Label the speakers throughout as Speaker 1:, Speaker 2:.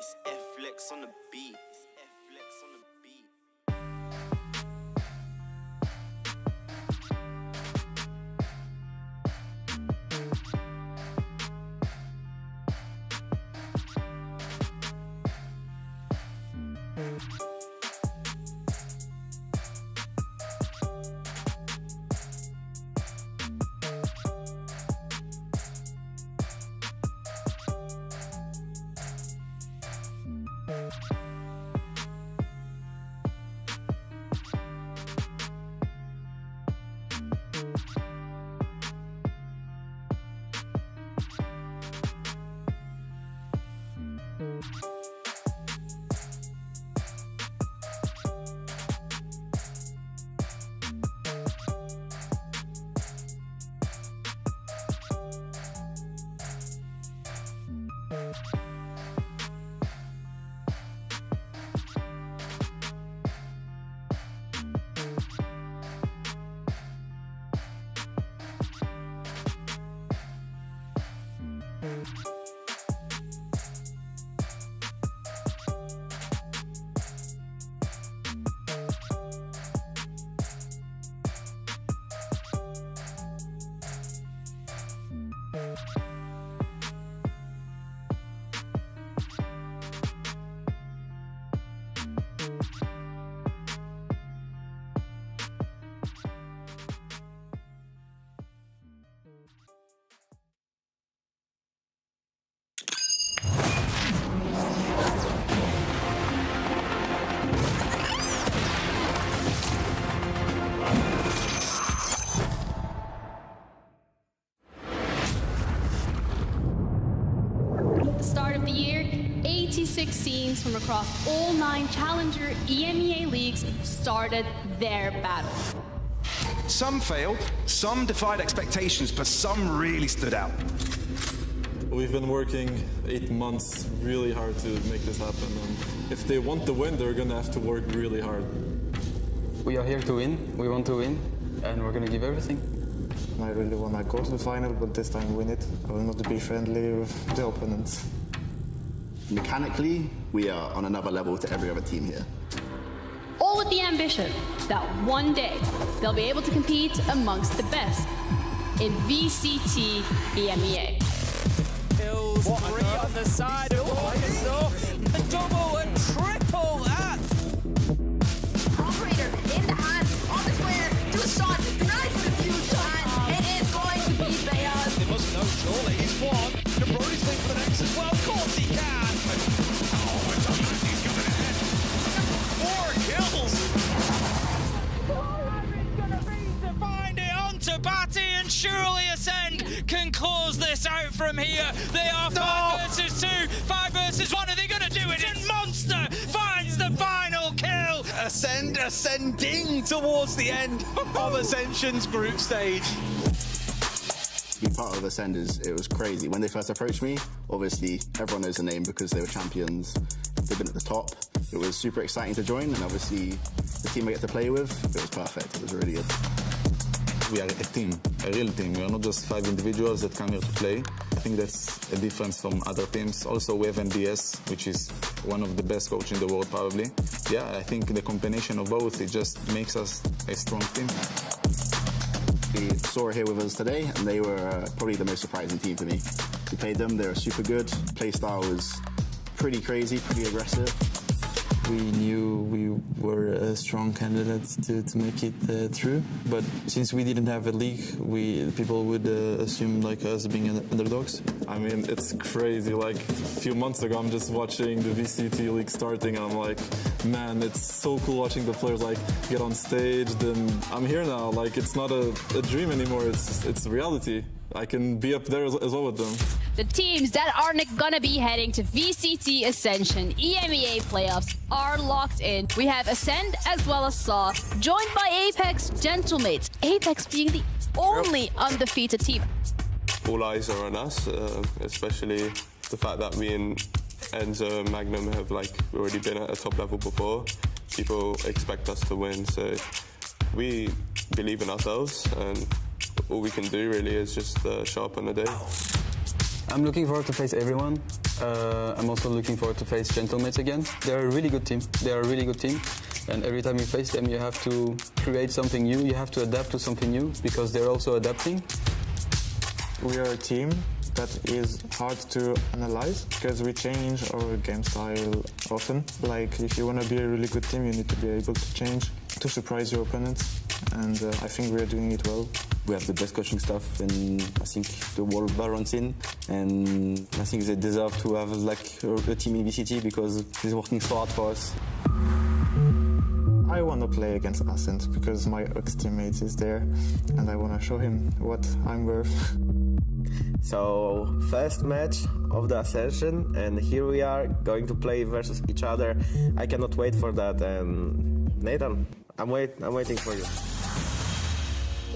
Speaker 1: It's F-Flex on the beat. It's F-Flex on the beat.
Speaker 2: Start of the year, 86 teams from across all 9 Challenger EMEA leagues started their battle.
Speaker 3: Some failed, some defied expectations, but some really stood out.
Speaker 4: We've been working 8 months really hard to make this happen, and if they want to win, they're gonna have to work really hard.
Speaker 5: We are here to win, we want to win, and we're gonna give everything.
Speaker 6: I really want to go to the final, but this time win it. I want to be friendly with the opponents.
Speaker 7: Mechanically, we are on another level to every other team here.
Speaker 2: All with the ambition that one day they'll be able to compete amongst the best in VCT EMEA.
Speaker 8: Kills 3 on the side of Augustus. A double and triple at.
Speaker 9: Operator in the hand, on the square, to a shot, nice diffusion, and it is going to be Bayaz.
Speaker 8: They must know surely he's won. Cabroni's link for the next as well. Of course he can. Oh, it's a man, he's coming ahead. 4 kills. It's gonna be to find it onto Batty, and surely Ascend can close this out from here. They are 5 versus 2, 5 versus 1. Are they gonna do it? And Monster finds the final kill. Ascend ascending towards the end of Ascension's group stage.
Speaker 7: Being part of Ascenders, it was crazy. When they first approached me, obviously everyone knows the name because they were champions. They've been at the top. It was super exciting to join, and obviously the team I get to play with, it was perfect. It was really good.
Speaker 4: We are a team, a real team. We are not just 5 individuals that come here to play. I think that's a difference from other teams. Also, we have NDS, which is one of the best coaches in the world, probably. Yeah, I think the combination of both, it just makes us a strong team.
Speaker 7: We saw here with us today, and they were probably the most surprising team for me. We played them, they were super good. Play style was pretty crazy, pretty aggressive.
Speaker 5: We knew we were a strong candidate to make it through, but since we didn't have a league, people would assume like us being underdogs.
Speaker 4: I mean, it's crazy. Like a few months ago, I'm just watching the VCT League starting, and I'm like, man, it's so cool watching the players like get on stage. Then I'm here now. Like it's not a dream anymore. It's reality. I can be up there as well with them.
Speaker 2: The teams that are gonna be heading to VCT Ascension EMEA playoffs are locked in. We have Ascend as well as Saw, joined by Apex Gentlemates. Apex being the only undefeated team.
Speaker 10: All eyes are on us, especially the fact that we and Enzo and Magnum have already been at a top level before. People expect us to win, so we believe in ourselves, and all we can do really is just show up on the day.
Speaker 5: I'm looking forward to face everyone. I'm also looking forward to face Gentlemates again. They're a really good team. And every time you face them, you have to create something new. You have to adapt to something new because they're also adapting.
Speaker 6: We are a team that is hard to analyze because we change our game style often. Like, if you want to be a really good team, you need to be able to change to surprise your opponents. And I think we are doing it well.
Speaker 5: We have the best coaching staff in, I think, the world VALORANT scene, and I think they deserve to have like a team in VCT because they're working so hard for us.
Speaker 6: I want to play against Ascent because my ex-teammate is there and I want to show him what I'm worth.
Speaker 11: So, first match of the Ascension, and here we are going to play versus each other. I cannot wait for that, and Nathan, I'm waiting for you.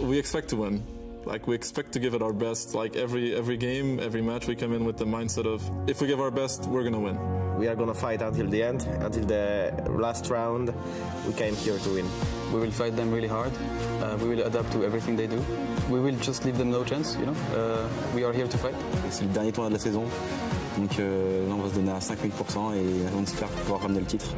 Speaker 4: We expect to win. Like, we expect to give it our best. Like, every game, every match, we come in with the mindset of, if we give our best, we're gonna win.
Speaker 11: We are gonna fight until the end, until the last round. We came here to win.
Speaker 5: We will fight them really hard. We will adapt to everything they do. We will just leave them no chance, you know. We are here to fight. C'est le dernier tournoi de la saison. Donc là, on va se donner à 5000% et on espère pouvoir ramener le titre.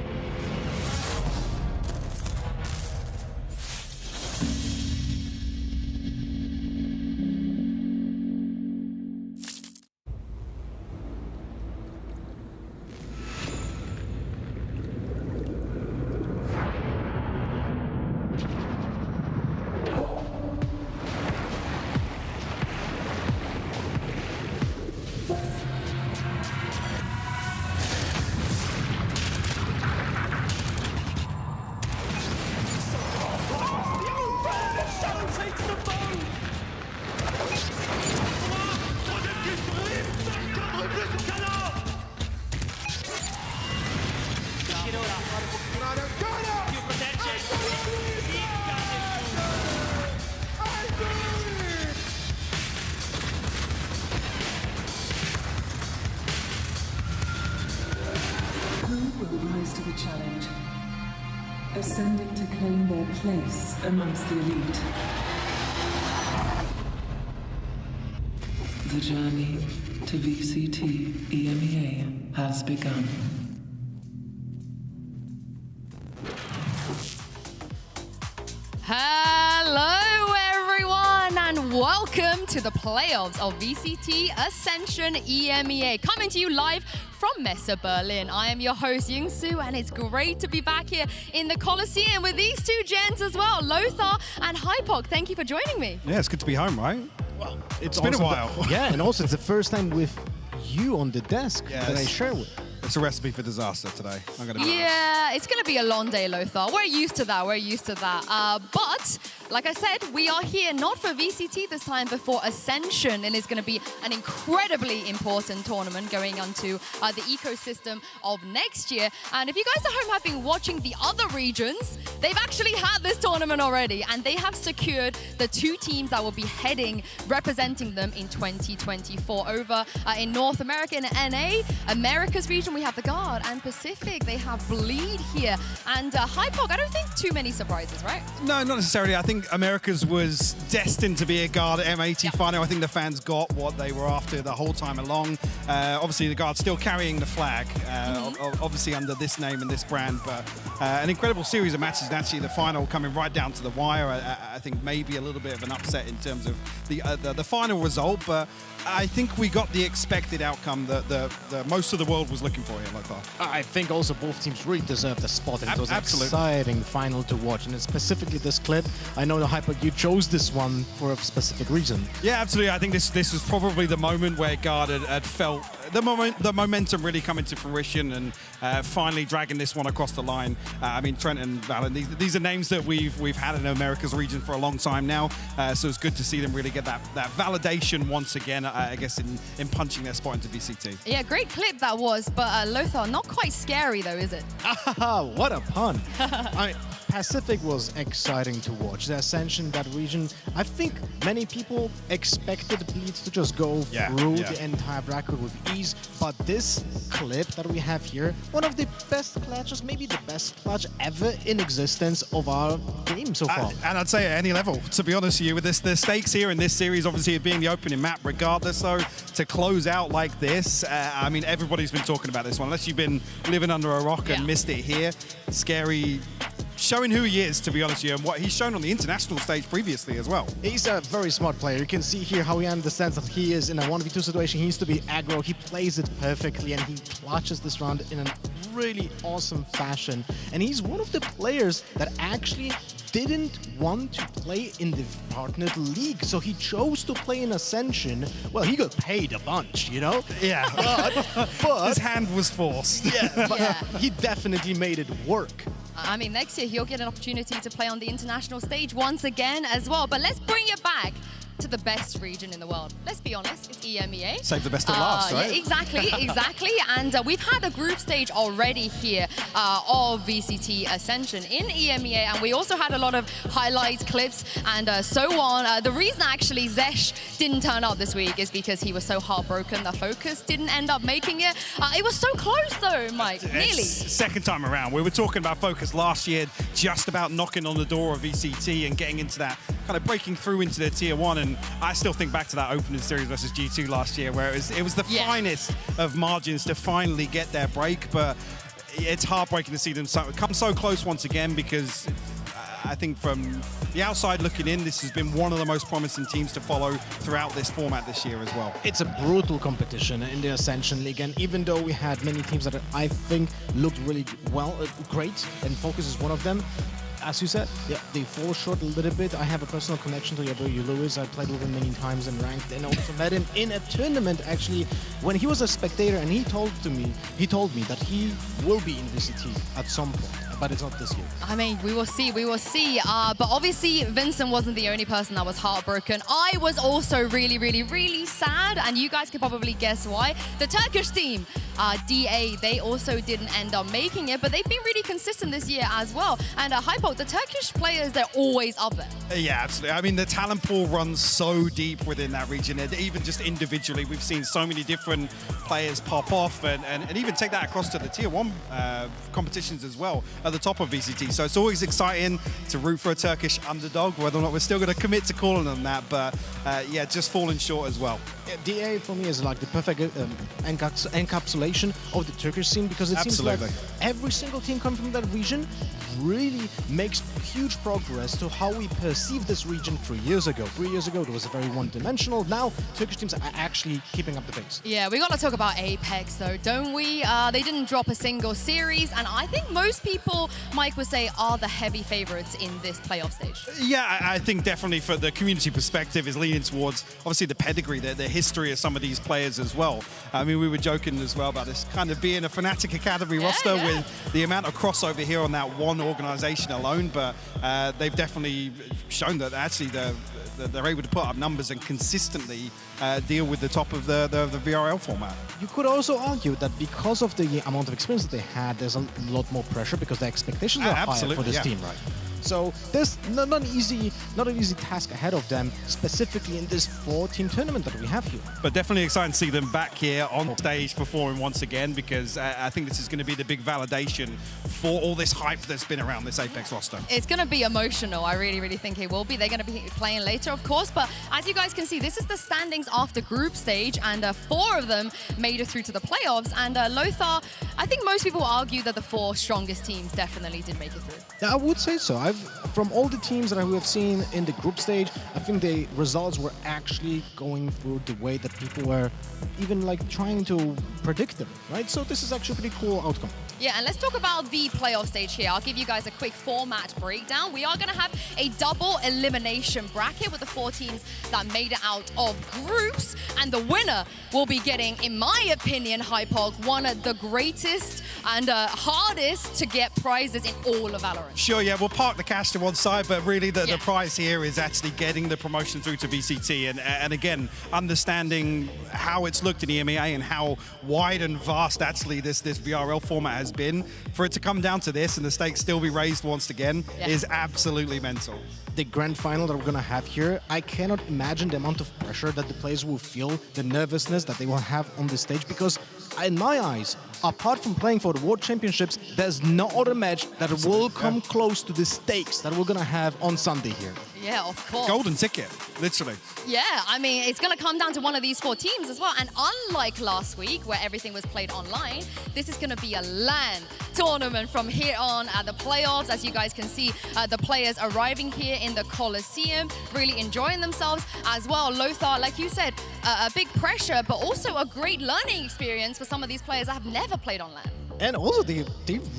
Speaker 12: Rise to the challenge, ascending to claim their place amongst the elite. The journey to VCT EMEA has begun.
Speaker 2: Hello everyone and welcome to the playoffs of VCT Ascension EMEA, coming to you live from Messe Berlin. I am your host Yingsu, and it's great to be back here in the Coliseum with these two gents as well, Lothar and Hypok. Thank you for joining me.
Speaker 13: Yeah, it's good to be home, right?
Speaker 14: Well,
Speaker 13: it's been a while.
Speaker 14: Yeah, and also it's the first time with you on the desk that I share with.
Speaker 13: It's a recipe for disaster today. I'm gonna be
Speaker 2: honest. It's going to be a long day, Lothar. We're used to that. But like I said, we are here not for VCT this time, but for Ascension, and it's going to be an incredibly important tournament going on to the ecosystem of next year. And if you guys at home have been watching the other regions, they've actually had this tournament already, and they have secured the two teams that will be representing them in 2024 over in North America in NA, America's region. We have the Guard, and Pacific, they have Bleed here. And Hypok, I don't think too many surprises, right?
Speaker 13: No, not necessarily. I think America's was destined to be a Guard M80 final. I think the fans got what they were after the whole time along. Obviously, the Guard's still carrying the flag, obviously under this name and this brand, but an incredible series of matches, and actually the final coming right down to the wire. I think maybe a little bit of an upset in terms of the final result, but I think we got the expected outcome that most of the world was looking for here, Lothar.
Speaker 14: I think also both teams really deserved the spot, and it was an exciting final to watch, and specifically this clip. I know, the Hyper, you chose this one for a specific reason.
Speaker 13: Yeah, absolutely. I think this was probably the moment where Guard had felt the momentum really coming to fruition, and finally dragging this one across the line. I mean, Trent and Valen, these are names that we've had in America's region for a long time now, so it's good to see them really get that validation once again, I guess, in punching their spot into VCT.
Speaker 2: Yeah, great clip that was, but Lothar, not quite scary though, is it?
Speaker 14: What a pun. Pacific was exciting to watch. The Ascension, that region, I think many people expected Bleed to just go through the entire bracket with ease, but this clip that we have here, one of the best clutches, maybe the best clutch ever in existence of our game so far.
Speaker 13: And I'd say at any level, to be honest with you, with this, the stakes here in this series, obviously it being the opening map, regardless though, to close out like this, I mean, everybody's been talking about this one, unless you've been living under a rock and missed it here. Scary, showing who he is, to be honest with you, and what he's shown on the international stage previously as well.
Speaker 14: He's a very smart player. You can see here how he understands that he is in a 1v2 situation. He needs to be aggro. He plays it perfectly, and he clutches this round in a really awesome fashion. And he's one of the players that actually didn't want to play in the partnered league, so he chose to play in Ascension. Well, he got paid a bunch, you know?
Speaker 13: Yeah. But his hand was forced.
Speaker 14: Yeah, but he definitely made it work.
Speaker 15: I mean, next year he'll get an opportunity to play on the international stage once again as well. But let's bring it back to the best region in the world. Let's be honest, it's EMEA.
Speaker 13: Save the best of last, right?
Speaker 15: Yeah, exactly. And we've had a group stage already here of VCT Ascension in EMEA, and we also had a lot of highlights, clips, and so on. The reason actually Zesh didn't turn up this week is because he was so heartbroken that Focus didn't end up making it. It was so close though, Mike, nearly.
Speaker 13: Second time around. We were talking about Focus last year, just about knocking on the door of VCT and getting into that, kind of breaking through into their tier 1, and I still think back to that opening series versus G2 last year, where it was the finest of margins to finally get their break, but it's heartbreaking to see them come so close once again, because I think from the outside looking in, this has been one of the most promising teams to follow throughout this format this year as well.
Speaker 14: It's a brutal competition in the Ascension League, and even though we had many teams that I think looked really great, and Focus is one of them, as you said, they fall short a little bit. I have a personal connection to Yabu Lewis. I played with him many times and ranked, and also met him in a tournament actually when he was a spectator, and he told me that he will be in VCT at some point, but it's not this year.
Speaker 15: I mean, we will see. But obviously, Vincent wasn't the only person that was heartbroken. I was also really, really, really sad, and you guys could probably guess why. The Turkish team, DA, they also didn't end up making it, but they've been really consistent this year as well. And Hypo, the Turkish players, they're always up there.
Speaker 13: Yeah, absolutely. I mean, the talent pool runs so deep within that region. And even just individually, we've seen so many different players pop off and even take that across to the tier 1 competitions as well at the top of VCT. So it's always exciting to root for a Turkish underdog, whether or not we're still going to commit to calling them that. But yeah, just falling short as well.
Speaker 14: DA for me is like the perfect encapsulation of the Turkish scene, because it seems like every single team coming from that region really makes huge progress to how we perceived this region 3 years ago. 3 years ago, it was very one-dimensional. Now, Turkish teams are actually keeping up the pace.
Speaker 15: Yeah, we got to talk about Apex, though, don't we? They didn't drop a single series, and I think most people, Mike would say, are the heavy favorites in this playoff stage.
Speaker 13: Yeah, I think definitely for the community perspective is leaning towards, obviously, the pedigree, the history of some of these players as well. I mean, we were joking as well about this kind of being a Fnatic Academy roster with the amount of crossover here on that one organization alone, but they've definitely shown that actually they're able to put up numbers and consistently deal with the top of the VRL format.
Speaker 14: You could also argue that because of the amount of experience that they had, there's a lot more pressure because the expectations are higher for this team, right? So there's not an easy task ahead of them, specifically in this 4-team tournament that we have here.
Speaker 13: But definitely exciting to see them back here on stage performing once again, because I think this is going to be the big validation for all this hype that's been around this Apex roster.
Speaker 15: It's going to be emotional. I really, really think it will be. They're going to be playing later, of course, but as you guys can see, this is the standings after group stage, and 4 of them made it through to the playoffs. And Lothar, I think most people argue that the 4 strongest teams definitely did make it through.
Speaker 14: Yeah, I would say so. From all the teams that we have seen in the group stage, I think the results were actually going through the way that people were even like trying to predict them, right? So this is actually a pretty cool outcome.
Speaker 15: Yeah, and let's talk about the playoff stage here. I'll give you guys a quick format breakdown. We are going to have a double elimination bracket with the 4 teams that made it out of groups, and the winner will be getting, in my opinion, Hypog, one of the greatest and hardest to get prizes in all of VALORANT.
Speaker 13: Sure, yeah, we'll park the the cash to one side, but really the prize here is actually getting the promotion through to VCT, and again, understanding how it's looked in EMEA and how wide and vast actually this VRL format has been. For it to come down to this and the stakes still be raised once again is absolutely mental.
Speaker 14: The grand final that we're going to have here, I cannot imagine the amount of pressure that the players will feel, the nervousness that they will have on the stage, because in my eyes, apart from playing for the World Championships, there's no other match that will come close to the stakes that we're going to have on Sunday here.
Speaker 15: Yeah, of course.
Speaker 13: Golden ticket, literally.
Speaker 15: Yeah, I mean, it's going to come down to one of these 4 teams as well. And unlike last week, where everything was played online, this is going to be a LAN tournament from here on at the playoffs. As you guys can see, the players arriving here in the Coliseum, really enjoying themselves as well. Lothar, like you said, a big pressure, but also a great learning experience for some of these players that have never played on LAN.
Speaker 14: And also, they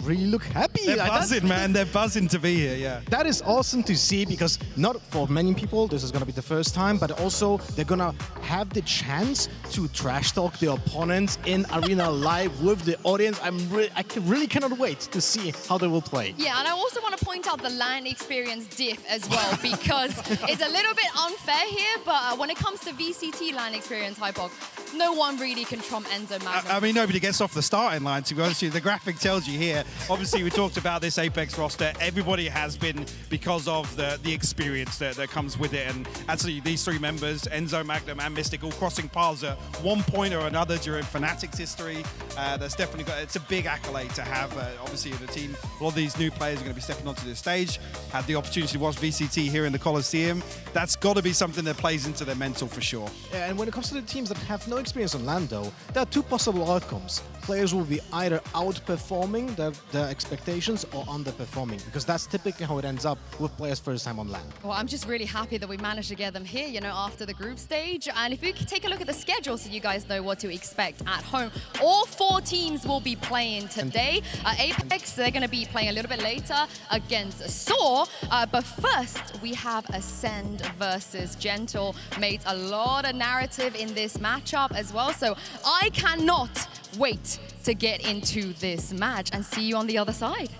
Speaker 14: really look happy.
Speaker 13: They're buzzing, man. They're buzzing to be here, yeah.
Speaker 14: That is awesome to see, because not for many people, this is going to be the first time, but also they're going to have the chance to trash talk the opponents in Arena live with the audience. I really cannot wait to see how they will play.
Speaker 15: Yeah, and I also want to point out the LAN experience diff as well, because it's a little bit unfair here, but when it comes to VCT LAN experience, Hypok, no one really can trump Enzo Magnum.
Speaker 13: I mean, nobody gets off the starting line, to be honest with you. The graphic tells you here. Obviously, we talked about this Apex roster. Everybody has been because of the experience that comes with it. And actually, these 3 members, Enzo, Magnum, and Mystic, all crossing paths at one point or another during Fnatic's history. That's definitely it's a big accolade to have. Obviously, in the team, a lot of these new players are going to be stepping onto the stage. Had the opportunity to watch VCT here in the Coliseum. That's got to be something that plays into their mental for sure.
Speaker 14: Yeah, and when it comes to the teams that have no experience on LAN, though, there are 2 possible outcomes. Players will be either outperforming their expectations or underperforming, because that's typically how it ends up with players first time on LAN.
Speaker 15: Well, I'm just really happy that we managed to get them here, you know, after the group stage. And if we could take a look at the schedule so you guys know what to expect at home. All 4 teams will be playing today. Apex, they're going to be playing a little bit later against Saw. But first, we have Ascend versus Gentle. Made a lot of narrative in this matchup as well. So I cannot wait to get into this match and see you on the other side.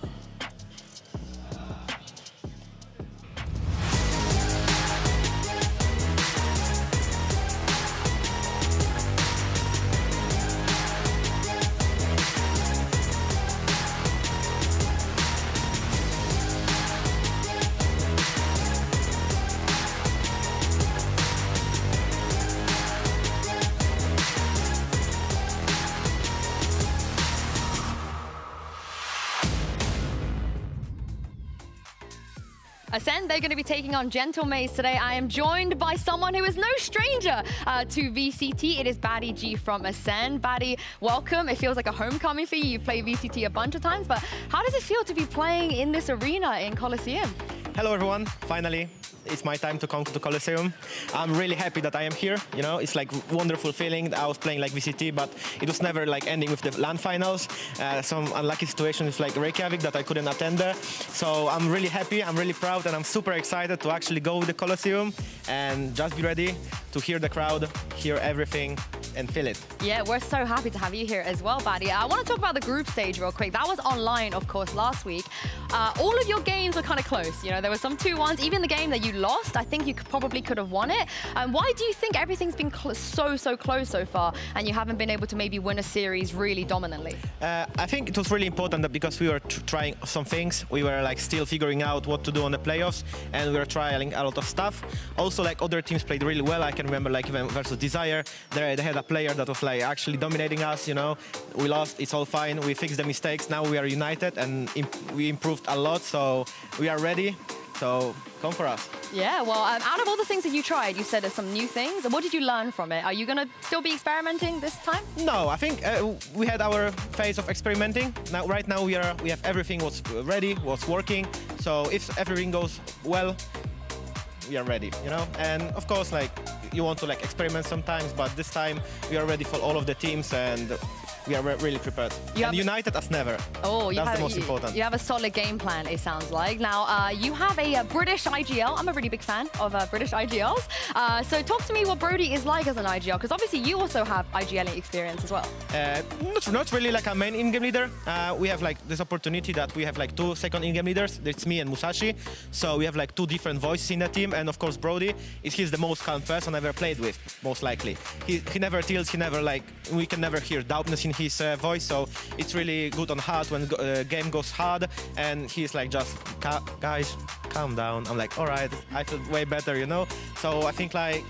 Speaker 15: Ascend, they're going to be taking on Gentle Maze today. I am joined by someone who is no stranger to VCT. It is Batty G from Ascend. Batty, welcome. It feels like a homecoming for you. You've played VCT a bunch of times, but how does it feel to be playing in this arena in Coliseum?
Speaker 11: Hello everyone, finally. It's my time to come to the Coliseum. I'm really happy that I am here. You know, it's like a wonderful feeling. I was playing like VCT, but it was never like ending with the LAN finals. Some unlucky situation with like Reykjavik that I couldn't attend there. So I'm really happy, I'm really proud, and I'm super excited to actually go with the Coliseum and just be ready to hear the crowd, hear everything, and feel it.
Speaker 15: Yeah, we're so happy to have you here as well, Batty. I want to talk about the group stage real quick. That was online, of course, last week. All of your games were kind of close. You know, there were some 2-1s. Even the game that you lost, I think you probably could have won it. Why do you think everything's been so close so far, and you haven't been able to maybe win a series really dominantly?
Speaker 11: I think it was really important that because we were trying some things, we were like still figuring out what to do on the playoffs, and we were trialing a lot of stuff. Also, like other teams played really well. I can remember like even versus Desire, they had a player that was like actually dominating us. You know, we lost. It's all fine. We fixed the mistakes. Now we are united, and we improved a lot. So we are ready. So come for us.
Speaker 15: Yeah, well, out of all the things that you tried, you said there's some new things. What did you learn from it? Are you going to still be experimenting this time?
Speaker 11: No, I think we had our phase of experimenting. Now, right now, we have everything was ready, was working. So if everything goes well, we are ready, you know? And of course, like, you want to like experiment sometimes, but this time we are ready for all of the teams, and we are really prepared. And united as never.
Speaker 15: Oh,
Speaker 11: that's the most important.
Speaker 15: You have a solid game plan, it sounds like. Now, you have a British IGL. I'm a really big fan of British IGLs. So talk to me what Brody is like as an IGL, because obviously you also have IGL experience as well.
Speaker 11: Not really like a main in-game leader. We have like this opportunity that we have like 2 second in-game leaders. It's me and Musashi. So we have like 2 different voices in the team. And of course, Brody, he's the most calm person I've ever played with, most likely. He never tilts, he never like, we can never hear doubtness in his voice. So it's really good on hard when game goes hard. And he's like, just, guys, calm down. I'm like, all right, I feel way better, you know? So I think like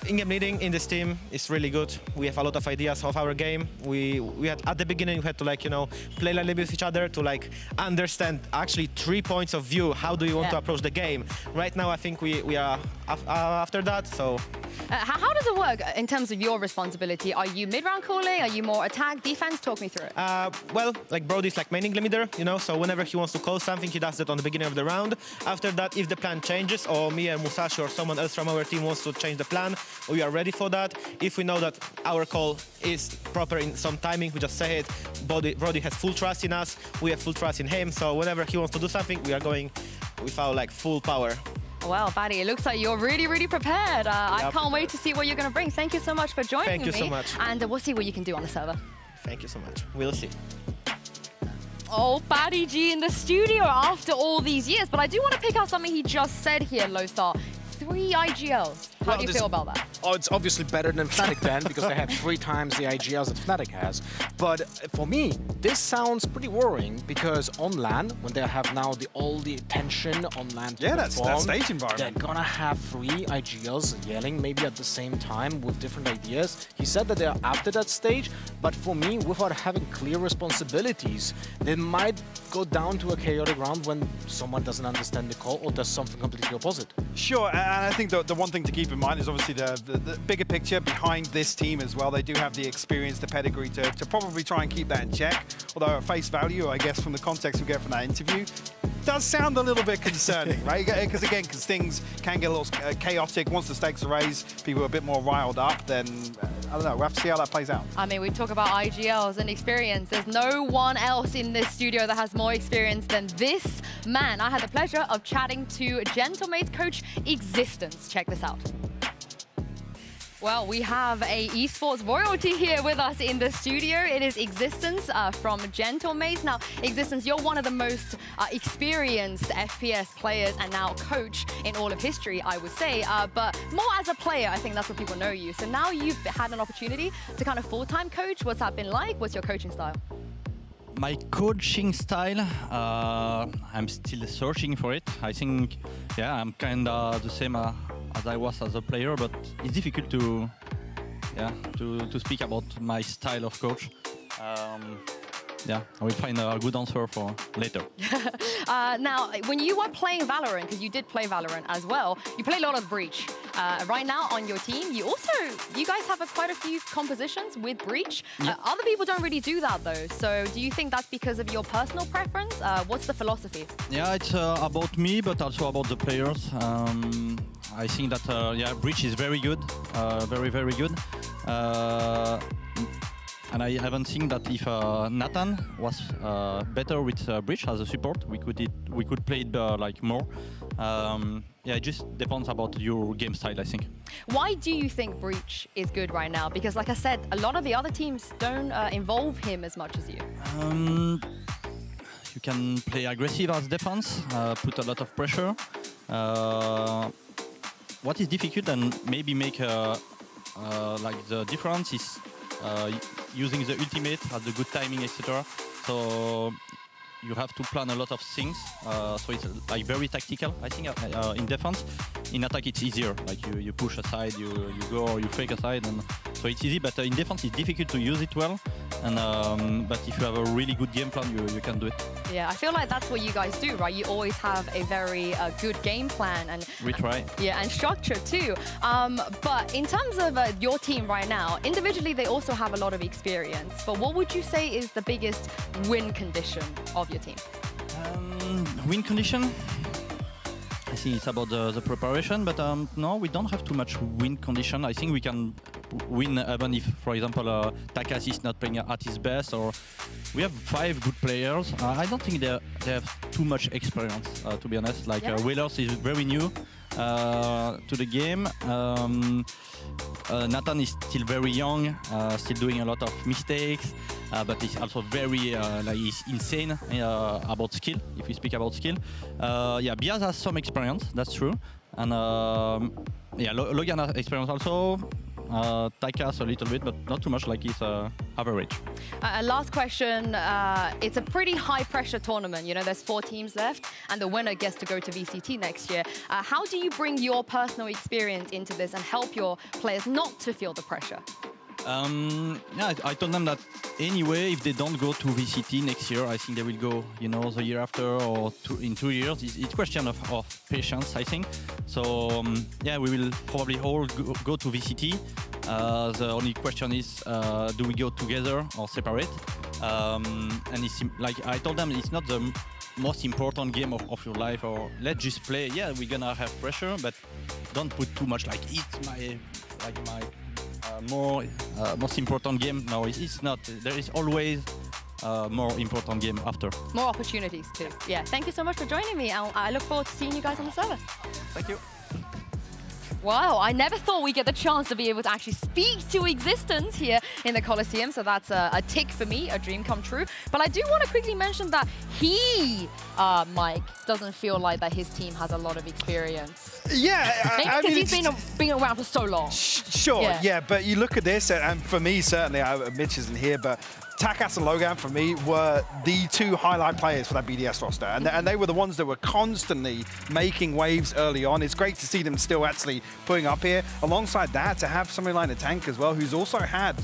Speaker 11: in-game leading in this team is really good. We have a lot of ideas of our game. We had at the beginning we had to like, you know, play a little bit with each other to like understand actually 3 points of view. How do you want to approach the game? Right now I think we are after that. So
Speaker 15: how does it work in terms of your responsibility? Are you mid-round calling? Are you more attack, defense? Talk me through it.
Speaker 11: Well, like Brody's like main in-game leader, you know, so whenever he wants to call something, he does that on the beginning of the round. After that, if the plan changes, or me and Musashi or someone else from our team wants to change the plan, we are ready for that. If we know that our call is proper in some timing, we just say it. Brody has full trust in us, we have full trust in him, so whenever he wants to do something, we are going with our like full power.
Speaker 15: Well, Barry, it looks like you're really, really prepared. I can't wait to see what you're going to bring. Thank you so much for joining me.
Speaker 11: Thank you so much.
Speaker 15: And we'll see what you can do on the server.
Speaker 11: Thank you so much. We'll see.
Speaker 15: Oh, Barry G in the studio after all these years. But I do want to pick out something he just said here, Lothar. 3 IGLs. How do you feel about that?
Speaker 14: Oh, it's obviously better than Fnatic then, because they have 3 times the IGLs that Fnatic has. But for me, this sounds pretty worrying, because on LAN, when they have now all the attention on LAN to
Speaker 13: that's that stage environment.
Speaker 14: They're gonna have 3 IGLs yelling maybe at the same time with different ideas. He said that they're after that stage, but for me, without having clear responsibilities, they might go down to a chaotic round when someone doesn't understand the call or does something completely opposite.
Speaker 13: Sure, and I think the one thing to keep in mind is obviously the bigger picture behind this team as well. They do have the experience, the pedigree to probably try and keep that in check. Although at face value, I guess from the context we get from that interview, does sound a little bit concerning, right? Because things can get a little chaotic. Once the stakes are raised, people are a bit more riled up, then, I don't know, we'll have to see how that plays out.
Speaker 15: I mean, we talk about IGLs and experience. There's no one else in this studio that has more experience than this man. I had the pleasure of chatting to Gentlemate's coach, Existence. Check this out. Well, we have a esports royalty here with us in the studio. It is Existence from Gentlemates. Now, Existence, you're one of the most experienced FPS players and now coach in all of history, I would say. But more as a player, I think that's what people know you. So now you've had an opportunity to kind of full-time coach. What's that been like? What's your coaching style?
Speaker 16: My coaching style, I'm still searching for it. I think, yeah, I'm kind of the same as I was as a player, but it's difficult to speak about my style of coach. Yeah, I will find a good answer for later.
Speaker 15: Now, when you were playing Valorant, because you did play Valorant as well, you play a lot of Breach. Right now on your team, you guys have quite a few compositions with Breach.
Speaker 16: Yeah.
Speaker 15: Other people don't really do that though. So do you think that's because of your personal preference? What's the philosophy?
Speaker 16: Yeah, it's about me, but also about the players. I think that Breach is very good, very, very good. And I haven't seen that if Nathan was better with Breach as a support, we could play it like more. Yeah, it just depends about your game style, I think.
Speaker 15: Why do you think Breach is good right now? Because like I said, a lot of the other teams don't involve him as much as you.
Speaker 16: You can play aggressive as defense, put a lot of pressure. What is difficult and maybe make like the difference is using the ultimate at the good timing, etc. So you have to plan a lot of things. So it's like very tactical. I think in defense, in attack it's easier. Like you push aside, you go or you fake aside, and so it's easy. But in defense it's difficult to use it well. And but if you have a really good game plan, you can do it.
Speaker 15: Yeah, I feel like that's what you guys do, right? You always have a very good game plan and
Speaker 16: we try.
Speaker 15: Yeah, and structure too. But in terms of your team right now, individually they also have a lot of experience. But what would you say is the biggest win condition of your team?
Speaker 16: Win condition? I think it's about the preparation, but no, we don't have too much win condition. I think we can win, even if, for example, Takas is not playing at his best. Or we have 5 good players. I don't think they have too much experience, to be honest. Like Whalers is very new to the game. Nathan is still very young, still doing a lot of mistakes, but he's also very he's insane about skill. If we speak about skill, yeah, Biaz has some experience. That's true, and yeah, Logan has experience also. Takas a little bit, but not too much, like he's average.
Speaker 15: Last question. It's a pretty high-pressure tournament. You know, there's 4 teams left, and the winner gets to go to VCT next year. How do you bring your personal experience into this and help your players not to feel the pressure?
Speaker 16: Yeah, I told them that anyway, if they don't go to VCT next year, I think they will go, you know, the year after or in 2 years. It's a question of patience, I think. So yeah, we will probably all go to VCT. The only question is, do we go together or separate? And it's like I told them, it's not the most important game of your life, or let's just play. Yeah, we're gonna have pressure, but don't put too much like it's my most important game. No, it's not. There is always more important game after.
Speaker 15: More opportunities too. Yeah, thank you so much for joining me. I look forward to seeing you guys on the server.
Speaker 16: Thank you.
Speaker 15: Wow, I never thought we'd get the chance to be able to actually speak to existence here in the Coliseum, so that's a tick for me, a dream come true. But I do want to quickly mention that Mike, doesn't feel like that his team has a lot of experience.
Speaker 13: Yeah,
Speaker 15: maybe because he's been around for so long.
Speaker 13: Sure, yeah, but you look at this, and for me, certainly, Mitch isn't here, but Takas and Logan, for me, were the 2 highlight players for that BDS roster. And they were the ones that were constantly making waves early on. It's great to see them still actually putting up here. Alongside that, to have somebody like the Tank as well, who's also had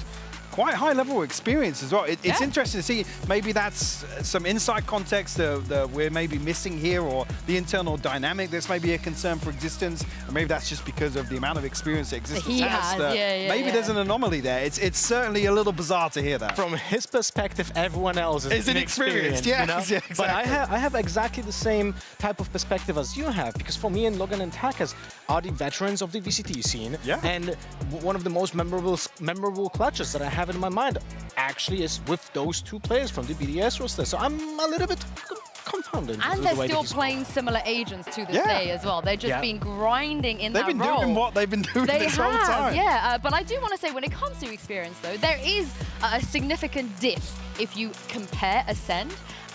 Speaker 13: quite high level experience as well. It's interesting to see, maybe that's some inside context that we're maybe missing here, or the internal dynamic that's maybe a concern for Existence, or maybe that's just because of the amount of experience that Existence has. Maybe there's an anomaly there. It's certainly a little bizarre to hear that.
Speaker 14: From his perspective, everyone else is
Speaker 13: inexperienced. Yeah,
Speaker 14: you know?
Speaker 13: Yeah, exactly.
Speaker 14: But I have exactly the same type of perspective as you have, because for me and Logan and Takas are the veterans of the VCT scene.
Speaker 13: Yeah.
Speaker 14: And one of the most memorable clutches that I have in my mind actually is with those 2 players from the BDS roster. So I'm a little bit confounded.
Speaker 15: And they're still playing similar agents to this day as well. They've just been grinding in that role.
Speaker 13: They've been doing what they've been doing this whole time.
Speaker 15: Yeah, but I do want to say, when it comes to experience, though, there is a significant diff if you compare Ascend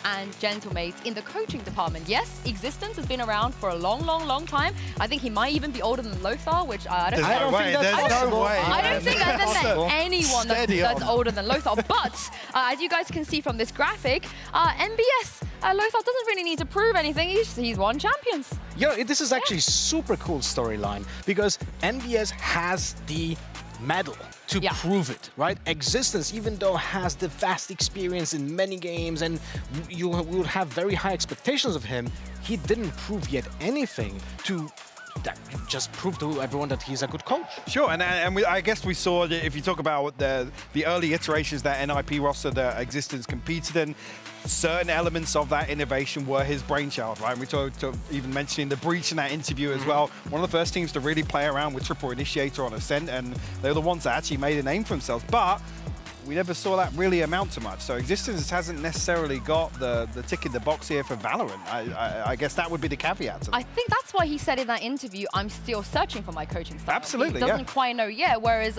Speaker 15: and Gentlemates in the coaching department. Yes, Existence has been around for a long time. I think he might even be older than Lothar, which I don't think that's possible. I don't think I've ever met anyone that's older than Lothar. But as you guys can see from this graphic, NBS, Lothar doesn't really need to prove anything. He's won champions.
Speaker 14: Yeah, this is actually super cool storyline, because NBS has the medal to prove it, right? Existence, even though has the vast experience in many games, and you would have very high expectations of him, he didn't prove yet anything to just prove to everyone that he's a good coach.
Speaker 13: Sure, and I guess we saw, if you talk about the early iterations that NIP roster that Existence competed in, certain elements of that innovation were his brainchild, right? We talked even mentioning the Breach in that interview as well. One of the first teams to really play around with Triple Initiator on Ascent, and they're the ones that actually made a name for themselves. But we never saw that really amount to much. So Existence hasn't necessarily got the tick in the box here for Valorant. I guess that would be the caveat to that.
Speaker 15: I think that's why he said in that interview, I'm still searching for my coaching style.
Speaker 13: Absolutely,
Speaker 15: He doesn't quite know yet. Whereas,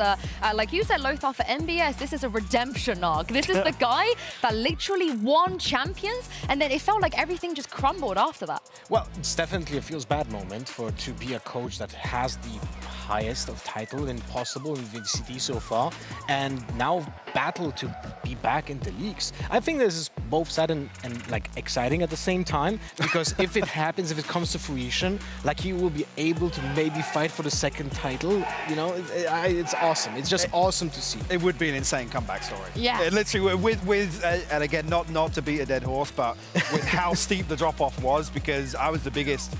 Speaker 15: like you said, Lothar, for NBS, this is a redemption arc. This is the guy that literally won champions, and then it felt like everything just crumbled after that.
Speaker 14: Well, it's definitely a feels bad moment to be a coach that has the highest of title and possible in VCT so far, and now battle to be back in the leagues. I think this is both sad and like exciting at the same time, because if it happens, if it comes to fruition, like he will be able to maybe fight for the 2nd title. You know, it's awesome. It's just awesome to see.
Speaker 13: It would be an insane comeback story.
Speaker 15: Yeah.
Speaker 13: Literally, with and again, not to beat a dead horse, but with how steep the drop-off was, because I was the biggest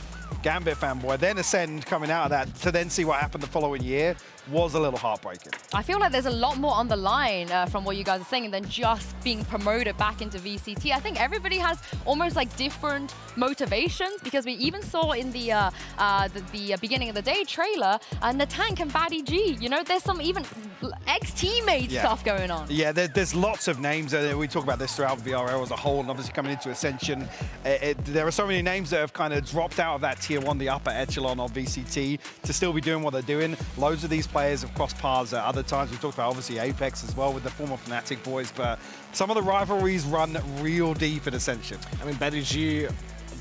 Speaker 13: Gambit fanboy, then Ascend coming out of that, to then see what happened the following year. was a little heartbreaking.
Speaker 15: I feel like there's a lot more on the line from what you guys are saying than just being promoted back into VCT. I think everybody has almost like different motivations, because we even saw in the beginning of the day trailer, Natank and Batty G, you know, there's some even ex-teammate stuff going on.
Speaker 13: Yeah, there's lots of names. We talk about this throughout VRL as a whole, and obviously coming into Ascension, there are so many names that have kind of dropped out of that tier 1, the upper echelon of VCT, to still be doing what they're doing. Loads of these players have crossed paths at other times. We talked about obviously Apex as well with the former Fnatic boys, but some of the rivalries run real deep in Ascension.
Speaker 14: I mean, Batty G,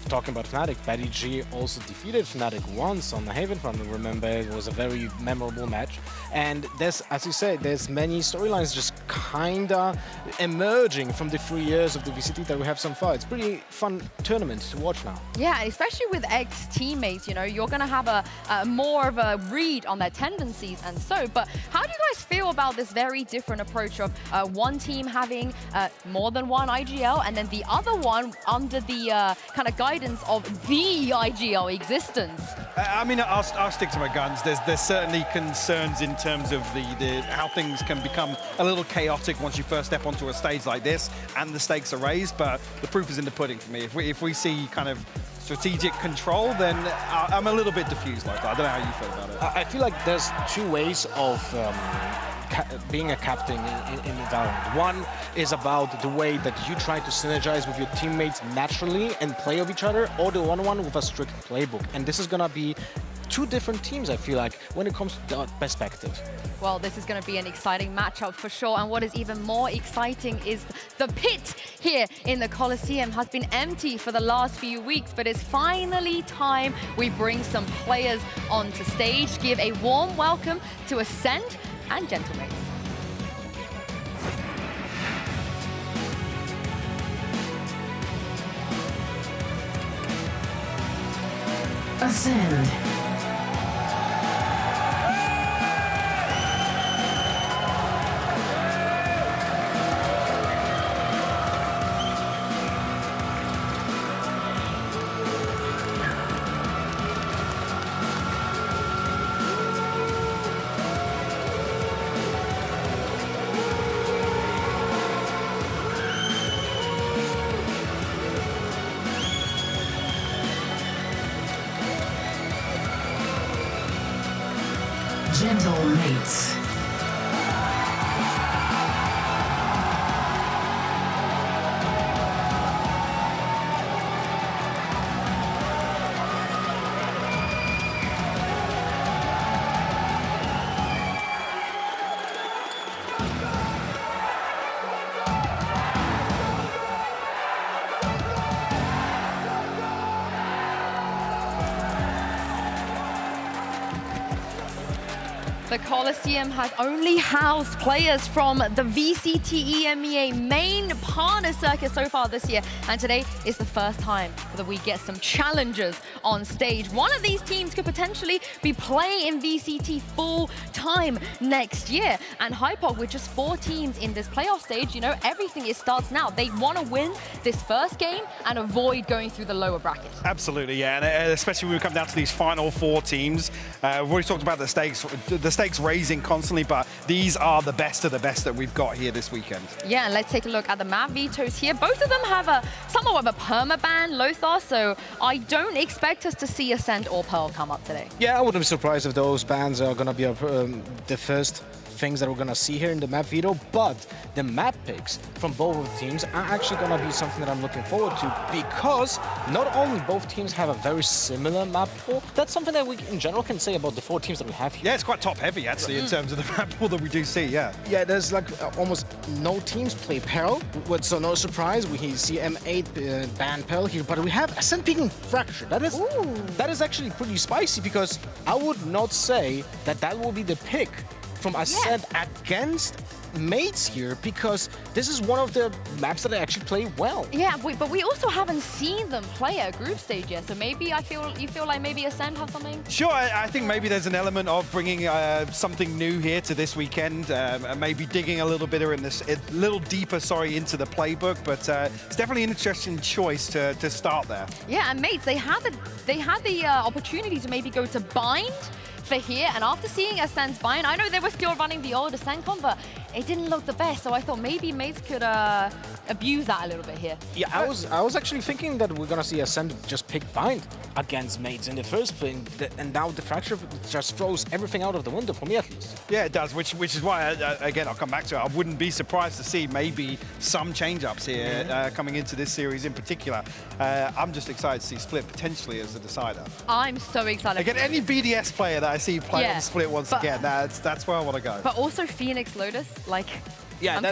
Speaker 14: talking about Fnatic, Batty G also defeated Fnatic once on the Haven front. Remember, it was a very memorable match. And there's, as you say, there's many storylines just kinda emerging from the 3 years of the VCT that we have so far. It's pretty fun tournament to watch now.
Speaker 15: Yeah, especially with ex-teammates, you know, you're gonna have a more of a read on their tendencies and so. But how do you guys feel about this very different approach of one team having more than one IGL, and then the other one under the kind of guidance of the IGL existence?
Speaker 13: I mean, I'll stick to my guns. There's certainly concerns in terms of how things can become a little chaotic once you first step onto a stage like this and the stakes are raised, but the proof is in the pudding for me. If we see kind of strategic control, then I'm a little bit diffused like that. I don't know how you feel about it.
Speaker 14: I feel like there's two ways of being a captain in VALORANT. One is about the way that you try to synergize with your teammates naturally and play with each other, or the one with a strict playbook. And this is gonna be two different teams, I feel like, when it comes to that perspective.
Speaker 15: Well, this is going to be an exciting matchup for sure. And what is even more exciting is the pit here in the Coliseum has been empty for the last few weeks, but it's finally time we bring some players onto stage. Give a warm welcome to Ascend and Gentlemates.
Speaker 12: Ascend. Gentlemates.
Speaker 15: The Coliseum has only housed players from the VCT EMEA main partner circuit so far this year, and today is the first time that we get some challengers on stage. One of these teams could potentially be playing in VCT full time next year, and Hypok, with just 4 teams in this playoff stage, you know, everything starts now. They want to win this first game and avoid going through the lower bracket.
Speaker 13: Absolutely, yeah, and especially when we come down to these final 4 teams. We've already talked about the stakes raising constantly, but these are the best of the best that we've got here this weekend.
Speaker 15: Yeah, and let's take a look at the map vetoes here. Both of them have somewhat of a permaban, Lothar, so I don't expect us to see Ascend or Pearl come up today.
Speaker 14: Yeah, I wouldn't be surprised if those bans are going to be the first things that we're going to see here in the map veto, but the map picks from both of the teams are actually going to be something that I'm looking forward to, because not only both teams have a very similar map pool, that's something that we in general can say about the 4 teams that we have here.
Speaker 13: Yeah, it's quite top heavy actually in terms of the map pool that we do see, yeah.
Speaker 14: Yeah, there's like almost no teams play Peril, so no surprise, we see M8 ban Peril here, but we have Ascend picking Fracture. That is actually pretty spicy, because I would not say that will be the pick from Ascend against mates here, because this is one of the maps that I actually play well.
Speaker 15: Yeah, but we also haven't seen them play a group stage yet, so maybe you feel like maybe Ascend have something?
Speaker 13: Sure, I think maybe there's an element of bringing something new here to this weekend, maybe digging a little bit deeper, into the playbook, but it's definitely an interesting choice to start there.
Speaker 15: Yeah, and mates, they had the opportunity to maybe go to Bind for here. And after seeing Ascend's buy-in, I know they were still running the old Ascend comp, but it didn't look the best. So I thought maybe Mates could abuse that a little bit here.
Speaker 14: Yeah, I was actually thinking that we're gonna see Ascend just pick Bind against Mates in the first thing, and now the Fracture just throws everything out of the window, for me at least.
Speaker 13: Yeah, it does, which is why, again, I'll come back to it. I wouldn't be surprised to see maybe some change-ups here coming into this series in particular. I'm just excited to see Split potentially as a decider.
Speaker 15: I'm so excited.
Speaker 13: Again, any BDS player that I see play on Split once again, that's where I want to go.
Speaker 15: But also Phoenix Lotus, like...
Speaker 14: Yeah,
Speaker 15: I'm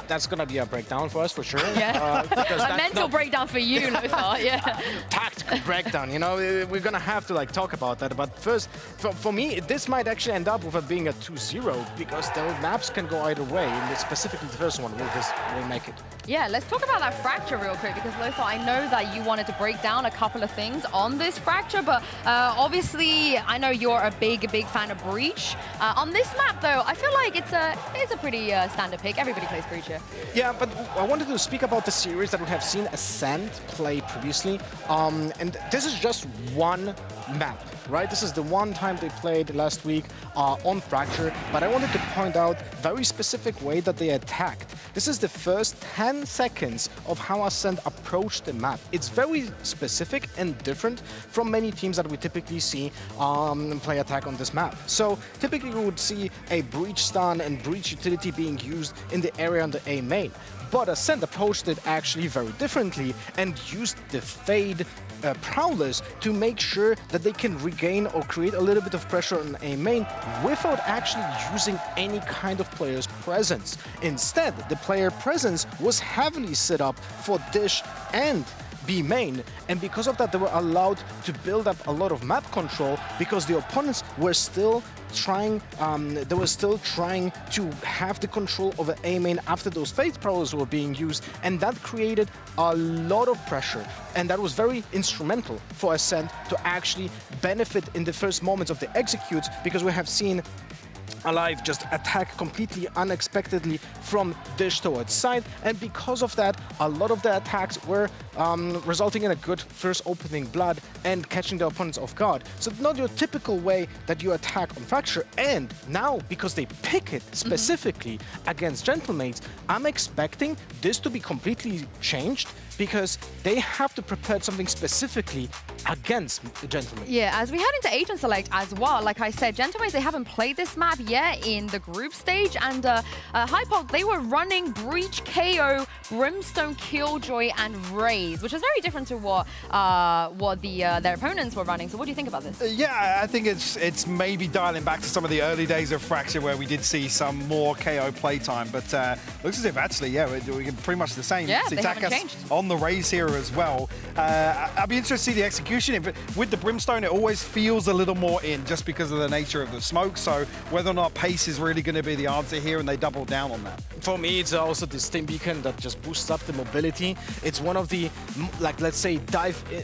Speaker 14: that's gonna be a breakdown for us for sure.
Speaker 15: Yeah, a mental breakdown for you, Lothar. Yeah,
Speaker 14: tactical breakdown. You know, we're gonna have to like talk about that. But first, for me, this might actually end up with it being a 2-0 because the maps can go either way. And specifically, the first one will make it.
Speaker 15: Yeah, let's talk about that Fracture real quick because Lothar, I know that you wanted to break down a couple of things on this Fracture, but obviously, I know you're a big fan of Breach. On this map, though, I feel like it's a pretty standard pick. Everybody plays Breach here.
Speaker 14: Yeah, but I wanted to speak about the series that we have seen Ascend play previously. And this is just one map, right? This is the one time they played last week on Fracture, but I wanted to point out very specific way that they attacked. This is the first 10 seconds of how Ascend approached the map. It's very specific and different from many teams that we typically see play attack on this map. So typically we would see a Breach stun and Breach utility being used in the area on the A main. But Ascend approached it actually very differently and used the Fade Prowlers to make sure that they can regain or create a little bit of pressure on A main without actually using any kind of player's presence. Instead, the player presence was heavily set up for Dish and B main, and because of that they were allowed to build up a lot of map control because the opponents were still trying to have the control over A main after those Fade Prowlers were being used, and that created a lot of pressure, and that was very instrumental for Ascend to actually benefit in the first moments of the executes, because we have seen Alive just attack completely unexpectedly from Dish towards side, and because of that a lot of the attacks were resulting in a good first opening blood and catching the opponents off guard. So not your typical way that you attack on Fracture, and now because they pick it specifically against Gentlemates, I'm expecting this to be completely changed because they have to prepare something specifically against Gentlemates.
Speaker 15: Yeah, as we head into Agent Select as well, like I said, Gentlemates, they haven't played this map yet in the group stage, and Hypok, they were running Breach, KO, Brimstone, Killjoy, and Raze, which is very different to what their opponents were running. So what do you think about this?
Speaker 13: Yeah, I think it's maybe dialing back to some of the early days of Fracture where we did see some more KO playtime, but looks as if actually, yeah, we're pretty much the same.
Speaker 15: Yeah, they haven't changed.
Speaker 13: On the Raze here as well. I'd be interested to see the execution. With the Brimstone, it always feels a little more in just because of the nature of the smoke, so whether or not pace is really going to be the answer here, and they double down on that.
Speaker 14: For me, it's also the Stim Beacon that just boosts up the mobility. It's one of the, like, let's say,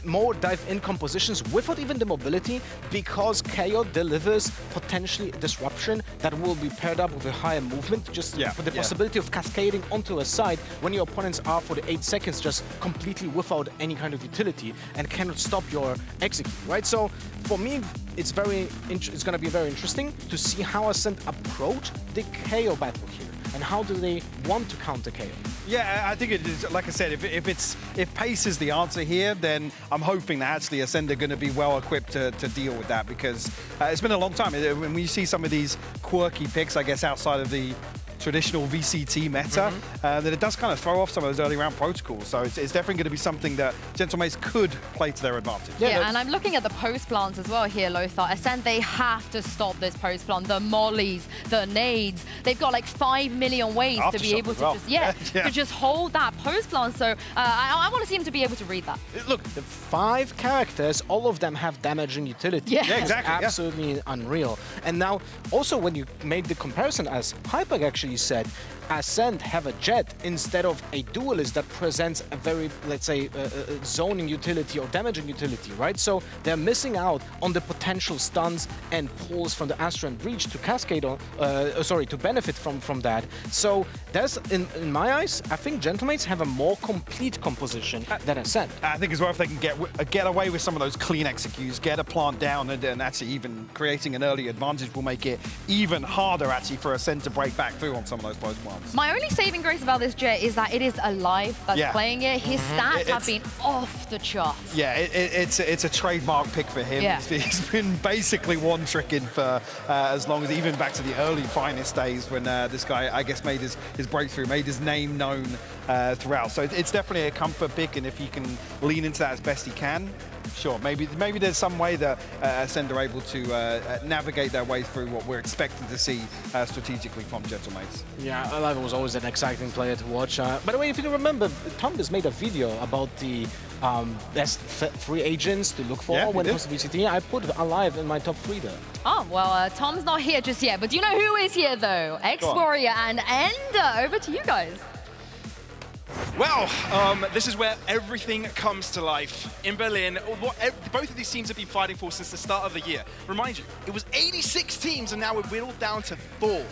Speaker 14: more dive-in compositions without even the mobility, because KO delivers potentially disruption that will be paired up with a higher movement, just for the possibility of cascading onto a side when your opponents are for the 8 seconds just completely without any kind of utility and cannot stop your execute, right? So for me, it's going to be very interesting to see how Ascend approach the KO battle here. And how do they want to counter KO?
Speaker 13: Yeah, I think it is, like I said, if pace is the answer here, then I'm hoping that actually Ascend are going to be well equipped to deal with that, because it's been a long time. When you see some of these quirky picks, I guess, outside of the traditional VCT meta, that it does kind of throw off some of those early round protocols. So it's definitely going to be something that Gentlemates could play to their advantage.
Speaker 15: Yeah, and I'm looking at the post plants as well here, Lothar. Ascend, they have to stop this post plant. The mollies, the nades, they've got like 5 million ways to be able to to just hold that post plant. So I want to see him to be able to read that.
Speaker 14: Look, the 5 characters, all of them have damage and utility.
Speaker 15: Yeah,
Speaker 14: exactly. Absolutely unreal. And now, also when you made the comparison, as Hypok actually said, Ascend have a Jet instead of a Duelist that presents a very, let's say, zoning utility or damaging utility, right? So they're missing out on the potential stuns and pulls from the Astra and Breach to cascade on, to benefit from that. So there's, in my eyes, I think Gentlemates have a more complete composition than Ascend.
Speaker 13: I think as well, if they can get away with some of those clean executes, get a plant down, and actually even creating an early advantage will make it even harder actually for Ascend to break back through on some of those close ones.
Speaker 15: My only saving grace about this Jet is that it is alive that's playing it. His stats have been off the charts.
Speaker 13: Yeah, it's a trademark pick for him.
Speaker 15: Yeah.
Speaker 13: He's been basically one-tricking for as long as, even back to the early Finest days when this guy, I guess, made his breakthrough, made his name known throughout. So it's definitely a comfort pick, and if he can lean into that as best he can, sure, maybe there's some way that Ascend are able to navigate their way through what we're expecting to see strategically from Gentlemates.
Speaker 14: Yeah, Alive was always an exciting player to watch. By the way, if you remember, Tom has made a video about the best free agents to look for when it comes to VCT. I put Alive in my top 3 there.
Speaker 15: Oh, well, Tom's not here just yet, but do you know who is here, though? X-Warrior and Ender. Over to you guys.
Speaker 3: Well, this is where everything comes to life in Berlin. What both of these teams have been fighting for since the start of the year. Remind you, it was 86 teams, and now we're whittled down to 4.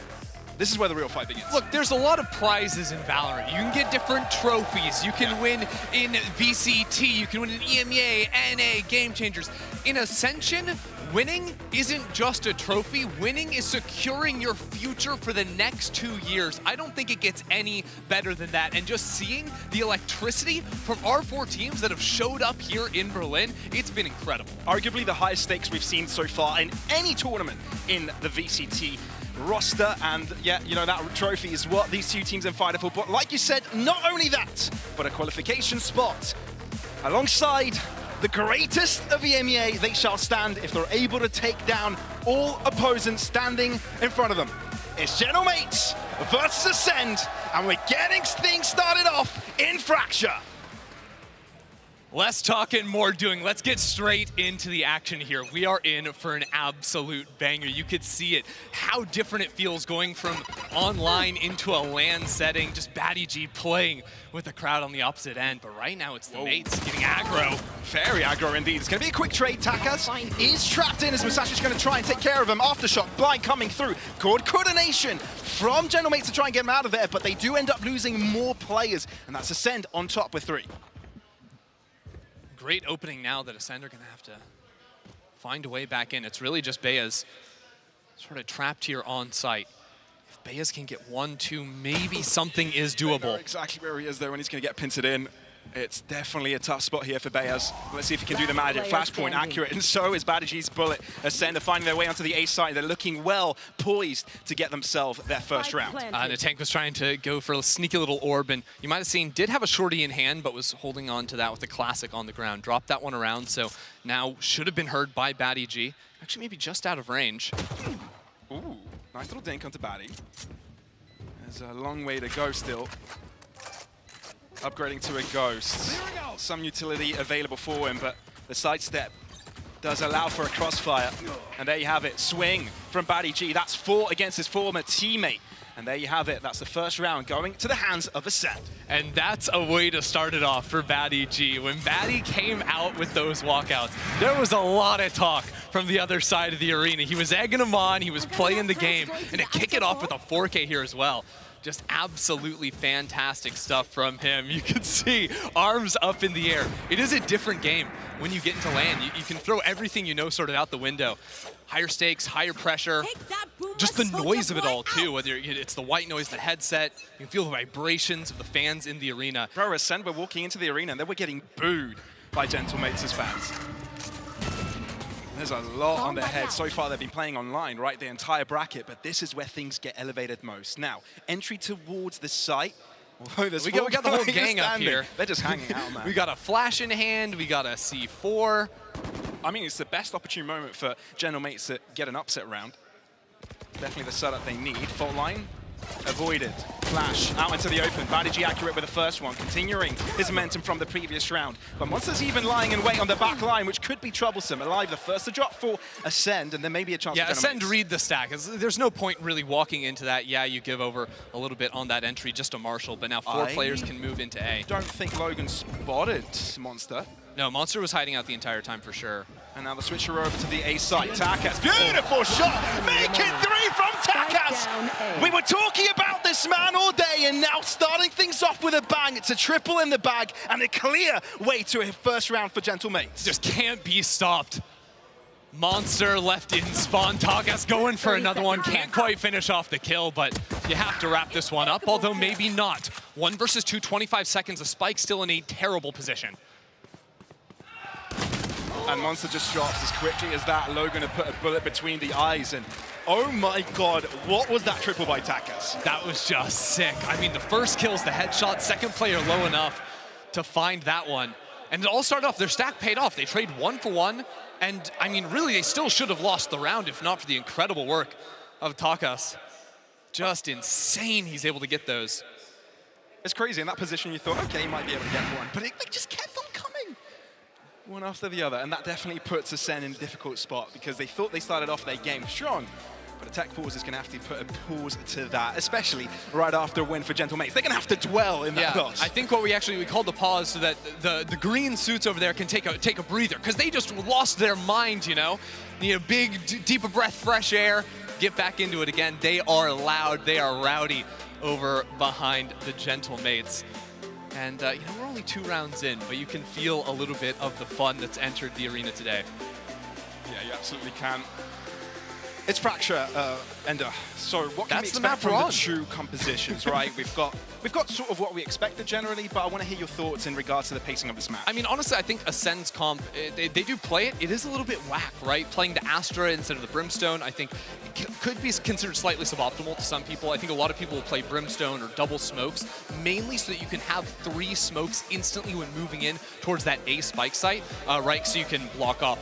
Speaker 3: This is where the real fight begins.
Speaker 17: Look, there's a lot of prizes in Valorant. You can get different trophies. You can win in VCT. You can win in EMEA, NA, Game Changers. In Ascension, winning isn't just a trophy. Winning is securing your future for the next 2 years. I don't think it gets any better than that. And just seeing the electricity from our 4 teams that have showed up here in Berlin, it's been incredible.
Speaker 3: Arguably the highest stakes we've seen so far in any tournament in the VCT roster, and yeah, you know, that trophy is what these 2 teams are fighting for. But like you said, not only that, but a qualification spot alongside the greatest of the EMEA. They shall stand if they're able to take down all opponents standing in front of them. It's Gentlemates versus Ascend, and we're getting things started off in Fracture.
Speaker 17: Less talking, more doing. Let's get straight into the action here. We are in for an absolute banger. You could see it, how different it feels going from online into a LAN setting. Just BattyG playing with the crowd on the opposite end. But right now it's the mates getting aggro.
Speaker 3: Very aggro indeed. It's going to be a quick trade. Takas is trapped in as Musashi is going to try and take care of him. Aftershock, Blind coming through. Good coordination from Gentlemates to try and get him out of there, but they do end up losing more players, and that's Ascend on top with 3.
Speaker 17: Great opening now that Ascend are going to have to find a way back in. It's really just Beas sort of trapped here on site. If Beas can get 1-2, maybe something is doable.
Speaker 3: They know exactly where he is there when he's going to get pincered in. It's definitely a tough spot here for Beas. Let's see if he can do the magic. Flashpoint accurate, and so is BattyG's bullet. Ascend are finding their way onto the A side. They're looking well poised to get themselves their first round.
Speaker 17: The tank was trying to go for a sneaky little orb, and you might have seen did have a shorty in hand, but was holding on to that with a classic on the ground. Dropped that one around, so now should have been heard by BattyG. Actually, maybe just out of range.
Speaker 3: Ooh, nice little dink onto Batty. There's a long way to go still. Upgrading to a Ghost. Some utility available for him, but the sidestep does allow for a crossfire. And there you have it, swing from BattyG. That's 4 against his former teammate. And there you have it, that's the first round going to the hands of Ascend.
Speaker 17: And that's a way to start it off for BattyG. When Batty came out with those walkouts, there was a lot of talk from the other side of the arena. He was egging him on, he was playing the game, and to kick it off with a 4K here as well. Just absolutely fantastic stuff from him. You can see arms up in the air. It is a different game when you get into LAN. You can throw everything you know sort of out the window. Higher stakes, higher pressure, just the noise of it all too, whether it's the white noise, the headset, you can feel the vibrations of the fans in the arena.
Speaker 3: Bro, Ascend were walking into the arena and they were getting booed by Gentlemates' fans. There's a lot on their heads. So far, they've been playing online, right, the entire bracket, but this is where things get elevated most. Now, entry towards the site.
Speaker 17: We got the whole gang up here.
Speaker 3: They're just hanging out, man.
Speaker 17: We got a flash in hand, we got a C4.
Speaker 3: I mean, it's the best opportune moment for Gentlemates to get an upset round. Definitely the setup they need. Fault line avoided. Flash out into the open. VALORANT accurate with the first one, continuing his momentum from the previous round. But Monster's even lying in wait on the back line, which could be troublesome. Alive, the first to drop for Ascend, and then maybe a chance
Speaker 17: yeah,
Speaker 3: for
Speaker 17: Ascend read the stack. There's no point really walking into that. Yeah, you give over a little bit on that entry just to Marshall, but now 4 players can move into A.
Speaker 3: Don't think Logan spotted Monster.
Speaker 17: No, Monster was hiding out the entire time for sure.
Speaker 3: And now the switcher over to the A side. Takas, beautiful shot! Make it 3 from Takas! We were talking about this man all day, and now starting things off with a bang. It's a triple in the bag, and a clear way to a first round for Gentlemates.
Speaker 17: Just can't be stopped. Monster left in spawn. Takas going for another one. Can't quite finish off the kill, but you have to wrap this one up, although maybe not. 1 versus 2, 25 seconds. A Spike still in a terrible position.
Speaker 3: And Monster just drops as quickly as that. Logan had put a bullet between the eyes, and oh my god, what was that triple by Takas?
Speaker 17: That was just sick. I mean, the first kill's the headshot, second player low enough to find that one. And it all started off, their stack paid off. They trade 1 for 1, and I mean, really, they still should have lost the round if not for the incredible work of Takas. Just insane he's able to get those.
Speaker 3: It's crazy. In that position, you thought, okay, he might be able to get one, but it just kept on coming. One after the other, and that definitely puts Ascend in a difficult spot because they thought they started off their game strong, but a tech pause is going to have to put a pause to that, especially right after a win for Gentlemates. They're going to have to dwell in that loss.
Speaker 17: I think what we called the pause so that the green suits over there can take a breather because they just lost their mind, you know? Need a big, deep breath, fresh air, get back into it again. They are loud, they are rowdy over behind the Gentlemates. And, you know, we're only 2 rounds in, but you can feel a little bit of the fun that's entered the arena today.
Speaker 3: Yeah, you absolutely can. It's Fracture, Ender. So what can we
Speaker 17: That's the
Speaker 3: expect
Speaker 17: map
Speaker 3: from
Speaker 17: we're
Speaker 3: the
Speaker 17: on.
Speaker 3: true compositions, right? We've got sort of what we expected generally, but I want to hear your thoughts in regards to the pacing of this map.
Speaker 17: I mean, honestly, I think Ascend's comp, they do play it. It is a little bit whack, right? Playing the Astra instead of the Brimstone, I think could be considered slightly suboptimal to some people. I think a lot of people will play Brimstone or double smokes, mainly so that you can have 3 smokes instantly when moving in towards that A spike site, right? So you can block off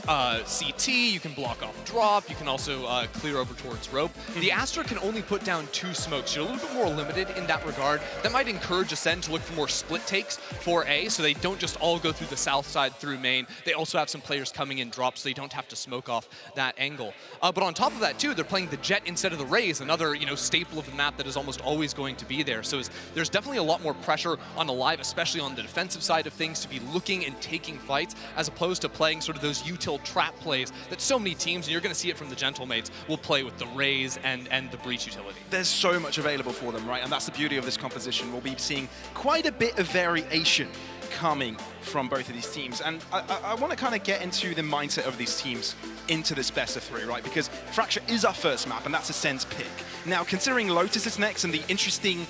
Speaker 17: CT, you can block off drop, you can also clear over towards rope. The Astra can only put down 2 smokes. You're a little bit more limited in that regard. That might encourage Ascend to look for more split takes for A, so they don't just all go through the south side through main. They also have some players coming in drop, so they don't have to smoke off that angle. But on top of that too, they're playing the Jet instead of the Raze, another staple of the map that is almost always going to be there. So there's definitely a lot more pressure on Alive, especially on the defensive side of things, to be looking and taking fights, as opposed to playing sort of those util trap plays that so many teams, and you're going to see it from the Gentlemates, will play with the Raze and the Breach utility.
Speaker 3: There's so much available for them, right? And that's the beauty of this composition. We'll be seeing quite a bit of variation coming from both of these teams. And I want to kind of get into the mindset of these teams into this best of 3, right? Because Fracture is our first map, and that's Ascend's pick. Now, considering Lotus is next and the interesting,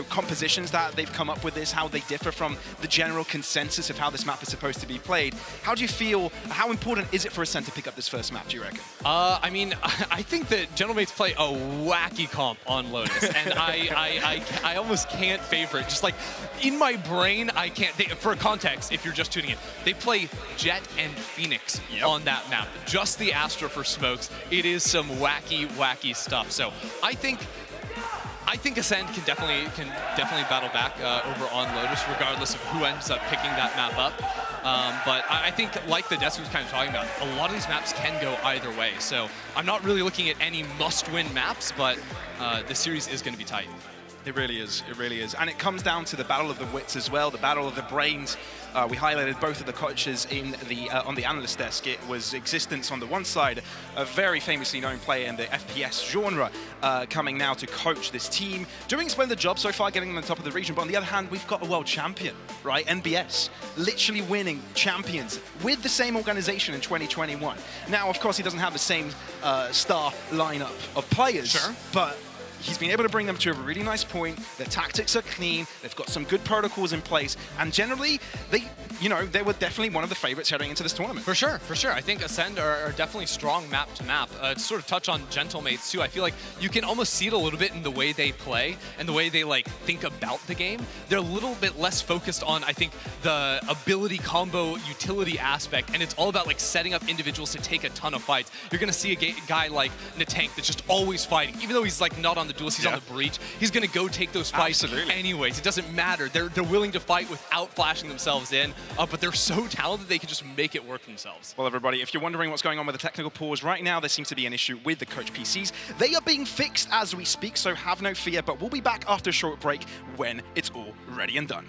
Speaker 3: compositions that they've come up with this, how they differ from the general consensus of how this map is supposed to be played, how do you feel, how important is it for Ascend to pick up this first map, do you reckon?
Speaker 17: I mean, I think that Gentlemates play a wacky comp on Lotus, and I almost can't favor it. Just like, in my brain, I can't, for context, if you're just tuning in, they play Jet and Phoenix on that map. Just the Astra for smokes. It is some wacky, wacky stuff. So I think Ascend can definitely battle back over on Lotus, regardless of who ends up picking that map up. But I think, like the Desu was kind of talking about, a lot of these maps can go either way. So I'm not really looking at any must-win maps, but the series is going to be tight.
Speaker 3: It really is. It really is. And it comes down to the battle of the wits as well, the battle of the brains. We highlighted both of the coaches in the on the analyst desk. It was Existence on the one side, a very famously known player in the FPS genre, coming now to coach this team, doing a splendid job so far, getting them on the top of the region. But on the other hand, we've got a world champion, right? NBS, literally winning champions with the same organization in 2021. Now, of course, he doesn't have the same star lineup of players, but he's been able to bring them to a really nice point. Their tactics are clean. They've got some good protocols in place. And generally, you know, they were definitely one of the favorites heading into this tournament.
Speaker 17: For sure, for sure. I think Ascend are definitely strong map to map. To sort of touch on Gentlemates too, I feel like you can almost see it a little bit in the way they play and the way they like think about the game. They're a little bit less focused on, I think, the ability combo utility aspect, and it's all about like setting up individuals to take a ton of fights. You're gonna see a guy like Natank that's just always fighting, even though he's like not on the duels, he's on the breach. He's gonna go take those fights anyways. It doesn't matter. They're willing to fight without flashing themselves in, but they're so talented they can just make it work themselves.
Speaker 3: Well, everybody, if you're wondering what's going on with the technical pause right now, there seems to be an issue with the coach PCs. They are being fixed as we speak, so have no fear, but we'll be back after a short break when it's all ready and done.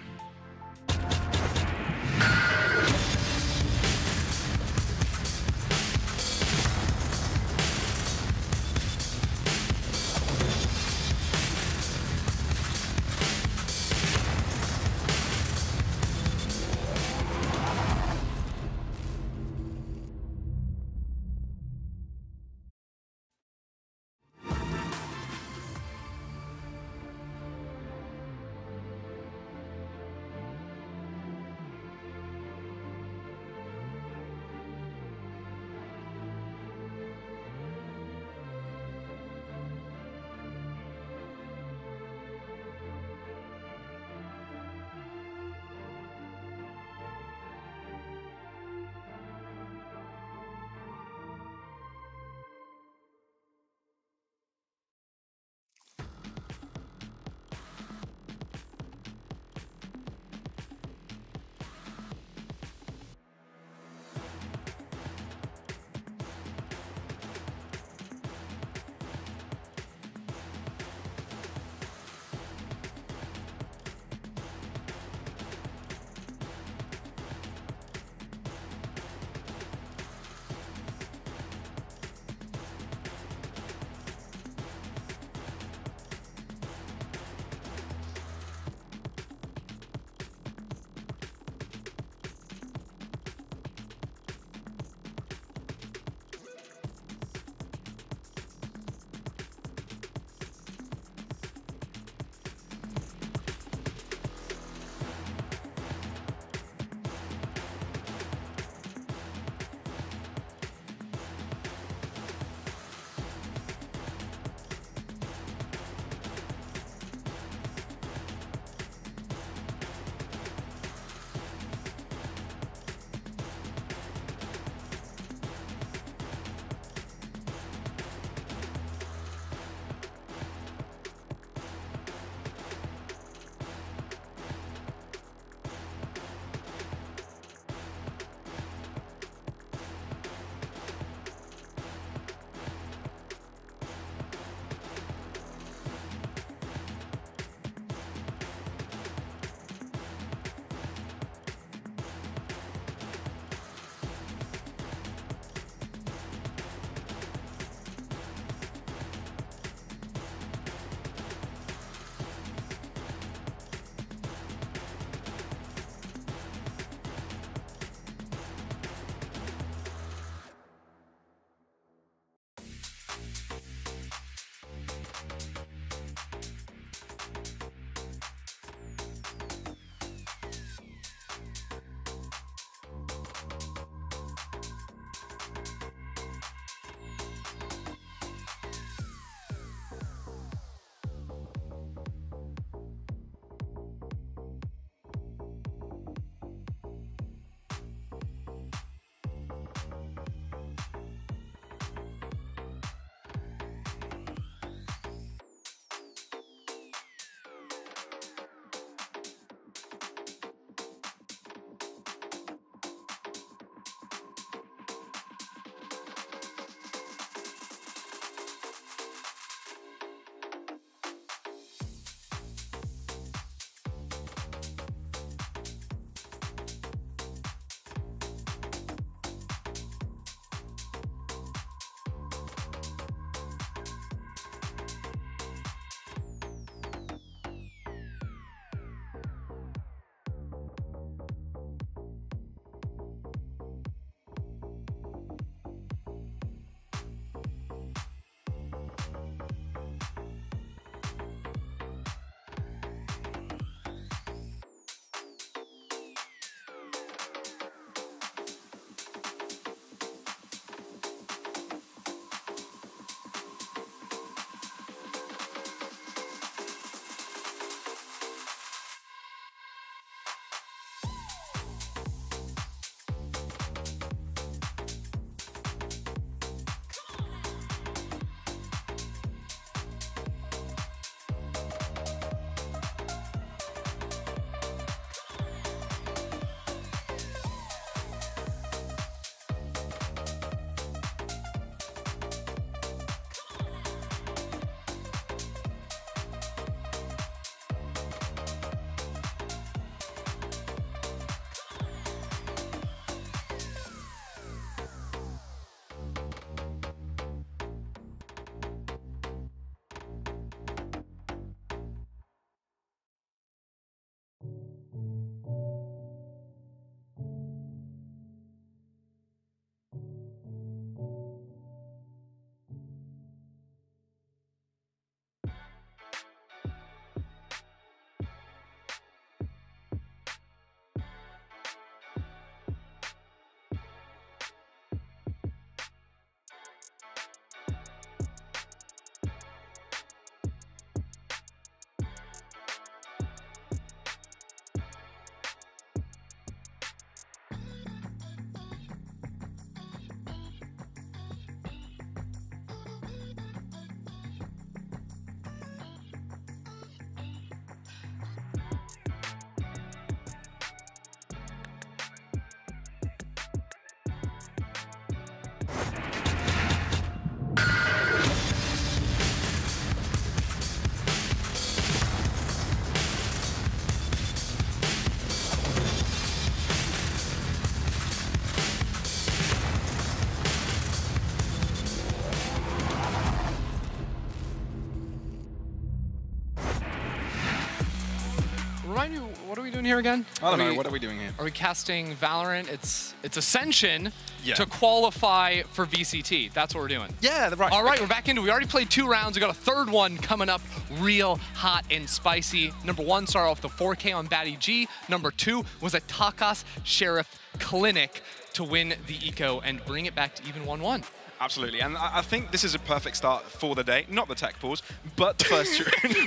Speaker 17: remind me, what are we doing here again?
Speaker 3: I don't know. What are we doing here?
Speaker 17: Are we casting Valorant? It's Ascension
Speaker 3: Yeah.
Speaker 17: to qualify for VCT. That's what we're doing.
Speaker 3: Yeah, right.
Speaker 17: All right, we're back into it. We already played 2 rounds. We got a third one coming up real hot and spicy. Number 1 started off the 4K on Batty G. Number 2 was a Takas Sheriff Clinic to win the Eco and bring it back to even 1-1.
Speaker 3: Absolutely, and I think this is a perfect start for the day. Not the tech pause, but the first 2.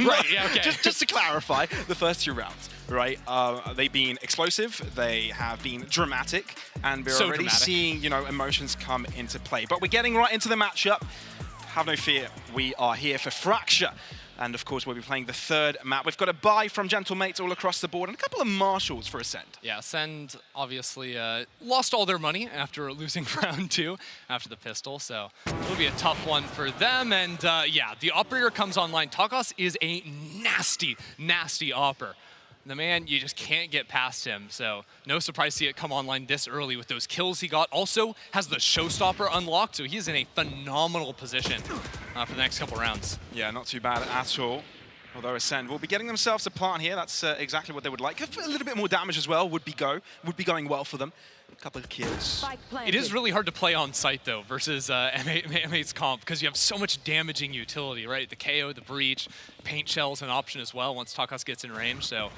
Speaker 17: Right, yeah, okay.
Speaker 3: Just to clarify, the first 2 rounds, right? They've been explosive, they have been dramatic, and we're
Speaker 17: So
Speaker 3: already
Speaker 17: dramatic.
Speaker 3: seeing, emotions come into play. But we're getting right into the matchup. Have no fear, we are here for Fracture. And of course, we'll be playing the 3rd map. We've got a buy from Gentlemates all across the board and a couple of marshals for Ascend.
Speaker 17: Yeah, Ascend obviously lost all their money after losing round 2 after the pistol, so it'll be a tough one for them. And yeah, the operator comes online. Takas is a nasty, nasty opper. The man, you just can't get past him, so no surprise to see it come online this early with those kills he got. Also has the showstopper unlocked, so he's in a phenomenal position for the next couple rounds.
Speaker 3: Yeah, not too bad at all. Although Ascend will be getting themselves a plant here. That's exactly what they would like. A little bit more damage as well would be going well for them. A couple of kills.
Speaker 17: It is really hard to play on site though versus M8's comp because you have so much damaging utility, right? The KO, the breach, paint shell's an option as well once Takas gets in range. So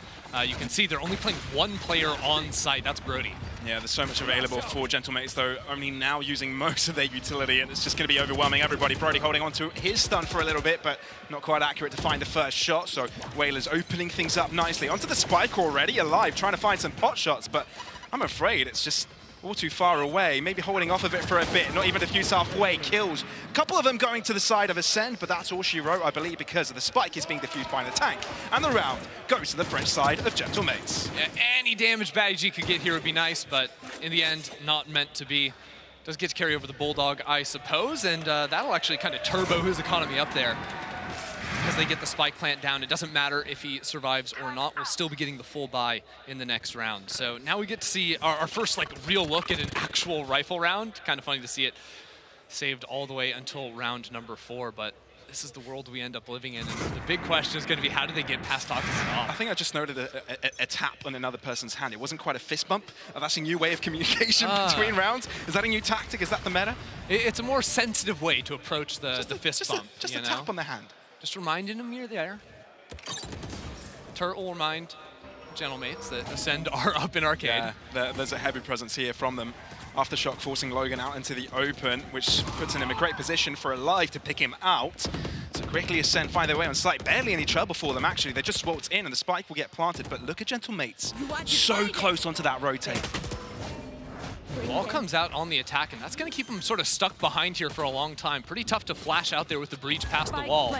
Speaker 17: you can see they're only playing 1 player on site. That's Brody.
Speaker 3: Yeah, there's so much available for Gentlemates, though only now using most of their utility, and it's just going to be overwhelming everybody. Brody holding on to his stun for a little bit, but not quite accurate to find the first shot, so Whaler's opening things up nicely. Onto the spike already, alive, trying to find some pot shots, but I'm afraid it's just all too far away. Maybe holding off of it for a bit, not even diffuse halfway, kills. A couple of them going to the side of Ascend, but that's all she wrote, I believe, because of the spike is being diffused by the tank. And the round goes to the French side of Gentlemates.
Speaker 17: Yeah, any damage Batty G could get here would be nice, but in the end, not meant to be. Does get to carry over the Bulldog, I suppose, and that'll actually kind of turbo his economy up there. Because they get the spike plant down. It doesn't matter if he survives or not. We'll still be getting the full buy in the next round. So now we get to see our first real look at an actual rifle round. Kind of funny to see it saved all the way until round number 4, but this is the world we end up living in. And the big question is going to be, how do they get past Takas off?
Speaker 3: I think I just noted a tap on another person's hand. It wasn't quite a fist bump. That's a new way of communication between rounds. Is that a new tactic? Is that the meta?
Speaker 17: It's a more sensitive way to approach the fist bump.
Speaker 3: Just a tap on the hand.
Speaker 17: Just reminding them you're there. Turret will remind Gentlemates that Ascend are up in arcade.
Speaker 3: Yeah, there's a heavy presence here from them. Aftershock forcing Logan out into the open, which puts him in a great position for Alive to pick him out. So quickly Ascend find their way on site. Barely any trouble for them, actually. They just walked in and the spike will get planted. But look at Gentlemates. So close onto that rotate.
Speaker 17: Ball comes out on the attack, and that's going to keep him sort of stuck behind here for a long time. Pretty tough to flash out there with the breach past the wall.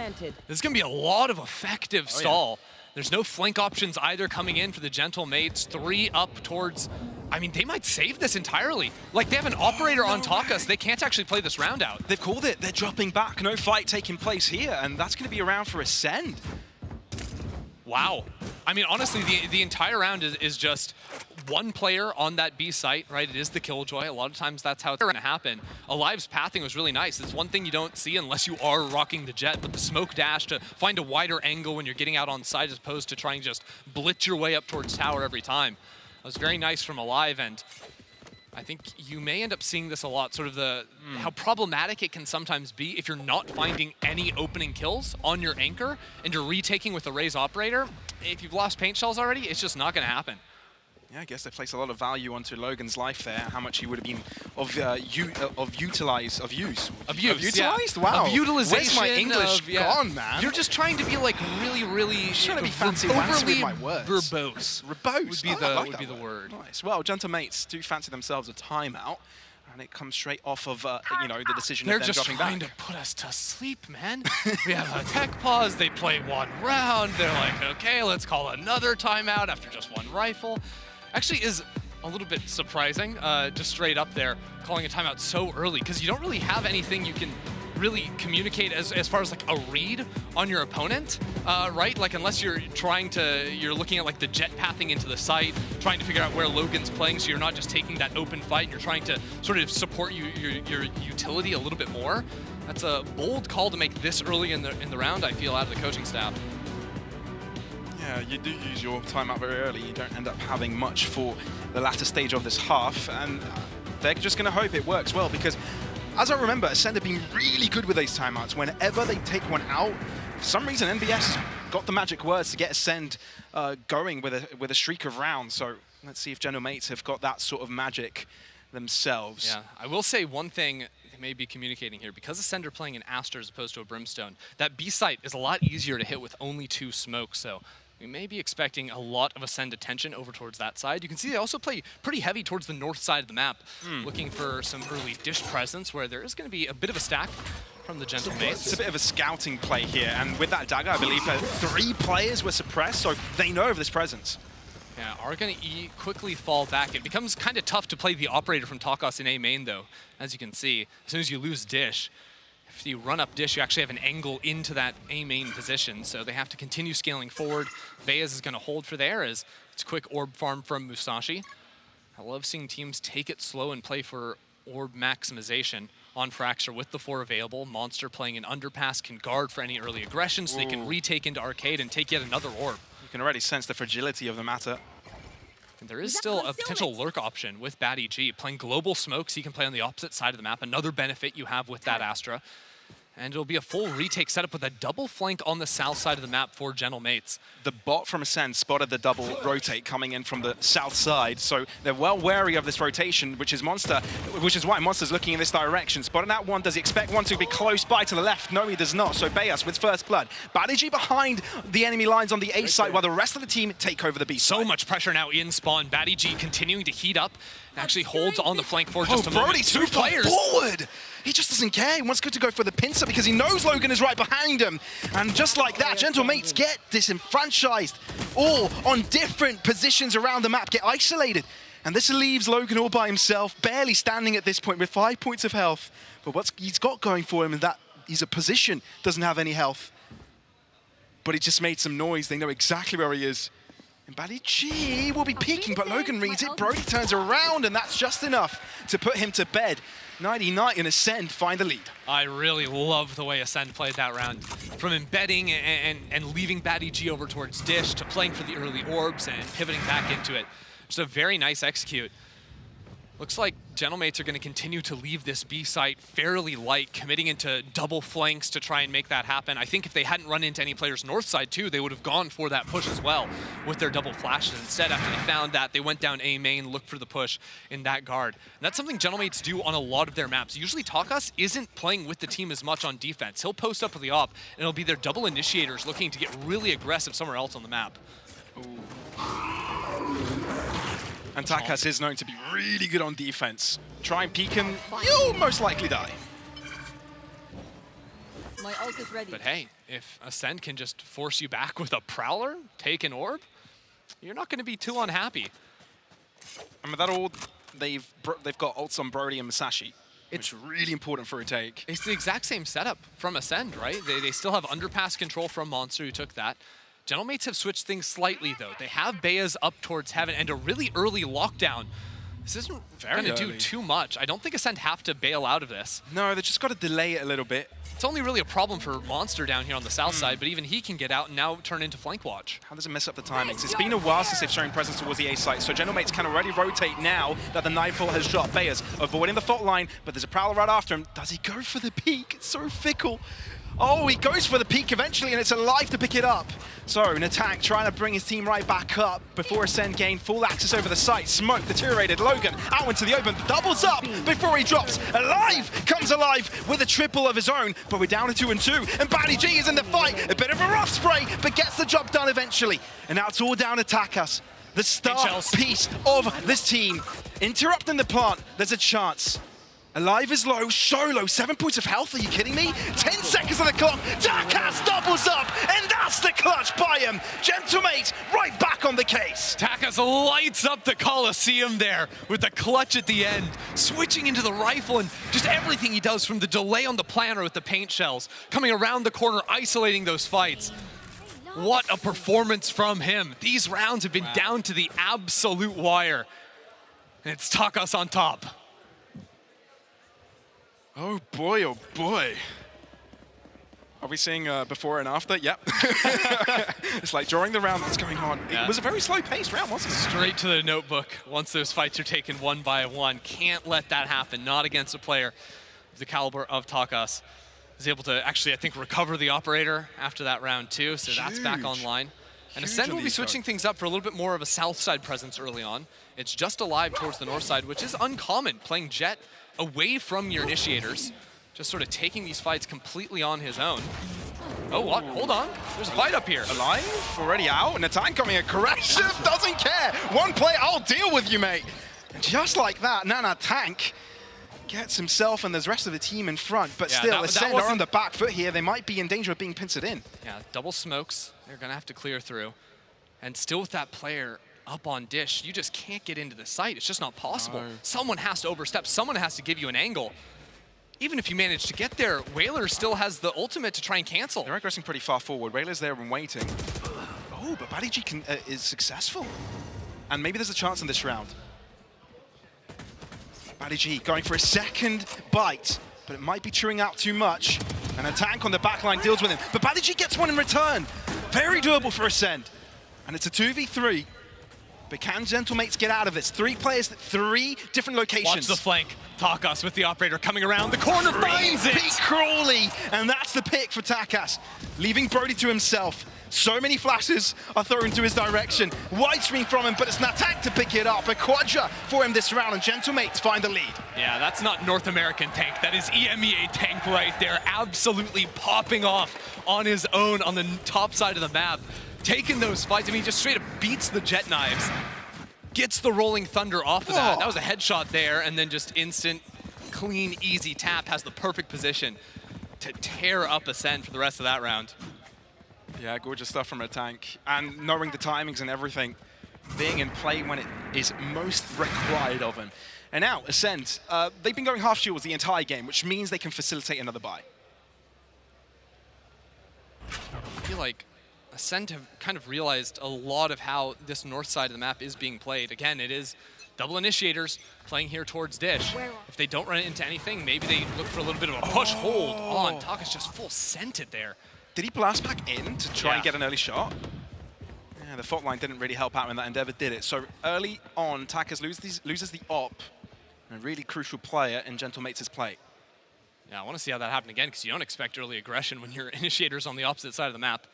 Speaker 17: There's going to be a lot of effective stall. Yeah. There's no flank options either coming in for the Gentlemates. 3 up towards... I mean, they might save this entirely. Like, they have an operator on Takas. They can't actually play this round out.
Speaker 3: They've called it. They're dropping back. No fight taking place here, and that's going to be a round for Ascend.
Speaker 17: Wow. I mean, honestly, the entire round is just 1 player on that B site, right? It is the Killjoy. A lot of times that's how it's going to happen. Alive's pathing was really nice. It's one thing you don't see unless you are rocking the jet, but the smoke dash to find a wider angle when you're getting out on site as opposed to trying to just blitz your way up towards tower every time. That was very nice from Alive, and I think you may end up seeing this a lot, sort of how problematic it can sometimes be if you're not finding any opening kills on your anchor and you're retaking with the Raze operator. If you've lost paint shells already, it's just not going to happen.
Speaker 3: Yeah, I guess they place a lot of value onto Logan's life there, how much he would have been utilized. Wow.
Speaker 17: Of utilization.
Speaker 3: Where's my English gone, man?
Speaker 17: You're just trying to be like really
Speaker 3: trying to be fancy with my words.
Speaker 17: Verbose.
Speaker 3: Verbose
Speaker 17: would be the word.
Speaker 3: Nice. Well, Gentlemates do fancy themselves a timeout. And it comes straight off of, the decision of them dropping back.
Speaker 17: They're just trying to put us to sleep, man. We have a tech pause. They play 1 round. They're like, okay, let's call another timeout after just 1 rifle. Actually is a little bit surprising, just straight up there, calling a timeout so early, because you don't really have anything you can really communicate as far as like a read on your opponent, right? Like unless you're looking at like the jet pathing into the site, trying to figure out where Logan's playing, so you're not just taking that open fight and you're trying to sort of support your utility a little bit more. That's a bold call to make this early in the round, I feel, out of the coaching staff.
Speaker 3: Yeah, you do use your timeout very early. You don't end up having much for the latter stage of this half, and they're just going to hope it works well, because as I remember, Ascend have been really good with these timeouts. Whenever they take one out, for some reason, NBS has got the magic words to get Ascend going with a streak of rounds. So let's see if General Mates have got that sort of magic themselves.
Speaker 17: Yeah, I will say one thing they may be communicating here. Because Ascend are playing an Astra as opposed to a Brimstone, that B site is a lot easier to hit with only 2 smokes. So we may be expecting a lot of Ascend attention over towards that side. You can see they also play pretty heavy towards the north side of the map, looking for some early dish presence where there is going to be a bit of a stack from the Gentle Mates.
Speaker 3: It's a bit of a scouting play here, and with that dagger, I believe 3 players were suppressed, so they know of this presence.
Speaker 17: Yeah, are going to quickly fall back. It becomes kind of tough to play the operator from Takos in A main, though. As you can see, as soon as you lose dish, if you run up dish, you actually have an angle into that A main position, so they have to continue scaling forward. Bayes is going to hold for there as it's quick orb farm from Musashi. I love seeing teams take it slow and play for orb maximization on Fracture with the 4 available. Monster playing an underpass can guard for any early aggression, so they can retake into Arcade and take yet another orb.
Speaker 3: You can already sense the fragility of the matter.
Speaker 17: And there is still a potential lurk option with Bad EG. Playing global smokes, he can play on the opposite side of the map. Another benefit you have with that Astra. And it'll be a full retake setup with a double flank on the south side of the map for Gentle Mates.
Speaker 3: The bot from Ascend spotted the double rotate coming in from the south side, so they're well wary of this rotation, which is why Monster's looking in this direction. Spotting that one, does he expect one to be close by to the left? No, he does not, so Bayas with first blood. Badigi behind the enemy lines on the A side, while the rest of the team take over the B side.
Speaker 17: So much pressure now in spawn. Badigi continuing to heat up. Actually holds on the flank for just a moment.
Speaker 3: Brody's too far forward! He just doesn't care. He wants to go for the pincer because he knows Logan is right behind him. And just like that, Gentle Mates get disenfranchised. All on different positions around the map, get isolated. And this leaves Logan all by himself, barely standing at this point with 5 points of health. But what he's got going for him is that he's a position, doesn't have any health. But he just made some noise. They know exactly where he is. And Badigi will be peeking, but Logan reads it. Brody turns around, and that's just enough to put him to bed. 99 and Ascend find the lead.
Speaker 17: I really love the way Ascend played that round. From embedding and leaving Badigi over towards dish to playing for the early orbs and pivoting back into it. Just a very nice execute. Looks like Gentle Mates are going to continue to leave this B site fairly light, committing into double flanks to try and make that happen. I think if they hadn't run into any players north side too, they would have gone for that push as well with their double flashes. Instead, after they found that, they went down A main, looked for the push in that guard. And that's something Gentle Mates do on a lot of their maps. Usually Takas isn't playing with the team as much on defense. He'll post up with the op, and it'll be their double initiators looking to get really aggressive somewhere else on the map.
Speaker 3: And Takas is known to be really good on defense. Try and peek him, you'll most likely die.
Speaker 18: My ult is ready.
Speaker 17: But hey, if Ascend can just force you back with a Prowler, take an orb, you're not going to be too unhappy.
Speaker 3: I mean, that ult, they've got ults on Brody and Musashi. It's really important for a take.
Speaker 17: It's the exact same setup from Ascend, right? They still have underpass control from Monster, who took that. Gentle Mates have switched things slightly, though. They have Bayas up towards heaven and a really early lockdown. This isn't going to do too much. I don't think Ascend have to bail out of this.
Speaker 3: No, they just got to delay it a little bit.
Speaker 17: It's only really a problem for Monster down here on the south side, but even he can get out and now turn into flank watch.
Speaker 3: How does it mess up the timings? It's been a while since they've shown presence towards the A site, so Gentle Mates can already rotate now that the Nightfall has dropped. Bayas avoiding the fault line, but there's a Prowler right after him. Does he go for the peek? It's so fickle. Oh, he goes for the peek eventually, and it's alive to pick it up. So, an attack trying to bring his team right back up before Ascend gained full access over the site. Smoke deteriorated. Logan out into the open, doubles up before he drops. Alive comes alive with a triple of his own, but we're down to 2 and 2. And Badigi is in the fight. A bit of a rough spray, but gets the job done eventually. And now it's all down to Takas, the star piece of this team. Interrupting the plant, there's a chance. Alive is low, so low, 7 points of health, are you kidding me? 10 seconds on the clock, Takas doubles up, and that's the clutch by him. Gentle Mates right back on the case.
Speaker 17: Takas lights up the Coliseum there with the clutch at the end, switching into the rifle and just everything he does, from the delay on the planter with the paint shells, coming around the corner, isolating those fights. What a performance from him. These rounds have been down to the absolute wire. And it's Takas on top.
Speaker 3: Oh boy, oh boy. Are we seeing before and after? Yep. It's like during the round that's going on.
Speaker 17: Yeah.
Speaker 3: It was a very slow-paced round, wasn't it?
Speaker 17: Straight to the notebook once those fights are taken one by one. Can't let that happen. Not against a player of the caliber of Takas. Was able to actually, I think, recover the operator after that round too, so that's back online. And Ascend will be switching things up for a little bit more of a south side presence early on. It's just alive towards the north side, which is uncommon, playing Jet away from your initiators. Just sort of taking these fights completely on his own. Oh, what? Hold on. There's a fight up here.
Speaker 3: Alive, already out, and a tank coming aggressive, doesn't care. One play, I'll deal with you, mate. And just like that, Nana Tank gets himself and the rest of the team in front, but
Speaker 17: Yeah,
Speaker 3: still,
Speaker 17: that
Speaker 3: Ascend are on the back foot here. They might be in danger of being pincered in.
Speaker 17: Yeah, double smokes. They're going to have to clear through. And still with that player up on Dish, you just can't get into the site. It's just not possible.
Speaker 3: No.
Speaker 17: Someone has to overstep. Someone has to give you an angle. Even if you manage to get there, Whaler still has the ultimate to try and cancel.
Speaker 3: They're aggressing pretty far forward. Whaler's there and waiting. Oh, but BadiG is successful. And maybe there's a chance in this round. BadiG going for a second bite, but it might be chewing out too much. And a tank on the backline deals with him. But BadiG gets one in return. Very doable for Ascend. And it's a 2v3. But can Gentlemates get out of this? 3 players, 3 different locations.
Speaker 17: Watch the flank. Takas with the operator coming around the corner, finds it!
Speaker 3: Pete Crawley, and that's the pick for Takas, leaving Brody to himself. So many flashes are thrown to his direction. Wide swing from him, but it's not tank to pick it up. A quadra for him this round, and Gentlemates find the lead.
Speaker 17: Yeah, that's not North American tank. That is EMEA tank right there, absolutely popping off on his own on the top side of the map. Taking those fights, I mean, just straight up beats the Jet Knives. Gets the Rolling Thunder off of that. That was a headshot there, and then just instant, clean, easy tap. Has the perfect position to tear up Ascend for the rest of that round.
Speaker 3: Yeah, gorgeous stuff from a tank. And knowing the timings and everything, being in play when it is most required of him. And now, Ascend, they've been going half shields the entire game, which means they can facilitate another buy.
Speaker 17: I feel like Ascend have kind of realized a lot of how this north side of the map is being played. Again, it is double initiators playing here towards Dish. If they don't run into anything, maybe they look for a little bit of a push hold on. Takas just full scented there.
Speaker 3: Did he blast back in to try and get an early shot? Yeah, the fault line didn't really help out when that endeavor did it. So early on, Takas loses the op, a really crucial player in Gentlemates' play.
Speaker 17: Yeah, I want to see how that happen again, because you don't expect early aggression when your initiator's on the opposite side of the map.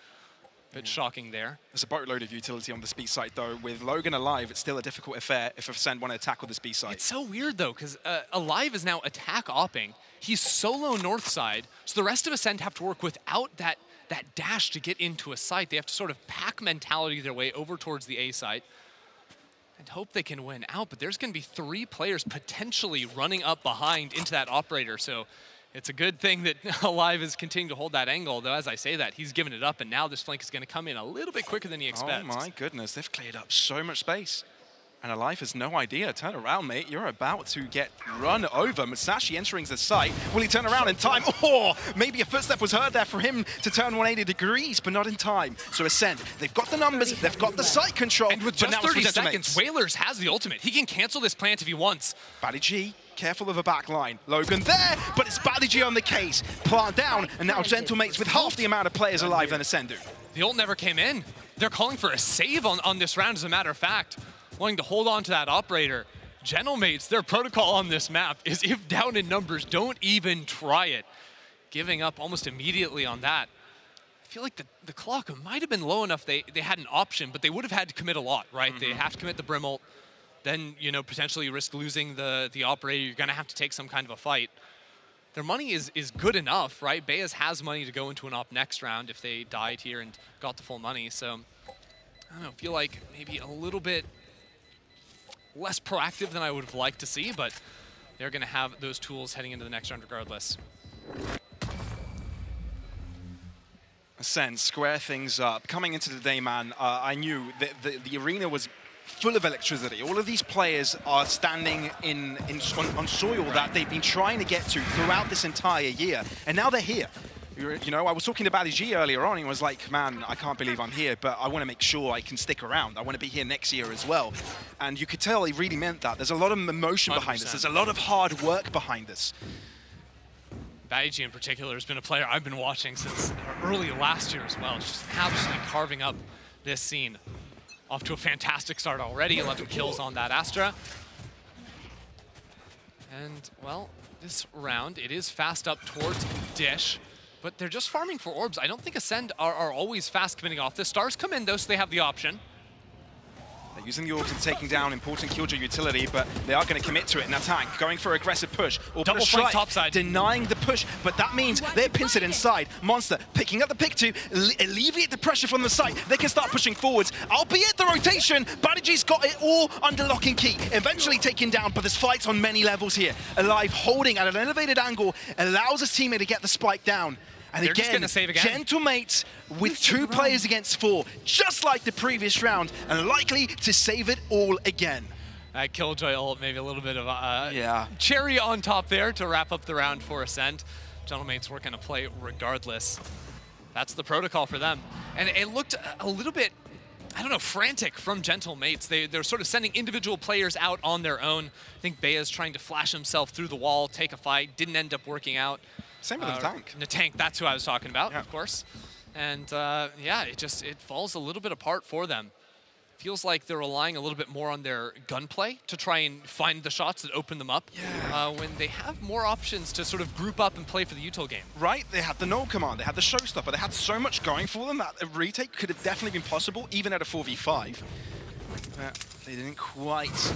Speaker 17: Bit shocking there.
Speaker 3: There's a boatload of utility on the speed site, though. With Logan alive, it's still a difficult affair if Ascend want to tackle the speed site.
Speaker 17: It's so weird, though, because Alive is now attack opping. He's solo north side, so the rest of Ascend have to work without that dash to get into a site. They have to sort of pack mentality their way over towards the A site and hope they can win out. But there's going to be 3 players potentially running up behind into that operator, so it's a good thing that Alive is continuing to hold that angle, though as I say that, he's given it up, and now this flank is going to come in a little bit quicker than he expects.
Speaker 3: Oh my goodness, they've cleared up so much space. And Alive has no idea. Turn around, mate. You're about to get run over. Musashi entering the site. Will he turn around in time? Oh, maybe a footstep was heard there for him to turn 180 degrees, but not in time. So Ascend, they've got the numbers, they've got the site control.
Speaker 17: And with just 30 seconds, Whalers has the ultimate. He can cancel this plant if he wants.
Speaker 3: BadiG, careful of a back line. Logan there, but it's BadiG on the case. Plant down, and now Gentlemates with half the amount of players alive than Ascend do.
Speaker 17: The ult never came in. They're calling for a save on this round, as a matter of fact. Wanting to hold on to that operator. Gentlemates, their protocol on this map is if down in numbers, don't even try it. Giving up almost immediately on that. I feel like the clock might have been low enough they had an option, but they would have had to commit a lot, right? They have to commit the Brim ult. Then, you know, potentially you risk losing the operator. You're going to have to take some kind of a fight. Their money is good enough, right? Bayes has money to go into an op next round if they died here and got the full money. So, I don't know, feel like maybe a little bit less proactive than I would have liked to see, but they're going to have those tools heading into the next round regardless.
Speaker 3: Ascend, square things up. Coming into the day, man, I knew that the arena was full of electricity. All of these players are standing on soil that they've been trying to get to throughout this entire year, and now they're here. You know, I was talking to BadiG earlier on, and he was like, man, I can't believe I'm here, but I want to make sure I can stick around. I want to be here next year as well. And you could tell he really meant that. There's a lot of emotion behind this. There's a lot of hard work behind this.
Speaker 17: VALORANT in particular has been a player I've been watching since early last year as well. Just absolutely carving up this scene. Off to a fantastic start already, 11 kills on that Astra. And, well, this round, it is fast up towards Dish, but they're just farming for orbs. I don't think Ascend are always fast committing off this. Stars come in, though, so they have the option.
Speaker 3: They're using the orbs and taking down important Killjoy utility, but they are going to commit to it. Now Tank going for aggressive push. Or
Speaker 17: Double flank topside.
Speaker 3: Denying the push, but that means they're pincered inside. Monster picking up the pick to alleviate the pressure from the site. They can start pushing forwards, albeit the rotation. BADG's got it all under lock and key. Eventually taken down, but there's fights on many levels here. Alive holding at an elevated angle allows his teammate to get the spike down. And
Speaker 17: they're
Speaker 3: again,
Speaker 17: just gonna save again.
Speaker 3: Gentlemates with 2 players against 4, just like the previous round, and likely to save it all again.
Speaker 17: Killjoy ult, maybe a little bit of a cherry on top there to wrap up the round for Ascend. Gentlemates were gonna play regardless. That's the protocol for them. And it looked a little bit, I don't know, frantic from Gentlemates. They're sort of sending individual players out on their own. I think Bea's trying to flash himself through the wall, take a fight, didn't end up working out.
Speaker 3: Same with the Tank.
Speaker 17: The Tank, that's who I was talking about, of course. And yeah, it falls a little bit apart for them. Feels like they're relying a little bit more on their gunplay to try and find the shots that open them up when they have more options to sort of group up and play for the util game.
Speaker 3: Right, they had the null command, they had the showstopper, they had so much going for them that a retake could have definitely been possible, even at a 4v5. They didn't quite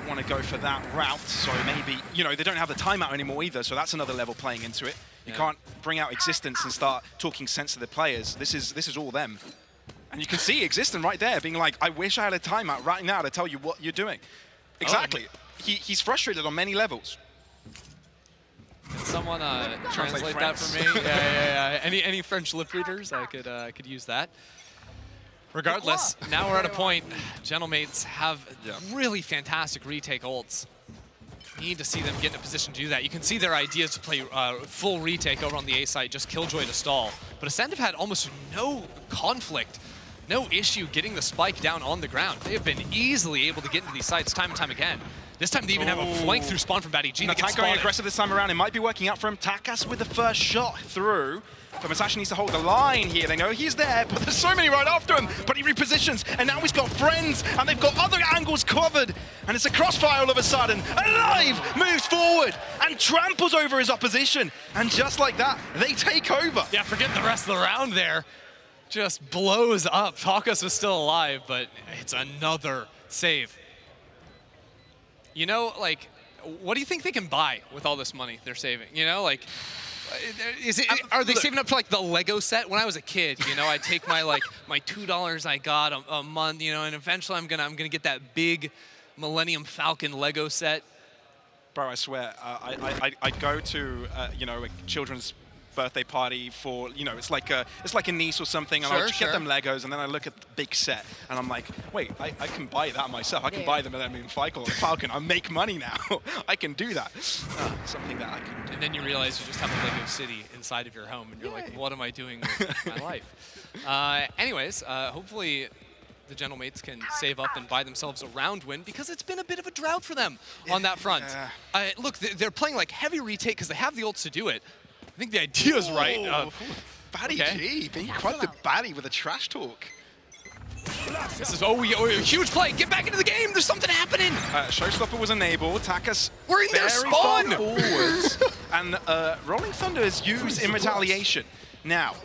Speaker 3: want to go for that route, so maybe, you know, they don't have the timeout anymore either, so that's another level playing into it. You can't bring out Existence and start talking sense to the players. This is all them. And you can see Existence right there being like, I wish I had a timeout right now to tell you what you're doing. Exactly. He's frustrated on many levels.
Speaker 17: Can someone translate that for me? Yeah. Any French lip readers? I could use that. Regardless, now we're at a point, Gentlemates have really fantastic retake ults. Need to see them get in a position to do that. You can see their ideas to play full retake over on the A side, just Killjoy to stall. But Ascend have had almost no conflict, no issue getting the spike down on the ground. They have been easily able to get into these sites time and time again. This time they even have a flank through spawn from VALORANT.
Speaker 3: Now Tank going aggressive this time around. It might be working out for him. Takas with the first shot through. But Masashi needs to hold the line here. They know he's there, but there's so many right after him. But he repositions, and now he's got friends, and they've got other angles covered. And it's a crossfire all of a sudden. Alive moves forward and tramples over his opposition. And just like that, they take over.
Speaker 17: Yeah, forget the rest of the round there. Just blows up. Takas was still alive, but it's another save. You know, like, what do you think they can buy with all this money they're saving? You know, like, are they saving up for like the Lego set? When I was a kid, you know, I'd take my my $2 I got a month, you know, and eventually I'm gonna get that big Millennium Falcon Lego set.
Speaker 3: Bro, I swear, I go to you know, a children's birthday party for, you know, it's like a niece or something, and I'll just get them Legos, and then I look at the big set, and I'm like, wait, I can buy that myself. I can buy the Millennium Falcon. I make money now. I can do that. Something that I couldn't do.
Speaker 17: And then you realize you just have a Lego city inside of your home, and you're like, what am I doing with my life? Anyways, hopefully the Gentlemates can save up and buy themselves a round win, because it's been a bit of a drought for them on that front. Look, they're playing like heavy retake because they have the ults to do it. I think the idea is right.
Speaker 3: Batty G being quite the batty with a trash talk.
Speaker 17: This is a huge play. Get back into the game. There's something happening.
Speaker 3: Showstopper was enabled. Takas
Speaker 17: we're in their spawn.
Speaker 3: Forwards. And Rolling Thunder is used in retaliation. Now,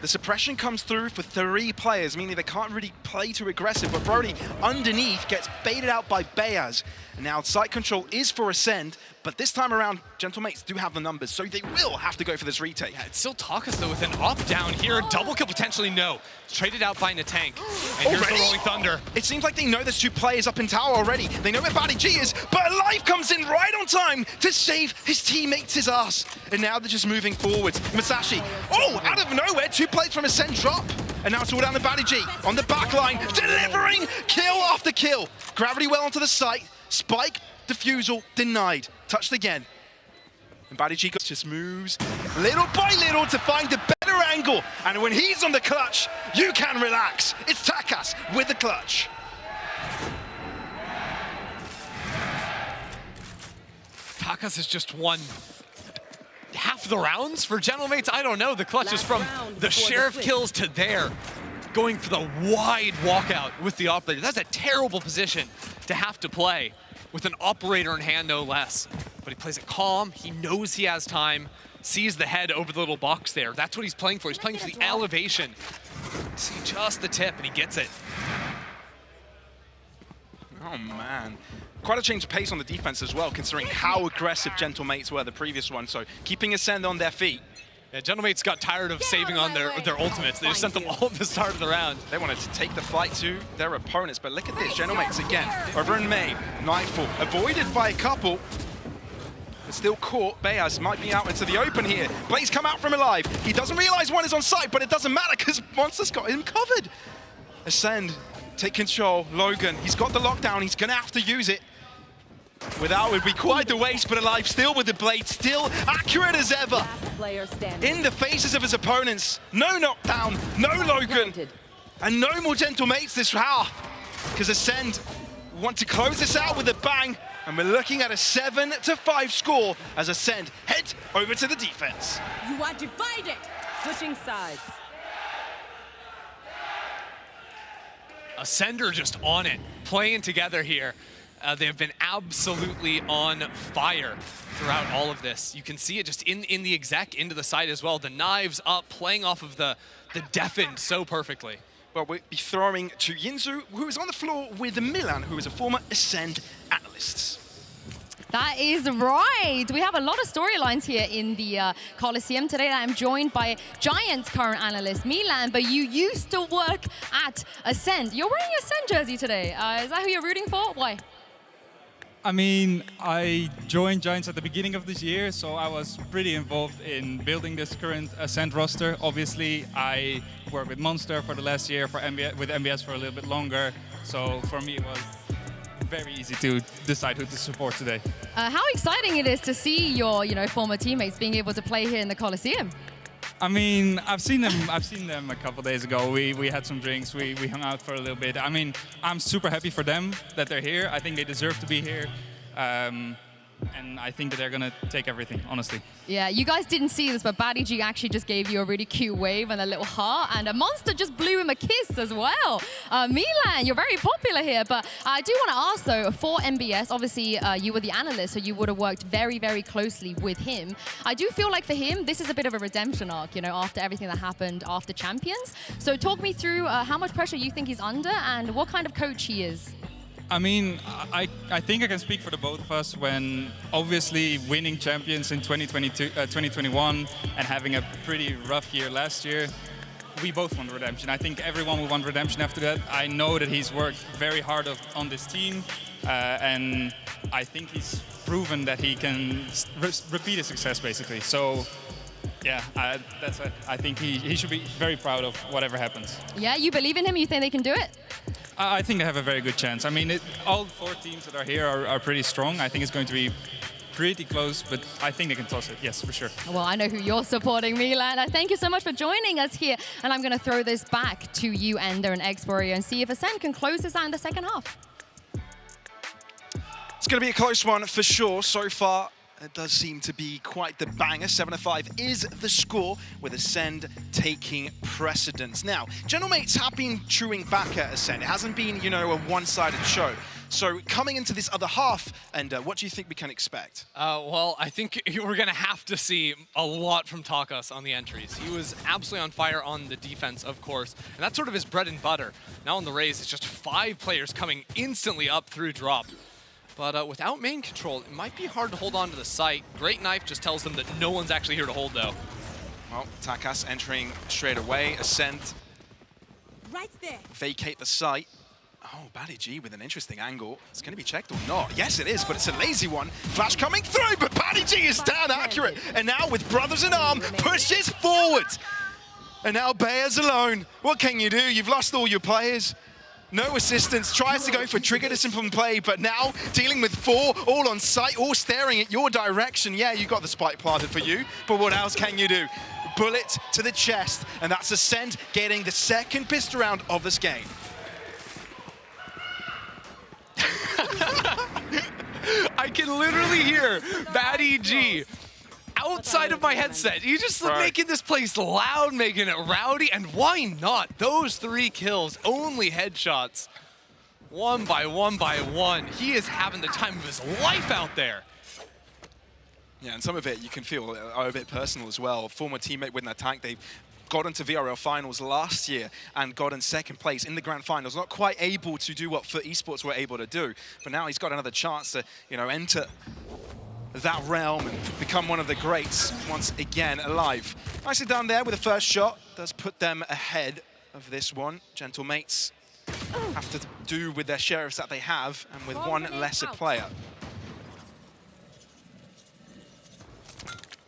Speaker 3: the suppression comes through for 3 players, meaning they can't really play too aggressive, but Brody underneath gets baited out by Beaz. And now site control is for Ascend, but this time around, Gentlemates do have the numbers, so they will have to go for this retake.
Speaker 17: Yeah, it's still Takas though with an up down here. Double kill potentially, no. Traded out by Natank. And here's the Rolling Thunder.
Speaker 3: It seems like they know there's 2 players up in tower already. They know where Batty G is, but Alive comes in right on time to save his teammates' his ass. And now they're just moving forwards. Masashi, out of nowhere, 2 players from Ascend drop. And now it's all down to Batty G on the back line, delivering kill after kill. Gravity well onto the site. Spike, defusal, denied. Touched again. And Batty G just moves little by little to find a better angle. And when he's on the clutch, you can relax. It's Takas with the clutch.
Speaker 17: Takas has just won half for the rounds? For Gentlemates, I don't know. The clutch is from the Sheriff kills to there, going for the wide walkout with the operator. That's a terrible position to have to play with an operator in hand, no less. But he plays it calm. He knows he has time, sees the head over the little box there. That's what he's playing for. He's playing for the elevation. See just the tip, and he gets it.
Speaker 3: Oh, man. Quite a change of pace on the defense as well, considering how aggressive Gentlemates were the previous one. So keeping Ascend on their feet.
Speaker 17: Yeah, Gentlemates got tired of saving on their ultimates. They just sent them all at the start of the round.
Speaker 3: They wanted to take the fight to their opponents, but look at this. Gentlemates again, over in main. Nightfall, avoided by a couple. But still caught. Beaz might be out into the open here. Blaze come out from alive. He doesn't realize one is on site, but it doesn't matter because Monster's got him covered. Ascend, take control. Logan, he's got the lockdown. He's going to have to use it. Without, it would be quite the waste, but alive still with the blade, still accurate as ever. In the faces of his opponents. No knockdown, no Logan, and no more Gentlemates this half. Because Ascend want to close this out with a bang, and we're looking at a 7-5 score as Ascend head over to the defense.
Speaker 18: You are divided. Switching sides.
Speaker 17: Ascender just on it, playing together here. They have been absolutely on fire throughout all of this. You can see it just in the exec, into the side as well. The knives up, playing off of the deafened so perfectly.
Speaker 3: Well, we'll be throwing to Yinzu, who is on the floor with Milan, who is a former Ascend analyst.
Speaker 15: That is right. We have a lot of storylines here in the Coliseum today. I'm joined by Giants current analyst Milan, but you used to work at Ascend. You're wearing your Ascend jersey today. Is that who you're rooting for? Why?
Speaker 19: I mean, I joined Giants at the beginning of this year, so I was pretty involved in building this current Ascend roster. Obviously, I worked with Monster for the last year, with MBS for a little bit longer, so for me it was very easy to decide who to support today.
Speaker 15: How exciting it is to see your former teammates being able to play here in the Coliseum.
Speaker 19: I mean, I've seen them a couple days ago. We had some drinks, we hung out for a little bit. I mean, I'm super happy for them that they're here. I think they deserve to be here. And I think that they're going to take everything, honestly.
Speaker 15: Yeah, you guys didn't see this, but Batty G actually just gave you a really cute wave and a little heart, and a Monster just blew him a kiss as well. Milan, you're very popular here, but I do want to ask, though, for MBS, obviously you were the analyst, so you would have worked very, very closely with him. I do feel like for him, this is a bit of a redemption arc, after everything that happened after Champions. So talk me through how much pressure you think he's under and what kind of coach he is.
Speaker 19: I mean, I think I can speak for the both of us when obviously winning Champions in 2021 and having a pretty rough year last year, we both want redemption. I think everyone will want redemption after that. I know that he's worked very hard on this team, and I think he's proven that he can repeat his success, basically. So, yeah, that's it. I think he should be very proud of whatever happens.
Speaker 15: Yeah, you believe in him? You think they can do it?
Speaker 19: I think they have a very good chance. I mean, all 4 teams that are here are pretty strong. I think it's going to be pretty close, but I think they can toss it, yes, for sure.
Speaker 15: Well, I know who you're supporting, Milan. Thank you so much for joining us here. And I'm going to throw this back to you, Ender and Exporio, and see if Ascend can close this out in the second half.
Speaker 3: It's going to be a close one for sure. So far, it does seem to be quite the banger. 7-5 is the score, with Ascend taking precedence. Now, Gentlemates have been chewing back at Ascend. It hasn't been, a one-sided show. So coming into this other half, and what do you think we can expect?
Speaker 17: Well, I think we're going to have to see a lot from Takas on the entries. He was absolutely on fire on the defense, of course, and that's sort of his bread and butter. Now on the Raze, it's just 5 players coming instantly up through drop. But without main control, it might be hard to hold on to the site. Great Knife just tells them that no one's actually here to hold, though.
Speaker 3: Well, Takas entering straight away. Ascend
Speaker 18: right there.
Speaker 3: Vacate the site. Oh, Batty G with an interesting angle. It's going to be checked or not. Yes, it is, but it's a lazy one. Flash coming through, but Batty G is down accurate. And now with Brothers in Arm, pushes forward. And now Bears alone. What can you do? You've lost all your players. No assistance, tries to go for trigger discipline play, but now dealing with 4, all on site, all staring at your direction. Yeah, you got the spike planted for you, but what else can you do? Bullet to the chest, and that's Ascend getting the second pistol round of this game.
Speaker 17: I can literally hear Batty G outside of my headset. You just making this place loud, making it rowdy, and why not? Those 3 kills, only headshots. One by one. He is having the time of his life out there.
Speaker 3: Yeah, and some of it you can feel are a bit personal as well. Former teammate with an attack, they've got into VRL finals last year and got in 2nd place in the grand finals. Not quite able to do what FUT Esports were able to do, but now he's got another chance to, you know, enter that realm and become one of the greats once again alive. Nicely done there with the first shot. Does put them ahead of this one. Gentlemates have to do with their sheriffs that they have and with one lesser player.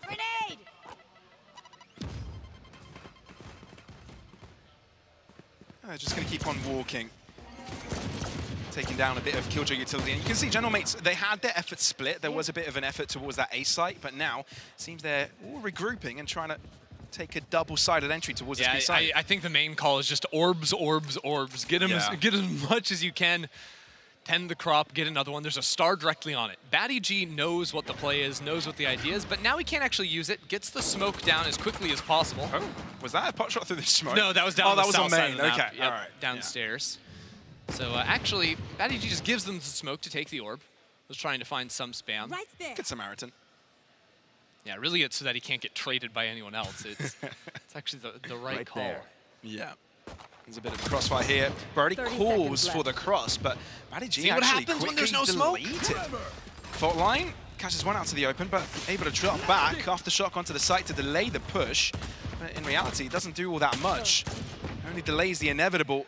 Speaker 18: Grenade!
Speaker 3: Just going to keep on walking. Taking down a bit of Killjoy utility. And you can see Gentlemates, they had their effort split. There was a bit of an effort towards that A site, but now it seems they're all regrouping and trying to take a double-sided entry towards this B site.
Speaker 17: I think the main call is just orbs, orbs, orbs. Get as much as you can. Tend the crop, get another one. There's a star directly on it. Batty G knows what the play is, knows what the idea is, but now he can't actually use it. Gets the smoke down as quickly as possible.
Speaker 3: Oh, was that a pot shot through the smoke?
Speaker 17: No, that was down the south side of the map.
Speaker 3: Okay, all right.
Speaker 17: Downstairs. So actually, Batty G just gives them the smoke to take the orb. Was trying to find some spam.
Speaker 18: Right there.
Speaker 3: Good Samaritan.
Speaker 17: Yeah, really it's so that he can't get traded by anyone else. It's actually the right call.
Speaker 3: There. Yeah. There's a bit of a crossfire here. Brody calls for the cross, but Batty G actually quickly deleted. Fault line catches one out to the open, but able to drop back off the shot onto the site to delay the push. But in reality, it doesn't do all that much. Only delays the inevitable.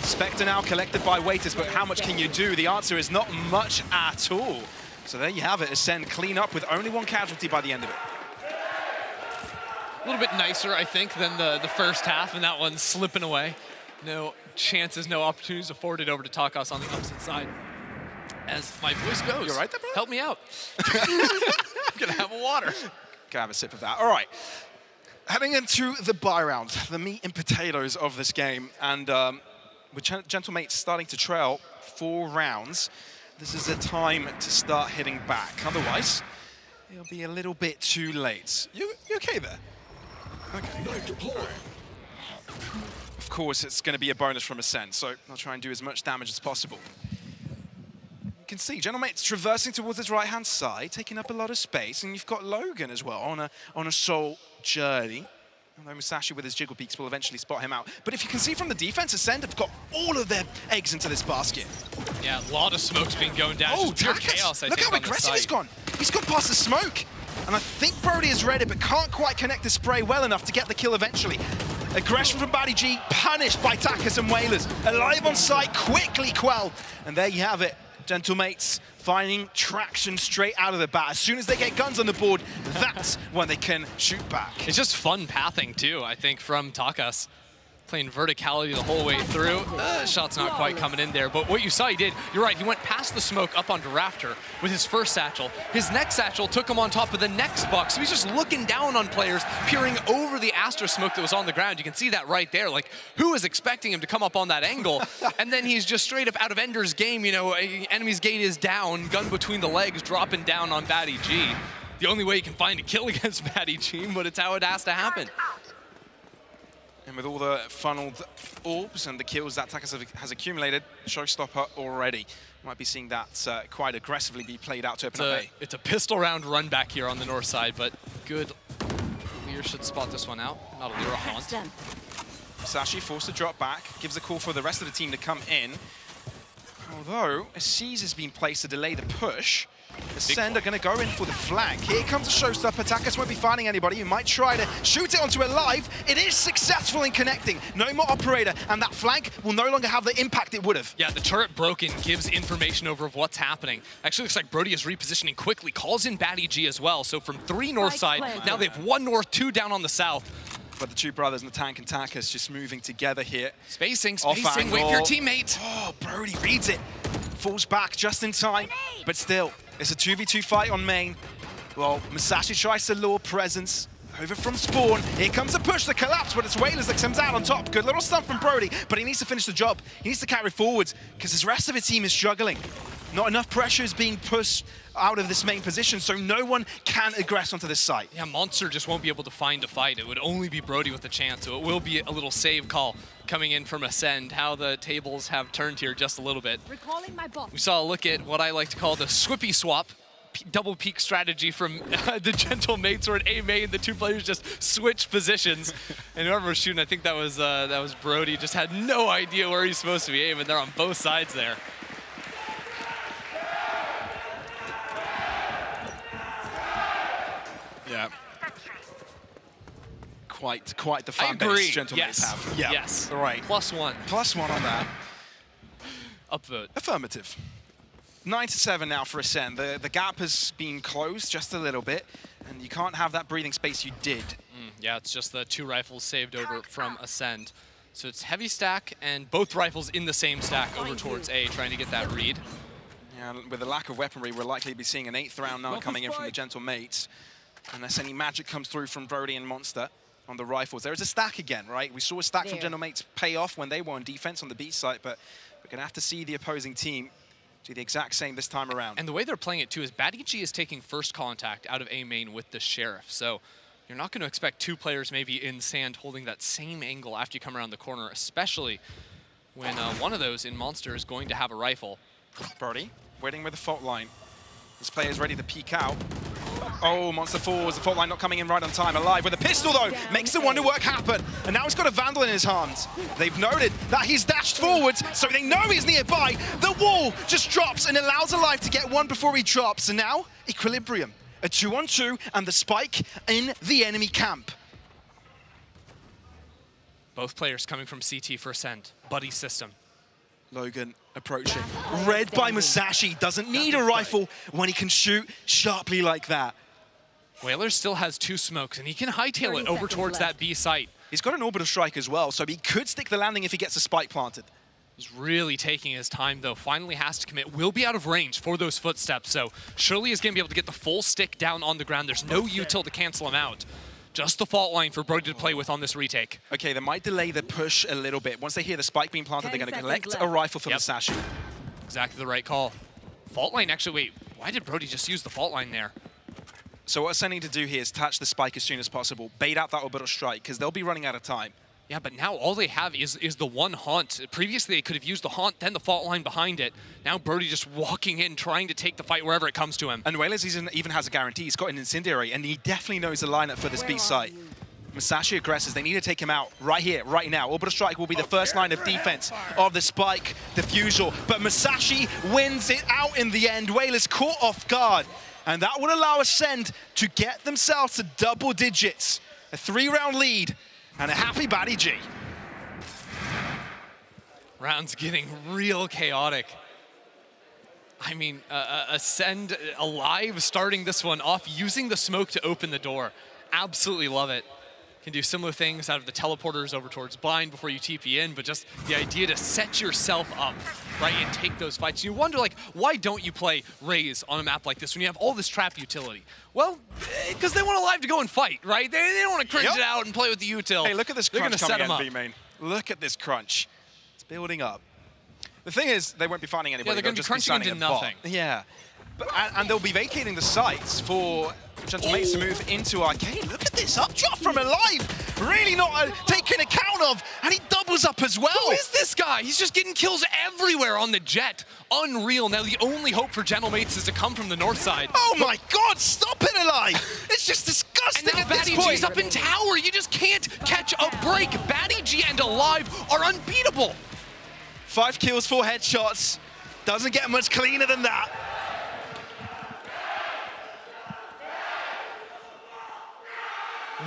Speaker 3: Spectre now collected by Waiters, but how much can you do? The answer is not much at all. So there you have it, Ascend clean up with only 1 casualty by the end of it.
Speaker 17: A little bit nicer, I think, than the first half, and that one's slipping away. No chances, no opportunities afforded over to Takas on the opposite side. As my voice goes.
Speaker 3: You all right there, bro?
Speaker 17: Help me out. I'm gonna have a water.
Speaker 3: Can have a sip of that. All right. Heading into the bye round, the meat and potatoes of this game, and with Gentlemates starting to trail 4 rounds, this is a time to start hitting back. Otherwise, it'll be a little bit too late. You okay there? Okay. Of course, it's going to be a bonus from Ascend, so I'll try and do as much damage as possible. You can see Gentlemates traversing towards his right-hand side, taking up a lot of space, and you've got Logan as well on a soul journey. Although Musashi with his jiggle peaks will eventually spot him out. But if you can see from the defense, Ascend have got all of their eggs into this basket.
Speaker 17: Yeah, a lot of smoke's been going down.
Speaker 3: Oh,
Speaker 17: just pure chaos, I
Speaker 3: look
Speaker 17: think,
Speaker 3: how aggressive he's gone. He's gone past the smoke. And I think Brody has read it, but can't quite connect the spray well enough to get the kill eventually. Aggression from Batty G, punished by Takas and Whalers. Alive on site, quickly quelled. And there you have it. Gentlemates finding traction straight out of the bat. As soon as they get guns on the board, that's when they can shoot back.
Speaker 17: It's just fun pathing too, I think, from Takas. Playing verticality the whole way through. Shot's not quite coming in there, but what you saw he did, you're right, he went past the smoke up onto Rafter with his first satchel. His next satchel took him on top of the next box, so he's just looking down on players, peering over the Astra smoke that was on the ground. You can see that right there, like, who was expecting him to come up on that angle? And then he's just straight up out of Ender's game, you know, enemy's gate is down, gun between the legs, dropping down on Batty G. The only way you can find a kill against Batty G, but it's how it has to happen.
Speaker 3: And with all the funneled orbs and the kills that Takas has accumulated, showstopper already. Might be seeing that quite aggressively be played out to open up A.
Speaker 17: It's a pistol round run back here on the north side, but good. Lear should spot this one out. Not a Lear haunt.
Speaker 3: Musashi forced to drop back, gives a call for the rest of the team to come in. Although a seize has been placed to delay the push. Ascend are going to go in for the flank. Here comes a showstopper. Takas won't be finding anybody. You might try to shoot it onto it live. It is successful in connecting. No more operator, and that flank will no longer have the impact it would have.
Speaker 17: Yeah, the turret broken gives information over of what's happening. Actually looks like Brody is repositioning quickly. Calls in Batty G as well. So from 3 north side, now they have 1 north, 2 down on the south.
Speaker 3: But the two brothers, Natank and Takas, just moving together here.
Speaker 17: Spacing, wait for your teammate.
Speaker 3: Oh, Brody reads it. Falls back just in time, but still, it's a 2v2 fight on main. Well, Musashi tries to lure presence over from spawn. Here comes the push, the collapse, but it's Whalers that comes out on top. Good little stunt from Brody, but he needs to finish the job. He needs to carry forwards because his rest of his team is struggling. Not enough pressure is being pushed out of this main position, so no one can aggress onto this site.
Speaker 17: Yeah, Monster just won't be able to find a fight. It would only be Brody with a chance, so it will be a little save call coming in from Ascend. How the tables have turned here just a little bit.
Speaker 18: Recalling my bot.
Speaker 17: We saw a look at what I like to call the Swippy swap. Double peek strategy from the Gentle Mates, where at A main the two players just switch positions, and whoever was shooting, I think that was Brody, just had no idea where he's supposed to be aiming. They're on both sides there.
Speaker 3: Yeah. Quite the fan base Gentle Mates have. Yeah.
Speaker 17: Yes.
Speaker 3: Right.
Speaker 17: +1.
Speaker 3: +1 on that.
Speaker 17: Upvote.
Speaker 3: Affirmative. 9-7 now for Ascend. The gap has been closed just a little bit, and you can't have that breathing space you did.
Speaker 17: Yeah, it's just the 2 rifles saved over from Ascend. So it's heavy stack, and both rifles in the same stack over towards A, trying to get that read.
Speaker 3: Yeah, with the lack of weaponry, we're likely to be seeing an 8th round now coming in from the Gentle Mates. Unless any magic comes through from Brody and Monster on the rifles. There is a stack again, right? We saw a stack from Gentle Mates pay off when they were on defense on the B site, but we're going to have to see the opposing team do the exact same this time around.
Speaker 17: And the way they're playing it too is BadEG is taking first contact out of A main with the Sheriff. So you're not going to expect 2 players maybe in sand holding that same angle after you come around the corner, especially when one of those in Monster is going to have a rifle.
Speaker 3: Brody waiting with the fault line. This player is ready to peek out. Oh, Monster falls. The fault line not coming in right on time. Alive with a pistol, though. Makes the wonder work happen. And now he's got a Vandal in his hands. They've noted that he's dashed forwards, so they know he's nearby. The wall just drops and allows Alive to get one before he drops. And now, equilibrium. A 2-on-2 and the spike in the enemy camp.
Speaker 17: Both players coming from CT for Ascend. Buddy system.
Speaker 3: Logan approaching. Read by Musashi. Doesn't need a rifle when he can shoot sharply like that.
Speaker 17: Whaler still has 2 smokes, and he can hightail it over towards that B site.
Speaker 3: He's got an orbital strike as well, so he could stick the landing if he gets a spike planted.
Speaker 17: He's really taking his time, though. Finally has to commit. Will be out of range for those footsteps, so Shirley is going to be able to get the full stick down on the ground. There's no util to cancel him out. Just the fault line for Brody to play with on this retake.
Speaker 3: Okay, they might delay the push a little bit. Once they hear the spike being planted, they're going to collect a rifle from Musashi.
Speaker 17: Exactly the right call. Fault line, actually, wait, why did Brody just use the fault line there?
Speaker 3: So what Ascend need to do here is touch the spike as soon as possible, bait out that orbital strike, because they'll be running out of time.
Speaker 17: Yeah, but now all they have is the one haunt. Previously, they could have used the haunt, then the fault line behind it. Now Brody just walking in, trying to take the fight wherever it comes to him.
Speaker 3: And Whalers even has a guarantee. He's got an incendiary, and he definitely knows the lineup for this B site. Musashi aggressors, they need to take him out right here, right now. Orbital strike will be the first line of defense of the spike defusal, but Musashi wins it out in the end. Whalers caught off guard, and that would allow Ascend to get themselves to double digits. A 3-round lead, and a happy BadEG.
Speaker 17: Round's getting real chaotic. I mean, Ascend Alive starting this one off, using the smoke to open the door. Absolutely love it. Can do similar things out of the teleporters over towards blind before you TP in, but just the idea to set yourself up, right, and take those fights. You wonder, like, why don't you play Raze on a map like this when you have all this trap utility? Well, because they want Alive to go and fight, right? They don't want to cringe it out and play with the util.
Speaker 3: Hey, look at this
Speaker 17: They're
Speaker 3: crunch
Speaker 17: gonna
Speaker 3: coming
Speaker 17: set
Speaker 3: in, B-main. Look at this crunch. It's building up. The thing is, they won't be finding anybody.
Speaker 17: Yeah, they're going to be crunching into nothing.
Speaker 3: Yeah. But, and they'll be vacating the sites for Gentle Mates to move into Arcade. Look at this up drop from Alive. Really not taken account of. And he doubles up as well.
Speaker 17: Who is this guy? He's just getting kills everywhere on the jet. Unreal. Now the only hope for Gentle Mates is to come from the north side.
Speaker 3: Oh my God, stop it, Alive. It's just disgusting
Speaker 17: and now
Speaker 3: at this point.
Speaker 17: BadEG's up in tower. You just can't catch a break. BadEG and Alive are unbeatable.
Speaker 3: 5 kills, 4 headshots. Doesn't get much cleaner than that.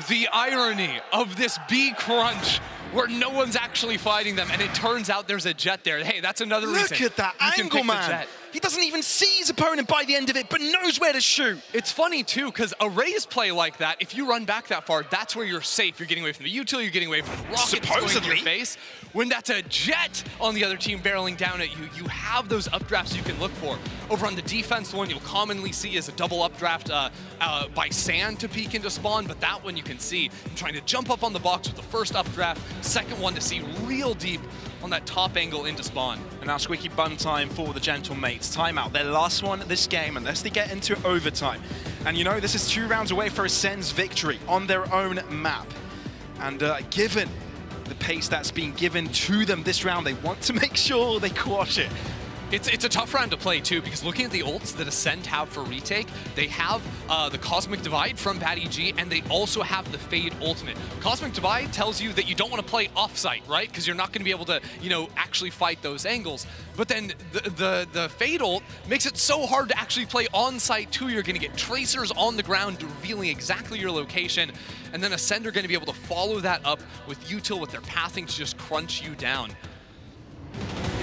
Speaker 17: The irony of this B crunch where no one's actually fighting them, and it turns out there's a jet there. Hey, that's another reason.
Speaker 3: Look at that angle, man. He doesn't even see his opponent by the end of it, but knows where to shoot.
Speaker 17: It's funny, too, because a Raze play like that, if you run back that far, that's where you're safe. You're getting away from the util, you're getting away from the rocket going to your face. When that's a jet on the other team barreling down at you, you have those updrafts you can look for. Over on the defense, the one you'll commonly see is a double updraft by Sand to peek into spawn, but that one you can see. I'm trying to jump up on the box with the first updraft, second one to see real deep on that top angle into spawn.
Speaker 3: And now squeaky bun time for the Gentlemates. Timeout, their last one this game, unless they get into overtime. And you know, this is 2 rounds away for Ascend's victory on their own map. And given the pace that's being given to them this round, they want to make sure they quash it.
Speaker 17: It's a tough round to play too, because looking at the ults that Ascend have for retake, they have the Cosmic Divide from Bad EG, and they also have the Fade ultimate. Cosmic Divide tells you that you don't want to play off-site, right? Because you're not going to be able to, you know, actually fight those angles. But then the Fade ult makes it so hard to actually play on-site too. You're going to get tracers on the ground revealing exactly your location, and then Ascend are going to be able to follow that up with util with their pathing to just crunch you down.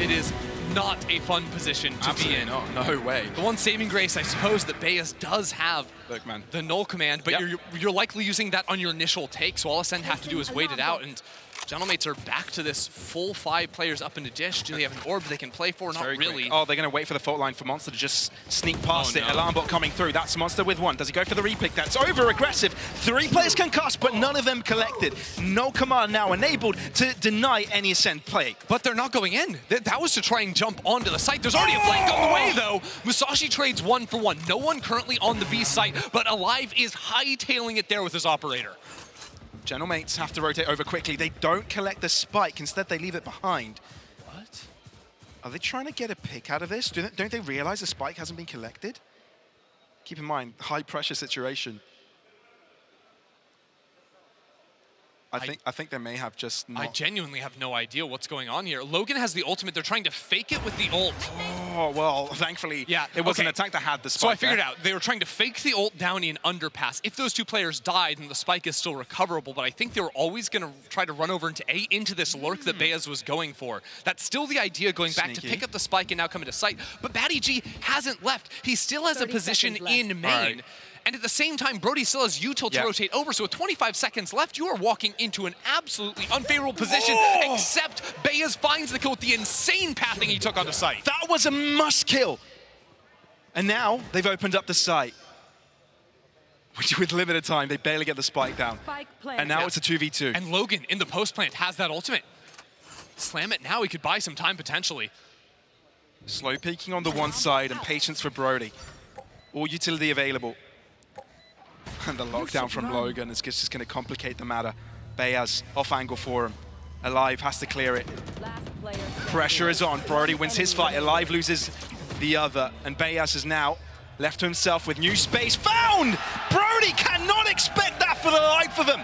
Speaker 17: It is not a fun position to be in.
Speaker 3: No way.
Speaker 17: The one saving grace, I suppose, that Bayes does have,
Speaker 3: look, man,
Speaker 17: the null command, but you're likely using that on your initial take, so all Ascend have to do is wait it out, and Gentlemates are back to this full 5 players up in the dish. Do they have an orb they can play for? Not really.
Speaker 3: Quick. Oh, they're going to wait for the fault line for Monster to just sneak past it. Alarm bot coming through. That's Monster with 1. Does he go for the repick? That's over-aggressive. 3 players concussed, but none of them collected. No command now enabled to deny any Ascend play.
Speaker 17: But they're not going in. That was to try and jump onto the site. There's already a flank on the way, though. Musashi trades 1 for 1. No one currently on the B site, but Alive is hightailing it there with his operator.
Speaker 3: Gentlemates have to rotate over quickly. They don't collect the spike. Instead, they leave it behind.
Speaker 17: What?
Speaker 3: Are they trying to get a pick out of this? Don't they realize the spike hasn't been collected? Keep in mind, high-pressure situation. I think they may have just not...
Speaker 17: I genuinely have no idea what's going on here. Logan has the ultimate. They're trying to fake it with the ult.
Speaker 3: Oh, well, thankfully, it was an attack that had the spike.
Speaker 17: So I figured out. They were trying to fake the ult down in underpass. If those 2 players died, then the spike is still recoverable, but I think they were always going to try to run over into A, into this lurk that Bayes was going for. That's still the idea, going back to pick up the spike and now come into sight. But Bad EG hasn't left. He still has a position in main. And at the same time, Brody still has util to rotate over, so with 25 seconds left, you are walking into an absolutely unfavorable position, except Bayes finds the kill with the insane pathing he took on the site.
Speaker 3: That was a must kill. And now they've opened up the site. With limited time, they barely get the spike down. And now it's a 2v2.
Speaker 17: And Logan, in the post plant, has that ultimate. Slam it now, he could buy some time potentially.
Speaker 3: Slow peeking on the one side and patience for Brody. All utility available. And the lockdown from Logan is just going to complicate the matter. Bayes off angle for him. Alive has to clear it. Pressure is on. Brody wins his fight. Alive loses the other. And Bayes is now left to himself with new space. Found! Brody cannot expect that for the life of him.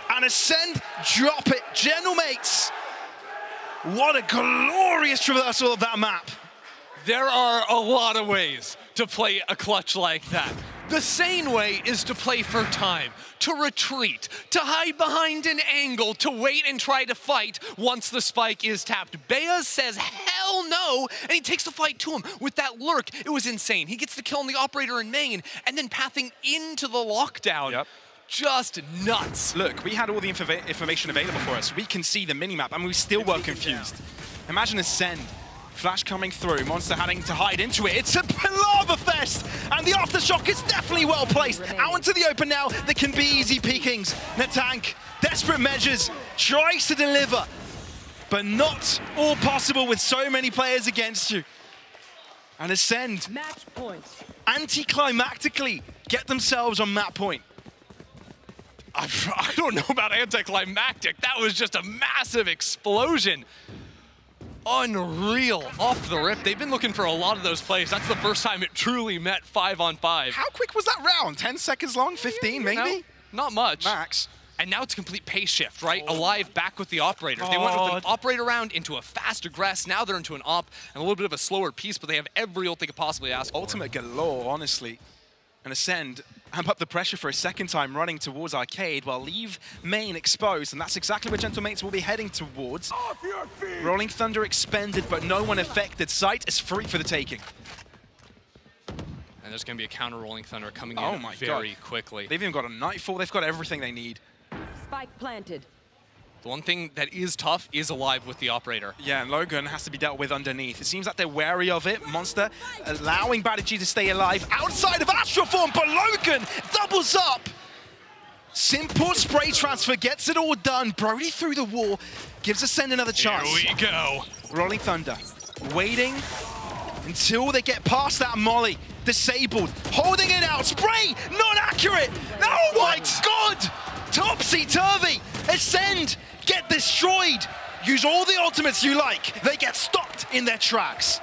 Speaker 3: And Ascend drop it. Gentlemates. What a glorious traversal of that map.
Speaker 17: There are a lot of ways to play a clutch like that. The sane way is to play for time, to retreat, to hide behind an angle, to wait and try to fight once the spike is tapped. Bayes says, hell no, and he takes the fight to him with that lurk. It was insane. He gets the kill on the operator in main, and then pathing into the lockdown.
Speaker 3: Yep.
Speaker 17: Just nuts.
Speaker 3: Look, we had all the information available for us. We can see the minimap, and we still were confused. Imagine Ascend. Flash coming through, Monster having to hide into it. It's a lava fest, and the aftershock is definitely well placed. Out into the open now, there can be easy peekings. Natank, desperate measures, tries to deliver, but not all possible with so many players against you. And Ascend, anticlimactically, get themselves on map point.
Speaker 17: I don't know about anticlimactic. That was just a massive explosion. Unreal off the rip. They've been looking for a lot of those plays. That's the first time it truly met 5-on-5.
Speaker 3: How quick was that round? 10 seconds long? 15 maybe?
Speaker 17: No, not much.
Speaker 3: Max.
Speaker 17: And now it's a complete pace shift, right? Alive back with the operator. They went with an operator round into a fast aggress. Now they're into an op and a little bit of a slower piece, but they have every ult they could possibly ask for.
Speaker 3: Ultimate galore, honestly. And Ascend amp up the pressure for a second time, running towards Arcade while leave main exposed, and that's exactly where Gentlemates will be heading towards. Rolling Thunder expended, but no one affected. Sight is free for the taking.
Speaker 17: And there's going to be a counter Rolling Thunder coming in very quickly.
Speaker 3: They've even got a Nightfall. They've got everything they need.
Speaker 18: Spike planted.
Speaker 17: The one thing that is tough is Alive with the operator.
Speaker 3: Yeah, and Logan has to be dealt with underneath. It seems like they're wary of it. Monster allowing Bad EG to stay alive outside of Astral Form, but Logan doubles up. simple spray transfer gets it all done. Brody through the wall, gives Ascend another chance.
Speaker 17: Here we go.
Speaker 3: Rolling Thunder, waiting until they get past that molly. Disabled, holding it out. Spray, not accurate. Oh my God! Topsy-turvy. Ascend get destroyed. Use all the ultimates you like. They get stopped in their tracks.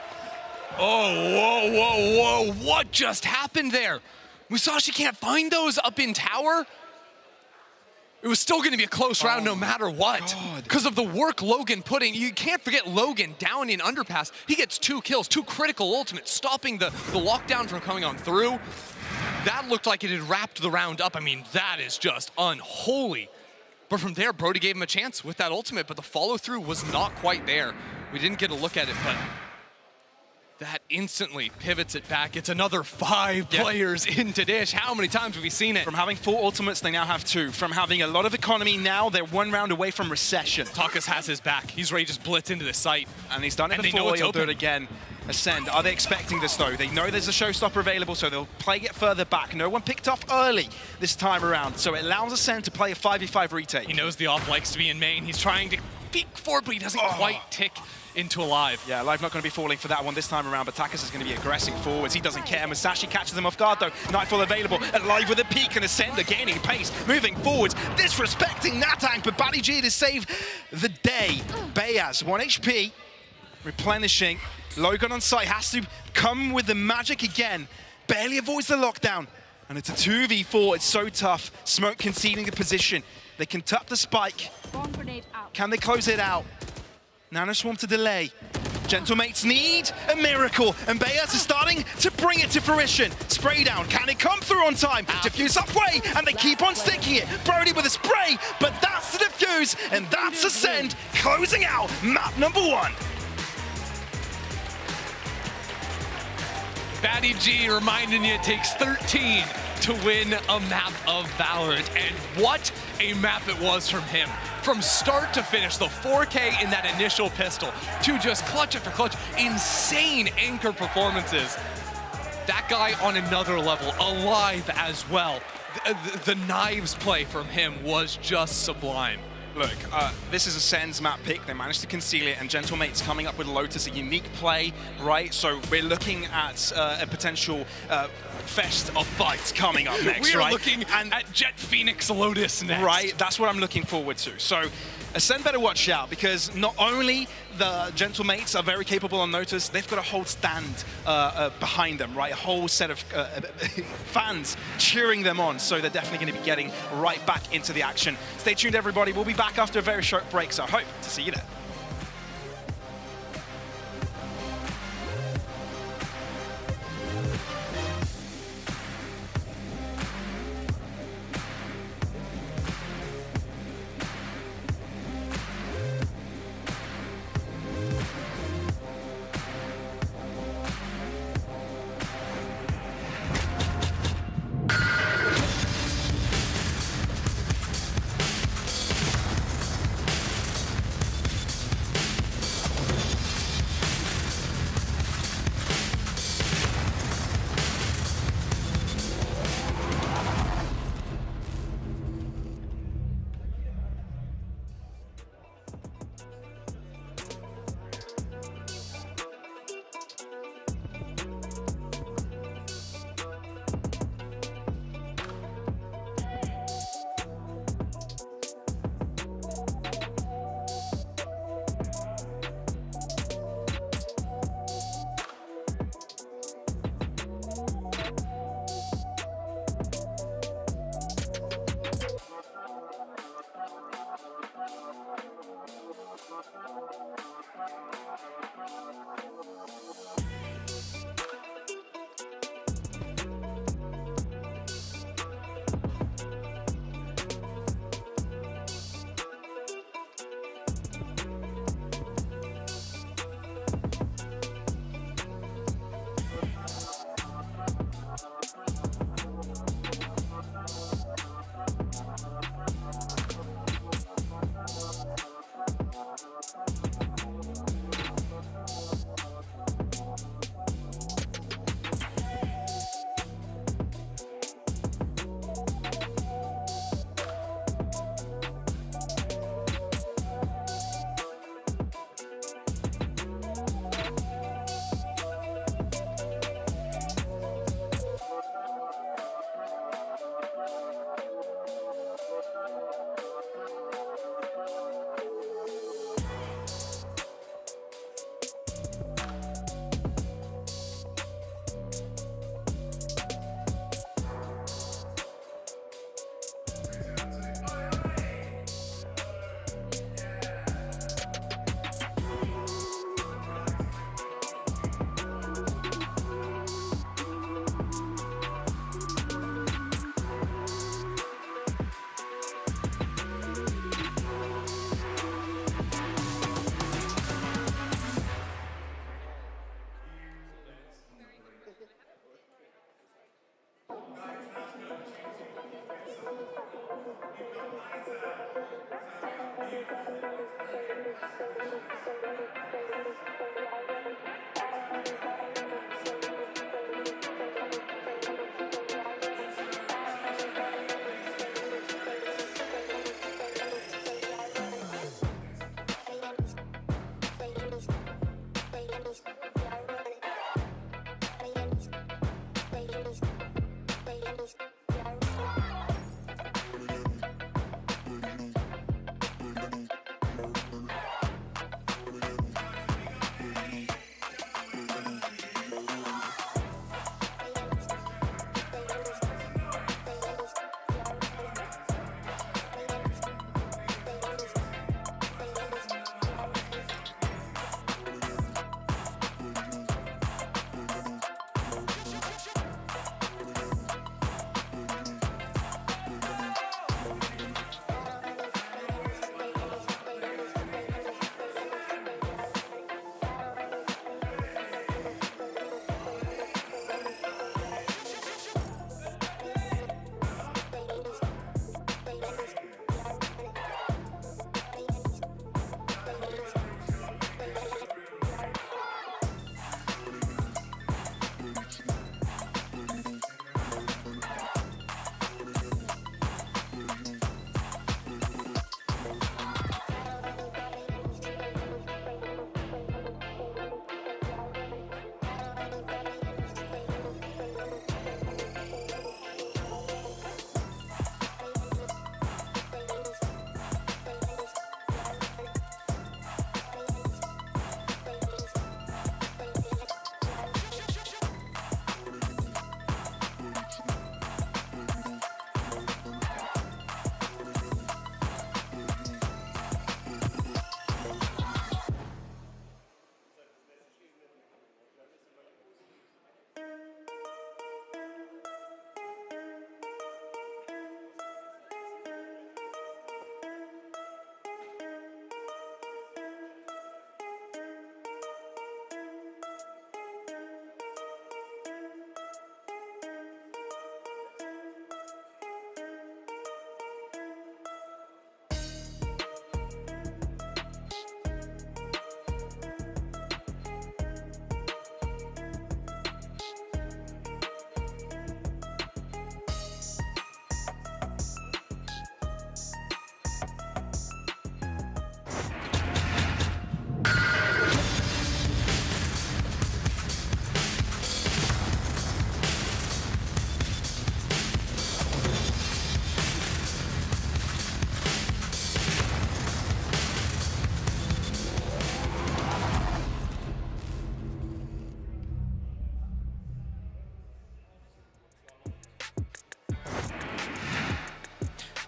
Speaker 17: Oh, whoa. What just happened there? Musashi can't find those up in tower? It was still going to be a close round no matter what. Because of the work Logan put in. You can't forget Logan down in underpass. He gets 2 kills, 2 critical ultimates, stopping the lockdown from coming on through. That looked like it had wrapped the round up. I mean, that is just unholy. But from there, Brody gave him a chance with that ultimate, but the follow-through was not quite there. We didn't get a look at it, but that instantly pivots it back. It's another 5 players into Dish. How many times have we seen it?
Speaker 3: From having 4 ultimates, they now have 2. From having a lot of economy now, they're 1 round away from recession.
Speaker 17: Takas has his back. He's ready to just blitz into the site.
Speaker 3: And he's done it before, he'll do it again. Ascend, are they expecting this though? They know there's a showstopper available, so they'll play it further back. No one picked off early this time around, so it allows Ascend to play a 5v5 retake.
Speaker 17: He knows the off likes to be in main. He's trying to peek forward, but he doesn't quite tick into Alive.
Speaker 3: Yeah, Alive not going to be falling for that one this time around, but Takas is going to be aggressing forwards. He doesn't care. Musashi catches him off guard though. Nightfall available. Alive with a peek and Ascend gaining pace, moving forwards, disrespecting Natang, but Badi G to save the day. Bayaz, 1 HP, replenishing. Logan on site has to come with the magic again. Barely avoids the lockdown. And it's a 2v4, it's so tough. Smoke conceding the position. They can tap the spike. Can they close it out? Nano Swarm to delay. Gentlemates need a miracle, and Bayaz is starting to bring it to fruition. Spray down, can it come through on time? Diffuse upway, and they keep on sticking it. Brody with a spray, but that's the diffuse, and that's Ascend closing out map number 1.
Speaker 17: Badi G reminding you it takes 13 to win a map of Valorant, and what a map it was from him. From start to finish, the 4K in that initial pistol, to just clutch after clutch, insane anchor performances. That guy on another level, Alive as well. The knives play from him was just sublime.
Speaker 3: Look, this is Ascend's map pick. They managed to conceal it, and Gentlemate's coming up with Lotus, a unique play, right? So we're looking at a potential fest of fights coming up next,
Speaker 17: We are
Speaker 3: right?
Speaker 17: looking at Jet Phoenix Lotus next.
Speaker 3: Right, that's what I'm looking forward to. So Ascend better watch out, because not only the Gentlemates are very capable on Lotus, they've got a whole stand behind them, right? A whole set of fans cheering them on, so they're definitely going to be getting right back into the action. Stay tuned, everybody. We'll be back after a very short break, so I hope to see you there.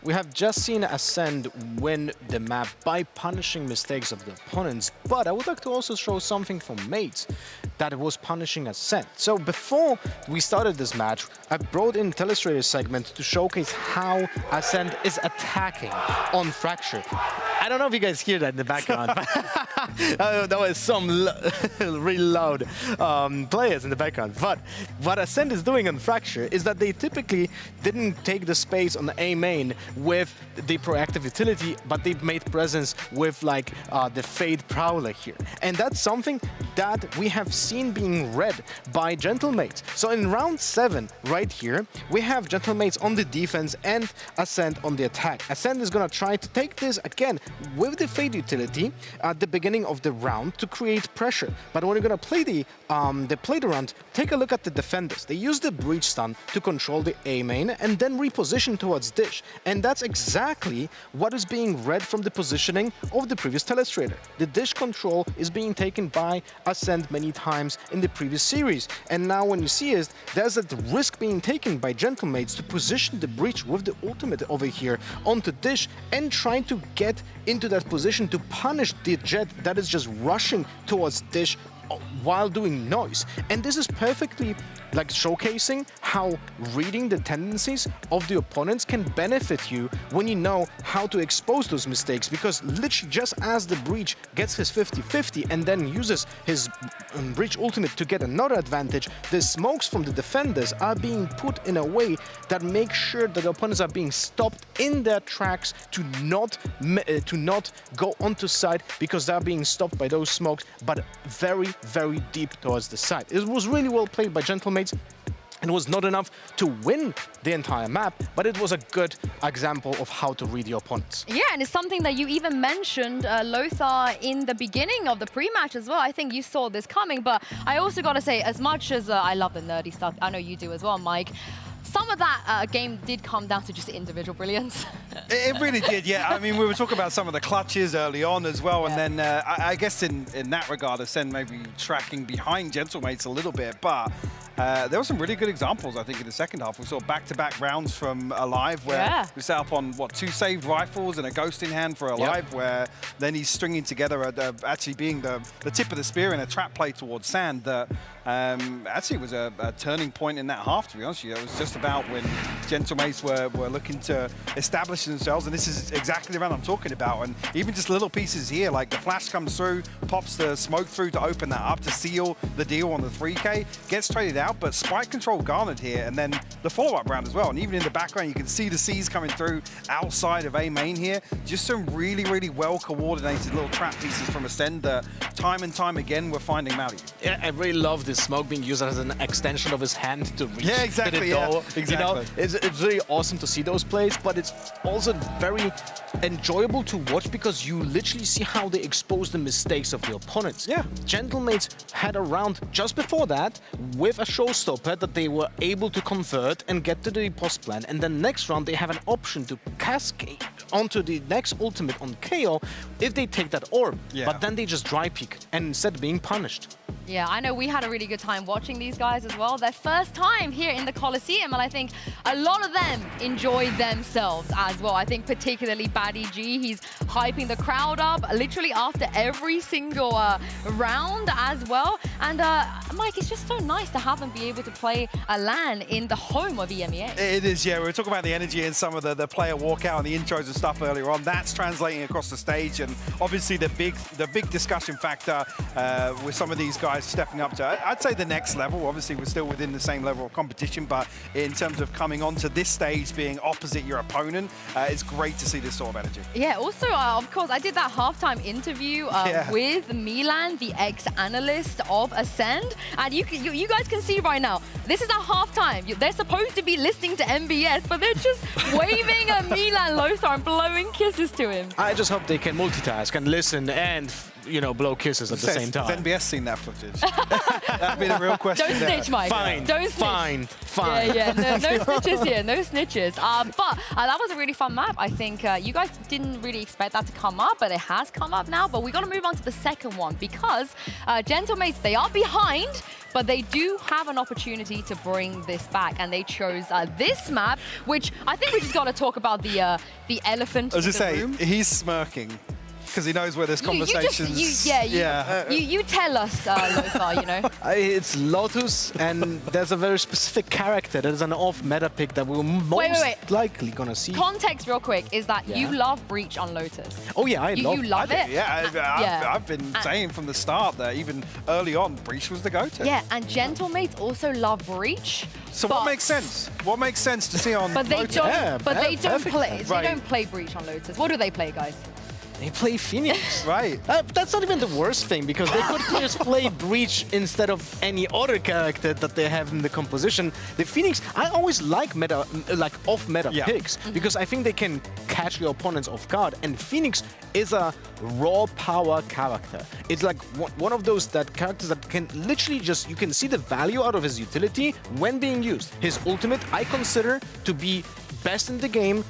Speaker 14: We have just seen Ascend win the map by punishing mistakes of the opponents, but I would like to also show something from Mates that was punishing Ascend. So before we started this match, I brought in Telestrator's segment to showcase how Ascend is attacking on Fracture. I don't know if you guys hear that in the background, but that was some really loud players in the background. But what Ascend is doing on Fracture is that they typically didn't take the space on the A main with the proactive utility, but they made presence with like the Fade Prowler here. And that's something that we have seen being read by Gentlemates. So in round 7 right here, we have Gentlemates on the defense and Ascend on the attack. Ascend is going to try to take this again with the Fade utility at the beginning of the round to create pressure. But when you're going to play the play round, take a look at the defenders. They use the Breach Stun to control the A main and then reposition towards Dish. And that's exactly what is being read from the positioning of the previous Telestrator. The Dish control is being taken by Ascend many times in the previous series. And now when you see it, there's a risk being taken by Gentlemates to position the Breach with the ultimate over here onto Dish and trying to get into that position to punish the Jet that is just rushing towards Dish while doing noise. And this is perfectly like showcasing how reading the tendencies of the opponents can benefit you when you know how to expose those mistakes, because literally just as the Breach gets his 50-50 and then uses his Breach ultimate to get another advantage, the smokes from the defenders are being put in a way that makes sure that the opponents are being stopped in their tracks to not go onto side, because they're being stopped by those smokes, but very, very deep towards the side. It was really well played by Gentlemates. It was not enough to win the entire map, but it was a good example of how to read your opponents.
Speaker 15: Yeah, and it's something that you even mentioned, Lothar, in the beginning of the pre-match as well. I think you saw this coming, but I also got to say, as much as I love the nerdy stuff, I know you do as well, Mike, some of that game did come down to just individual brilliance.
Speaker 13: It really did, yeah. I mean, we were talking about some of the clutches early on as well, and then I guess in that regard, Ascend maybe tracking behind Gentlemates a little bit, but there were some really good examples, I think, in the second half. We saw back-to-back rounds from Alive where we set up on, what, 2 saved rifles and a ghost in hand for Alive, where then he's stringing together, actually being the tip of the spear in a trap play towards Sand that actually was a turning point in that half, to be honest with you. It was just about when Gentlemates were looking to establish themselves, and this is exactly the round I'm talking about. And even just little pieces here, like the flash comes through, pops the smoke through to open that up to seal the deal on the 3K, gets traded out, but spike control garnered here, and then the follow-up round as well. And even in the background, you can see the C's coming through outside of A main here. Just some really, really well-coordinated little trap pieces from Ascend that time and time again we're finding value.
Speaker 14: Yeah, I really love this smoke being used as an extension of his hand to reach
Speaker 13: exactly,
Speaker 14: the door.
Speaker 13: Exactly.
Speaker 14: You know, it's really awesome to see those plays, but it's also very enjoyable to watch because you literally see how they expose the mistakes of the opponents. Yeah. Gentlemates had a round just before that with a showstopper that they were able to convert and get to the post plan, and then next round they have an option to cascade onto the next ultimate on KO if they take that orb. But then they just dry peek and instead being punished.
Speaker 15: Yeah, I know we had a really good time watching these guys as well. Their first time here in the Coliseum, and I think a lot of them enjoyed themselves as well. I think particularly Baddy G, he's hyping the crowd up literally after every single round as well. And Mike, it's just so nice to have them be able to play a LAN in the home of EMEA.
Speaker 13: It is, yeah. We were talking about the energy and some of the player walkout and the intros and stuff earlier on. That's translating across the stage, and obviously the big discussion factor with some of these guys stepping up to, I'd say, the next level. Obviously, we're still within the same level of competition, but in terms of coming onto this stage, being opposite your opponent, it's great to see this sort of energy.
Speaker 15: Yeah, also, of course, I did that halftime interview with Milan, the ex-analyst of Ascend, and you guys can see right now, this is our halftime. They're supposed to be listening to MBS, but they're just waving at Milan Lothar and blowing kisses to him.
Speaker 14: I just hope they can multitask and listen and you know, blow kisses at the same time.
Speaker 3: Has NBS seen that footage? That'd be the real question.
Speaker 15: Don't snitch, Mike.
Speaker 14: Fine.
Speaker 15: Don't snitch.
Speaker 14: Fine.
Speaker 15: Yeah, no snitches here, no snitches. But that was a really fun map. I think you guys didn't really expect that to come up, but it has come up now. But we got to move on to the second one because Gentlemates, they are behind, but they do have an opportunity to bring this back, and they chose this map, which I think we just got to talk about the elephant in the room.
Speaker 3: He's smirking because he knows where this conversation.
Speaker 15: You tell us, Lothar. You know.
Speaker 14: It's Lotus, and there's a very specific character that is an off-meta pick that we're most likely gonna see.
Speaker 15: Context, real quick, is that you love Breach on Lotus.
Speaker 14: Oh yeah,
Speaker 15: you love it.
Speaker 3: Yeah, I've been saying from the start that even early on, Breach was the go-to.
Speaker 15: Yeah, and Gentlemates also love Breach.
Speaker 3: So what makes sense? What makes sense to see on
Speaker 15: But they
Speaker 3: Lotus?
Speaker 15: don't. But they don't play.
Speaker 14: Right.
Speaker 15: They don't play Breach on Lotus. What do they play, guys?
Speaker 14: They play Phoenix.
Speaker 3: Right.
Speaker 14: That's not even the worst thing, because they could just play Breach instead of any other character that they have in the composition. The Phoenix, I always like off-meta picks, because I think they can catch your opponents off guard. And Phoenix is a raw power character. It's like one of those characters that can literally you can see the value out of his utility when being used. His ultimate, I consider to be best in the game,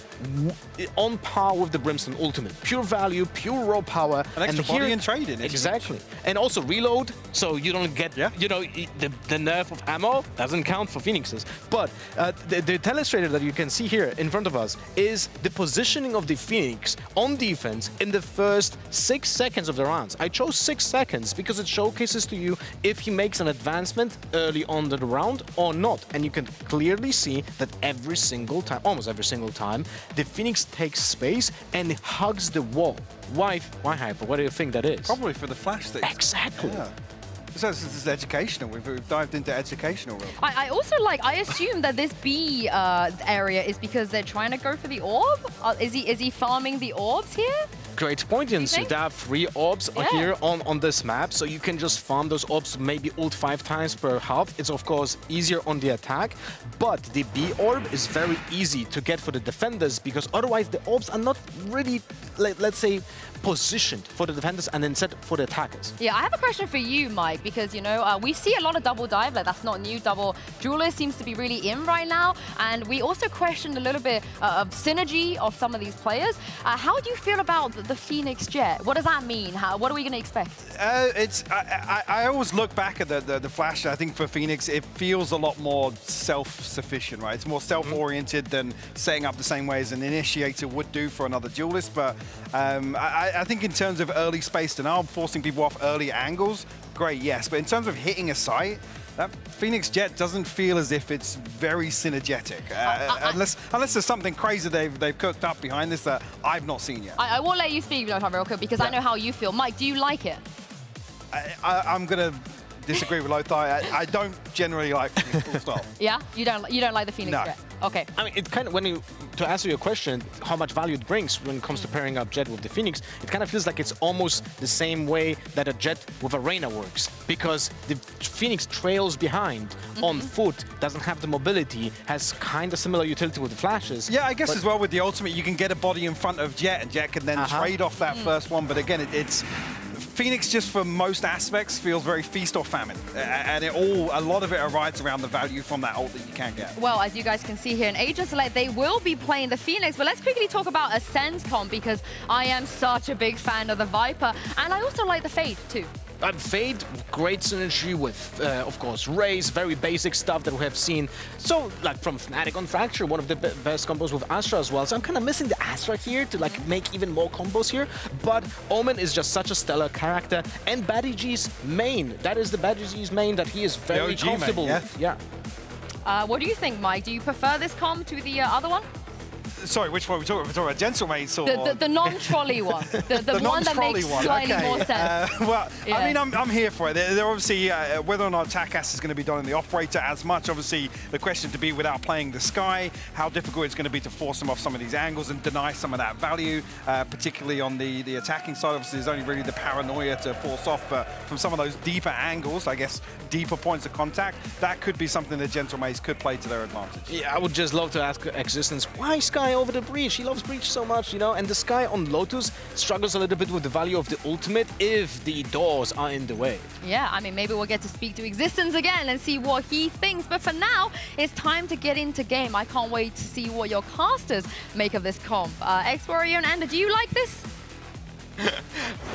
Speaker 14: on par with the Brimstone ultimate. Pure value, pure raw power.
Speaker 3: An extra body and trade in it.
Speaker 14: Exactly. And also reload, so you don't get, you know, the nerf of ammo doesn't count for Phoenixes. But the telestrator that you can see here in front of us is the positioning of the Phoenix on defense in the first 6 seconds of the rounds. I chose 6 seconds because it showcases to you if he makes an advancement early on the round or not. And you can clearly see that every single time, almost every single time, the Phoenix takes space and hugs the wall. Why Hyper? What do you think that is?
Speaker 3: Probably for the flash thing.
Speaker 14: Exactly.
Speaker 3: Yeah. So this is educational. We've dived into educational.
Speaker 15: I also I assume that this B area is because they're trying to go for the orb. Is he farming the orbs here?
Speaker 14: Great point, Yansu. There are 3 orbs here on this map, so you can just farm those orbs, maybe ult 5 times per half. It's of course easier on the attack, but the B orb is very easy to get for the defenders, because otherwise the orbs are not really, let's say, positioned for the defenders and instead for the attackers.
Speaker 15: Yeah, I have a question for you, Mike, because, you know, we see a lot of double dive, that's not new. Double Jeweler seems to be really in right now, and we also questioned a little bit of synergy of some of these players. How do you feel about the Phoenix Jet? What does that mean? What are we going to expect?
Speaker 3: I always look back at the Flash. I think for Phoenix, it feels a lot more self-sufficient, right? It's more self-oriented than setting up the same way as an initiator would do for another duelist. But I think in terms of early space denial, forcing people off early angles, great, yes. But in terms of hitting a site, that Phoenix Jet doesn't feel as if it's very synergetic, unless there's something crazy they've cooked up behind this that I've not seen yet.
Speaker 15: I will let you speak, real quick, because I know how you feel. Mike, do you like it?
Speaker 3: I'm gonna disagree with Lothar. I don't generally like Phoenix, full stop.
Speaker 15: Yeah, you don't like the Phoenix Jet. Okay.
Speaker 14: I mean, it kind of, to answer your question, how much value it brings when it comes to pairing up Jet with the Phoenix, it kind of feels like it's almost the same way that a Jet with a Reyna works, because the Phoenix trails behind on foot, doesn't have the mobility, has kind of similar utility with the flashes.
Speaker 3: Yeah, I guess as well with the ultimate, you can get a body in front of Jet, and Jet can then trade off that first one. But again, it's Phoenix, just for most aspects, feels very feast or famine, and a lot of it arrives around the value from that ult that you can get.
Speaker 15: Well, as you guys can see here in Agent Select, they will be playing the Phoenix, but let's quickly talk about Ascend's comp, because I am such a big fan of the Viper, and I also like the Fade too.
Speaker 14: Fade, great synergy with, of course, Raze, very basic stuff that we have seen. So, like from Fnatic on Fracture, one of the best combos with Astra as well. So I'm kind of missing the Astra here to make even more combos here. But Omen is just such a stellar character. And BaddyG's main, that is the BaddyG's main that he is very comfortable with. Yeah.
Speaker 15: What do you think, Mike? Do you prefer this comp to the other one?
Speaker 3: Sorry, which one are we talking about? We're talking about Gentlemates or
Speaker 15: the non-trolley one, the one that makes slightly more sense.
Speaker 3: Well, I mean, I'm here for it. They're obviously whether or not TACAS is going to be done in the operator as much. Obviously, the question to be without playing the Sky, how difficult it's going to be to force them off some of these angles and deny some of that value, particularly on the attacking side. Obviously, there's only really the paranoia to force off, but from some of those deeper angles, I guess deeper points of contact, that could be something that Gentlemates could play to their advantage.
Speaker 14: Yeah, I would just love to ask Existence, why Sky
Speaker 20: Sky over the Breach. He loves Breach so much, you know, and the Sky on Lotus struggles a little bit with the value of the ultimate if the doors are in the way.
Speaker 15: Yeah, I mean, maybe we'll get to speak to Existence again and see what he thinks. But for now, it's time to get into game. I can't wait to see what your casters make of this comp. X-Warrior and Ender, do you like this?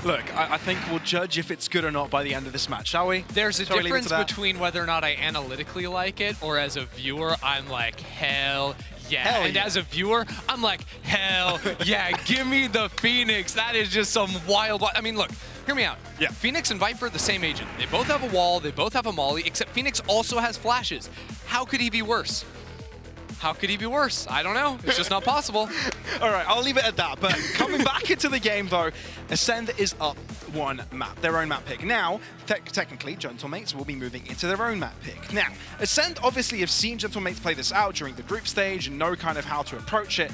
Speaker 3: Look, I think we'll judge if it's good or not by the end of this match, shall we?
Speaker 17: There's a difference between whether or not I analytically like it, or as a viewer, I'm like, hell yeah. And as a viewer, I'm like, hell yeah, give me the Phoenix. That is just some wild... I mean, look, hear me out. Yeah. Phoenix and Viper, the same agent. They both have a wall, they both have a molly, except Phoenix also has flashes. How could he be worse? How could he be worse? I don't know. It's just not possible.
Speaker 3: All right, I'll leave it at that. But coming back into the game, though, Ascend is up one map, their own map pick. Now, technically, Gentlemates will be moving into their own map pick. Now, Ascend obviously have seen Gentlemates play this out during the group stage and know kind of how to approach it.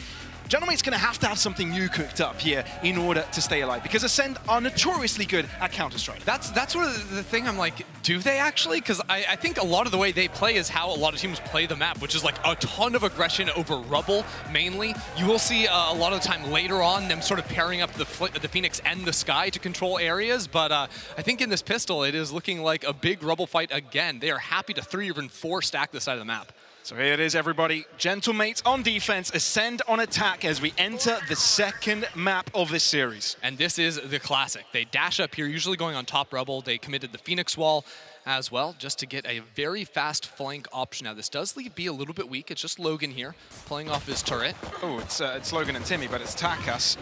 Speaker 3: Gentlemate's going to have something new cooked up here in order to stay alive, because Ascend are notoriously good at Counter-Strike.
Speaker 17: That's sort of the thing. I'm like, do they actually? Because I think a lot of the way they play is how a lot of teams play the map, which is like a ton of aggression over rubble, mainly. You will see a lot of the time later on them sort of pairing up the Phoenix and the Sky to control areas, but I think in this pistol, it is looking like a big rubble fight again. They are happy to 3 or even 4 stack the side of the map.
Speaker 3: So here it is, everybody. Gentlemates on defense, Ascend on attack as we enter the second map of this series.
Speaker 17: And this is the classic. They dash up here, usually going on top rubble. They committed the Phoenix wall as well, just to get a very fast flank option. Now, this does leave B a little bit weak. It's just Logan here, playing off his turret.
Speaker 3: Oh, it's Logan and Timmy, but it's Takas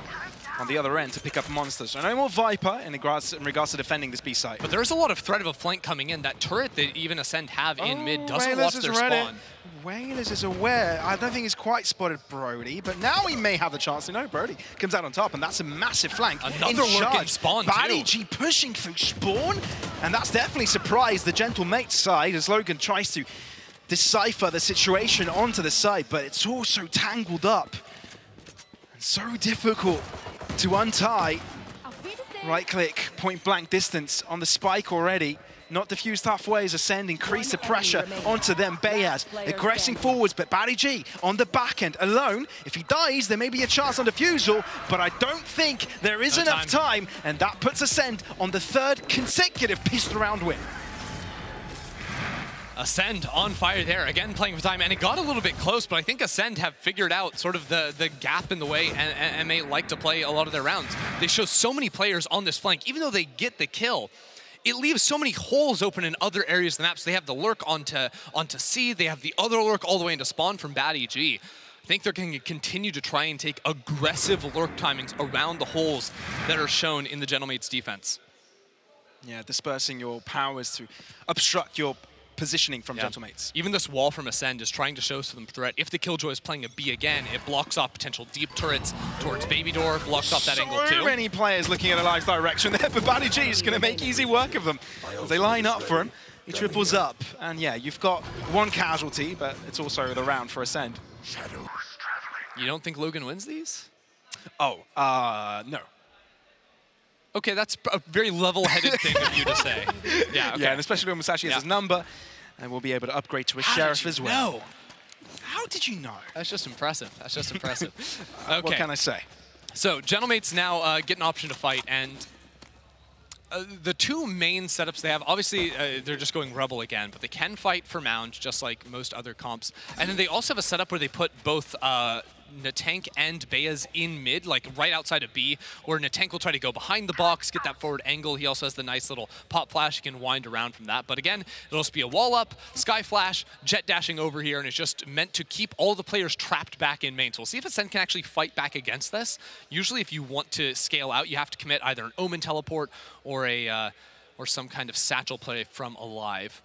Speaker 3: on the other end to pick up monsters. So no more Viper in regards to defending this B site.
Speaker 17: But there's a lot of threat of a flank coming in. That turret that even Ascend have in mid doesn't watch their spawn.
Speaker 3: Wailers is aware. I don't think he's quite spotted Brody, but now he may have the chance to know. Brody comes out on top, and that's a massive flank.
Speaker 17: Another lurk in spawn, too.
Speaker 3: BaddyG pushing through spawn, and that's definitely surprised the Gentlemates side as Logan tries to decipher the situation onto the side, but it's all so tangled up and so difficult to untie. Right click, point blank distance on the spike already. Not diffused halfway as Ascend increase the pressure onto them. Bayaz aggressing forwards, but BaddyG on the back end alone. If he dies, there may be a chance on defusal, but I don't think there is enough time, and that puts Ascend on the 3rd consecutive pistol round win.
Speaker 17: Ascend on fire there, again playing for time, and it got a little bit close, but I think Ascend have figured out sort of the gap in the way and EMEA like to play a lot of their rounds. They show so many players on this flank, even though they get the kill, it leaves so many holes open in other areas of the map. So they have the lurk onto C, they have the other lurk all the way into spawn from BaddyG. I think they're going to continue to try and take aggressive lurk timings around the holes that are shown in the Gentlemates defense.
Speaker 3: Yeah, dispersing your powers to obstruct your positioning from Gentlemates.
Speaker 17: Even this wall from Ascend is trying to show some threat. If the Killjoy is playing a B again, it blocks off potential deep turrets towards Baby Door, blocks off that angle too.
Speaker 3: So many players looking at Alive's direction there, but BaddyG is going to make easy work of them. As they line up for him, he triples up. And yeah, you've got one casualty, but it's also the round for Ascend.
Speaker 17: You don't think Logan wins these?
Speaker 3: Oh, no.
Speaker 17: Okay, that's a very level-headed thing of you to say. Yeah, okay.
Speaker 3: Yeah, and especially when Musashi has his number, and we'll be able to upgrade to a Sheriff as well.
Speaker 17: Know?
Speaker 3: How did you know?
Speaker 17: That's just impressive. That's just impressive. Okay.
Speaker 3: What can I say?
Speaker 17: So, Gentlemates now get an option to fight, and the 2 main setups they have, obviously they're just going Rebel again, but they can fight for Mound, just like most other comps. And then they also have a setup where they put both Natank and Bayaz in mid, like right outside of B, where Natank will try to go behind the box, get that forward angle. He also has the nice little pop flash. He can wind around from that. But again, it'll just be a wall up, sky flash, jet dashing over here, and it's just meant to keep all the players trapped back in main. So we'll see if Ascend can actually fight back against this. Usually if you want to scale out, you have to commit either an Omen teleport or a or some kind of satchel play from Alive.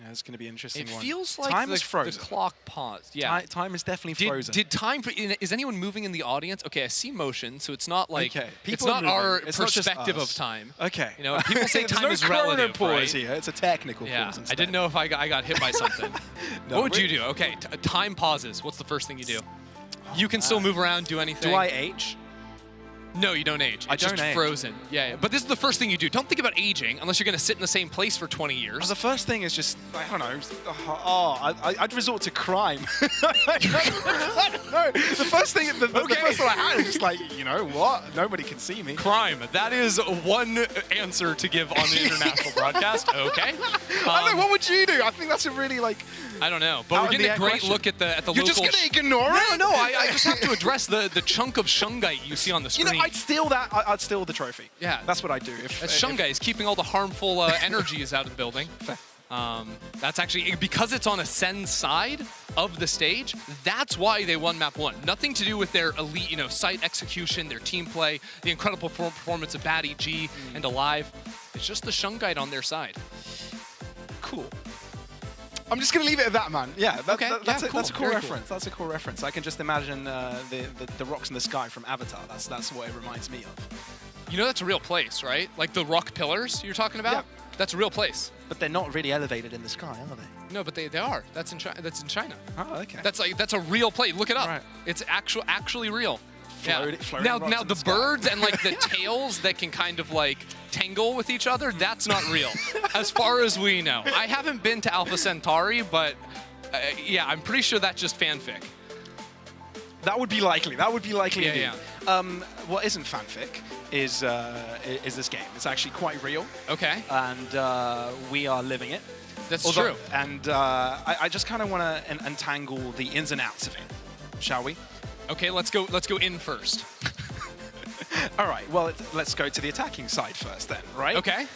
Speaker 3: Yeah, it's going to be an interesting one.
Speaker 17: It feels like
Speaker 3: time is frozen.
Speaker 17: The clock paused. Yeah,
Speaker 3: time is definitely frozen.
Speaker 17: Did time? Is anyone moving in the audience? Okay, I see motion, so it's not like it's not
Speaker 3: moving.
Speaker 17: our
Speaker 3: It's not just
Speaker 17: perspective
Speaker 3: us.
Speaker 17: of time.
Speaker 3: Okay,
Speaker 17: you know, people say time is relative, right?
Speaker 3: Here. It's a technical pause.
Speaker 17: I didn't know if I got hit by something.
Speaker 3: No,
Speaker 17: what would you do? Okay, time pauses. What's the first thing you do? You can still move around, do anything.
Speaker 3: Do I H?
Speaker 17: No, you don't age.
Speaker 3: I
Speaker 17: It's
Speaker 3: don't
Speaker 17: just
Speaker 3: age.
Speaker 17: frozen. Yeah, but this is the first thing you do. Don't think about aging unless you're going to sit in the same place for 20 years.
Speaker 3: Well, the first thing is just, I don't know, I'd resort to crime. I don't know. The first thing, the first thought I had is just like, you know what? Nobody can see me.
Speaker 17: Crime. That is one answer to give on the international broadcast. Okay.
Speaker 3: I don't know, what would you do? I think that's a really, like...
Speaker 17: I don't know, but we're getting a great look at the
Speaker 3: You're
Speaker 17: local...
Speaker 3: just going to ignore it?
Speaker 17: No, I just have to address the chunk of shungite you see on the screen.
Speaker 3: You know, I'd steal that. I'd steal the trophy.
Speaker 17: Yeah.
Speaker 3: That's what I'd do.
Speaker 17: That's shungite is keeping all the harmful energies out of the building. That's actually, because it's on Ascend's side of the stage, that's why they won map 1. Nothing to do with their elite, you know, site execution, their team play, the incredible performance of Batty G and Alive. It's just the shungite on their side.
Speaker 3: Cool. I'm just going to leave it at that, man. Yeah, that's a cool
Speaker 17: Very
Speaker 3: reference.
Speaker 17: cool.
Speaker 3: That's a cool reference. I can just imagine the rocks in the sky from Avatar. That's what it reminds me of.
Speaker 17: You know that's a real place, right? Like the rock pillars you're talking about?
Speaker 3: Yeah.
Speaker 17: That's a real place.
Speaker 3: But they're not really elevated in the sky, are they?
Speaker 17: No, but they are. That's in China.
Speaker 3: Oh, okay.
Speaker 17: That's a real place. Look it up.
Speaker 3: Right.
Speaker 17: It's actually real.
Speaker 3: Floating
Speaker 17: Now
Speaker 3: rocks in
Speaker 17: the
Speaker 3: the sky.
Speaker 17: birds and like the tails that can kind of like tangle with each other, that's not real, as far as we know. I haven't been to Alpha Centauri, but yeah, I'm pretty sure that's just fanfic.
Speaker 3: That would be likely. That would be likely.
Speaker 17: Yeah,
Speaker 3: indeed. What isn't fanfic is this game. It's actually quite real.
Speaker 17: Okay.
Speaker 3: And we are living it.
Speaker 17: That's true.
Speaker 3: And I just kind of want to untangle the ins and outs of it, shall we?
Speaker 17: Okay, let's go in first.
Speaker 3: All right, well, let's go to the attacking side first then, right?
Speaker 17: Okay.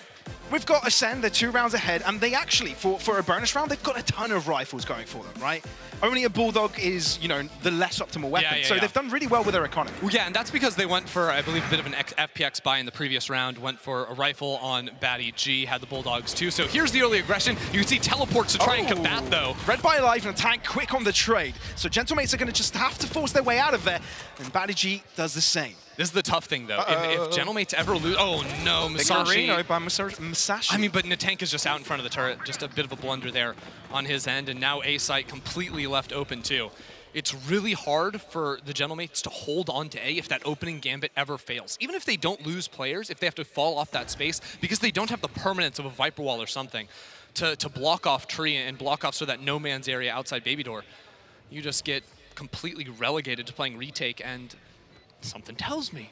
Speaker 3: We've got Ascend, they're 2 rounds ahead, and they actually, for a bonus round, they've got a ton of rifles going for them, right? Only a Bulldog is, you know, the less optimal weapon, so they've done really well with their economy.
Speaker 17: Well, yeah, and that's because they went for, I believe, a bit of an FPX buy in the previous round, went for a rifle on Batty G, had the Bulldogs too. So here's the early aggression. You can see teleports to try and combat, though.
Speaker 3: Red by Alive and a tank quick on the trade. So Gentlemates are going to just have to force their way out of there, and Batty G does the same.
Speaker 17: This is the tough thing, though. If Gentlemates ever lose... Oh, no, Musashi.
Speaker 3: By Musashi.
Speaker 17: I mean, but Natank is just out in front of the turret. Just a bit of a blunder there on his end, and now A site completely left open, too. It's really hard for the Gentlemates to hold on to A if that opening gambit ever fails. Even if they don't lose players, if they have to fall off that space, because they don't have the permanence of a Viper Wall or something to block off Tree and block off so that no man's area outside Baby Door, you just get completely relegated to playing retake, and something tells me.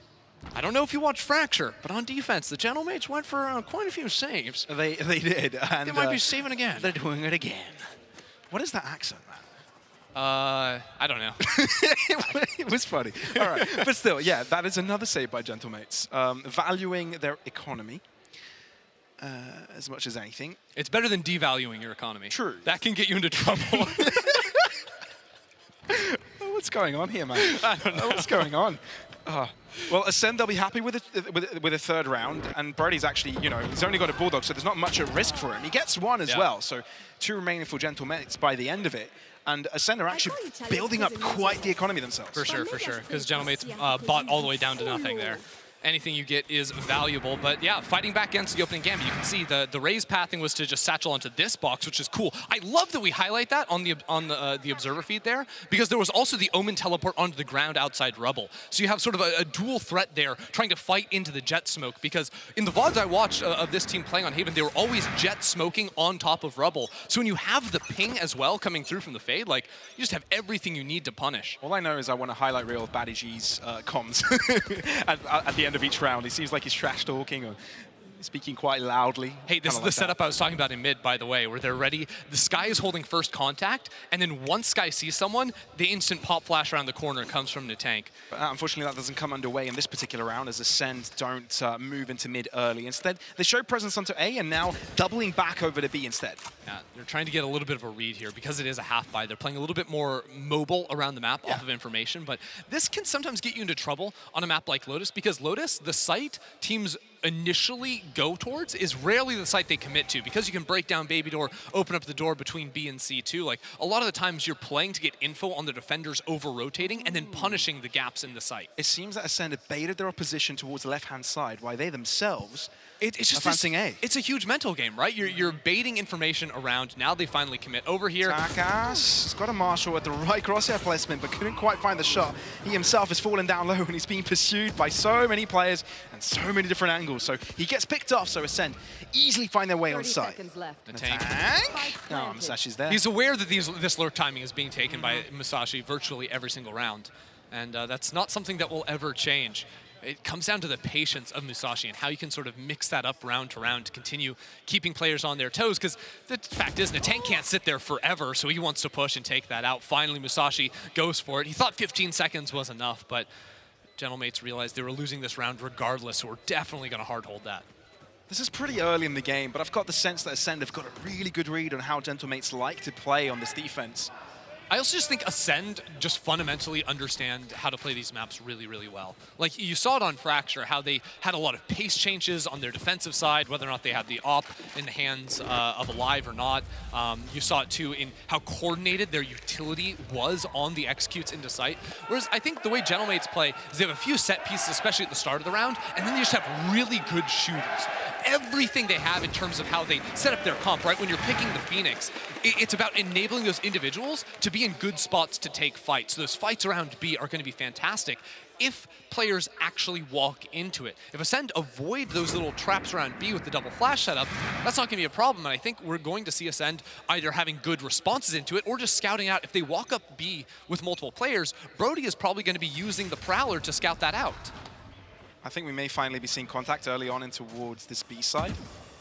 Speaker 17: I don't know if you watched Fracture, but on defense, the Gentlemates went for quite a few saves.
Speaker 3: They did. And
Speaker 17: they might be saving again.
Speaker 3: They're doing it again. What is that accent, man?
Speaker 17: I don't know.
Speaker 3: It was funny. All right. But still, yeah, that is another save by Gentlemates. Valuing their economy as much as anything.
Speaker 17: It's better than devaluing your economy.
Speaker 3: True.
Speaker 17: That can get you into trouble.
Speaker 3: What's going on here, man? I don't know. What's going on? Well, Ascend, they'll be happy with a third round, and Brody's actually, you know, he's only got a Bulldog, so there's not much at risk for him. He gets one as well, so 2 remaining for Gentlemates by the end of it. And Ascend are actually building up quite the economy themselves.
Speaker 17: For sure, because Gentlemates bought all the way down to nothing there. Anything you get is valuable, but yeah, fighting back against the opening gambit, you can see the raise pathing was to just satchel onto this box, which is cool. I love that we highlight that on the observer feed there, because there was also the Omen teleport onto the ground outside Rubble. So you have sort of a dual threat there, trying to fight into the jet smoke, because in the VODs I watched of this team playing on Haven, they were always jet smoking on top of Rubble. So when you have the ping as well coming through from the fade, like, you just have everything you need to punish.
Speaker 3: All I know is I want to highlight reel of Batty G's comms at the end of each round. He seems like he's trash talking or speaking quite loudly.
Speaker 17: Hey, this is the setup I was talking about in mid, by the way, where they're ready. The Sky is holding first contact, and then once Sky sees someone, the instant pop flash around the corner comes from Natank.
Speaker 3: But unfortunately, that doesn't come underway in this particular round, as Ascend don't move into mid early. Instead, they show presence onto A, and now doubling back over to B instead.
Speaker 17: Yeah, they're trying to get a little bit of a read here because it is a half buy. They're playing a little bit more mobile around the map off of information, but this can sometimes get you into trouble on a map like Lotus, because Lotus, the site teams initially go towards is rarely the site they commit to, because you can break down Baby Door, open up the door between B and C too. Like, a lot of the times you're playing to get info on the defenders over-rotating and then punishing the gaps in the site.
Speaker 3: It seems that Ascend have baited their opposition towards the left-hand side, while they themselves
Speaker 17: It's just
Speaker 3: advancing A.
Speaker 17: It's a huge mental game, right? You're baiting information around. Now they finally commit over here.
Speaker 3: Takas has got a marshal at the right crosshair placement, but couldn't quite find the shot. He himself is falling down low, and he's being pursued by so many players and so many different angles. So he gets picked off, so Ascend easily find their way on site.
Speaker 17: The tank.
Speaker 3: No, Musashi's there.
Speaker 17: He's aware that this lurk timing is being taken by Musashi virtually every single round. And that's not something that will ever change. It comes down to the patience of Musashi and how you can sort of mix that up round to round to continue keeping players on their toes, because the fact is, Tank can't sit there forever, so he wants to push and take that out. Finally, Musashi goes for it. He thought 15 seconds was enough, but Gentlemates realized they were losing this round regardless, so we're definitely going to hard hold that.
Speaker 3: This is pretty early in the game, but I've got the sense that Ascend have got a really good read on how Gentlemates like to play on this defense.
Speaker 17: I also just think Ascend just fundamentally understand how to play these maps really, really well. Like, you saw it on Fracture, how they had a lot of pace changes on their defensive side, whether or not they had the op in the hands of Alive or not. You saw it, too, in how coordinated their utility was on the executes into sight. Whereas I think the way Gentlemates play is they have a few set pieces, especially at the start of the round, and then they just have really good shooters. Everything they have in terms of how they set up their comp, right? When you're picking the Phoenix, it's about enabling those individuals to be in good spots to take fights. So those fights around B are going to be fantastic if players actually walk into it. If Ascend avoid those little traps around B with the double flash setup, that's not going to be a problem. And I think we're going to see Ascend either having good responses into it or just scouting out. If they walk up B with multiple players, Brody is probably going to be using the Prowler to scout that out.
Speaker 3: I think we may finally be seeing contact early on and towards this B side.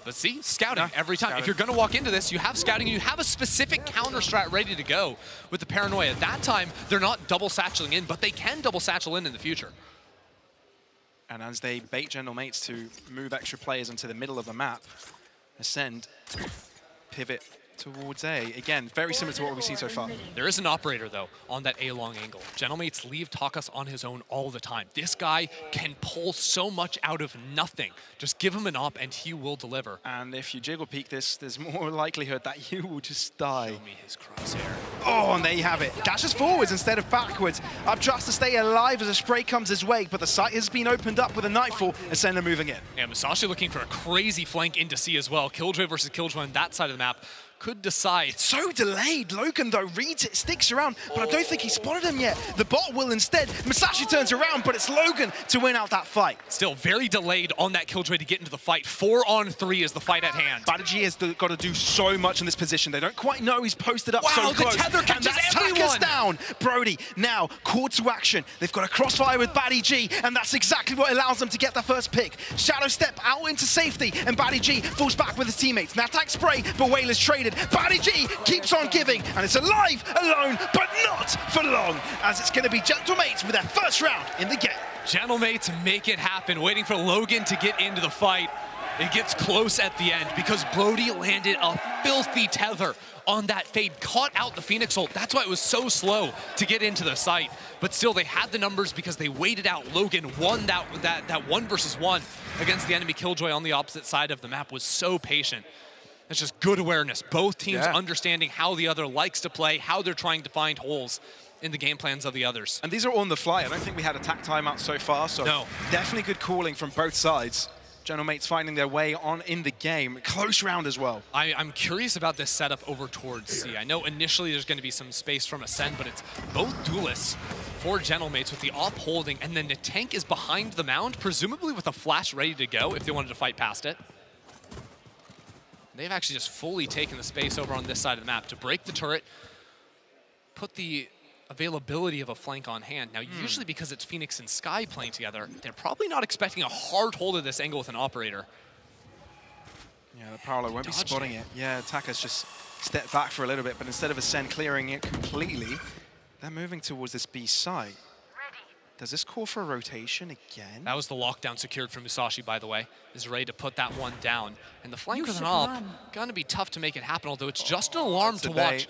Speaker 17: Let's see, scouting every time. If you're going to walk into this, you have scouting, and you have a specific counter strat ready to go with the Paranoia. At that time, they're not double satcheling in, but they can double satchel in the future.
Speaker 3: And as they bait Gentlemates to move extra players into the middle of the map, Ascend pivot towards A. Again, very similar to what we've seen so far.
Speaker 17: There is an operator, though, on that A-long angle. Gentlemates leave Takas on his own all the time. This guy can pull so much out of nothing. Just give him an op and he will deliver.
Speaker 3: And if you jiggle peek this, there's more likelihood that you will just die.
Speaker 17: Show me his crosshair.
Speaker 3: Oh, and there you have it. Dashes forwards instead of backwards. Up just to stay alive as a spray comes his way, but the site has been opened up with a Nightfall. Ascend are moving in.
Speaker 17: Yeah, Musashi looking for a crazy flank into C as well. Killjoy versus Killjoy on that side of the map. Could decide.
Speaker 3: It's so delayed. Logan, though, reads it, sticks around, but I don't think he spotted him yet. The bot will instead. Musashi turns around, but it's Logan to win out that fight.
Speaker 17: Still very delayed on that Killjoy to get into the fight. 4-on-3 is the fight at hand.
Speaker 3: Badaji has got to do so much in this position. They don't quite know he's posted up so close.
Speaker 17: The tether catches everyone.
Speaker 3: Takas down. Brody now called to action. They've got a crossfire with Badaji, and that's exactly what allows them to get their first pick. Shadow step out into safety, and Badaji falls back with his teammates. Natak spray, but Wailer's traded. Badaji keeps on giving, and it's alive, alone, but not for long, as it's going to be Gentlemates with their first round in the game.
Speaker 17: Gentlemates make it happen, waiting for Logan to get into the fight. It gets close at the end because Brody landed a filthy tether on that fade, caught out the Phoenix ult. That's why it was so slow to get into the site. But still, they had the numbers because they waited out. Logan won that 1v1 against the enemy Killjoy on the opposite side of the map, was so patient. It's just good awareness. Both teams understanding how the other likes to play, how they're trying to find holes in the game plans of the others.
Speaker 3: And these are on the fly. I don't think we had attack timeout so far, so definitely good calling from both sides. Gentlemates finding their way on in the game. Close round as well.
Speaker 17: I'm curious about this setup over towards C. I know initially there's going to be some space from Ascend, but it's both duelists for Gentlemates with the op holding, and then the tank is behind the mound, presumably with a flash ready to go if they wanted to fight past it. They've actually just fully taken the space over on this side of the map to break the turret, put the availability of a flank on hand. Now, usually because it's Phoenix and Sky playing together, they're probably not expecting a hard hold of this angle with an operator.
Speaker 3: Yeah, the Paolo won't be spotting it. Yeah, Takas just stepped back for a little bit, but instead of Ascend clearing it completely, they're moving towards this B side. Does this call for a rotation again?
Speaker 17: That was the lockdown secured from Musashi, by the way. Is ready to put that one down. And the flank with an op, gonna be tough to make it happen, although it's just an alarm to watch.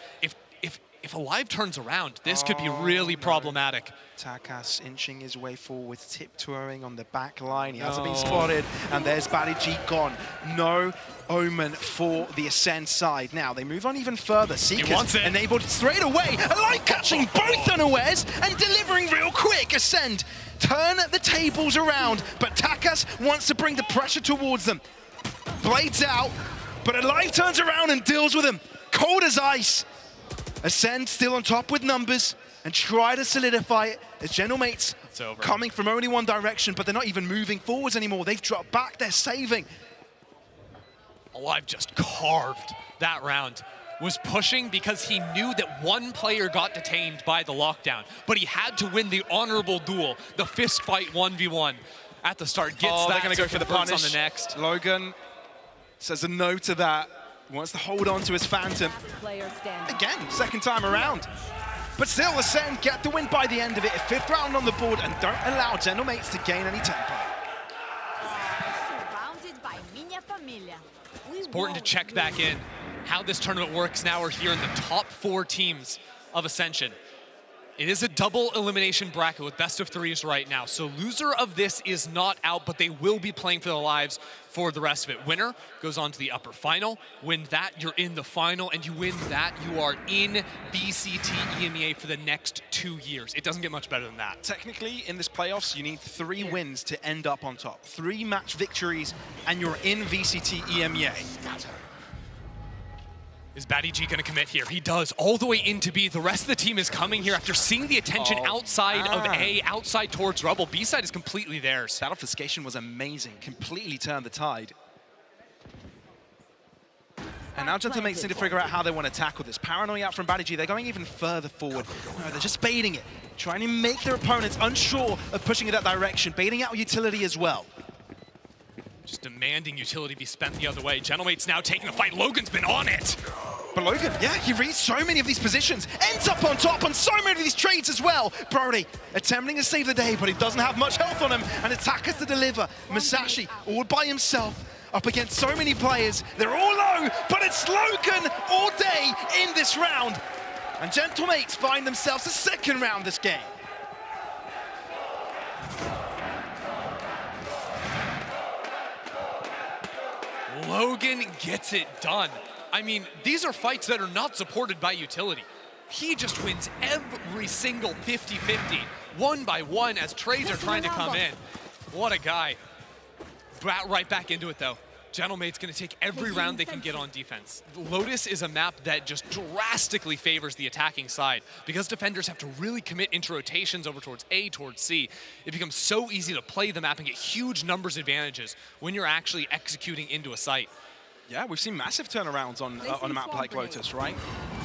Speaker 17: If Alive turns around, this could be really problematic.
Speaker 3: Takas inching his way forward, tiptoeing on the back line. He hasn't been spotted, and there's Badaji gone. No omen for the Ascend side. Now, they move on even further. Seekers enabled straight away. Alive catching both unawares and delivering real quick. Ascend turn the tables around, but Takas wants to bring the pressure towards them. Blades out, but Alive turns around and deals with him. Cold as ice. Ascend still on top with numbers and try to solidify it as General Mates coming from only one direction, but they're not even moving forwards anymore. They've dropped back, they're saving.
Speaker 17: Alive just carved that round. Was pushing because he knew that one player got detained by the lockdown, but he had to win the honorable duel, the fist fight 1v1 at the start. Gets
Speaker 3: they're going to go for the punish
Speaker 17: on the next.
Speaker 3: Logan says a no to that. Wants to hold on to his Phantom. Again, second time around. But still, Ascend get the win by the end of it. A 5th round on the board and don't allow General Mates to gain any tempo.
Speaker 17: It's important to check back in how this tournament works now. We're here in the top 4 teams of Ascension. It is a double elimination bracket with best of 3s right now. So loser of this is not out, but they will be playing for their lives for the rest of it. Winner goes on to the upper final. Win that, you're in the final, and you win that, you are in VCT EMEA for the next 2 years. It doesn't get much better than that.
Speaker 3: Technically, in this playoffs, you need 3 wins to end up on top. 3 match victories, and you're in VCT EMEA.
Speaker 17: Is BaddyG going to commit here? He does, all the way into B. The rest of the team is coming here after seeing the attention outside of A, outside towards Rebel. B side is completely theirs.
Speaker 3: That obfuscation was amazing, completely turned the tide. And now Gentle Mates need to figure out how they want to tackle this. Paranoia out from BaddyG, they're going even further forward. No, they're just baiting it, trying to make their opponents unsure of pushing in that direction, baiting out utility as well.
Speaker 17: Just demanding utility be spent the other way. Gentle Mates now taking the fight. Logan's been on it.
Speaker 3: But Logan, yeah, he reads so many of these positions, ends up on top on so many of these trades as well. Brody attempting to save the day, but he doesn't have much health on him, and attackers to deliver. Masashi all by himself, up against so many players. They're all low, but it's Logan all day in this round. And Gentle Mates find themselves a 2nd round this game.
Speaker 17: Logan gets it done. I mean, these are fights that are not supported by utility. He just wins every single 50-50, one by one, as trades are trying to come in. What a guy. Right back into it, though. Gentle Mate's going to take every round they can get on defense. Lotus is a map that just drastically favors the attacking side. Because defenders have to really commit into rotations over towards A, towards C, it becomes so easy to play the map and get huge numbers advantages when you're actually executing into a site.
Speaker 3: Yeah, we've seen massive turnarounds on a map like Lotus, right?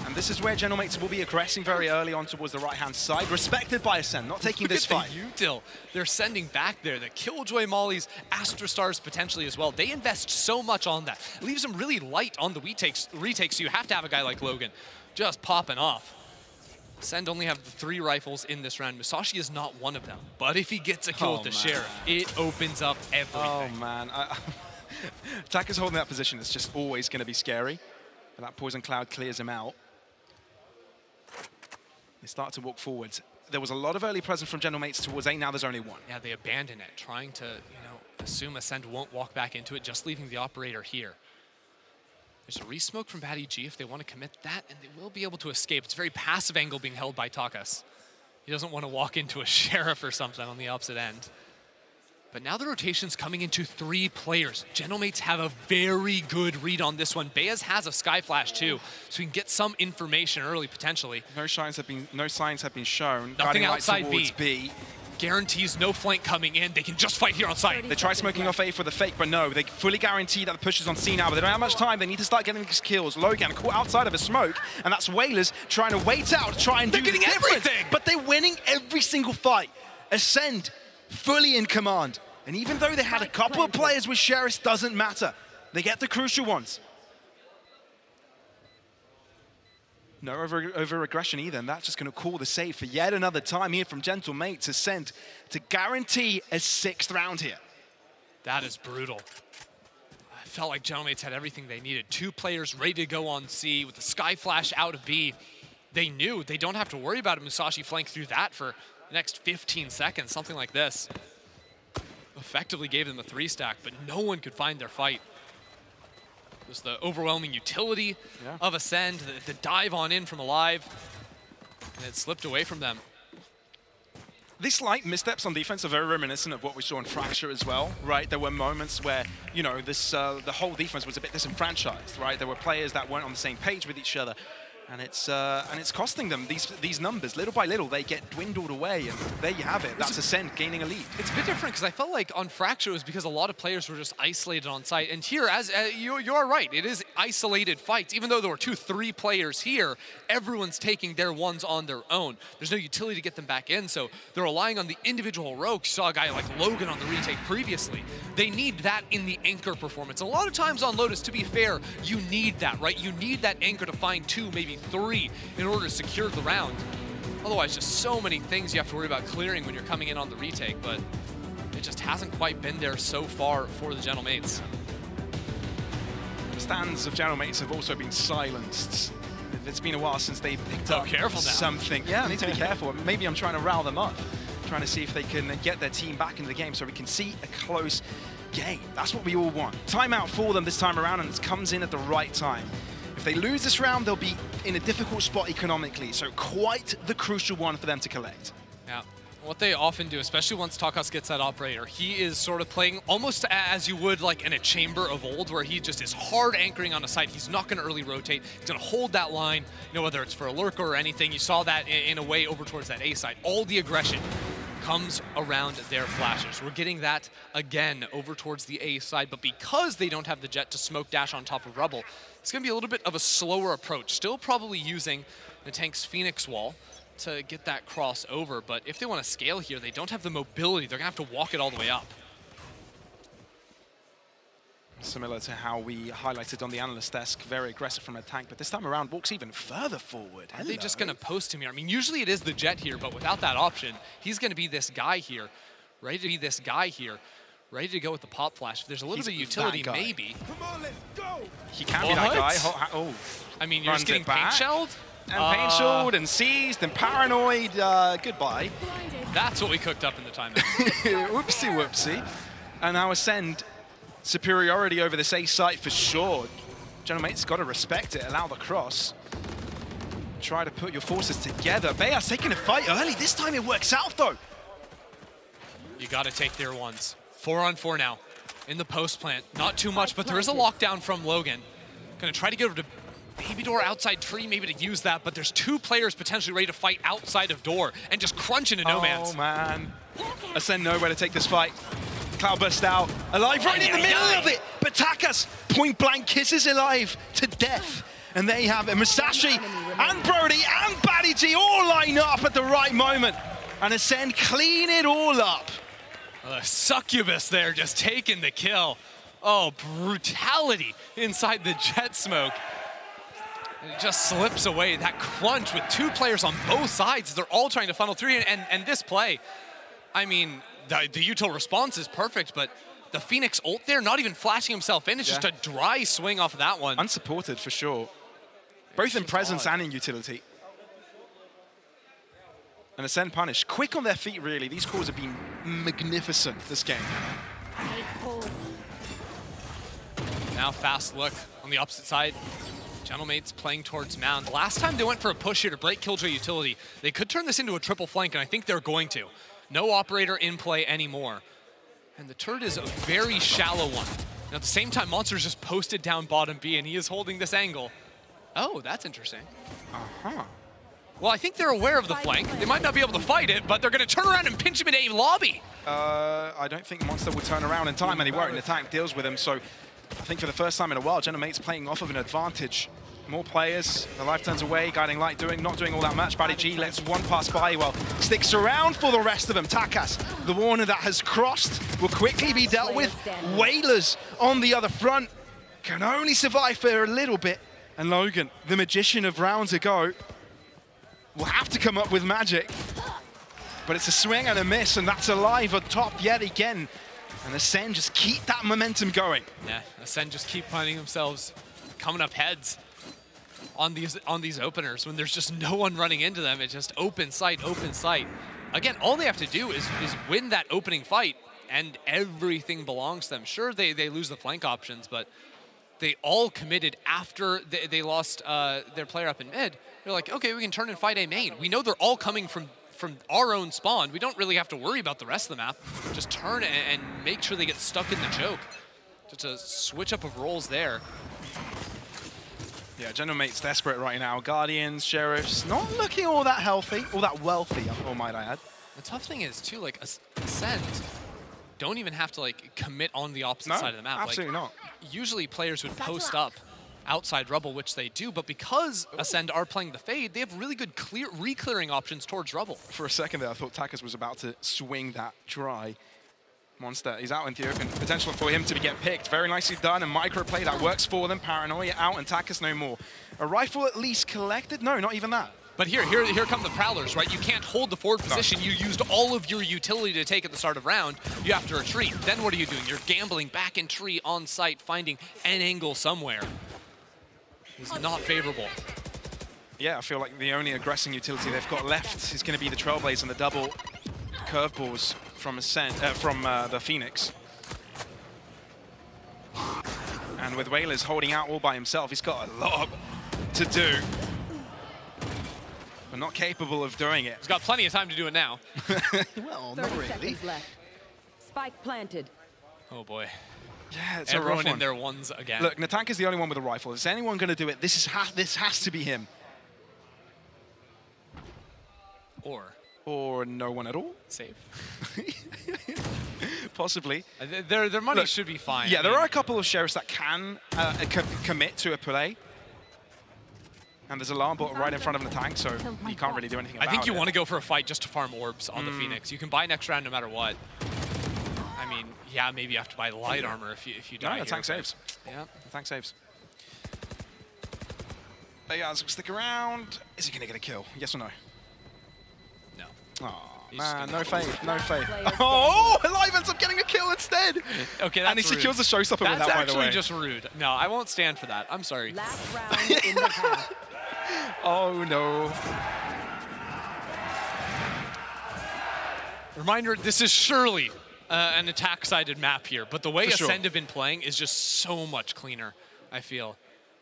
Speaker 3: And this is where General Mates will be aggressing very early on towards the right-hand side, respected by Ascend, not taking this fight.
Speaker 17: Util they're sending back there, the Killjoy Mollies, Astra Stars potentially as well. They invest so much on that. It leaves them really light on the retakes, so you have to have a guy like Logan just popping off. Ascend only have the 3 rifles in this round. Musashi is not one of them. But if he gets a kill with the Sheriff, it opens up everything.
Speaker 3: Oh, man. Attackers holding that position is just always going to be scary. And that Poison Cloud clears him out. They start to walk forwards. There was a lot of early presence from General Mates towards A, now there's only 1.
Speaker 17: Yeah, they abandon it, trying to, assume Ascend won't walk back into it, just leaving the operator here. There's a resmoke from BaddyG if they want to commit that, and they will be able to escape. It's a very passive angle being held by Takas. He doesn't want to walk into a Sheriff or something on the opposite end. But now the rotation's coming into 3 players. General Mates have a very good read on this one. Beaz has a Sky Flash too, so we can get some information early potentially.
Speaker 3: No signs have been shown.
Speaker 17: Nothing outside
Speaker 3: B.
Speaker 17: Guarantees no flank coming in. They can just fight here on site.
Speaker 3: They try smoking off A for the fake, but no, they fully guarantee that the push is on C now, but they don't have much time. They need to start getting these kills. Logan caught outside of a smoke, and that's Whalers trying to wait out, try and do
Speaker 17: getting everything.
Speaker 3: But they're winning every single fight. Ascend fully in command. And even though they had a couple of players with Sheriffs, doesn't matter. They get the crucial ones. No over-aggression either, and that's just going to call the save for yet another time here from Gentle Mates. Ascend to guarantee a 6th round here.
Speaker 17: That is brutal. I felt like Gentle Mates had everything they needed. 2 players ready to go on C with the Sky Flash out of B. They knew they don't have to worry about a Musashi flank through that for the next 15 seconds, something like this. Effectively gave them a 3-stack, but no one could find their fight. It was the overwhelming utility of Ascend, the dive on in from Alive, and it slipped away from them.
Speaker 3: these slight missteps on defense are very reminiscent of what we saw in Fracture as well, right? There were moments where, you know, this the whole defense was a bit disenfranchised, right? There were players that weren't on the same page with each other. And it's costing them these numbers. Little by little, they get dwindled away, and there you have it. That's Ascend gaining a lead.
Speaker 17: It's a bit different because I felt like on Fracture it was because a lot of players were just isolated on site. And here, as you're right, it is isolated fights. Even though there were 2-3 players here, everyone's taking their ones on their own. There's no utility to get them back in, so they're relying on the individual rogue. You saw a guy like Logan on the retake previously. They need that in the anchor performance. A lot of times on Lotus, to be fair, you need that, right? You need that anchor to find 2, maybe 3 in order to secure the round. Otherwise, just so many things you have to worry about clearing when you're coming in on the retake, but it just hasn't quite been there so far for the Gentle Mates.
Speaker 3: The stands of Gentle Mates have also been silenced. It's been a while since they picked up something. Yeah, I need to be careful. Maybe I'm trying to rile them up, trying to see if they can get their team back into the game so we can see a close game. That's what we all want. Timeout for them this time around, and it comes in at the right time. If they lose this round, they'll be in a difficult spot economically, so quite the crucial one for them to collect.
Speaker 17: Yeah, what they often do, especially once Takas gets that operator, he is sort of playing almost as you would like in a chamber of old, where he just is hard anchoring on a site. He's not going to early rotate. He's going to hold that line, you know, whether it's for a lurker or anything. You saw that in a way over towards that A side. All the aggression comes around their flashes. We're getting that again over towards the A side, but because they don't have the jet to smoke dash on top of Rebel, it's going to be a little bit of a slower approach. Still probably using the tank's Phoenix wall to get that cross over, but if they want to scale here, they don't have the mobility. They're going to have to walk it all the way up.
Speaker 3: Similar to how we highlighted on the analyst desk, very aggressive from a tank, but this time around walks even further forward.
Speaker 17: Are they just going to post him here? I mean, usually it is the jet here, but without that option, he's going to be this guy here, ready to be this guy here, ready to go with the pop flash. If there's a little bit of utility, maybe.
Speaker 3: Come on, let's go. He can be that guy. Oh,
Speaker 17: I mean, you're just getting paint shelled?
Speaker 3: And paint shelled and seized and paranoid. Goodbye.
Speaker 17: That's what we cooked up in the timeout.
Speaker 3: Whoopsie whoopsie. And now Ascend, superiority over this A site for sure. Gentle Mates got to respect it, allow the cross. Try to put your forces together. Bayas taking a fight early. This time it works out though.
Speaker 17: You got to take their ones. 4-on-4 now in the post plant. Not too much, but there is a lockdown from Logan. Gonna try to get over to baby door outside tree, maybe to use that, but there's 2 players potentially ready to fight outside of door and just crunch into no man's.
Speaker 3: Oh man. Ascend nowhere to take this fight. Cloud burst out, alive right in the middle of it, but Takas point blank kisses alive to death. And there you have it, Musashi and Brody and Baddy G all line up at the right moment. And Ascend clean it all up.
Speaker 17: The succubus there just taking the kill. Oh, brutality inside the jet smoke. And it just slips away. That crunch with 2 players on both sides. They're all trying to funnel through. And this play, I mean, the util response is perfect, but the Phoenix ult there, not even flashing himself in. It's just a dry swing off of that one.
Speaker 3: Unsupported for sure. Both in presence and in utility. And Ascend punish. Quick on their feet, really. These calls have been magnificent this game.
Speaker 17: Now fast look on the opposite side. Gentle Mates playing towards Mound. Last time they went for a push here to break Killjoy utility. They could turn this into a triple flank, and I think they're going to. No operator in play anymore. And the turret is a very shallow one. Now at the same time, Monster's just posted down bottom B, and he is holding this angle. Oh, that's interesting.
Speaker 3: Uh-huh.
Speaker 17: Well, I think they're aware of the flank. They might not be able to fight it, but they're going to turn around and pinch him in a lobby.
Speaker 3: I don't think Monster will turn around in time, and he won't. The tank deals with him, so I think for the first time in a while, Gentle Mates playing off of an advantage. More players, the life turns away, Guiding Light not doing all that much. Baddy G lets one pass by, well, sticks around for the rest of them. Takas, the warner that has crossed, will quickly be dealt with. Whalers on the other front can only survive for a little bit. And Logan, the magician of rounds ago, will have to come up with magic. But it's a swing and a miss, and that's alive on top yet again. And Ascend just keep that momentum going.
Speaker 17: Yeah, Ascend just keep finding themselves coming up heads on these openers when there's just no one running into them. It's just open sight, open sight. Again, all they have to do is win that opening fight, and everything belongs to them. Sure, they lose the flank options, but they all committed after they lost their player up in mid. They're like, okay, we can turn and fight A main. We know they're all coming from from our own spawn, we don't really have to worry about the rest of the map. Just turn and make sure they get stuck in the choke. Just a switch up of roles there.
Speaker 3: Yeah, Genomate's desperate right now. Guardians, Sheriffs, not looking all that healthy, all that wealthy, or might I add.
Speaker 17: The tough thing is, too, like, Ascend don't even have to, like, commit on the opposite side of the map.
Speaker 3: Absolutely not.
Speaker 17: Usually players would post up outside Rubble, which they do, but because Ascend are playing the Fade, they have really good re-clearing options towards Rubble.
Speaker 3: For a second there, I thought Takas was about to swing that try. Monster, he's out in the open. Potential for him to get picked. Very nicely done. A micro play that works for them. Paranoia out and Takas no more. A rifle at least collected? No, not even that.
Speaker 17: But here come the Prowlers, right? You can't hold the forward position. You used all of your utility to take at the start of round. You have to retreat. Then what are you doing? You're gambling back in tree on site, finding an angle somewhere. It's not favorable.
Speaker 3: Yeah, I feel like the only aggressing utility they've got left is going to be the Trailblaze and the double curveballs from the Phoenix. And with Whalers holding out all by himself, he's got a lot to do. But not capable of doing it.
Speaker 17: He's got plenty of time to do it now.
Speaker 3: Well, not really.
Speaker 18: 30 seconds left. Spike planted.
Speaker 17: Oh boy.
Speaker 3: Yeah, it's
Speaker 17: everyone
Speaker 3: a rough one.
Speaker 17: in their ones again.
Speaker 3: Look, Natank is the only one with a rifle. If there's anyone going to do it, this has to be him. Or no one at all.
Speaker 17: Save.
Speaker 3: Possibly.
Speaker 17: Their money should be fine.
Speaker 3: Yeah, there are a couple of Sheriffs that can commit to a play. And there's a alarm bot right in front of the tank, so you can't really do anything about it.
Speaker 17: I think you want to go for a fight just to farm orbs on the Phoenix. You can buy next round no matter what. I mean, yeah, maybe you have to buy the light armor if you die.
Speaker 3: No, the tank saves.
Speaker 17: Yeah,
Speaker 3: the tank saves. Bayaz will stick around. Is he going to get a kill? Yes or no?
Speaker 17: No.
Speaker 3: Oh, man, no faith, no faith. Oh, Alive ends up getting a kill instead.
Speaker 17: Okay, that's
Speaker 3: and he secures the showstopper with that, by the way.
Speaker 17: That's actually just rude. No, I won't stand for that. I'm sorry.
Speaker 18: Last round in the half.
Speaker 3: Oh, no.
Speaker 17: Reminder, this is surely an attack-sided map here, but the way Ascend have been playing is just so much cleaner, I feel.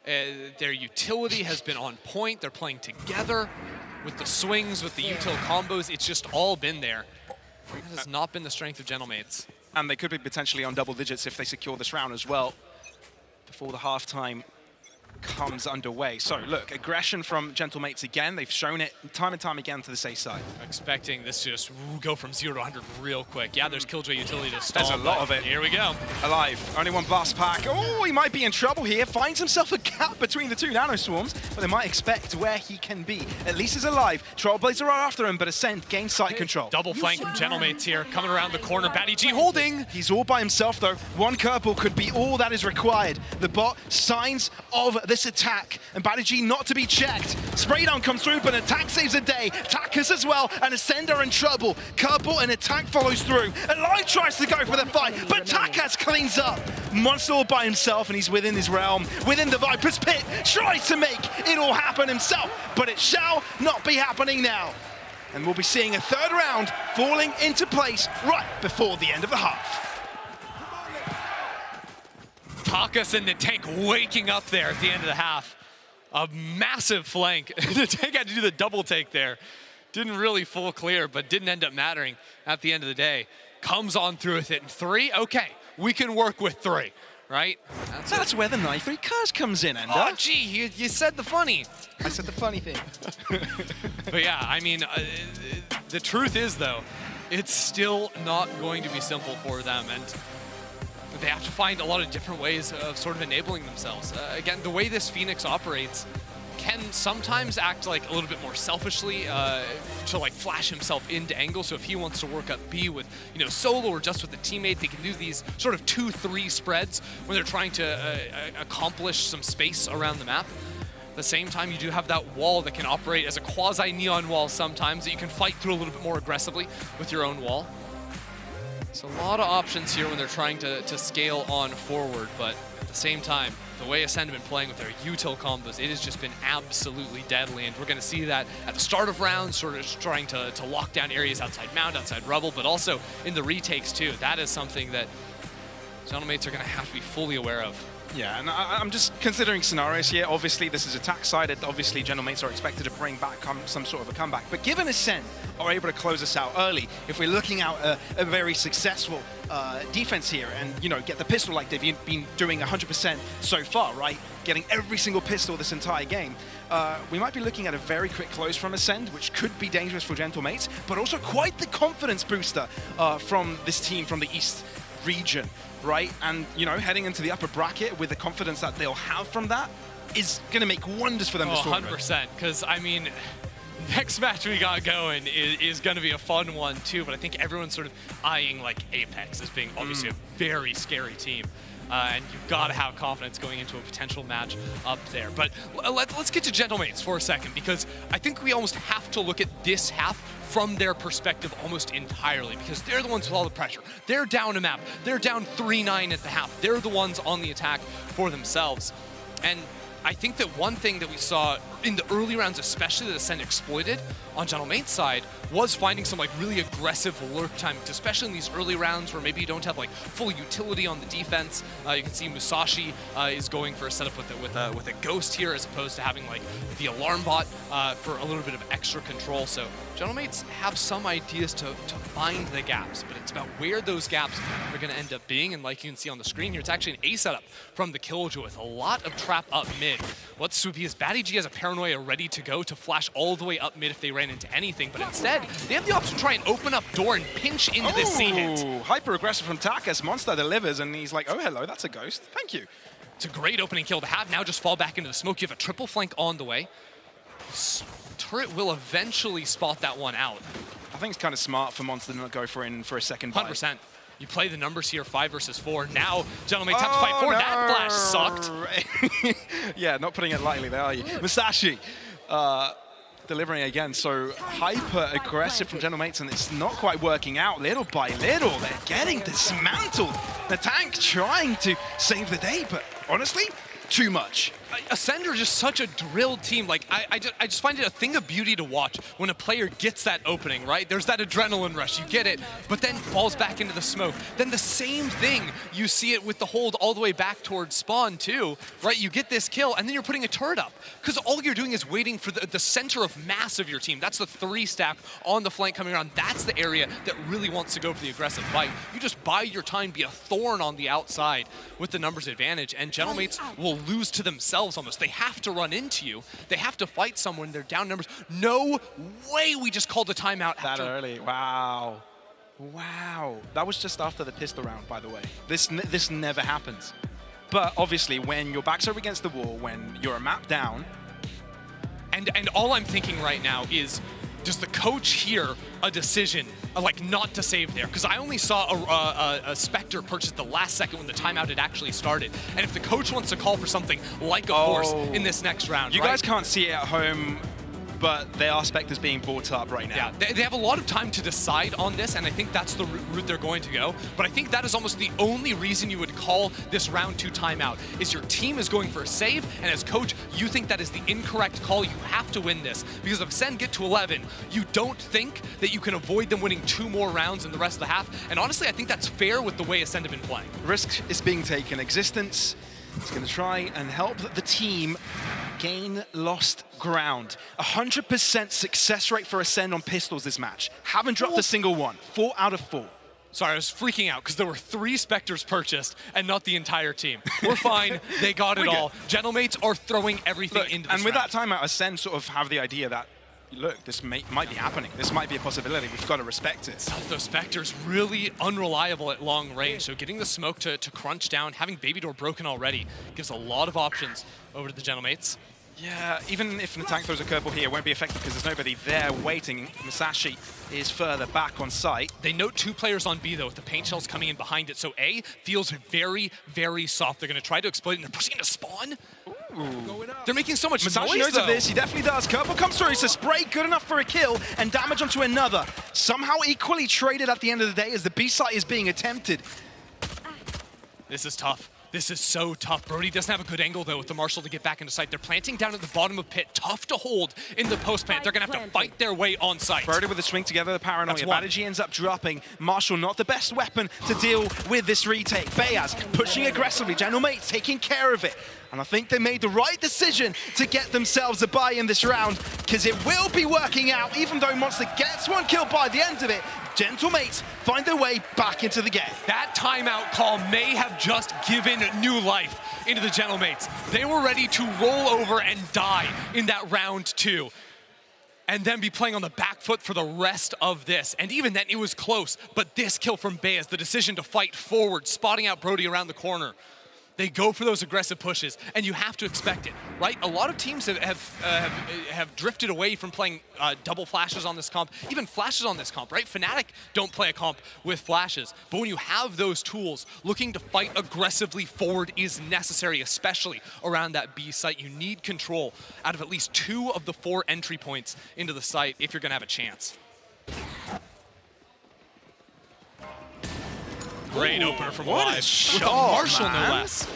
Speaker 17: Their utility has been on point. They're playing together with the swings, with the util combos. It's just all been there. That has not been the strength of Gentlemates.
Speaker 3: And they could be potentially on double digits if they secure this round as well before the halftime comes underway. So look, aggression from Gentlemates again. They've shown it time and time again to the safe side.
Speaker 17: Expecting this to just go from 0 to 100 real quick. Yeah, there's Killjoy utility to stall.
Speaker 3: There's a lot of it.
Speaker 17: Here we go.
Speaker 3: Alive, only one blast pack. Oh, he might be in trouble here. Finds himself a gap between the two Nano Swarms, but they might expect where he can be. At least he's alive. Trailblazer are after him, but Ascend gains site control.
Speaker 17: Double flank from Gentlemates here, coming around the corner. Batty G holding.
Speaker 3: He's all by himself though. One curveball could be all that is required. The bot, signs of this attack. And Batty G not to be checked. Spray down comes through, but attack saves a day. Takas as well, and Ascend are in trouble. Curveball and attack follows through. Alive tries to go for the fight, but Takas cleans up. Monster all by himself, and he's within his realm, within the Viper's pit. Tries to make it all happen himself, but it shall not be happening now. And we'll be seeing a third round falling into place right before the end of the half.
Speaker 17: Takas and Natank waking up there at the end of the half. A massive flank. Natank had to do the double take there. Didn't really full clear, but didn't end up mattering at the end of the day. Comes on through with it in 3. Okay, we can work with 3, right?
Speaker 3: That's where the knife recurse comes in, Ender.
Speaker 17: Oh, gee, you said the funny.
Speaker 3: I said the funny thing.
Speaker 17: But yeah, I mean, the truth is, though, it's still not going to be simple for them. And they have to find a lot of different ways of sort of enabling themselves. Again, the way this Phoenix operates can sometimes act like a little bit more selfishly to like flash himself into angle. So if he wants to work up B with, you know, solo or just with a teammate, they can do these sort of 2-3 spreads when they're trying to accomplish some space around the map. At the same time, you do have that wall that can operate as a quasi-neon wall sometimes that you can fight through a little bit more aggressively with your own wall. So a lot of options here when they're trying to scale on forward, but at the same time, the way Ascend have been playing with their util combos, it has just been absolutely deadly, and we're going to see that at the start of rounds, sort of trying to lock down areas outside Mound, outside Rubble, but also in the retakes too. That is something that Gentlemates are going to have to be fully aware of.
Speaker 3: Yeah, and I'm just considering scenarios here. Obviously, this is attack-sided. Obviously, Gentlemates are expected to bring back some sort of a comeback. But given Ascend are able to close us out early, if we're looking out a very successful defense here and, you know, get the pistol like they've been doing 100% so far, right? Getting every single pistol this entire game, we might be looking at a very quick close from Ascend, which could be dangerous for Gentlemates, but also quite the confidence booster from this team from the East region. Right, and you know, heading into the upper bracket with the confidence that they'll have from that is going to make wonders for them this tournament.
Speaker 17: 100%, because I mean, next match we got going is going to be a fun one too, but I think everyone's sort of eyeing like Apex as being obviously a very scary team. And you've got to have confidence going into a potential match up there. But let's get to Gentlemates for a second, because I think we almost have to look at this half from their perspective almost entirely, because they're the ones with all the pressure. They're down a map. They're down 3-9 at the half. They're the ones on the attack for themselves. And I think that one thing that we saw in the early rounds, especially that Ascend exploited on Gentlemate's side, was finding some like really aggressive lurk timings, especially in these early rounds where maybe you don't have like full utility on the defense. You can see Musashi is going for a setup with a ghost here, as opposed to having like the alarm bot for a little bit of extra control. So Gentlemates have some ideas to find the gaps, but it's about where those gaps are going to end up being. And like you can see on the screen here, it's actually an A setup from the Killjoy with a lot of trap up mid. What's Swoopy is BaddyG has a Paranoia ready to go to flash all the way up mid if they ran into anything, but instead they have the option to try and open up door and pinch into this C-hit.
Speaker 3: Hyper aggressive from Tak as Monster delivers, and he's like, oh hello, that's a ghost, thank you.
Speaker 17: It's a great opening kill to have. Now just fall back into the smoke. You have a triple flank on the way. Turret will eventually spot that one out.
Speaker 3: I think it's kind of smart for Monster to not go for a second buy.
Speaker 17: 100%. You play the numbers here, 5 versus 4. Now, Gentlemates have to fight 4. No. That flash sucked.
Speaker 3: Yeah, not putting it lightly there, are you? Musashi delivering again. So hyper aggressive from Gentlemates, and it's not quite working out. Little by little, they're getting dismantled. The tank trying to save the day, but honestly, too much.
Speaker 17: Ascend are just such a drilled team. Like, I just find it a thing of beauty to watch when a player gets that opening, right? There's that adrenaline rush, you get it, but then falls back into the smoke. Then the same thing, you see it with the hold all the way back towards spawn too, right? You get this kill, and then you're putting a turret up, because all you're doing is waiting for the center of mass of your team. That's the 3 stack on the flank coming around. That's the area that really wants to go for the aggressive fight. You just bide your time, be a thorn on the outside with the numbers advantage, and Gentlemates will lose to themselves almost. They have to run into you. They have to fight someone. They're down numbers. No way we just called a timeout
Speaker 3: that early. Wow. Wow. That was just after the pistol round, by the way. This never happens. But obviously, when your back's over against the wall, when you're a map down.
Speaker 17: And all I'm thinking right now is, does the coach hear a decision like not to save there? Because I only saw a Spectre purchase the last second when the timeout had actually started. And if the coach wants to call for something like a force in this next round,
Speaker 3: you guys can't see it at home, but they are Spectres being brought up right now.
Speaker 17: Yeah, they have a lot of time to decide on this, and I think that's the route they're going to go. But I think that is almost the only reason you would call this round 2 timeout, is your team is going for a save, and as coach, you think that is the incorrect call. You have to win this, because if Ascend get to 11, you don't think that you can avoid them winning 2 more rounds in the rest of the half. And honestly, I think that's fair with the way Ascend have been playing.
Speaker 3: Risk is being taken. Existence is going to try and help the team gain lost ground. 100% success rate for Ascend on pistols this match. Haven't dropped a single one. 4 out of 4.
Speaker 17: Sorry, I was freaking out because there were 3 Spectres purchased and not the entire team. We're fine. They got it all. Gentlemates are throwing everything into this
Speaker 3: And with
Speaker 17: round.
Speaker 3: that timeout, Ascend sort of have the idea that, look, this might be happening. This might be a possibility. We've got to respect it.
Speaker 17: Those Spectres really unreliable at long range, so getting the smoke to crunch down, having Baby Door broken already, gives a lot of options over to the Gentlemates.
Speaker 3: Yeah, even if the tank throws a curveball here, it won't be effective because there's nobody there waiting. Musashi is further back on site.
Speaker 17: They note 2 players on B, though, with the paint shells coming in behind it. So A feels very, very soft. They're going to try to exploit it, and they're pushing into spawn. Ooh. They're making so much
Speaker 3: Musashi
Speaker 17: noise,
Speaker 3: knows of this. He definitely does. Curveball comes through. It's a spray, good enough for a kill, and damage onto another. Somehow equally traded at the end of the day as the B site is being attempted.
Speaker 17: This is tough. This is so tough. Brody doesn't have a good angle, though, with the Marshall to get back into sight. They're planting down at the bottom of pit. Tough to hold in the post plant. They're going to have to fight their way on site.
Speaker 3: Brody with the swing together, the paranoia. Badaji ends up dropping. Marshall not the best weapon to deal with this retake. Bayaz pushing aggressively. General Mates taking care of it. And I think they made the right decision to get themselves a bye in this round, because it will be working out. Even though Monster gets one kill by the end of it, Gentle Mates find their way back into the game.
Speaker 17: That timeout call may have just given new life into the Gentle Mates. They were ready to roll over and die in that round 2. And then be playing on the back foot for the rest of this. And even then, it was close. But this kill from Bayaz, the decision to fight forward, spotting out Brody around the corner. They go for those aggressive pushes, and you have to expect it, right? A lot of teams have drifted away from playing double flashes on this comp, even flashes on this comp, right? Fnatic don't play a comp with flashes, but when you have those tools, looking to fight aggressively forward is necessary, especially around that B site. You need control out of at least 2 of the 4 entry points into the site if you're gonna have a chance. Great opener from
Speaker 3: what
Speaker 17: Live.
Speaker 3: a shot,
Speaker 17: with a Marshall,
Speaker 3: man.
Speaker 17: no less.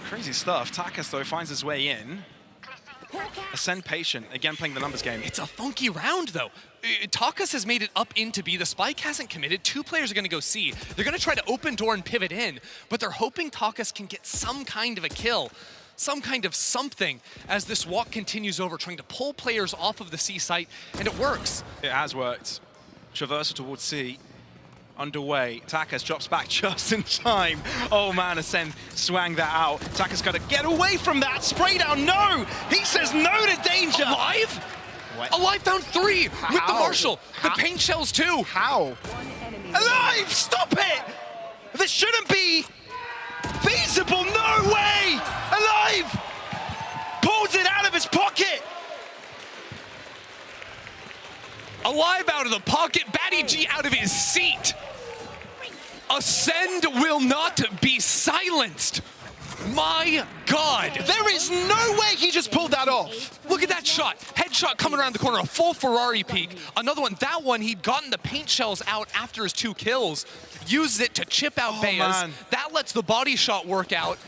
Speaker 3: Crazy stuff. Takas, though, finds his way in. Ascend patient, again playing the numbers game.
Speaker 17: It's a funky round, though. Takas has made it up into B. The Spike hasn't committed. 2 players are going to go C. They're going to try to open door and pivot in, but they're hoping Takas can get some kind of a kill, some kind of something as this walk continues over, trying to pull players off of the C site, and it works.
Speaker 3: It has worked. Traversal towards C. Underway. Takas drops back just in time. Oh man, Ascend swang that out. Takas got to get away from that. Spray down, no! He says no to danger!
Speaker 17: Alive?
Speaker 3: What?
Speaker 17: Alive found 3
Speaker 3: How?
Speaker 17: with the Marshall. The
Speaker 3: How?
Speaker 17: paint shells too.
Speaker 3: How? Alive! Stop it! This shouldn't be feasible. No way! Alive! Pulls it out of his pocket.
Speaker 17: Alive out of the pocket, Batty G out of his seat. Ascend will not be silenced. My God.
Speaker 3: There is no way he just pulled that off.
Speaker 17: Look at that shot. Headshot coming around the corner, a full Ferrari peek. Another one, that one, he'd gotten the paint shells out after his 2 kills. Uses it to chip out Bayaz.
Speaker 3: Man.
Speaker 17: That lets the body shot work out.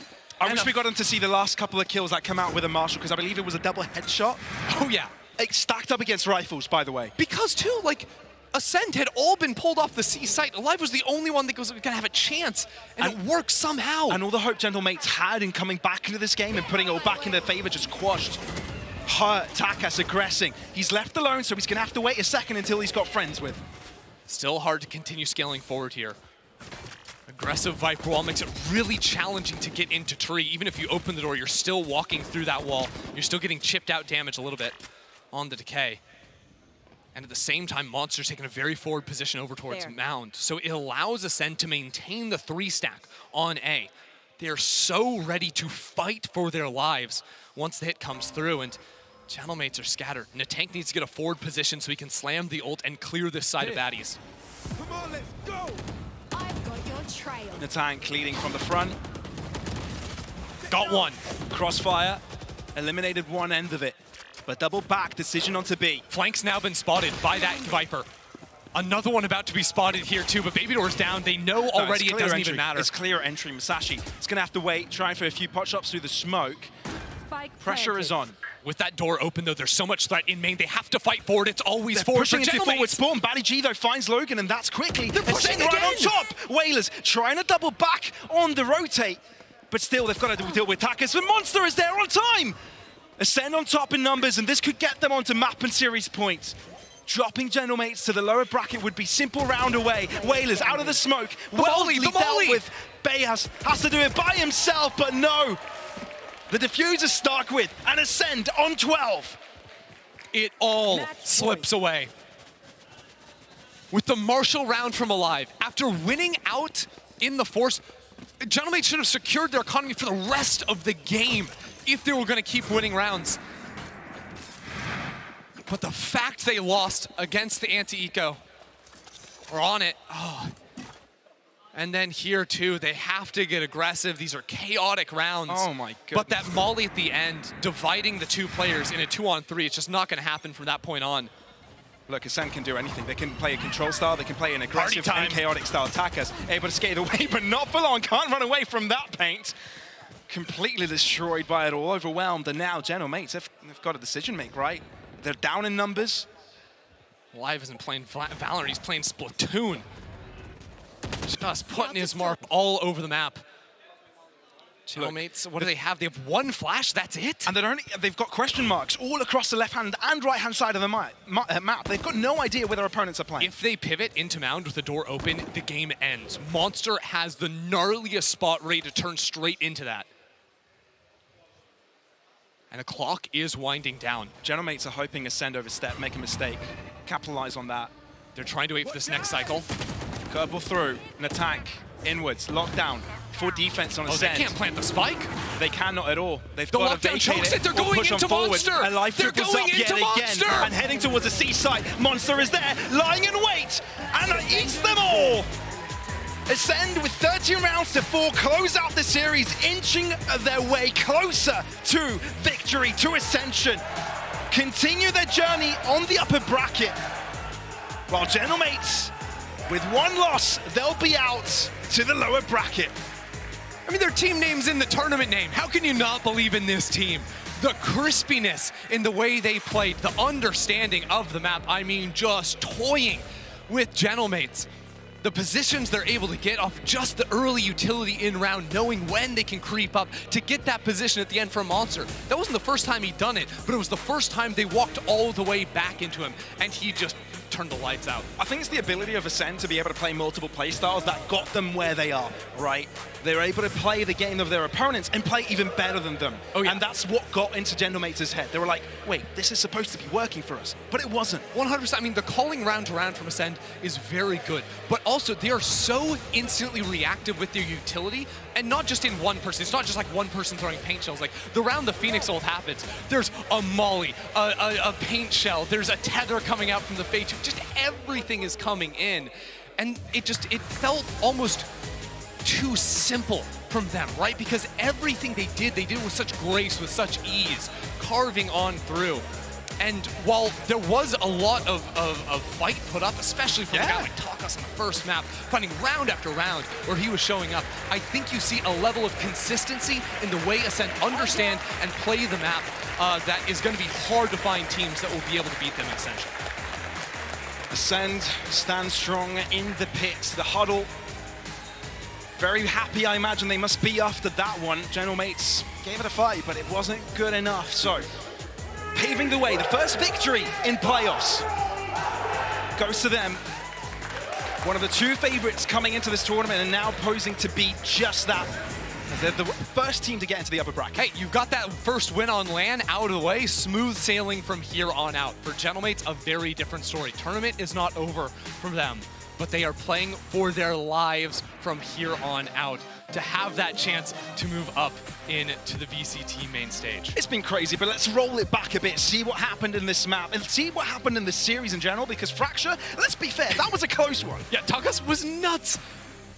Speaker 3: I wish we got him to see the last couple of kills that come out with a Marshall, because I believe it was a double headshot.
Speaker 17: Oh yeah.
Speaker 3: It's stacked up against rifles, by the way.
Speaker 17: Because too, like, Ascend had all been pulled off the C site. Alive was the only one that was gonna have a chance, and it worked somehow.
Speaker 3: And all the hope Gentle Mates had in coming back into this game and putting it all back in their favor just quashed. Hurt, Takas aggressing. He's left alone, so he's gonna have to wait a second until he's got friends with.
Speaker 17: Still hard to continue scaling forward here. Aggressive Viper wall makes it really challenging to get into tree. Even if you open the door, you're still walking through that wall. You're still getting chipped out damage a little bit on the decay. And at the same time, Monster's taking a very forward position over towards Mound. So it allows Ascend to maintain the 3 stack on A. They're so ready to fight for their lives once the hit comes through, and Channel Mates are scattered. Natank needs to get a forward position so he can slam the ult and clear this side of baddies.
Speaker 18: Come on, let's go! I've got your trail.
Speaker 3: Natank leading from the front.
Speaker 17: Got one.
Speaker 3: Crossfire, eliminated one end of it. But double back, decision onto B.
Speaker 17: Flank's now been spotted by that Viper. Another one about to be spotted here too, but Baby Door's down. They know already it doesn't even matter.
Speaker 3: It's clear entry. Masashi is going to have to wait, trying for a few pot shots through the smoke. Pressure is on.
Speaker 17: With that door open, though, there's so much threat in main. They have to fight forward. It's always forward
Speaker 3: pushing
Speaker 17: for
Speaker 3: into
Speaker 17: Gentle
Speaker 3: forward
Speaker 17: Mates.
Speaker 3: spawn. Batty G, though, finds Logan, and that's quickly.
Speaker 17: They're pushing
Speaker 3: right
Speaker 17: again.
Speaker 3: on top. Whalers trying to double back on the rotate, but still they've got to deal with Takas. The Monster is there on time. Ascend on top in numbers, and this could get them onto map and series points. Dropping Gentle Mates to the lower bracket would be simple round away. Whalers out of the smoke. Well dealt with. Bayaz has to do it by himself, but no. The diffuser stuck with, and Ascend on 12.
Speaker 17: It all slips away. With the Marshall round from Alive, after winning out in the Force, Gentle Mates should have secured their economy for the rest of the game if they were going to keep winning rounds. But the fact they lost against the anti-eco, are on it. Oh. And then here too, they have to get aggressive. These are chaotic rounds.
Speaker 3: Oh my goodness.
Speaker 17: But that molly at the end, dividing the 2 players in a 2-on-3, it's just not going to happen from that point on.
Speaker 3: Look, Ascend can do anything. They can play a control style, they can play an aggressive and chaotic style attackers. Able to skate away, but not for long. Can't run away from that paint. Completely destroyed by it all, overwhelmed. And now General Mates, they've got a decision to make, right? They're down in numbers.
Speaker 17: Live isn't playing Valorant, he's playing Splatoon. Just putting his mark all over the map. General Mates, what do they have? They have one flash, that's it?
Speaker 3: And they've got question marks all across the left-hand and right-hand side of the map. They've got no idea where their opponents are playing.
Speaker 17: If they pivot into Mound with the door open, the game ends. Monster has the gnarliest spot ready to turn straight into that. And the clock is winding down.
Speaker 3: General Mates are hoping Ascend overstep, make a mistake, capitalize on that.
Speaker 17: They're trying to wait for this next cycle.
Speaker 3: Curveball through, an attack, inwards, lockdown. For defense on Ascend.
Speaker 17: They can't plant the spike?
Speaker 3: They cannot at all. They've
Speaker 17: the
Speaker 3: got to
Speaker 17: lockdown chokes it. They're
Speaker 3: or
Speaker 17: going
Speaker 3: push
Speaker 17: into
Speaker 3: on
Speaker 17: Monster.
Speaker 3: A life
Speaker 17: They're
Speaker 3: triples
Speaker 17: going
Speaker 3: up
Speaker 17: into
Speaker 3: yet
Speaker 17: Monster.
Speaker 3: Again, and heading towards the seaside. Monster is there, lying in wait, and eats them all. Ascend with 13 rounds to 4, close out the series, inching their way closer to victory, to Ascension. Continue their journey on the upper bracket. While General Mates, with one loss, they'll be out to the lower bracket.
Speaker 17: I mean, their team name's in the tournament name. How can you not believe in this team? The crispiness in the way they played, the understanding of the map. I mean, just toying with General Mates. The positions they're able to get off just the early utility in round, knowing when they can creep up to get that position at the end for a Monster. That wasn't the first time he'd done it, but it was the first time they walked all the way back into him, and he just turned the lights out.
Speaker 3: I think it's the ability of Ascend to be able to play multiple playstyles that got them where they are, right? They're able to play the game of their opponents and play even better than them.
Speaker 17: Oh, yeah.
Speaker 3: And that's what got into General Mates' head. They were like, wait, this is supposed to be working for us, but it wasn't.
Speaker 17: 100%. I mean, the calling round to round from Ascend is very good, but also they are so instantly reactive with their utility, and not just in one person. It's not just like one person throwing paint shells. Like the round the Phoenix ult happens, there's a molly, a paint shell, there's a tether coming out from the Fade 2. Just everything is coming in, and it felt almost too simple from them, right? Because everything they did with such grace, with such ease, carving on through. And while there was a lot of fight put up, especially from a guy like Takas on the first map, finding round after round where he was showing up, I think you see a level of consistency in the way Ascend understand and play the map that is going to be hard to find teams that will be able to beat them in Ascension.
Speaker 3: Ascend stands strong in the pits, the huddle. Very happy, I imagine they must be after that one. General Mates gave it a fight, but it wasn't good enough. So, paving the way, the first victory in playoffs goes to them. One of the two favorites coming into this tournament and now posing to be just that. They're the first team to get into the upper bracket.
Speaker 17: Hey, you've got that first win on LAN out of the way. Smooth sailing from here on out. For General Mates, a very different story. Tournament is not over for them, but they are playing for their lives from here on out to have that chance to move up into the VCT main stage.
Speaker 3: It's been crazy, but let's roll it back a bit, see what happened in this map, and see what happened in the series in general, because Fracture, let's be fair, that was a close one.
Speaker 17: Yeah, Takas was nuts.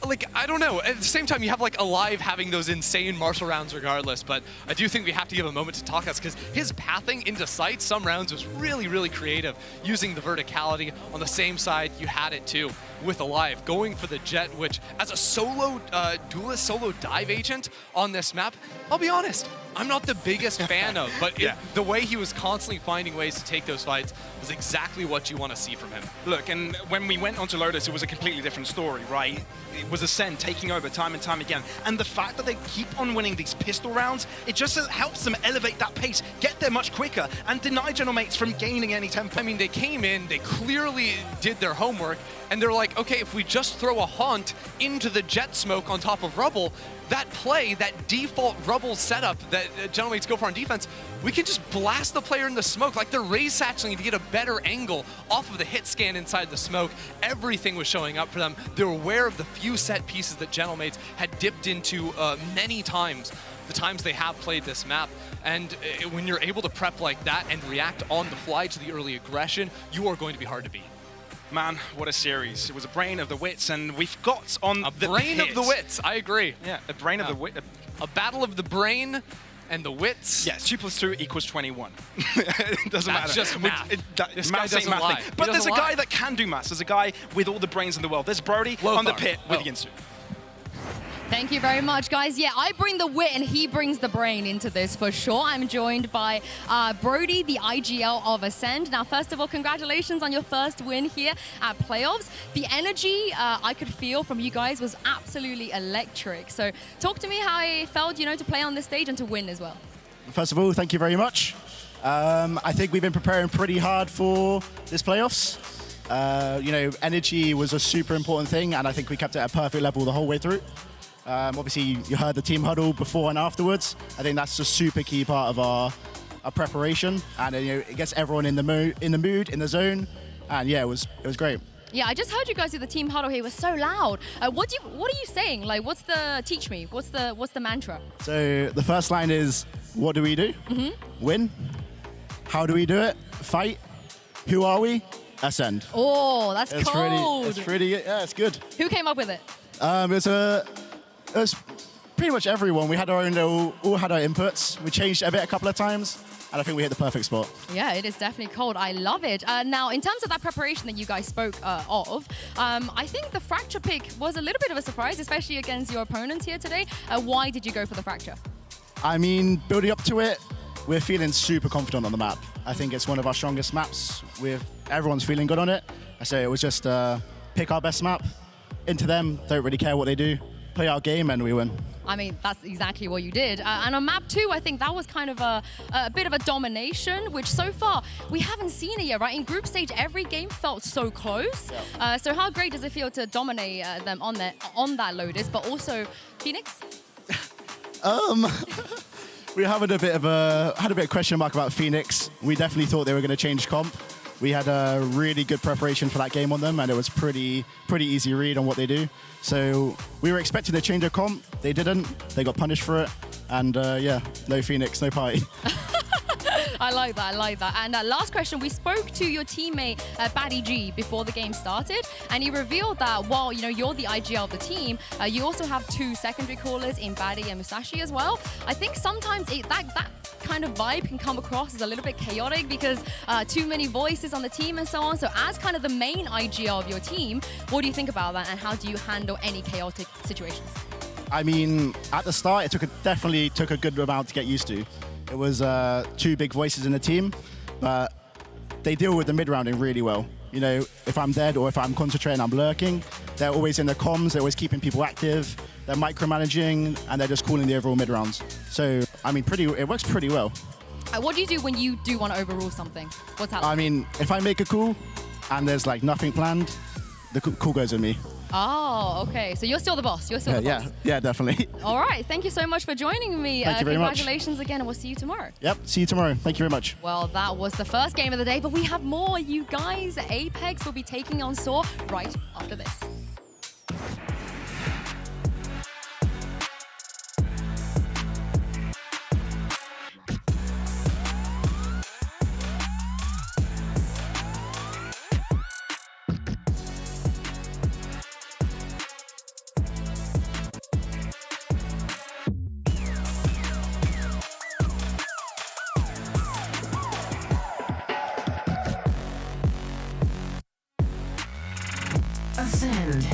Speaker 17: Like, I don't know. At the same time, you have like Alive having those insane martial rounds regardless, but I do think we have to give a moment to Takas because his pathing into sight some rounds was really, really creative, using the verticality. On the same side, you had it too with Alive, going for the Jet, which as a solo duelist, solo dive agent on this map, I'll be honest, I'm not the biggest fan of, but the way he was constantly finding ways to take those fights was exactly what you want to see from him.
Speaker 3: Look, and when we went onto Lotus, it was a completely different story, right? It was Ascend taking over time and time again. And the fact that they keep on winning these pistol rounds, it just helps them elevate that pace, get there much quicker, and deny General Mates from gaining any tempo.
Speaker 17: I mean, they came in, they clearly did their homework, and they're like, okay, if we just throw a Haunt into the Jet smoke on top of Rubble, that play, that default Rubble setup that General Mates go for on defense, we can just blast the player in the smoke. Like they're raise satcheling to get a better angle off of the hit scan inside the smoke. Everything was showing up for them. They were aware of the few set pieces that General Mates had dipped into many times, the times they have played this map. And when you're able to prep like that and react on the fly to the early aggression, you are going to be hard to beat.
Speaker 3: Man, what a series. It was a brain of the wits, and we've got on
Speaker 17: the brain of the wits. I agree.
Speaker 3: Yeah, a brain of the wit.
Speaker 17: A battle of the brain and the wits.
Speaker 3: Yes, 2 + 2 = 21. It doesn't matter.
Speaker 17: That's just math.
Speaker 3: This
Speaker 17: guy
Speaker 3: maths
Speaker 17: doesn't
Speaker 3: ain't
Speaker 17: lie.
Speaker 3: mathing.
Speaker 17: He
Speaker 3: But there's a
Speaker 17: doesn't
Speaker 3: guy
Speaker 17: lie.
Speaker 3: that can do maths. There's a guy with all the brains in the world. There's Brody on the pit with Yinsu.
Speaker 15: Thank you very much, guys. Yeah, I bring the wit and he brings the brain into this for sure. I'm joined by Brody, the IGL of Ascend. Now, first of all, congratulations on your first win here at playoffs. The energy I could feel from you guys was absolutely electric. So talk to me how it felt, you know, to play on this stage and to win as well.
Speaker 21: First of all, thank you very much. I think we've been preparing pretty hard for this playoffs. You know, energy was a super important thing, and I think we kept it at a perfect level the whole way through. Obviously, you heard the team huddle before and afterwards. I think that's a super key part of our preparation, and you know, it gets everyone in the mood, in the zone, and yeah, it was great.
Speaker 15: Yeah, I just heard you guys do the team huddle here. It was so loud. What are you saying? Like, what's the teach me? What's the mantra?
Speaker 21: So the first line is, what do we do? Win. How do we do it? Fight. Who are we? Ascend.
Speaker 15: Oh, that's cold.
Speaker 21: It's pretty. Yeah, it's good.
Speaker 15: Who came up with it?
Speaker 21: It was pretty much everyone. We had our own, all had our inputs. We changed it a bit a couple of times, and I think we hit the perfect spot.
Speaker 15: Yeah, it is definitely cold. I love it. Now, in terms of that preparation that you guys spoke of, I think the fracture pick was a little bit of a surprise, especially against your opponents here today. Why did you go for the fracture?
Speaker 21: I mean, building up to it, we're feeling super confident on the map. I think it's one of our strongest maps. Everyone's feeling good on it. So it was just pick our best map into them, don't really care what they do, play our game, and we win.
Speaker 15: I mean, that's exactly what you did. And on map 2, I think that was kind of a bit of a domination, which so far we haven't seen it yet, right? In group stage, every game felt so close. So how great does it feel to dominate them on that Lotus, but also Phoenix?
Speaker 21: We had a bit of question mark about Phoenix. We definitely thought they were going to change comp. We had a really good preparation for that game on them, and it was pretty easy read on what they do. So we were expecting to change a comp. They didn't. They got punished for it. And yeah, no Phoenix, no party.
Speaker 15: I like that. And last question, we spoke to your teammate Batty G before the game started, and he revealed that while you're the IGL of the team, you also have 2 secondary callers in Batty and Musashi as well. I think sometimes that kind of vibe can come across as a little bit chaotic because too many voices on the team and so on. So as kind of the main IGL of your team, what do you think about that, and how do you handle any chaotic situations?
Speaker 21: I mean, at the start, it definitely took a good amount to get used to. It was 2 big voices in the team, but they deal with the mid-rounding really well. You know, if I'm dead or if I'm concentrating, I'm lurking, they're always in the comms, they're always keeping people active, they're micromanaging, and they're just calling the overall mid-rounds. So, I mean, it works pretty well.
Speaker 15: What do you do when you do want to overrule something? What's that like?
Speaker 21: I mean, if I make a call and there's like nothing planned, the call goes with me.
Speaker 15: Oh, okay. So you're still the boss. You're still the boss.
Speaker 21: Yeah, definitely.
Speaker 15: All right. Thank you so much for joining me.
Speaker 21: Thank you very much.
Speaker 15: Congratulations again, and we'll see you tomorrow.
Speaker 21: Yep, see you tomorrow. Thank you very much.
Speaker 15: Well, that was the first game of the day, but we have more, you guys. Apex will be taking on Saw right after this.
Speaker 12: Ascend.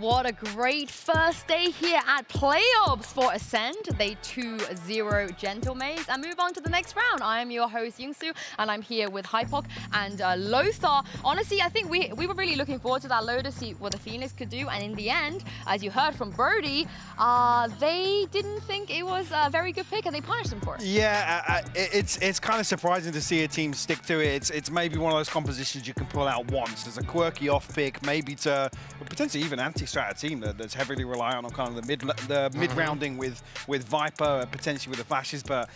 Speaker 15: What a great first day here at playoffs for Ascend. They 2-0 Gentlemaids and move on to the next round. I am your host, Youngsu, and I'm here with Hypok and Lothar. Honestly, I think we were really looking forward to that low to see what the Phoenix could do. And in the end, as you heard from Brody, they didn't think it was a very good pick and they punished them for it.
Speaker 13: Yeah, it's kind of surprising to see a team stick to it. It's maybe one of those compositions you can pull out once. There's a quirky off pick, maybe to potentially even anti-strat a team that's heavily reliant on kind of the mid-rounding with Viper, potentially with the flashes, but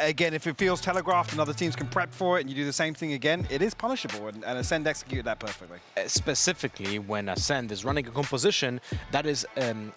Speaker 13: again, if it feels telegraphed and other teams can prep for it and you do the same thing again, it is punishable, and Ascend executed that perfectly.
Speaker 20: Specifically when Ascend is running a composition that is,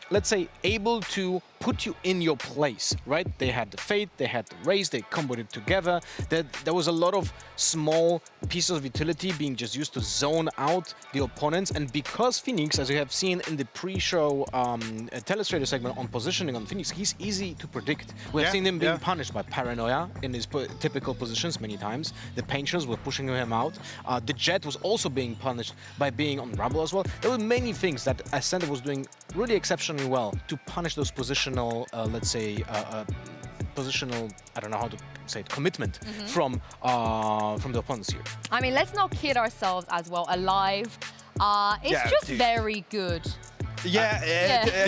Speaker 20: let's say, able to put you in your place, right? They had the Fate, they had the Raze, they comboed it together. There was a lot of small pieces of utility being just used to zone out the opponents, and because Phoenix, as you have seen in the pre-show Telestrator segment on positioning on Phoenix, he's easy to predict. We have seen him being punished by Paranoia in his typical positions many times. The Painters were pushing him out. The Jet was also being punished by being on Rumble as well. There were many things that Ascend was doing really exceptionally well to punish those positional, let's say, positional, I don't know how to say it, commitment from the opponents here.
Speaker 15: I mean, let's not kid ourselves as well. Alive It's just very good.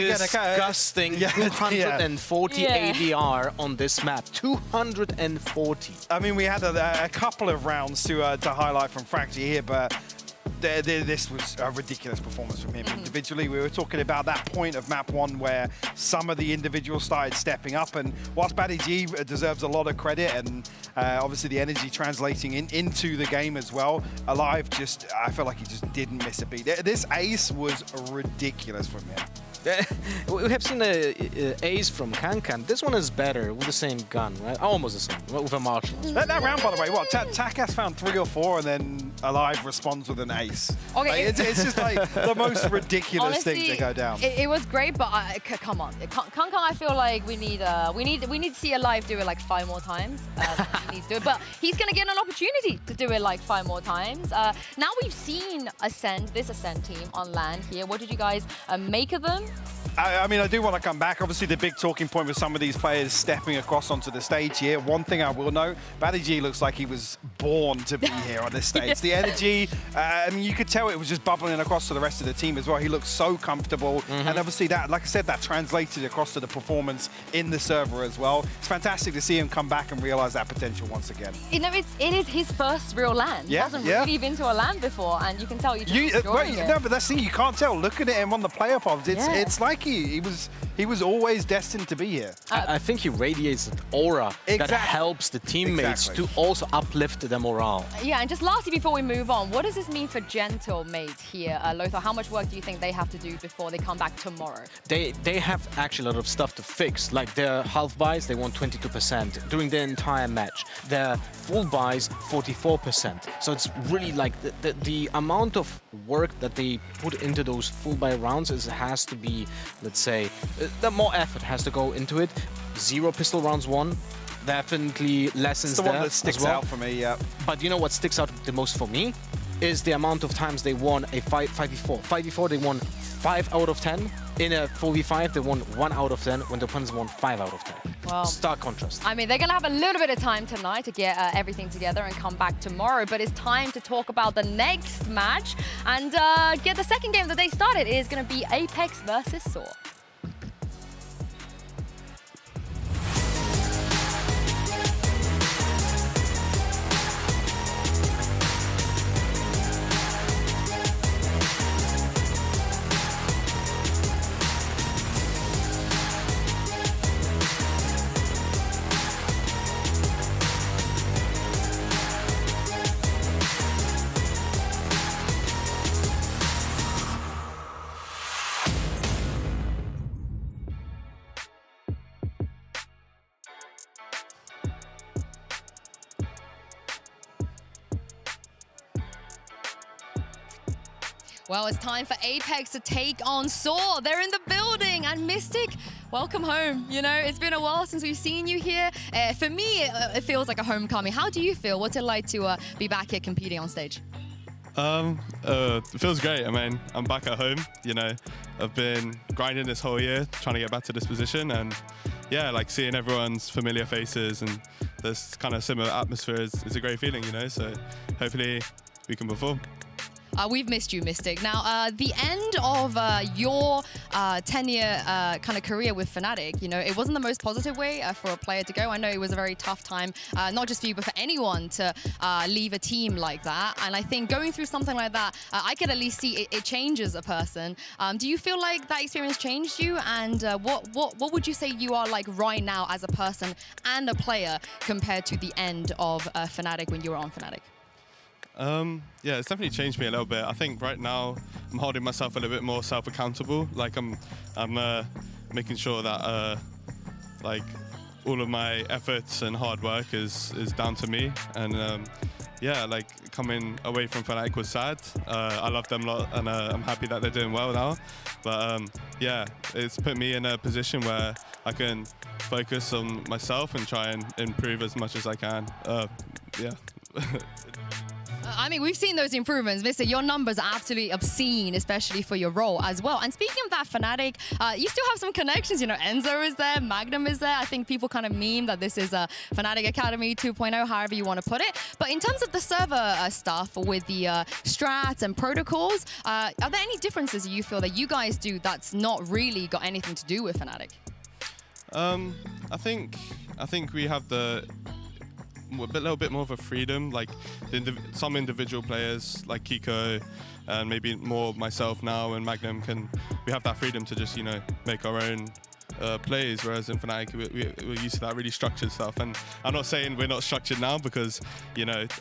Speaker 20: Disgusting. 240 ADR on this map. 240.
Speaker 13: I mean, we had a couple of rounds to highlight from Fracty here, but this was a ridiculous performance from him individually. We were talking about that point of map 1 where some of the individuals started stepping up, and whilst Batty G deserves a lot of credit and obviously the energy translating into the game as well, Alive I felt like he just didn't miss a beat. This ace was ridiculous from him.
Speaker 20: We have seen the ace from Kankan. This one is better with the same gun, right? Almost the same, with a marshal.
Speaker 13: That round, by the way, what? Takas found 3 or 4 and then Alive responds with an ace.
Speaker 15: Okay.
Speaker 13: Like, it's just like the most ridiculous thing to go down.
Speaker 15: It was great, but come on. Kankan, I feel like we need to see Alive do it like 5 more times. He needs to do it, but he's going to get an opportunity to do it like 5 more times. Now we've seen this Ascend team on LAN here. What did you guys make of them?
Speaker 13: I mean, I do want to come back. Obviously, the big talking point with some of these players stepping across onto the stage here. One thing I will note, Batty G looks like he was born to be here on this stage. The energy, I mean, you could tell it was just bubbling across to the rest of the team as well. He looked so comfortable. And obviously that, like I said, that translated across to the performance in the server as well. It's fantastic to see him come back and realize that potential once again.
Speaker 15: You know, it is his first real LAN. He hasn't really been to a LAN before, and you can tell you're just enjoying it.
Speaker 13: No, but that's the thing, you can't tell. Looking at him on the player pods, it's like he was always destined to be here.
Speaker 20: I think he radiates an aura that helps the teammates to also uplift their morale.
Speaker 15: Yeah, and just lastly, before we move on, what does this mean for Gentle mates here, Lothar? How much work do you think they have to do before they come back tomorrow?
Speaker 20: They have actually a lot of stuff to fix, like their half buys, they won 22% during the entire match. Their full buys, 44%. So it's really like the amount of work that they put into those full buy rounds has to be, let's say, the more effort has to go into it. 0 pistol rounds won. Definitely lessons
Speaker 13: it's the
Speaker 20: there
Speaker 13: one that sticks
Speaker 20: as well.
Speaker 13: out for me, yeah.
Speaker 20: But you know what sticks out the most for me is the amount of times they won a 5v4. 5v4 they won 5 out of 10. In a 4v5 they won 1 out of 10 when the opponents won 5 out of 10.
Speaker 15: Well,
Speaker 20: stark contrast.
Speaker 15: I mean, they're going to have a little bit of time tonight to get everything together and come back tomorrow, but it's time to talk about the next match and get the second game that they started. It is going to be Apex versus Saw. Well, it's time for Apex to take on Saw. They're in the building, and Mystic, welcome home. You know, it's been a while since we've seen you here. For me, it feels like a homecoming. How do you feel? What's it like to be back here competing on stage?
Speaker 10: It feels great. I mean, I'm back at home. You know, I've been grinding this whole year, trying to get back to this position, and yeah, like seeing everyone's familiar faces and this kind of similar atmosphere is a great feeling, you know. So hopefully we can perform.
Speaker 15: We've missed you, Mystic. Now, the end of your 10-year kind of career with Fnatic, you know, it wasn't the most positive way for a player to go. I know it was a very tough time, not just for you, but for anyone to leave a team like that. And I think going through something like that, I could at least see it changes a person. Do you feel like that experience changed you? And what would you say you are like right now as a person and a player compared to the end of Fnatic when you were on Fnatic?
Speaker 10: Yeah, it's definitely changed me a little bit. I think right now I'm holding myself a little bit more self-accountable. Like I'm making sure that like all of my efforts and hard work is down to me. And yeah, like coming away from Fnatic was sad. I love them a lot, and I'm happy that they're doing well now. But yeah, it's put me in a position where I can focus on myself and try and improve as much as I can. Yeah.
Speaker 15: I mean, we've seen those improvements. Mister, your numbers are absolutely obscene, especially for your role as well. And speaking of that, Fnatic, you still have some connections. You know, Enzo is there, Magnum is there. I think people kind of meme that this is a Fnatic Academy 2.0, however you want to put it. But in terms of the server stuff with the strats and protocols, are there any differences you feel that you guys do that's not really got anything to do with Fnatic?
Speaker 10: I think we have a little bit more of a freedom. Like some individual players, like Kiko, and maybe more myself now and Magnum, we have that freedom to just make our own plays. Whereas in Fnatic, we're used to that really structured stuff. And I'm not saying we're not structured now, because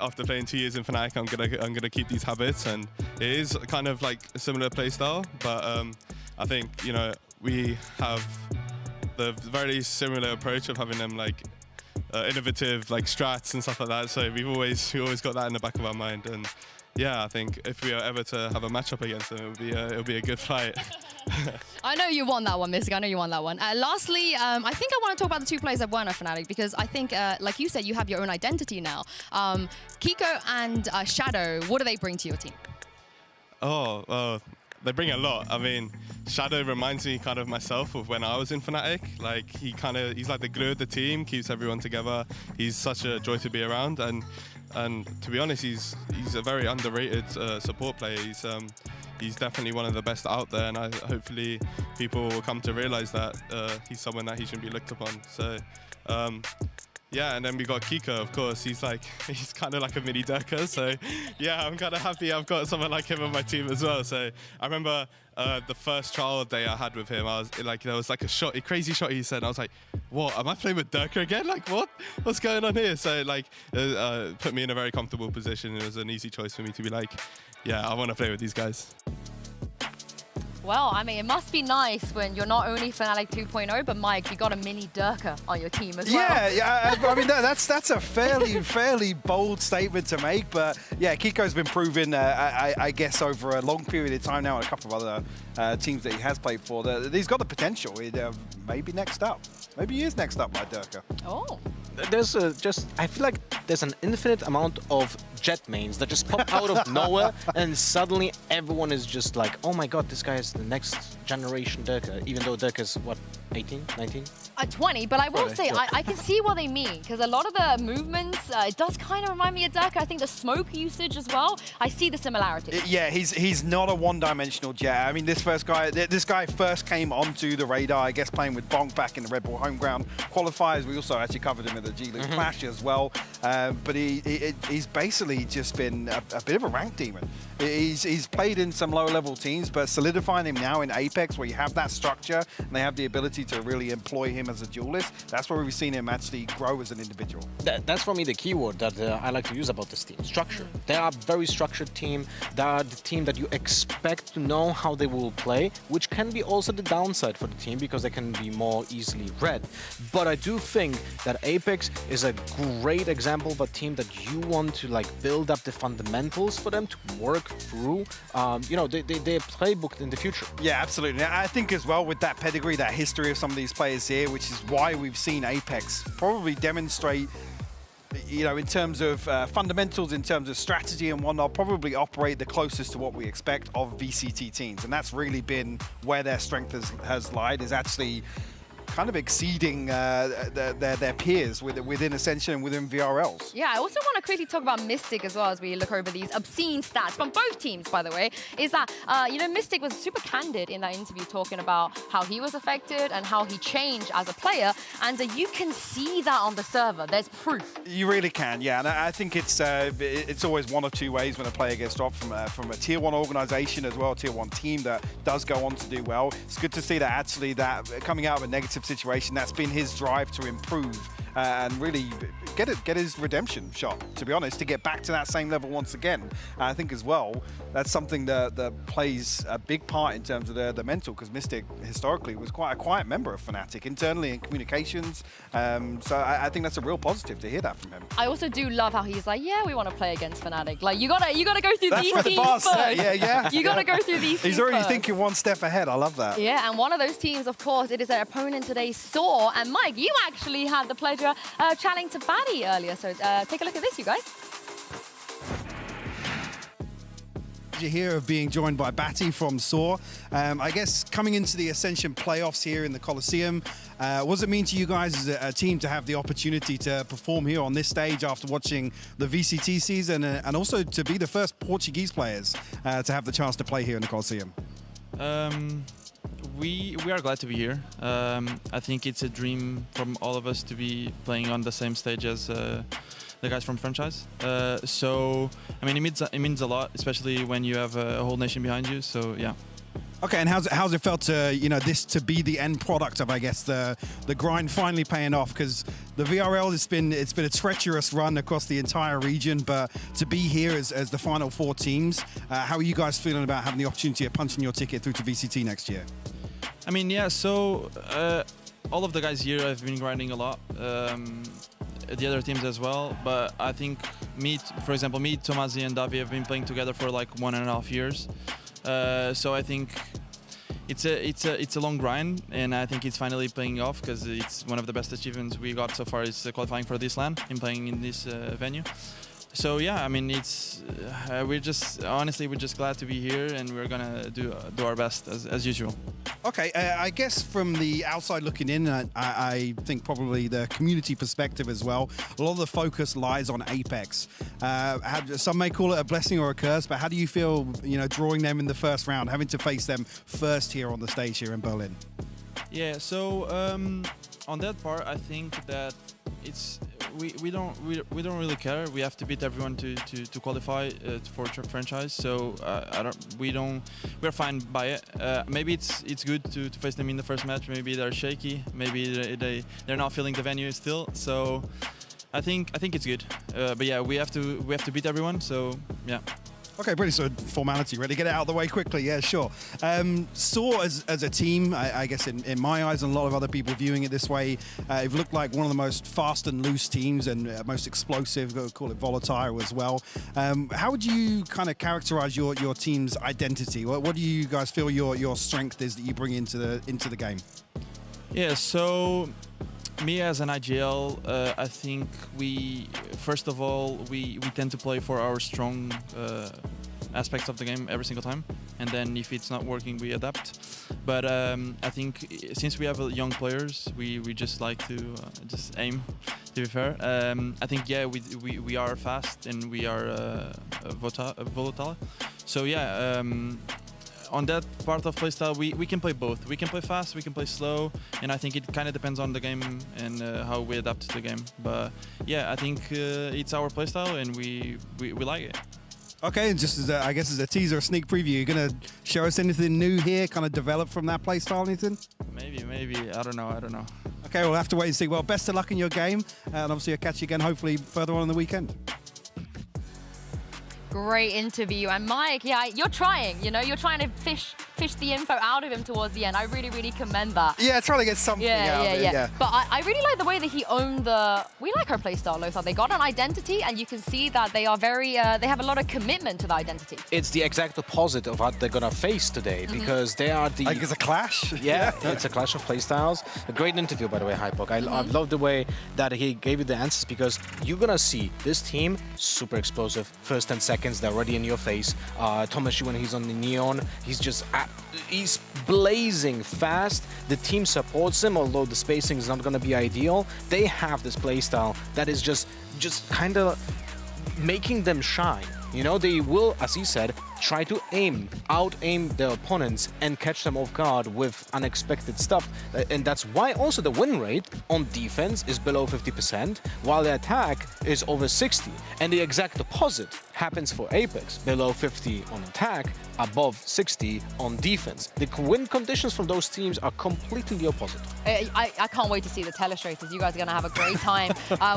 Speaker 10: after playing 2 years in Fnatic, I'm gonna keep these habits, and it is kind of like a similar play style. But I think we have the very similar approach of having them like innovative like strats and stuff like that. So we always got that in the back of our mind. And yeah, I think if we are ever to have a matchup against them, it'll be a good fight.
Speaker 15: I know you won that one, Mystic. I know you won that one. Lastly, I think I want to talk about the two players that weren't at Fnatic, because I think, like you said, you have your own identity now. Kiko and Shadow, what do they bring to your team?
Speaker 10: Oh, they bring a lot. I mean, Shadow reminds me kind of myself of when I was in Fnatic. Like he's like the glue of the team, keeps everyone together. He's such a joy to be around, and to be honest, he's a very underrated support player. He's definitely one of the best out there, and hopefully people will come to realize that he's someone that he shouldn't be looked upon. So. Yeah, and then we got Kiko, of course. He's kind of like a mini Durka. So yeah, I'm kind of happy I've got someone like him on my team as well. So I remember the first trial day I had with him, I was like, there was like a crazy shot he said. And I was like, what? Am I playing with Durka again? Like, what? What's going on here? So like, put me in a very comfortable position. It was an easy choice for me to be like, yeah, I want to play with these guys.
Speaker 15: Well, I mean, it must be nice when you're not only Fnatic 2.0, but Mike, you got a mini Durka on your team as well.
Speaker 13: Yeah, I mean, that's a fairly bold statement to make, but yeah, Kiko's been proven, I guess, over a long period of time now, and a couple of other teams that he has played for, that he's got the potential. Maybe next up. Maybe he is next up, my Durka.
Speaker 15: Oh.
Speaker 20: There's I feel like there's an infinite amount of jet mains that just pop out of nowhere, and suddenly everyone is just like, oh my god, this guy is the next generation Durka, even though Durka's, what, 18, 19?
Speaker 15: 20, but I will say,
Speaker 20: yeah.
Speaker 15: I can see what they mean, because a lot of the movements, it does kind of remind me of Durka. I think the smoke usage as well, I see the similarities.
Speaker 13: Yeah, he's not a one-dimensional jet. I mean, this guy first came onto the radar, I guess, playing with Bonk back in the Red Bull Homeground qualifiers. We also actually covered him in the G League Clash as well. But he's basically just been a bit of a rank demon. He's played in some lower-level teams, but solidifying him now in Apex, where you have that structure and they have the ability to really employ him as a duelist, that's where we've seen him actually grow as an individual.
Speaker 20: That's for me the keyword that I like to use about this team. Structure. They are a very structured team. They are the team that you expect to know how they will play, which can be also the downside for the team, because they can be more easily read. But I do think that Apex is a great example of a team that you want to like build up the fundamentals for them to work through, they're playbooked in the future.
Speaker 13: Yeah, absolutely. I think as well with that pedigree, that history of some of these players here, which is why we've seen Apex probably demonstrate, in terms of fundamentals, in terms of strategy and whatnot, probably operate the closest to what we expect of VCT teams. And that's really been where their strength has lied, is actually kind of exceeding their peers within Ascension and within VRLs.
Speaker 15: Yeah, I also want to quickly talk about Mystic as well as we look over these obscene stats from both teams, by the way, is that, Mystic was super candid in that interview talking about how he was affected and how he changed as a player, and you can see that on the server. There's proof.
Speaker 13: You really can, yeah, and I think it's always one of two ways when a player gets dropped from a Tier 1 organization as well, a Tier 1 team that does go on to do well. It's good to see that actually that coming out of a negative situation, that's been his drive to improve and really get his redemption shot, to be honest, to get back to that same level once again. And I think as well, that's something that plays a big part in terms of the mental, because Mystic historically was quite a quiet member of Fnatic internally in communications. So I think that's a real positive to hear that from him.
Speaker 15: I also do love how he's like, yeah, we want to play against Fnatic. Like, you gotta go through these teams first.
Speaker 13: Yeah.
Speaker 15: You gotta go through these teams
Speaker 13: He's already
Speaker 15: first.
Speaker 13: thinking one step ahead. I love that.
Speaker 15: Yeah, and one of those teams, of course, it is their opponent today, Saw. And Mike, you actually had the pleasure chatting to Batty earlier. So take a look at this, you guys.
Speaker 13: Here of being joined by Batty from SOAR. I guess coming into the Ascension playoffs here in the Coliseum, what does it mean to you guys as a team to have the opportunity to perform here on this stage after watching the VCT season and also to be the first Portuguese players to have the chance to play here in the Coliseum?
Speaker 1: We are glad to be here. I think it's a dream from all of us to be playing on the same stage as the guys from franchise. So I mean, it means a lot, especially when you have a whole nation behind you. So yeah.
Speaker 13: Okay, and how's it felt to this to be the end product of, I guess, the grind finally paying off? Because the VRL it's been a treacherous run across the entire region, but to be here as the final 4 teams, how are you guys feeling about having the opportunity of punching your ticket through to VCT next year?
Speaker 1: I mean, yeah. So all of the guys here have been grinding a lot. The other teams as well, but I think for example, Tomasi and Davi have been playing together for like 1.5 years. So I think it's a long grind, and I think it's finally paying off because it's one of the best achievements we got so far is qualifying for this LAN and playing in this venue. So yeah, I mean, it's we're just glad to be here, and we're gonna do our best as usual.
Speaker 13: Okay, I guess from the outside looking in, I think probably the community perspective as well, a lot of the focus lies on Apex. Some may call it a blessing or a curse, but how do you feel, drawing them in the first round, having to face them first here on the stage here in Berlin?
Speaker 1: Yeah, so on that part, I think that we don't really care. We have to beat everyone to qualify for franchise. So we're fine by it. Maybe it's good to face them in the first match. Maybe they're shaky. Maybe they're not feeling the venue still. So I think it's good. But yeah, we have to beat everyone. So yeah.
Speaker 13: Okay, brilliant. So formality, ready to get it out of the way quickly. Yeah, sure. SOAR as a team, I guess in my eyes and a lot of other people viewing it this way, have looked like one of the most fast and loose teams and most explosive, call it volatile as well. How would you kind of characterize your team's identity? What do you guys feel your strength is that you bring into the game?
Speaker 1: Yeah, so me as an IGL, I think first of all, we tend to play for our strong aspects of the game every single time, and then if it's not working, we adapt. But I think since we have young players, we just like to just aim, to be fair. I think, yeah, we are fast and we are volatile. So yeah, on that part of playstyle, we can play both. We can play fast, we can play slow, and I think it kind of depends on the game and how we adapt to the game. But yeah, I think it's our playstyle and we like it.
Speaker 13: Okay, and just I guess as a teaser, a sneak preview, you're going to show us anything new here, kind of develop from that playstyle, anything?
Speaker 1: Maybe. I don't know.
Speaker 13: Okay, we'll have to wait and see. Well, best of luck in your game, and obviously I'll catch you again hopefully further on in the weekend.
Speaker 15: Great interview. And Mike, yeah, you're trying to fish the info out of him towards the end. I really commend that.
Speaker 13: Yeah, trying to get something out of it, yeah.
Speaker 15: But I really like the way that he owned we like our playstyle, Lothar. They got an identity, and you can see that they are they have a lot of commitment to the identity.
Speaker 20: It's the exact opposite of what they're gonna face today, because they are the...
Speaker 13: Like it's a clash?
Speaker 20: Yeah, it's a clash of playstyles. A great interview, by the way, Hypok. I love the way that he gave you the answers, because you're gonna see this team, super explosive, first and seconds, they're already in your face. Thomas, when he's on the Neon, he's blazing fast. The team supports him, although the spacing is not going to be ideal. They have this playstyle that is just kind of making them shine. They will, as he said, try to out-aim their opponents and catch them off guard with unexpected stuff. And that's why also the win rate on defense is below 50%, while the attack is over 60. And the exact opposite happens for Apex, below 50 on attack, above 60 on defense. The win conditions from those teams are completely the opposite.
Speaker 15: I can't wait to see the telestrators. You guys are going to have a great time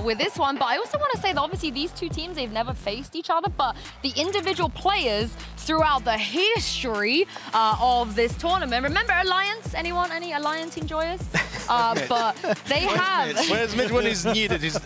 Speaker 15: with this one. But I also want to say that obviously these two teams, they've never faced each other, but the individual players throughout the history of this tournament. Remember Alliance? Anyone? Any Alliance enjoyers? But they have...
Speaker 20: Whereas Mid when he's needed, he's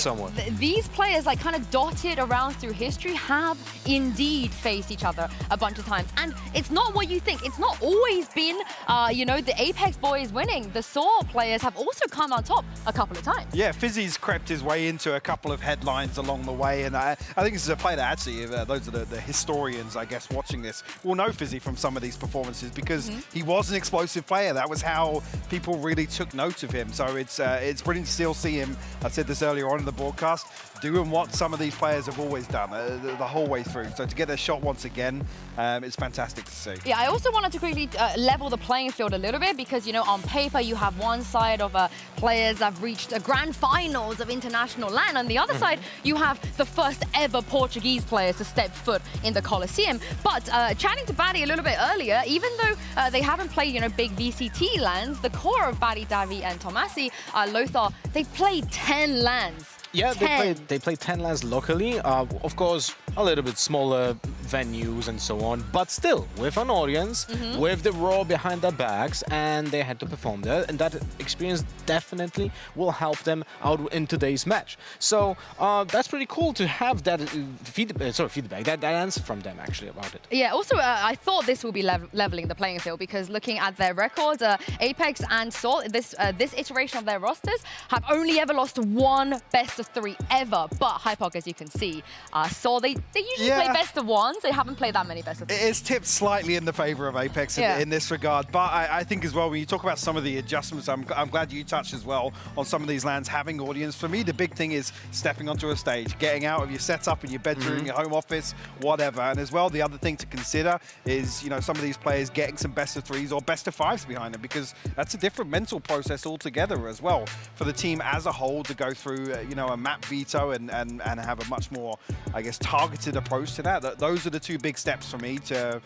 Speaker 20: someone.
Speaker 15: These players, like kind of dotted around through history, have indeed faced each other a bunch of times. And it's not what you think. It's not always been, the Apex boys winning. The SOAR players have also come on top a couple of times.
Speaker 13: Yeah, Fizzy's crept his way into a couple of headlines along the way, and I think
Speaker 9: think this is a player that actually, those are the historians, I guess, watching this, will know Fizzy from some of these performances because he was an explosive player. That was how people really took note of him. So it's brilliant to still see him, I said this earlier on in the broadcast, doing what some of these players have always done the whole way through. So to get their shot once again, it's fantastic to see.
Speaker 15: Yeah, I also wanted to quickly level the playing field a little bit because, you know, on paper you have one side of players that have reached grand finals of international LAN. On the other side, you have the first ever Portuguese players to step foot in the Coliseum. But chatting to Batty a little bit earlier, even though they haven't played, you know, big VCT LANs, the core of Batty, Davi and Tomasi, Lothar, they've played 10 LANs.
Speaker 20: Yeah, they played 10 LANs locally. Of course, a little bit smaller venues and so on, but still with an audience, with the raw behind their backs, and they had to perform there. And that experience definitely will help them out in today's match. So that's pretty cool to have that feedback, that answer from them actually about it.
Speaker 15: Yeah. Also, I thought this will be leveling the playing field because looking at their records, Apex and Soul, this iteration of their rosters have only ever lost one best of 3 ever, but Hypoc, as you can see, Soul, they usually play best of 1s. They haven't played that many best of 3s.
Speaker 9: It's tipped slightly in the favor of Apex in this regard, but I think as well, when you talk about some of the adjustments, I'm glad you touched as well on some of these LANs having audience. For me, the big thing is stepping onto a stage, getting out of your setup in your bedroom, your home office, whatever. And as well, the other thing to consider is, you know, some of these players getting some best of 3s or best of 5s behind them, because that's a different mental process altogether as well for the team as a whole to go through, you know, a map veto and have a much more, I guess, targeted approach to that. Those are the 2 big steps for me to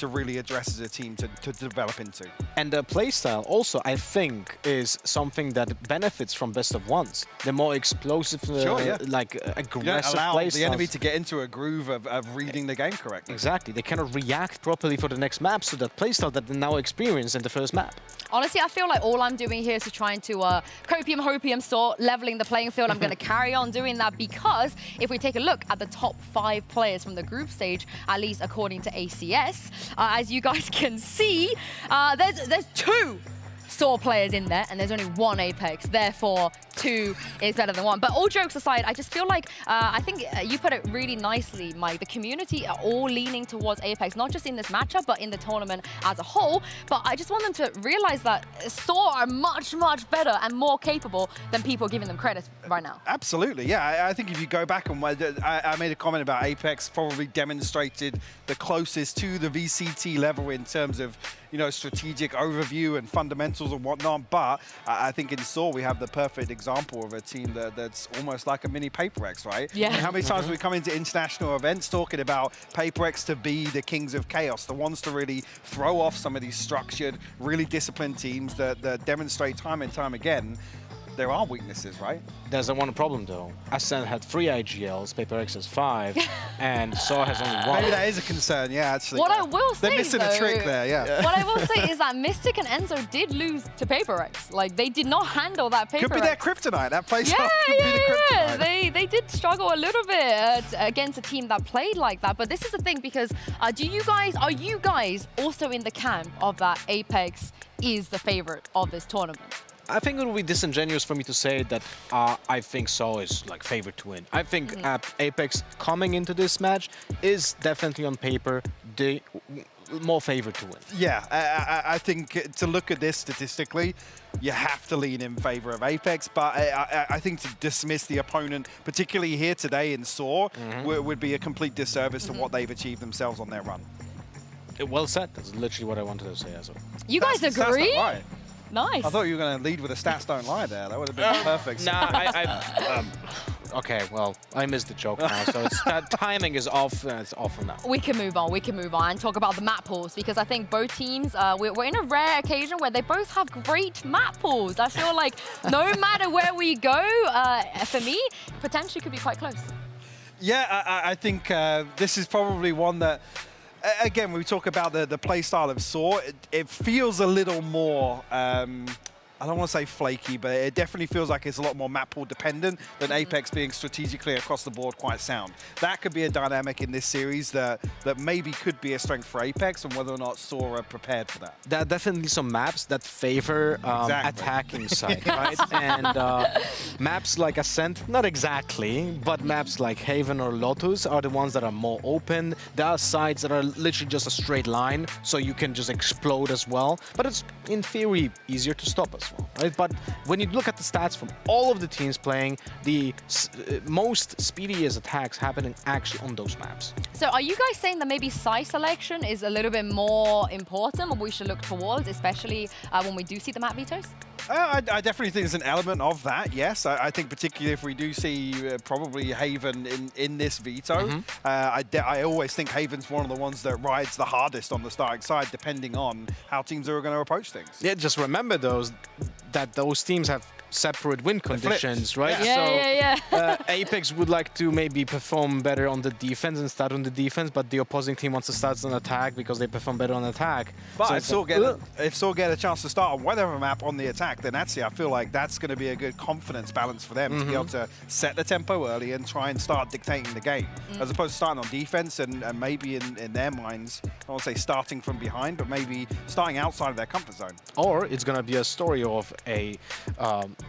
Speaker 9: really address as a team to develop into.
Speaker 20: And the playstyle also, I think, is something that benefits from best of 1s. The more explosive, like aggressive
Speaker 9: allow
Speaker 20: playstyles.
Speaker 9: the enemy to get into a groove of reading the game correctly.
Speaker 20: Exactly. They cannot react properly for the next map, so that playstyle that they now experience in the first map.
Speaker 15: Honestly, I feel like all I'm doing here is to trying to copium, hopium sort, leveling the playing field. I'm going to carry on doing that because if we take a look at the top 5 players from the group stage, at least according to ACS, as you guys can see, there's 2 Soul players in there, and there's only 1 Apex. Therefore, 2 is better than 1. But all jokes aside, I just feel like, I think you put it really nicely, Mike. The community are all leaning towards Apex, not just in this matchup, but in the tournament as a whole. But I just want them to realize that Soul are much, much better and more capable than people are giving them credit right now.
Speaker 9: Absolutely, yeah. I think if you go back and I made a comment about Apex probably demonstrated the closest to the VCT level in terms of, you know, strategic overview and fundamentals and whatnot, but I think in Soul we have the perfect example of a team that's almost like a mini PaperX, right?
Speaker 15: Yeah.
Speaker 9: I mean, how many times we come into international events talking about PaperX to be the kings of chaos, the ones to really throw off some of these structured, really disciplined teams that demonstrate time and time again there are weaknesses, right?
Speaker 20: There's one problem though. Ascend had 3 IGLs, PaperX has 5, and Saw has only 1.
Speaker 9: Maybe that is a concern, yeah, actually.
Speaker 15: What I will say,
Speaker 9: they're missing a trick there, yeah.
Speaker 15: What I will say is that Mystic and Enzo did lose to PaperX. Like, they did not handle that PaperX.
Speaker 9: Could be their kryptonite, that plays
Speaker 15: yeah,
Speaker 9: off. Could be the
Speaker 15: kryptonite. They did struggle a little bit against a team that played like that. But this is the thing, because are you guys also in the camp of that Apex is the favorite of this tournament?
Speaker 20: I think it would be disingenuous for me to say that I think Saw is like favored to win. I think Apex coming into this match is definitely on paper the more favored to win.
Speaker 9: Yeah, I think to look at this statistically, you have to lean in favor of Apex, but I think to dismiss the opponent, particularly here today in Saw, would be a complete disservice to what they've achieved themselves on their run.
Speaker 20: Well said. That's literally what I wanted to say as well.
Speaker 15: You guys agree?
Speaker 9: Right.
Speaker 15: Nice.
Speaker 9: I thought you were going to lead with a stats don't lie there. That would have been perfect.
Speaker 20: Nah, okay, well, I missed the joke now, so that timing is off. It's awful now.
Speaker 15: We can move on. We can move on and talk about the map pools, because I think both teams, we're in a rare occasion where they both have great map pools. I feel like no matter where we go, for me, potentially could be quite close.
Speaker 9: Yeah, I think this is probably one that, again, we talk about the play style of Saw. It feels a little more I don't want to say flaky, but it definitely feels like it's a lot more map pool dependent than Apex being strategically across the board quite sound. That could be a dynamic in this series that maybe could be a strength for Apex, and whether or not Saw are prepared for that.
Speaker 20: There are definitely some maps that favor attacking side, right? And maps like Ascent, not exactly, but maps like Haven or Lotus are the ones that are more open. There are sides that are literally just a straight line, so you can just explode as well. But it's, in theory, easier to stop as well, right? But when you look at the stats from all of the teams playing, the most speediest attacks happening actually on those maps.
Speaker 15: So are you guys saying that maybe site selection is a little bit more important, what we should look towards, especially when we do see the map vetoes?
Speaker 9: I definitely think there's an element of that, yes. I think particularly if we do see probably Haven in this veto, I always think Haven's one of the ones that rides the hardest on the starting side, depending on how teams are going to approach things.
Speaker 20: Yeah, just remember that those teams have separate win conditions, right?
Speaker 15: Yeah.
Speaker 20: Apex would like to maybe perform better on the defense and start on the defense, but the opposing team wants to start on attack because they perform better on attack.
Speaker 9: But
Speaker 20: so
Speaker 9: if Saw get a chance to start on whatever map on the attack, then actually I feel like that's going to be a good confidence balance for them to be able to set the tempo early and try and start dictating the game, as opposed to starting on defense and maybe in their minds, I won't say starting from behind, but maybe starting outside of their comfort zone.
Speaker 20: Or it's going to be a story of a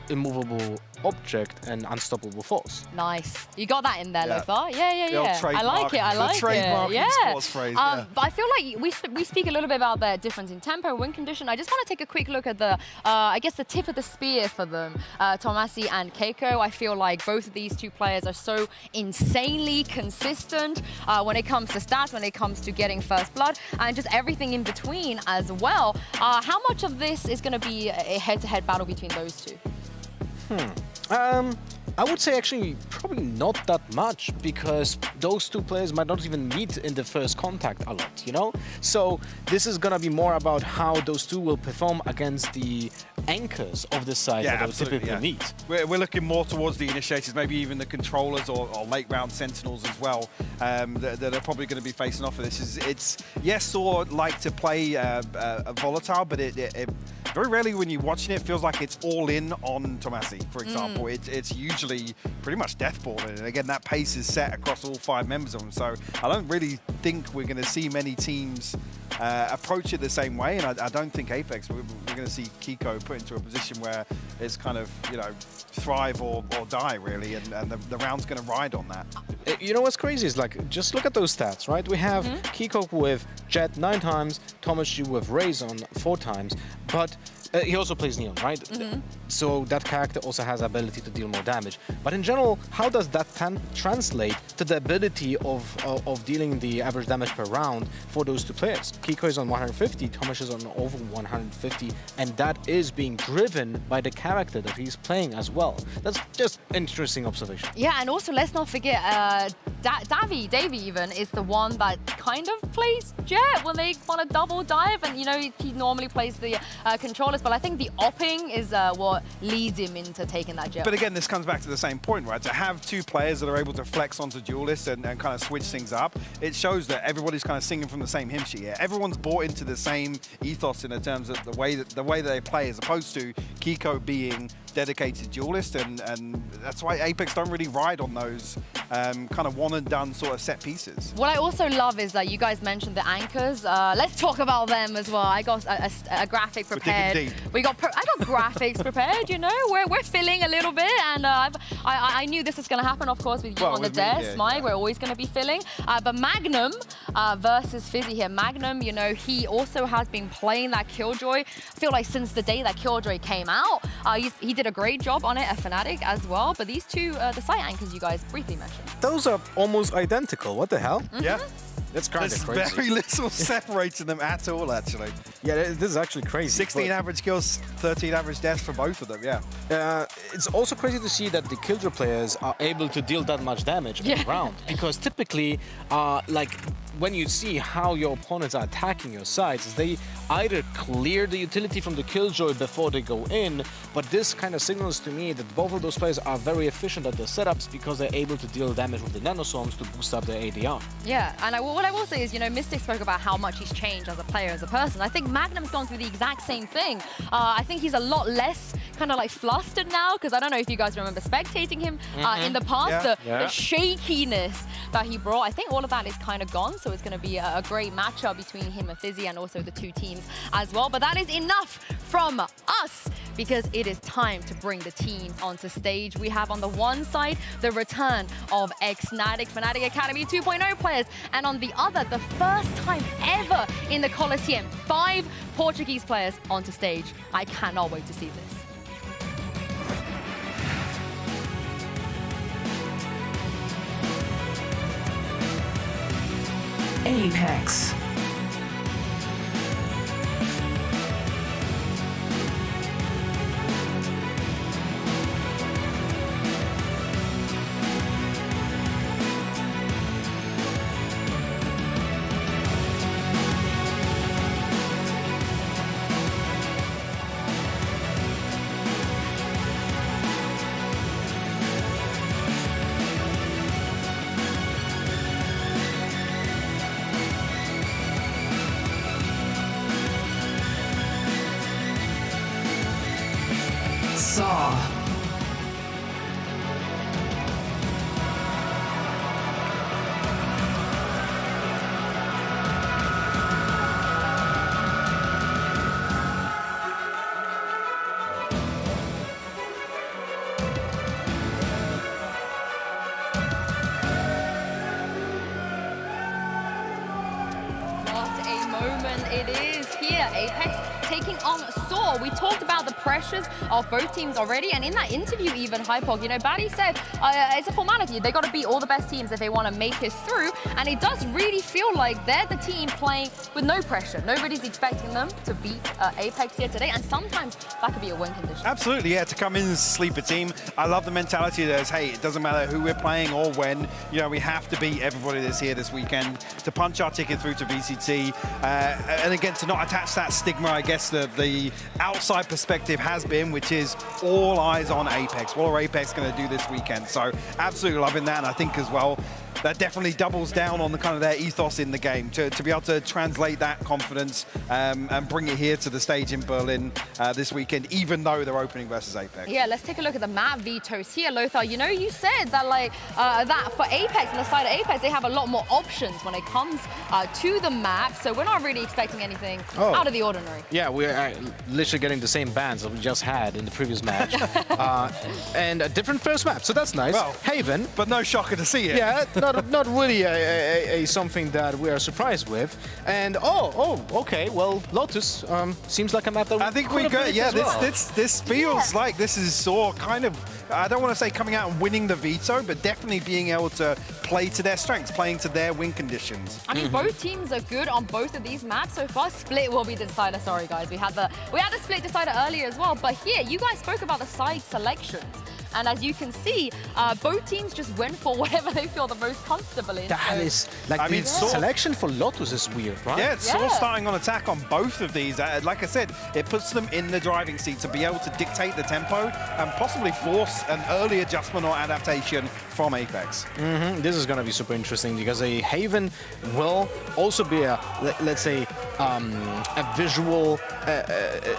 Speaker 20: immovable object and unstoppable force.
Speaker 15: Nice. You got that in there, Lothar. Yeah. I like it. Yeah.
Speaker 9: Esports phrase,
Speaker 15: but I feel like we speak a little bit about the difference in tempo, win condition. I just want to take a quick look at the, I guess, the tip of the spear for them, Tomasi and Keiko. I feel like both of these two players are so insanely consistent when it comes to stats, when it comes to getting first blood, and just everything in between as well. How much of this is going to be a head-to-head battle between those two?
Speaker 20: I would say actually probably not that much, because those two players might not even meet in the first contact a lot, you know? So this is gonna be more about how those two will perform against the anchors of the side that they'll typically meet.
Speaker 9: We're looking more towards the initiators, maybe even the controllers or late round sentinels as well, that are probably going to be facing off of this. It's yes, Saw like to play volatile, but it very rarely when you're watching it feels like it's all in on Tomasi, for example. It's usually pretty much deathball, and again that pace is set across all 5 members of them. So I don't really think we're going to see many teams approach it the same way, and I don't think Apex, we're going to see Kiko put into a position where it's kind of, you know, thrive or die really, and the round's going to ride on that.
Speaker 20: You know what's crazy is, like, just look at those stats, right? We have Kiko with Jet 9 times, Thomas Yu with Razon 4 times, but he also plays Neon, right? So that character also has the ability to deal more damage. But in general, how does that translate to the ability of dealing the average damage per round for those two players? Kiko is on 150, Thomas is on over 150, and that is being driven by the character that he's playing as well. That's just an interesting observation.
Speaker 15: Yeah, and also let's not forget, Davy even is the one that kind of plays Jet when they want to double dive, and you know he normally plays the controllers, but I think the opping is what leads him into taking that Jet.
Speaker 9: But again, this comes back to the same point, right? To have two players that are able to flex onto duelists and kind of switch things up, it shows that everybody's kind of singing from the same hymn sheet here. Everyone's bought into the same ethos in terms of the way that they play, as opposed to Kiko being dedicated duelist, and that's why Apex don't really ride on those kind of one and done sort of set pieces.
Speaker 15: What I also love is that you guys mentioned the anchors. Let's talk about them as well. I got a graphic prepared. I got graphics prepared. You know, we're filling a little bit, and I knew this was going to happen, of course, with you on the desk, Mike. We're always going to be filling. But Magnum versus Fizzy here. Magnum, you know, he also has been playing that Killjoy. I feel like since the day that Killjoy came out, he did a great job on it, a Fnatic as well. But these two, the site anchors you guys briefly mentioned.
Speaker 20: Those are almost identical. What the hell?
Speaker 9: Yeah.
Speaker 20: That's kind of crazy.
Speaker 9: There's very little separating them at all, actually.
Speaker 20: Yeah, this is actually crazy.
Speaker 9: 16 average kills, 13 average deaths for both of them, yeah.
Speaker 20: It's also crazy to see that the Killjoy players are able to deal that much damage in a round. Because typically, like, when you see how your opponents are attacking your sides, is they either clear the utility from the Killjoy before they go in, but this kind of signals to me that both of those players are very efficient at their setups because they're able to deal damage with the nanoswarms to boost up their ADR.
Speaker 15: Yeah, and what I will say is, you know, Mystic spoke about how much he's changed as a player, as a person. I think Magnum's gone through the exact same thing. I think he's a lot less kind of like flustered now, because I don't know if you guys remember spectating him in the past, the shakiness that he brought. I think all of that is kind of gone, so it's going to be a great matchup between him and Fizzy and also the two teams as well. But that is enough from us, because it is time to bring the teams onto stage. We have on the one side the return of ex-Fnatic, Fnatic Academy 2.0 players, and on the other, the first time ever in the Coliseum, 5 Portuguese players onto stage. I cannot wait to see this.
Speaker 12: Apex. Saw.
Speaker 15: What a moment it is here. Apex taking on Saw. We talked about the pressures of both teams already, and in that interview even, Hypog, you know, Batty said it's a formality. They got to beat all the best teams if they want to make it through, and it does really feel like they're the team playing with no pressure. Nobody's expecting them to beat Apex here today, and sometimes that could be a win condition.
Speaker 9: Absolutely, yeah, to come in and sleep a team. I love the mentality that is, hey, it doesn't matter who we're playing or when, you know, we have to beat everybody that's here this weekend to punch our ticket through to VCT. And again, to not attach that stigma, I guess the outside perspective has been, which is all eyes on Apex. What are Apex going to do this weekend? So absolutely loving that, and I think as well, that definitely doubles down on the kind of their ethos in the game to be able to translate that confidence and bring it here to the stage in Berlin this weekend, even though they're opening versus Apex.
Speaker 15: Yeah, let's take a look at the map vetoes here. Lothar, you know, you said that like that for Apex, on the side of Apex, they have a lot more options when it comes to the map, so we're not really expecting anything out of the ordinary.
Speaker 20: Yeah, we're literally getting the same bans that we just had in the previous match. And a different first map, so that's nice.
Speaker 9: Well,
Speaker 20: Haven.
Speaker 9: But no shocker to see it.
Speaker 20: Yeah, not really a something that we are surprised with. And okay, well, Lotus seems like a map that
Speaker 9: I think we go. Yeah,
Speaker 20: well.
Speaker 9: this feels like this is Saw kind of. I don't want to say coming out and winning the veto, but definitely being able to play to their strengths, playing to their win conditions.
Speaker 15: I mean, both teams are good on both of these maps so far. Split will be the decider. Sorry, guys, we had the split decider earlier as well. But here, you guys spoke about the side selections. And as you can see, both teams just went for whatever they feel the most comfortable in.
Speaker 20: That is, like, I mean, selection for Lotus is weird, right?
Speaker 9: Yeah, it's Saw starting on attack on both of these. Like I said, it puts them in the driving seat to be able to dictate the tempo and possibly force an early adjustment or adaptation from Apex.
Speaker 20: This is going to be super interesting because a Haven will also be a, let's say, a visual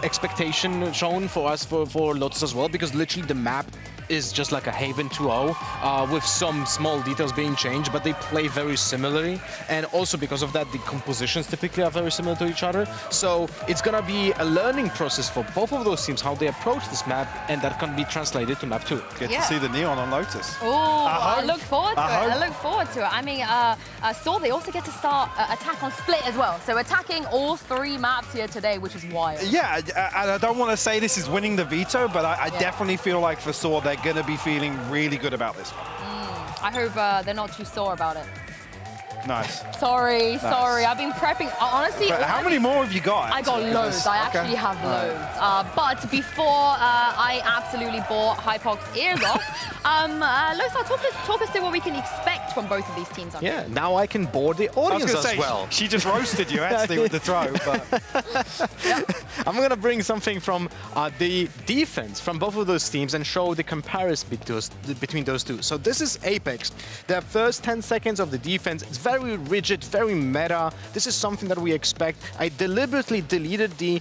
Speaker 20: expectation shown for us for Lotus as well, because literally the map is just like a Haven 2.0 with some small details being changed, but they play very similarly, and also because of that the compositions typically are very similar to each other, so it's gonna be a learning process for both of those teams how they approach this map, and that can be translated to map 2.
Speaker 9: Get to see the neon on Lotus.
Speaker 15: Oh, I look forward to it. I look forward to it. I mean, Saw, they also get to start attack on Split as well, so attacking all 3 maps here today, which is wild.
Speaker 9: Yeah, and I don't want to say this is winning the veto, but I definitely feel like for Saw they're going to be feeling really good about this one.
Speaker 15: I hope they're not too sore about it.
Speaker 9: Nice.
Speaker 15: Sorry. I've been prepping. Honestly,
Speaker 9: how many more have you got?
Speaker 15: I got loads. I actually have loads. But before I absolutely bore Hypog's ears off, Lothar, talk us through what we can expect from both of these teams.
Speaker 20: Yeah, now I can board the audience as well.
Speaker 9: She just roasted you actually with the throw. But
Speaker 20: I'm going to bring something from the defense from both of those teams and show the comparison between those two. So this is Apex. The first 10 seconds of the defense, it's very rigid, very meta. This is something that we expect. I deliberately deleted the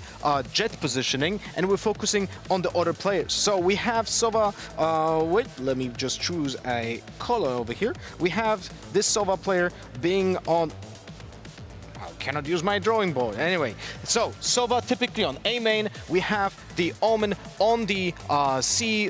Speaker 20: jet positioning and we're focusing on the other players. So we have Sova, wait, let me just choose a color over here. We have this Sova player being on, cannot use my drawing board. Anyway, so Sova typically on A main. We have the Omen on the C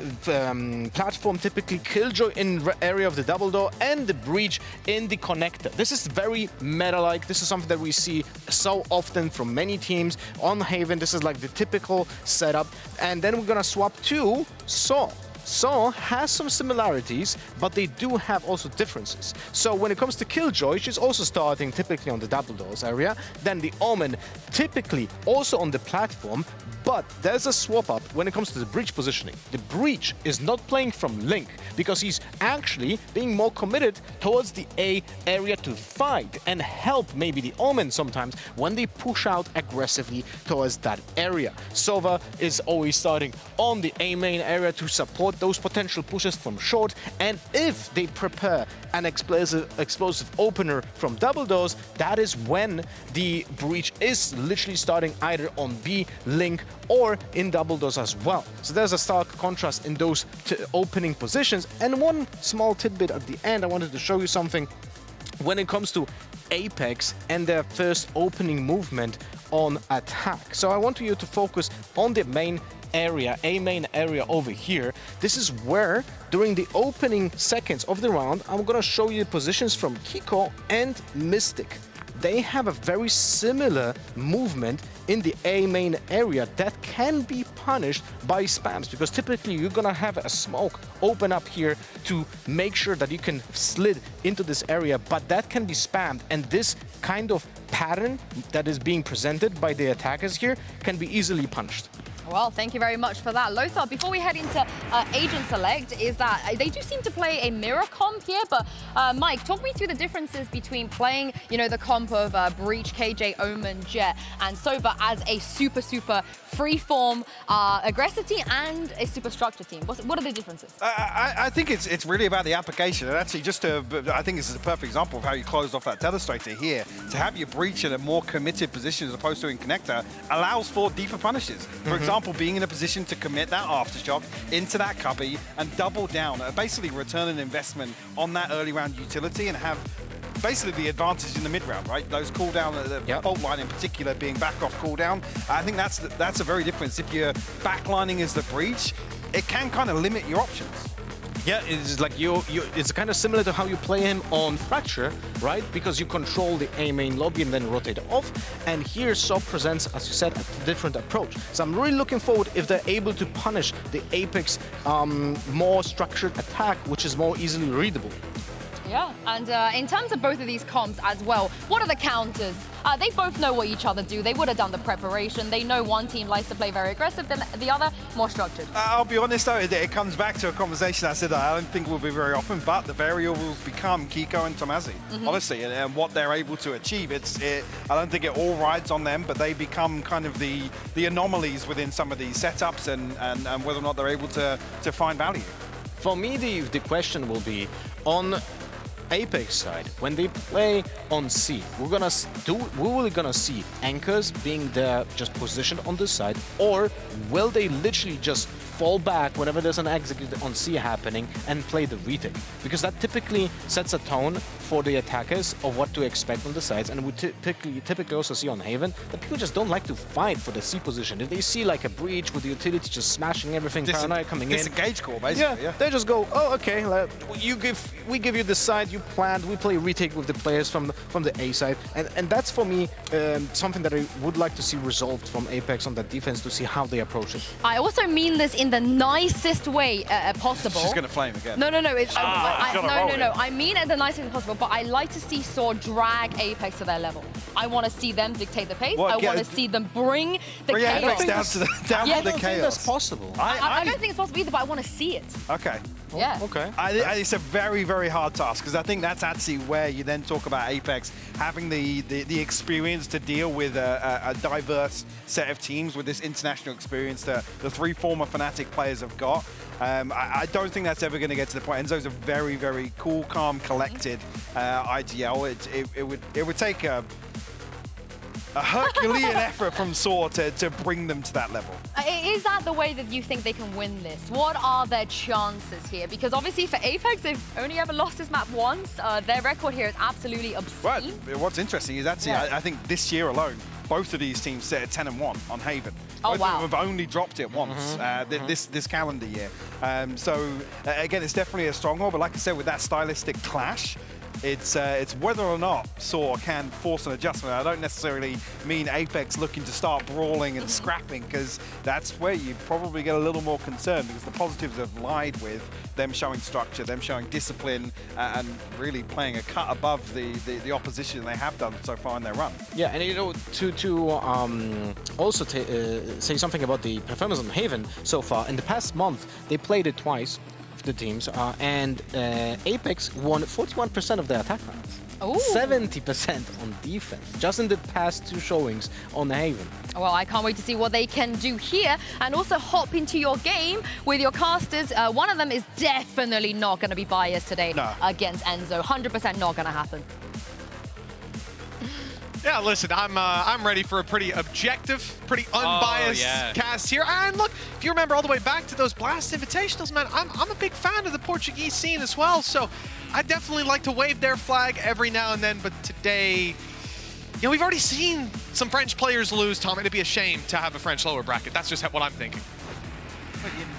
Speaker 20: platform, typically Killjoy in area of the double door, and the Breach in the connector. This is very meta-like. This is something that we see so often from many teams. On Haven, this is like the typical setup. And then we're gonna swap to Saw. Saw has some similarities, but they do have also differences. So when it comes to Killjoy, she's also starting typically on the double doors area. Then the Omen typically also on the platform, but there's a swap up when it comes to the Breach positioning. The Breach is not playing from Link because he's actually being more committed towards the A area to fight and help maybe the Omen sometimes when they push out aggressively towards that area. Sova is always starting on the A main area to support those potential pushes from short, and if they prepare an explosive opener from double doors, that is when the Breach is literally starting either on B, Link, or in double doors as well. So there's a stark contrast in those opening positions. And one small tidbit at the end, I wanted to show you something when it comes to Apex and their first opening movement on attack. So I want you to focus on the main area, A main area over here. This is where during the opening seconds of the round, I'm gonna show you positions from Kiko and Mystic. They have a very similar movement in the A main area that can be punished by spams, because typically you're gonna have a smoke open up here to make sure that you can slid into this area, but that can be spammed, and this kind of pattern that is being presented by the attackers here can be easily punished.
Speaker 15: Well, thank you very much for that. Lothar, before we head into Agent Select, is that they do seem to play a mirror comp here, but Mike, talk me through the differences between playing, you know, the comp of Breach, KJ, Omen, Jet, and Soba as a super free-form aggressive team and a super structured team. What are the differences?
Speaker 9: I think it's really about the application, and actually I think this is a perfect example of how you closed off that Telestrator here. To have your Breach in a more committed position as opposed to in Connector allows for deeper punishes. For example, being in a position to commit that Aftershock into that cubby and double down, basically return an investment on that early round utility and have basically the advantage in the mid round, right? Those cooldown, the fault line in particular being back off cooldown. I think that's a very difference. If you're backlining as the Breach, it can kind of limit your options.
Speaker 20: Yeah, it's like it's kind of similar to how you play him on Fracture, right? Because you control the A main lobby and then rotate off. And here Sob presents, as you said, a different approach. So I'm really looking forward if they're able to punish the Apex more structured attack, which is more easily readable.
Speaker 15: Yeah, and in terms of both of these comps as well, what are the counters? They both know what each other do. They would have done the preparation. They know one team likes to play very aggressive, then the other more structured.
Speaker 9: I'll be honest though, it comes back to a conversation I said that I don't think will be very often, but the variables become Kiko and Tomazi, honestly, and what they're able to achieve. I don't think it all rides on them, but they become kind of the anomalies within some of these setups and whether or not they're able to find value.
Speaker 20: For me, the question will be on Apex side, when they play on C, we're gonna see anchors being there just positioned on this side, or will they literally just fall back whenever there's an execute on C happening and play the retake? Because that typically sets a tone for the attackers of what to expect on the sides, and we typically also see on Haven that people just don't like to fight for the C position. If they see like a Breach with the utility just smashing everything, Paranoia coming in.
Speaker 9: Disengage call, basically.
Speaker 20: Yeah, they just go, oh, okay, we give you this side, you planned, we play retake with the players from the A side, and that's for me something that I would like to see resolved from Apex on that defense, to see how they approach it.
Speaker 15: I also mean this in the nicest way possible.
Speaker 9: She's going to flame again.
Speaker 15: No. I mean it the nicest way possible, but I like to see Saw drag Apex to their level. I want to see them dictate the pace. I want to see them bring the chaos.
Speaker 9: Down to the chaos.
Speaker 20: I don't think that's possible.
Speaker 15: I don't think it's possible either, but I want to see it.
Speaker 9: Okay.
Speaker 15: Yeah.
Speaker 20: Okay.
Speaker 9: It's a very, very hard task, because I think that's actually where you then talk about Apex having the experience to deal with a diverse set of teams with this international experience that the 3 former Fnatic players have got. I don't think that's ever going to get to the point. Enzo's a very, very cool, calm, collected IGL. It would take a Herculean effort from Saw to bring them to that level.
Speaker 15: Is that the way that you think they can win this? What are their chances here? Because obviously for Apex, they've only ever lost this map once. Their record here is absolutely obscene.
Speaker 9: Right. What's interesting is actually, I think this year alone, both of these teams sit at 10-1 on Haven.
Speaker 15: Oh,
Speaker 9: both
Speaker 15: wow.
Speaker 9: of them have only dropped it once this calendar year. So again, it's definitely a stronghold, but like I said, with that stylistic clash, it's whether or not Saw can force an adjustment. I don't necessarily mean Apex looking to start brawling and scrapping, because that's where you probably get a little more concerned, because the positives have lied with them showing structure, them showing discipline, and really playing a cut above the opposition they have done so far in their run.
Speaker 20: Yeah, and you know, to also say something about the performance on Haven so far. In the past month, they played it twice, the teams, and Apex won 41% of their attack rounds. 70% on defense, just in the past 2 showings on the Haven.
Speaker 15: Well, I can't wait to see what they can do here, and also hop into your game with your casters. One of them is definitely not going to be biased today against Enzo. 100% not going to happen.
Speaker 17: Yeah, listen, I'm ready for a pretty objective, pretty unbiased cast here. And look, if you remember all the way back to those Blast Invitationals, man, I'm a big fan of the Portuguese scene as well. So I definitely like to wave their flag every now and then. But today, you know, we've already seen some French players lose, Tom. It'd be a shame to have a French lower bracket. That's just what I'm thinking.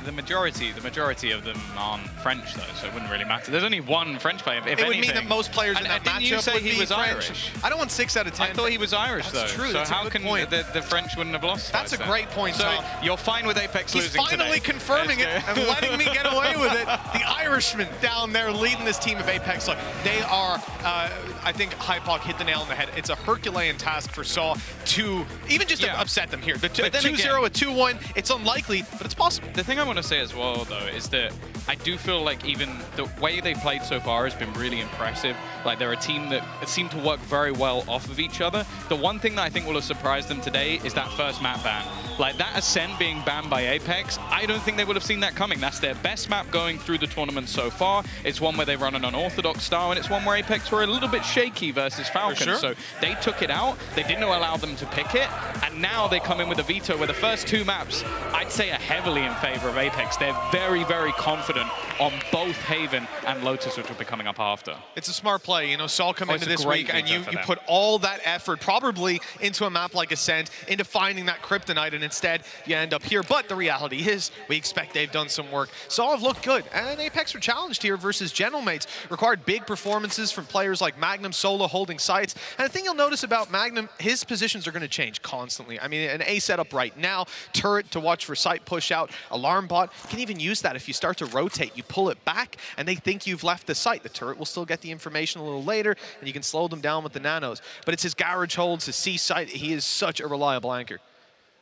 Speaker 8: The majority of them aren't French, though, so it wouldn't really matter. There's only one French player, if anything.
Speaker 17: It would mean that most players in that
Speaker 8: didn't you
Speaker 17: matchup
Speaker 8: say
Speaker 17: would
Speaker 8: he
Speaker 17: be
Speaker 8: was
Speaker 17: French?
Speaker 8: Irish?
Speaker 17: I don't want 6 out of 10.
Speaker 8: I thought he was Irish, though.
Speaker 17: That's true.
Speaker 8: So
Speaker 17: That's
Speaker 8: how
Speaker 17: a good
Speaker 8: can
Speaker 17: point.
Speaker 8: the French wouldn't have lost?
Speaker 17: That's a great point,
Speaker 8: So
Speaker 17: Tom.
Speaker 8: you're fine with Apex
Speaker 17: He's
Speaker 8: losing
Speaker 17: finally
Speaker 8: today.
Speaker 17: confirming it and letting me get away with it. The Irishman down there leading this team of Apex. Look, they are, I think Hypoc hit the nail on the head. It's a Herculean task for Saw to even just upset them here. The 2-0, a 2-1, it's unlikely, but it's possible.
Speaker 8: The thing I want to say as well, though, is that I do feel like even the way they played so far has been really impressive. Like, they're a team that seem to work very well off of each other. The one thing that I think will have surprised them today is that first map ban. Like, that Ascend being banned by Apex, I don't think they would have seen that coming. That's their best map going through the tournament so far. It's one where they run an unorthodox style, and it's one where Apex were a little bit shaky versus Falcon.
Speaker 17: Sure.
Speaker 8: So they took it out. They didn't allow them to pick it, and now they come in with a veto where the first 2 maps, I'd say, are heavily in favor of Apex. They're very, very confident on both Haven and Lotus, which will be coming up after.
Speaker 17: It's a smart play. You know, Saul come into
Speaker 8: it's a
Speaker 17: this
Speaker 8: great
Speaker 17: week and you
Speaker 8: veto for them.
Speaker 17: put all that effort probably into a map like Ascent, into finding that Kryptonite, and instead you end up here. But the reality is we expect they've done some work. Saul have looked good, and Apex were challenged here versus Gentlemates. Required big performances from players like Magnum, Solo holding sites. And the thing you'll notice about Magnum, his positions are going to change constantly. I mean, an A setup right now, turret to watch for site push out, alarm bot. You can even use that if you start to rotate. You pull it back, and they think you've left the site. The turret will still get the information a little later, and you can slow them down with the nanos. But it's his garage holds, his C site. He is such a reliable anchor.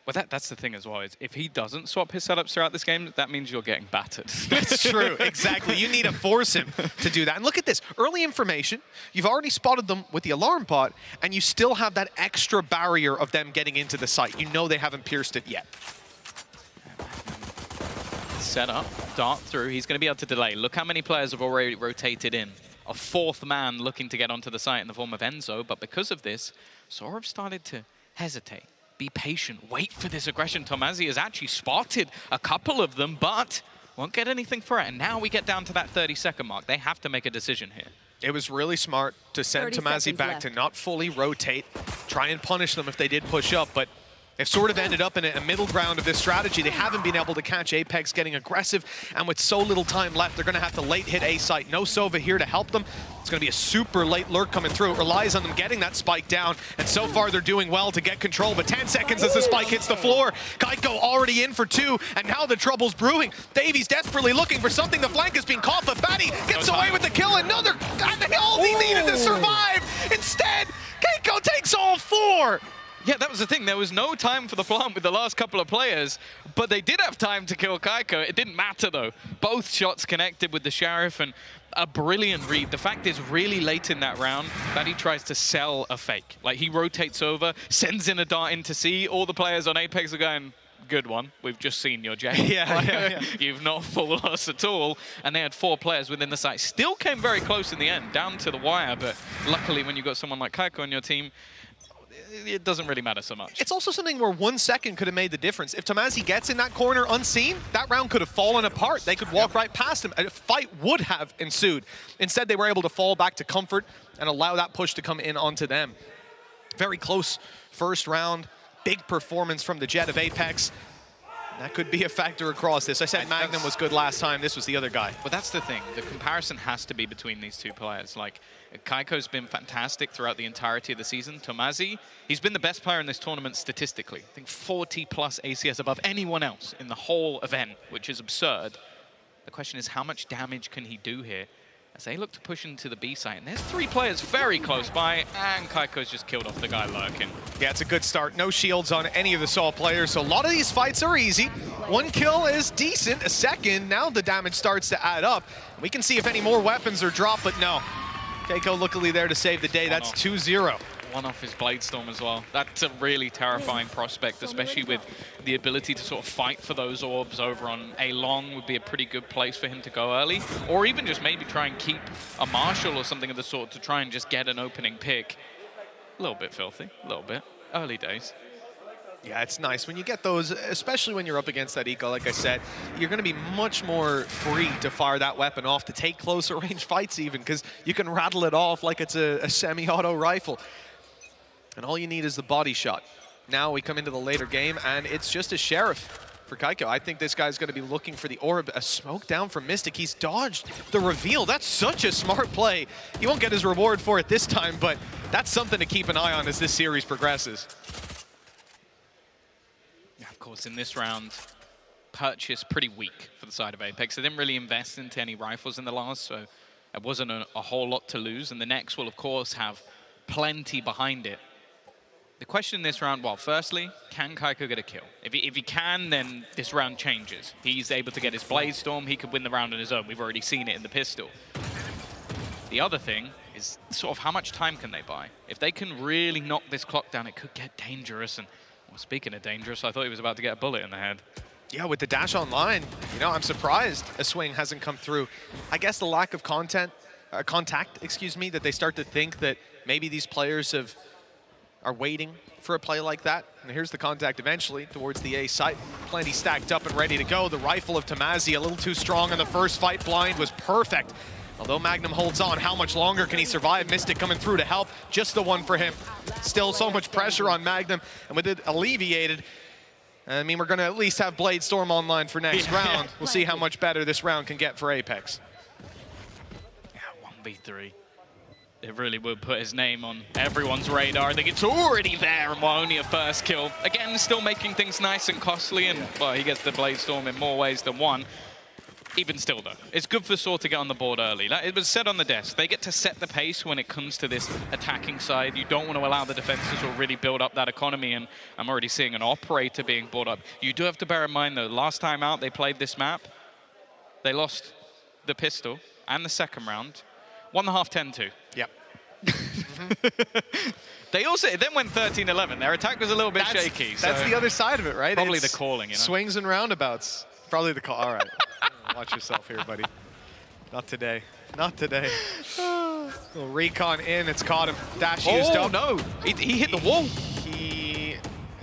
Speaker 8: Well, that's the thing as well, is if he doesn't swap his setups throughout this game, that means you're getting battered.
Speaker 17: That's true, exactly. You need to force him to do that. And look at this, early information, you've already spotted them with the alarm bot, and you still have that extra barrier of them getting into the site. You know they haven't pierced it yet.
Speaker 8: Set up, dart through, he's going to be able to delay. Look how many players have already rotated in. A 4th man looking to get onto the site in the form of Enzo, but because of this, Saw have started to hesitate. Be patient, wait for this aggression. Tomazi has actually spotted a couple of them, but won't get anything for it. And now we get down to that 30-second mark. They have to make a decision here.
Speaker 17: It was really smart to send Tomazi back to not fully rotate, try and punish them if they did push up, but they've sort of ended up in a middle ground of this strategy. They haven't been able to catch Apex getting aggressive, and with so little time left, they're going to have to late hit A site. No Sova here to help them. It's going to be a super late lurk coming through. It relies on them getting that spike down, and so far they're doing well to get control, but 10 seconds as the spike hits the floor. Geico already in for 2, and now the trouble's brewing. Davies desperately looking for something. The flank is being caught, but Batty gets away with the kill. Another, all he needed to survive. Instead, Geico takes all 4.
Speaker 8: Yeah, that was the thing. There was no time for the plant with the last couple of players, but they did have time to kill Kaiko. It didn't matter, though. Both shots connected with the Sheriff, and a brilliant read. The fact is, really late in that round, Baddy tries to sell a fake. Like, he rotates over, sends in a dart into C. All the players on Apex are going, good one. We've just seen your J. Yeah. You've not fooled us at all. And they had 4 players within the site. Still came very close in the end, down to the wire, but luckily when you've got someone like Kaiko on your team, it doesn't really matter so much.
Speaker 7: It's also something where 1 second could have made the difference. If Tomazi gets in that corner unseen, that round could have fallen apart. They could walk right past him. A fight would have ensued. Instead, they were able to fall back to comfort and allow that push to come in onto them. Very close first round. Big performance from the Jet of Apex. That could be a factor across this. I said Magnum was good last time. This was the other guy.
Speaker 8: But that's the thing. The comparison has to be between these two players. Like, Kaiko's been fantastic throughout the entirety of the season. Tomazi, he's been the best player in this tournament statistically. I think 40+ ACS above anyone else in the whole event, which is absurd. The question is, how much damage can he do here? As they look to push into the B site, and there's 3 players very close by, and Kaiko's just killed off the guy lurking.
Speaker 7: Yeah, it's a good start. No shields on any of the Sol players, so a lot of these fights are easy. 1 kill is decent, a second. Now the damage starts to add up. We can see if any more weapons are dropped, but no. Keiko luckily there to save the day. That's 2-0.
Speaker 8: One off his Blade Storm as well. That's a really terrifying prospect, especially with the ability to sort of fight for those orbs over on A long would be a pretty good place for him to go early. Or even just maybe try and keep a Marshal or something of the sort to try and just get an opening pick. A little bit filthy, a little bit. Early days.
Speaker 7: Yeah, it's nice when you get those, especially when you're up against that eco, like I said, you're going to be much more free to fire that weapon off, to take closer range fights even, because you can rattle it off like it's a semi-auto rifle. And all you need is the body shot. Now we come into the later game, and it's just a Sheriff for Kaiko. I think this guy's going to be looking for the orb. A smoke down from Mystic. He's dodged the reveal. That's such a smart play. He won't get his reward for it this time, but that's something to keep an eye on as this series progresses.
Speaker 8: Yeah, of course, in this round, purchase pretty weak for the side of Apex. They didn't really invest into any rifles in the last, so there wasn't a whole lot to lose. And the next will, of course, have plenty behind it. The question in this round, well, firstly, can Kaiko get a kill? If he can, then this round changes. He's able to get his Blade Storm. He could win the round on his own. We've already seen it in the pistol. The other thing is sort of how much time can they buy? If they can really knock this clock down, it could get dangerous. And well, speaking of dangerous, I thought he was about to get a bullet in the head.
Speaker 7: Yeah, with the dash online, you know, I'm surprised a swing hasn't come through. I guess the lack of contact, that they start to think that maybe these players are waiting for a play like that. And here's the contact eventually towards the A site. Plenty stacked up and ready to go. The rifle of Tomazi a little too strong in the first fight. Blind was perfect. Although Magnum holds on, how much longer can he survive? Mystic coming through to help. Just the one for him. Still so much pressure on Magnum. And with it alleviated, I mean, we're going to at least have Blade Storm online for next round. We'll see how much better this round can get for Apex.
Speaker 8: Yeah, 1v3. It really would put his name on everyone's radar. I think it's already there, and only a first kill. Again, still making things nice and costly, and well, he gets the Blade Storm in more ways than one. Even still, though, it's good for Saw to get on the board early. Like, it was said on the desk, they get to set the pace when it comes to this attacking side. You don't want to allow the defenses to really build up that economy, and I'm already seeing an operator being brought up. You do have to bear in mind, though, last time out they played this map, they lost the pistol and the second round. Won the half 10-2.
Speaker 7: Yep.
Speaker 8: They also then went 13-11. Their attack was a little bit shaky.
Speaker 7: That's the other side of it, right?
Speaker 8: Probably
Speaker 7: It's
Speaker 8: the calling, you know?
Speaker 7: Swings and roundabouts. Probably the call. All right. Watch yourself here, buddy. Not today. Not today. Little recon in. It's caught him. Dash used up.
Speaker 8: Oh, no. He hit the wall.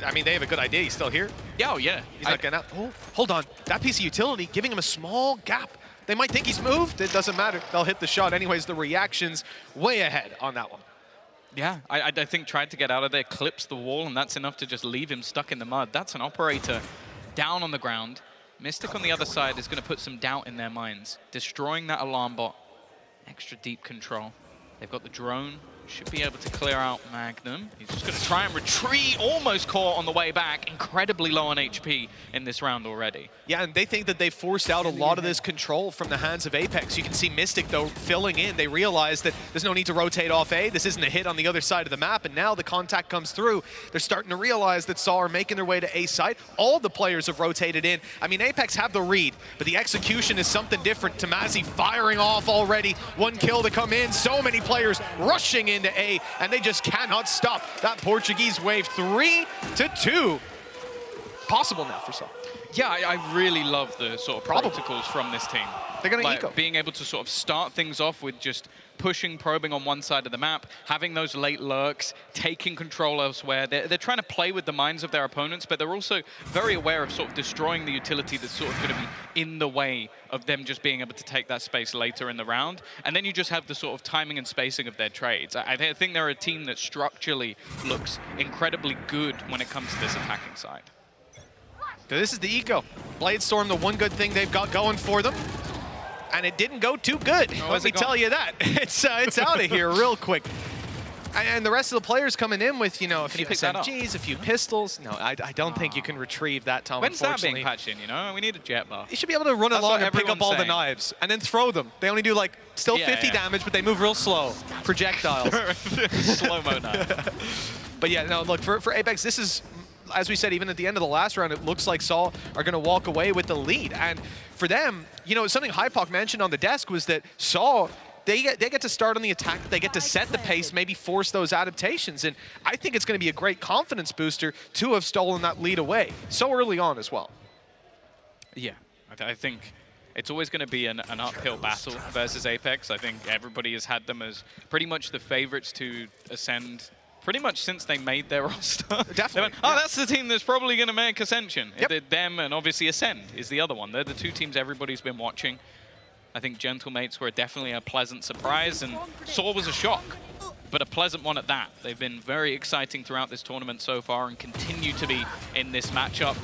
Speaker 7: I mean, they have a good idea. He's still here.
Speaker 8: Yeah, oh, yeah.
Speaker 7: He's not getting out. Oh, hold on. That piece of utility giving him a small gap. They might think he's moved. It doesn't matter. They'll hit the shot. Anyways, the reaction's way ahead on that one.
Speaker 8: Yeah, I think tried to get out of there, clips the wall, and that's enough to just leave him stuck in the mud. That's an operator down on the ground. Mystic on the other side is going to put some doubt in their minds. Destroying that alarm bot. Extra deep control. They've got the drone should be able to clear out Magnum. He's just going to try and retreat, almost caught on the way back. Incredibly low on HP in this round already.
Speaker 7: Yeah, and they think that they forced out a lot of this control from the hands of Apex. You can see Mystic, though, filling in. They realize that there's no need to rotate off A. This isn't a hit on the other side of the map, and now the contact comes through. They're starting to realize that SAW are making their way to A site. All the players have rotated in. I mean, Apex have the read, but the execution is something different. Tamazi firing off already. 1 kill to come in. So many players rushing into A, and they just cannot stop that Portuguese wave. 3-2. Possible now for SAW.
Speaker 8: Yeah, I really love the sort of protocols from this team.
Speaker 7: They're going to
Speaker 8: like
Speaker 7: eco.
Speaker 8: being able to sort of start things off with just pushing, probing on one side of the map, having those late lurks, taking control elsewhere. They're trying to play with the minds of their opponents, but they're also very aware of sort of destroying the utility that's sort of going to be in the way of them just being able to take that space later in the round. And then you just have the sort of timing and spacing of their trades. I think they're a team that structurally looks incredibly good when it comes to this attacking side.
Speaker 7: So this is the eco. Bladestorm, the one good thing they've got going for them. And it didn't go too good, let me tell you that. It's out of here real quick. And the rest of the players coming in with, you know, a few SMGs, a few pistols. No, I don't think you can retrieve that, Tom,
Speaker 8: When's that
Speaker 7: unfortunately.
Speaker 8: being patched in, you know? We need a jet bar.
Speaker 7: You should be able to run along and pick up all the knives and then throw them. They only do, like, still 50 damage, but they move real slow. Projectiles.
Speaker 8: Slow-mo now.
Speaker 7: But yeah, no, look, for Apex, this is, as we said, even at the end of the last round, it looks like SAW are going to walk away with the lead. And for them, you know, something Hypoc mentioned on the desk was that SAW, they get to start on the attack, they get to set the pace, maybe force those adaptations. And I think it's going to be a great confidence booster to have stolen that lead away so early on as well.
Speaker 8: Yeah, I think it's always going to be an uphill battle versus Apex. I think everybody has had them as pretty much the favorites to ascend pretty much since they made their roster.
Speaker 7: Definitely.
Speaker 8: Went, oh, that's the team that's probably going to make Ascension. Yep. Them and obviously Ascend is the other one. They're the two teams everybody's been watching. I think Gentlemates were definitely a pleasant surprise, and SAW was a shock, but a pleasant one at that. They've been very exciting throughout this tournament so far and continue to be in this matchup.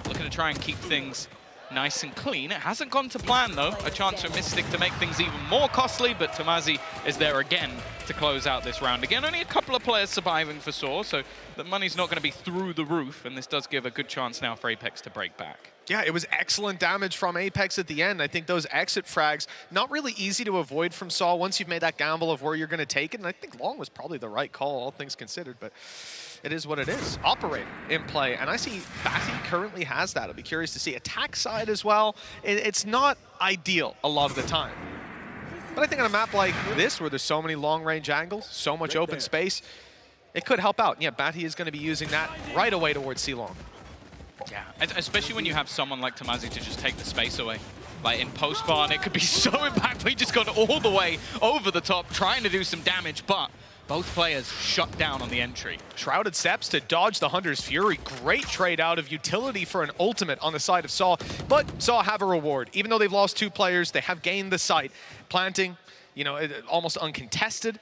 Speaker 8: Looking to try and keep things nice and clean. It hasn't gone to plan, though. A chance for Mystic to make things even more costly, but Tamazi is there again to close out this round. Again, only a couple of players surviving for SAW, so the money's not going to be through the roof, and this does give a good chance now for Apex to break back.
Speaker 7: Yeah, it was excellent damage from Apex at the end. I think those exit frags, not really easy to avoid from SAW once you've made that gamble of where you're going to take it, and I think Long was probably the right call, all things considered, but it is what it is. Operator in play, and I see Batty currently has that. I'll be curious to see. Attack side as well, it's not ideal a lot of the time. But I think on a map like this, where there's so many long-range angles, so much open space, it could help out. Yeah, Batty is going to be using that right away towards C-Long.
Speaker 8: Yeah, especially when you have someone like Tamazi to just take the space away. Like in post-barn, it could be so impactful. He just got all the way over the top, trying to do some damage, but both players shut down on the entry.
Speaker 7: Shrouded Steps to dodge the Hunter's Fury. Great trade out of utility for an ultimate on the side of SAW. But SAW have a reward. Even though they've lost 2 players, they have gained the site. Planting, you know, almost uncontested.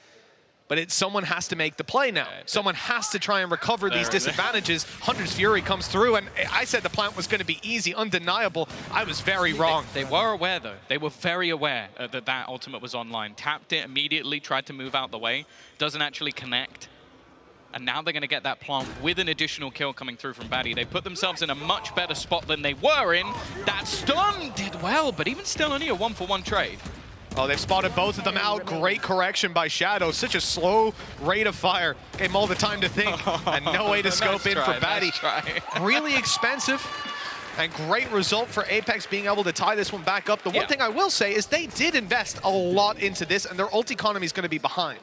Speaker 7: But someone has to make the play now. Someone has to try and recover these disadvantages. Hunter's Fury comes through, and I said the plant was going to be easy, undeniable. I was very wrong.
Speaker 8: They were aware, though. They were very aware that that ultimate was online. Tapped it immediately, tried to move out the way. Doesn't actually connect. And now they're going to get that plant with an additional kill coming through from Batty. They put themselves in a much better spot than they were in. That stun did well, but even still only a 1-for-1 trade.
Speaker 7: Oh, they've spotted both of them out. Great correction by Shadow. Such a slow rate of fire. Gave him all the time to think and no way to scope in for Batty. Really expensive and great result for Apex being able to tie this one back up. The one thing I will say is they did invest a lot into this, and their ult economy is going to be behind.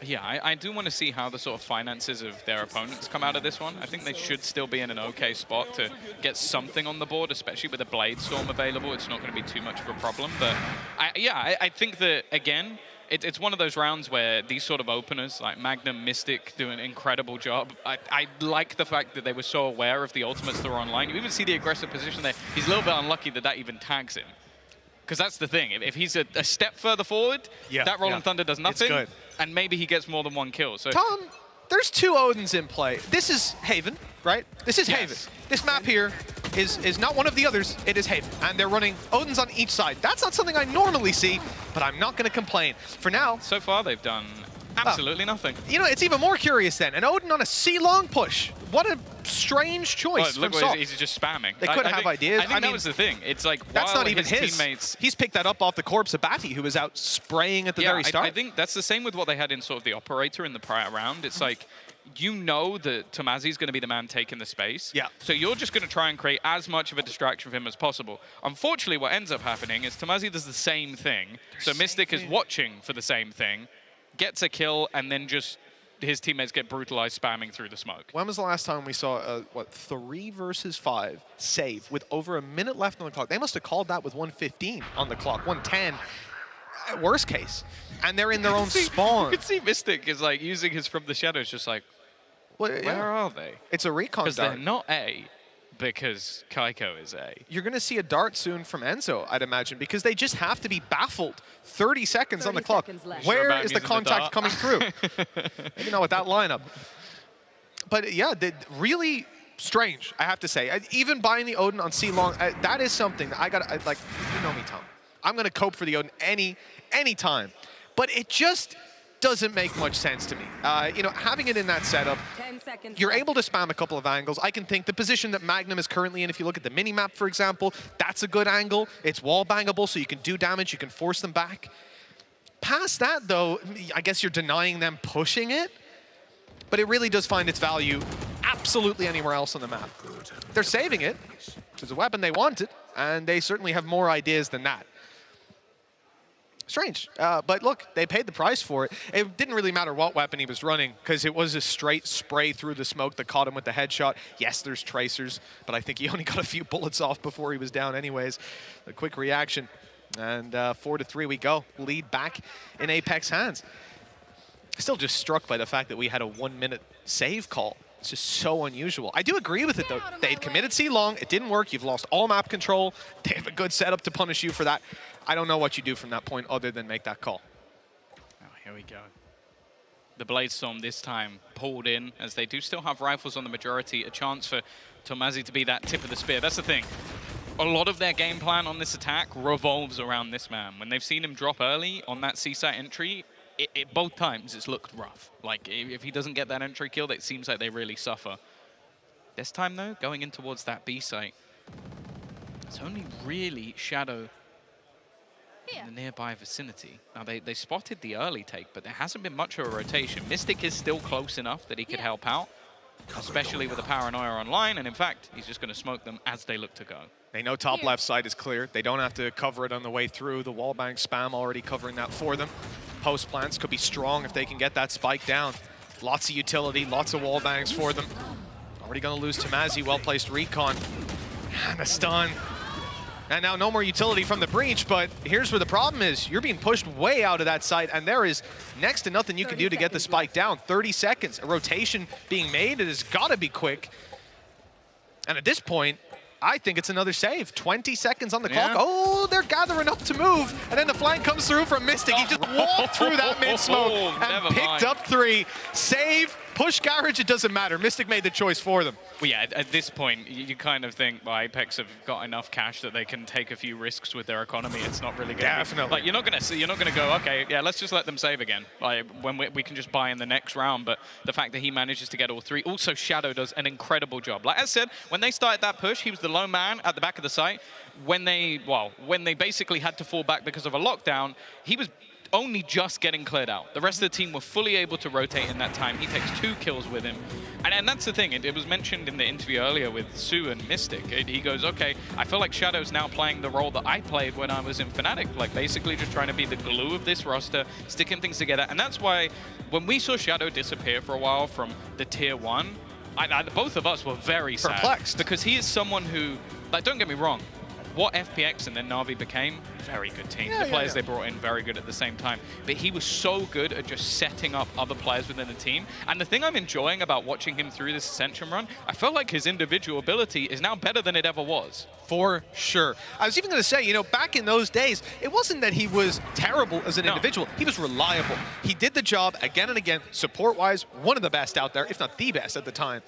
Speaker 8: Yeah, I do want to see how the sort of finances of their opponents come out of this one. I think they should still be in an okay spot to get something on the board, especially with a Bladestorm available. It's not going to be too much of a problem. But I think that, again, it's one of those rounds where these sort of openers, like Magnum, Mystic, do an incredible job. I like the fact that they were so aware of the ultimates that were online. You even see the aggressive position there. He's a little bit unlucky that even tags him. Because that's the thing. If he's a step further forward, that Rolling Thunder does nothing, and maybe he gets more than 1 kill. So
Speaker 7: Tom, there's 2 Odins in play. This is Haven, right? This is Haven. This map here is not one of the others. It is Haven, and they're running Odins on each side. That's not something I normally see, but I'm not going to complain. For now,
Speaker 8: so far they've done Absolutely nothing.
Speaker 7: You know, it's even more curious then. And Odin on a C-long push. What a strange choice
Speaker 8: Look,
Speaker 7: from Salt.
Speaker 8: he's just spamming.
Speaker 7: They could have ideas.
Speaker 8: I think that was the thing. It's like,
Speaker 7: that's not even
Speaker 8: his
Speaker 7: his.
Speaker 8: teammates.
Speaker 7: He's picked that up off the corpse of Batty, who was out spraying at the very start.
Speaker 8: I think that's the same with what they had in sort of the operator in the prior round. It's like, you know that Tomazi's going to be the man taking the space.
Speaker 7: Yeah.
Speaker 8: So you're just going to try and create as much of a distraction for him as possible. Unfortunately, what ends up happening is Tomazi does the same thing. So Mystic is watching for the same thing, gets a kill, and then just his teammates get brutalized spamming through the smoke.
Speaker 7: When was the last time we saw a, 3 versus 5 save with over a minute left on the clock? They must have called that with 1:15 on the clock, 1:10. Worst case. And they're in their own spawn.
Speaker 8: You can see Mystic is like using his From the Shadows, just like, where are they?
Speaker 7: It's a recon
Speaker 8: Because
Speaker 7: dart.
Speaker 8: they're not A, because Kaiko is A.
Speaker 7: You're going to see a dart soon from Enzo, I'd imagine, because they just have to be baffled. 30 seconds on the clock. Where is the contact coming through? Maybe not with that lineup. But yeah, really strange, I have to say. Even buying the Odin on C-long, that is something that I got to, like, you know me, Tom. I'm going to cope for the Odin any time. But it just doesn't make much sense to me. You know, having it in that setup, you're able to spam a couple of angles. I can think the position that Magnum is currently in, if you look at the mini-map, for example, that's a good angle. It's wall bangable, so you can do damage, you can force them back. Past that, though, I guess you're denying them pushing it, but it really does find its value absolutely anywhere else on the map. They're saving it. It's a weapon they wanted, and they certainly have more ideas than that. Strange, but look, they paid the price for it. It didn't really matter what weapon he was running because it was a straight spray through the smoke that caught him with the headshot. Yes, there's tracers, but I think he only got a few bullets off before he was down anyways. A quick reaction, and 4-3 we go. Lead back in Apex hands. Still just struck by the fact that we had a 1-minute save call. It's just so unusual. I do agree with it, though. They'd committed C-long. It didn't work. You've lost all map control. They have a good setup to punish you for that. I don't know what you do from that point other than make that call.
Speaker 8: Oh, here we go. The Bladestorm this time pulled in, as they do still have rifles on the majority. A chance for Tomazi to be that tip of the spear. That's the thing. A lot of their game plan on this attack revolves around this man. When they've seen him drop early on that C-site entry, both times it's looked rough. Like, if he doesn't get that entry kill, it seems like they really suffer. This time, though, going in towards that B site, it's only really Shadow in the nearby vicinity. Now, they spotted the early take, but there hasn't been much of a rotation. Mystic is still close enough that he could help out, especially with the Paranoia online, and in fact, he's just going to smoke them as they look to go.
Speaker 7: They know top left side is clear. They don't have to cover it on the way through. The wallbang spam already covering that for them. Post plants could be strong if they can get that spike down. Lots of utility, lots of wallbangs for them. Already going to lose Tomazi, well-placed recon. And a stun. And now no more utility from the breach, but here's where the problem is. You're being pushed way out of that site, and there is next to nothing you can do to get the spike down. 30 seconds, a rotation being made. It has got to be quick. And at this point, I think it's another save. 20 seconds on the clock. Oh, they're gathering up to move. And then the flank comes through from Mystic. He just walked through that mid-smoke and picked up 3. Save, push garage, it doesn't matter. Mystic made the choice for them.
Speaker 8: Well, yeah, at this point, you kind of think, well, Apex have got enough cash that they can take a few risks with their economy. It's not really going to be... Like, you're not going to go, okay, yeah, let's just let them save again. Like, when we can just buy in the next round. But the fact that he manages to get all 3. Also, Shadow does an incredible job. Like I said, when they started that push, he was the lone man at the back of the site. When they basically had to fall back because of a lockdown, he was only just getting cleared out. The rest of the team were fully able to rotate in that time. He takes 2 kills with him. And that's the thing. It was mentioned in the interview earlier with Sue and Mystic. He goes, okay, I feel like Shadow's now playing the role that I played when I was in Fnatic. Like, basically just trying to be the glue of this roster, sticking things together. And that's why when we saw Shadow disappear for a while from the tier 1, both of us were very sad.
Speaker 7: Perplexed.
Speaker 8: Because he is someone who, like, don't get me wrong, what FPX and then Na'Vi became, very good team. The players they brought in, very good at the same time. But he was so good at just setting up other players within the team. And the thing I'm enjoying about watching him through this Ascension run, I felt like his individual ability is now better than it ever was.
Speaker 7: For sure. I was even going to say, you know, back in those days, it wasn't that he was terrible as an individual. He was reliable. He did the job again and again, support-wise, one of the best out there, if not the best at the time.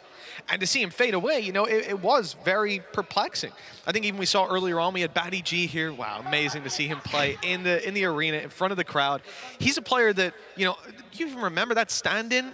Speaker 7: And to see him fade away, you know, it was very perplexing. I think even we saw earlier on, we had Batty G here. Wow, amazing to see him play in the arena in front of the crowd. He's a player that, you know, you even remember that stand-in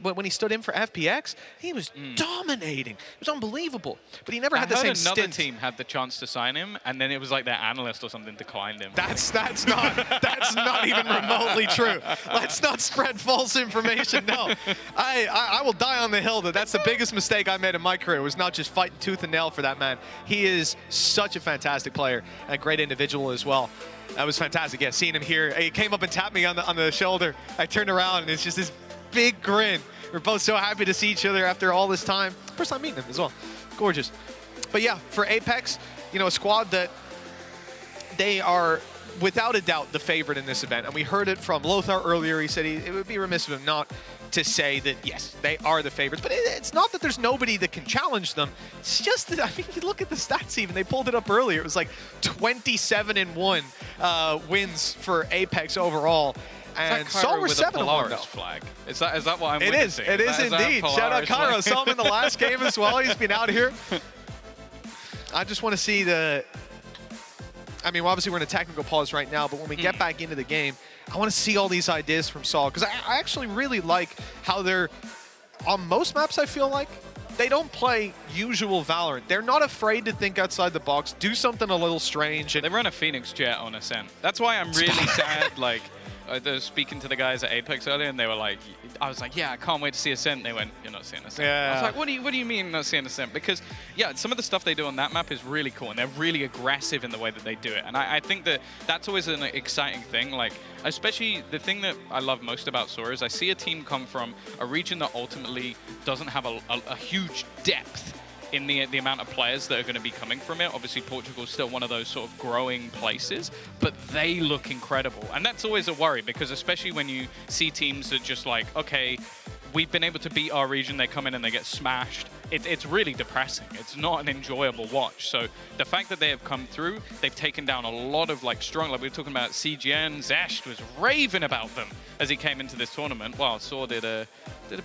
Speaker 7: when he stood in for FPX? He was dominating. It was unbelievable. But he never had the same stint.
Speaker 8: Another team had the chance to sign him, and then it was like their analyst or something declined him.
Speaker 7: That's not even remotely true. Let's not spread false information. No, I will die on the hill that that's the biggest mistake I made in my career, was not just fighting tooth and nail for that man. He is such a fantastic player and a great individual as well. That was fantastic. Yeah, seeing him here. He came up and tapped me on the shoulder. I turned around and it's just this big grin. We're both so happy to see each other after all this time. First time meeting him as well. Gorgeous. But yeah, for Apex, you know, a squad that they are without a doubt the favorite in this event. And we heard it from Lothar earlier. He said it would be remiss of him not to say that, yes, they are the favorites. But it's not that there's nobody that can challenge them. It's just that, I mean, you look at the stats even. They pulled it up earlier. It was like 27-1 wins for Apex overall. And Saul were 7-1 though.
Speaker 8: Flag. Is that what I'm witnessing?
Speaker 7: It is indeed. Shout out Cairo. Saw him in the last game as well. He's been out here. I just want to see I mean, obviously we're in a technical pause right now, but when we get back into the game, I want to see all these ideas from Saul, because I actually really like how they're, on most maps I feel like, they don't play usual Valorant. They're not afraid to think outside the box, do something a little strange.
Speaker 8: They run a Phoenix Jet on Ascent. That's why I'm really sad, like, I was speaking to the guys at Apex earlier, and they were like, I was like, yeah, I can't wait to see Ascent. They went, you're not seeing Ascent.
Speaker 7: Yeah.
Speaker 8: I was like, what do you mean not seeing Ascent? Because, yeah, some of the stuff they do on that map is really cool, and they're really aggressive in the way that they do it. And I think that that's always an exciting thing. Like, especially the thing that I love most about Sora is I see a team come from a region that ultimately doesn't have a huge depth in the amount of players that are going to be coming from it. Obviously, Portugal's still one of those sort of growing places, but they look incredible. And that's always a worry, because especially when you see teams that just like, okay, we've been able to beat our region, they come in and they get smashed. It's really depressing. It's not an enjoyable watch. So the fact that they have come through, they've taken down a lot of like strong, like we were talking about CGN, Zesht was raving about them as he came into this tournament. Well, Saw did a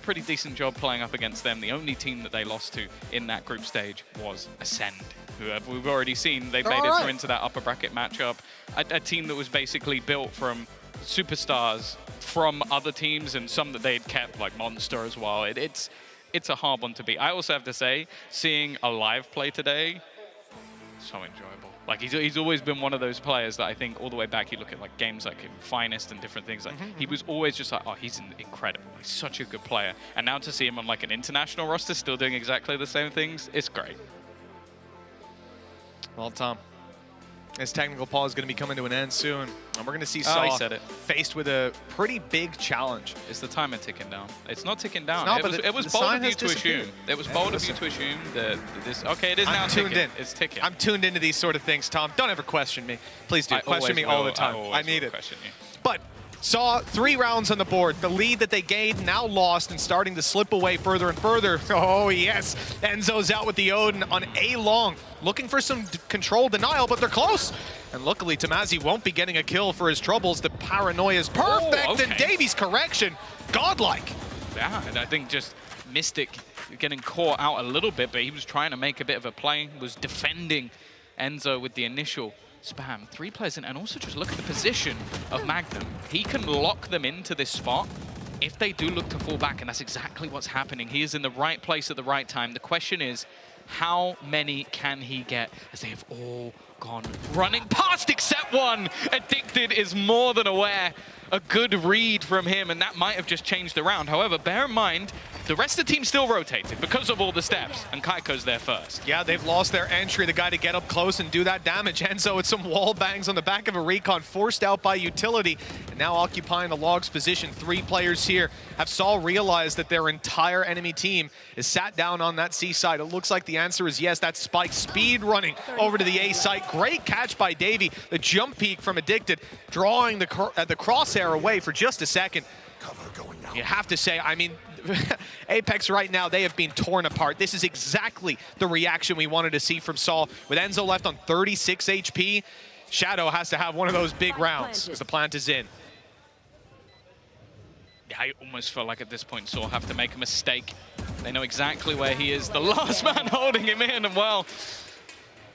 Speaker 8: pretty decent job playing up against them. The only team that they lost to in that group stage was Ascend, who we've already seen. They made it through into that upper bracket matchup. A team that was basically built from superstars from other teams, and some that they'd kept, like Monster as well. It's a hard one to beat. I also have to say, seeing a live play today, so enjoyable. Like, he's always been one of those players that I think all the way back, you look at like games like Finest and different things, like he was always just like, oh, he's incredible. He's such a good player. And now to see him on like an international roster still doing exactly the same things, it's great.
Speaker 7: Well, Tom, this technical pause is going to be coming to an end soon, and we're going to see Saw faced with a pretty big challenge.
Speaker 8: Is the timer ticking down? It's not ticking down.
Speaker 7: It's not,
Speaker 8: it was bold of you to assume. It was bold of you to assume that this. Okay, it is now
Speaker 7: tuned
Speaker 8: ticking.
Speaker 7: in.
Speaker 8: It's ticking.
Speaker 7: I'm tuned into these sort of things, Tom. Don't ever question me. Please do. Question me all the time. I need it.
Speaker 8: Question you.
Speaker 7: But Saw 3 rounds on the board. The lead that they gained now lost and starting to slip away further and further. Oh, yes. Enzo's out with the Odin on A long. Looking for some control denial, but they're close. And luckily, Tamazi won't be getting a kill for his troubles. The paranoia is perfect, and Davies' correction, godlike.
Speaker 8: Yeah, and I think just Mystic getting caught out a little bit, but he was trying to make a bit of a play, was defending Enzo with the initial spam. 3 players in, and also just look at the position of Magnum. He can lock them into this spot if they do look to fall back, and that's exactly what's happening. He is in the right place at the right time. The question is, how many can he get, as they have all gone running past except one. Addicted is more than aware. A good read from him, and that might have just changed the round. However, bear in mind, the rest of the team still rotated because of all the steps, and Kaiko's there first.
Speaker 7: Yeah, they've lost their entry, the guy to get up close and do that damage. Enzo with some wall bangs on the back of a recon, forced out by utility, and now occupying the Logs position. 3 players here. Have Saul realized that their entire enemy team is sat down on that C side? It looks like the answer is yes. That Spike speed running over to the A site. Great catch by Davey. The jump peek from Addicted, drawing the crosshair away for just a second. You have to say, I mean, Apex right now, they have been torn apart. This is exactly the reaction we wanted to see from Saul. With Enzo left on 36 HP, Shadow has to have one of those big rounds as the plant is in.
Speaker 8: Yeah, I almost feel like at this point Saul have to make a mistake. They know exactly where he is. The last man holding him in, and well,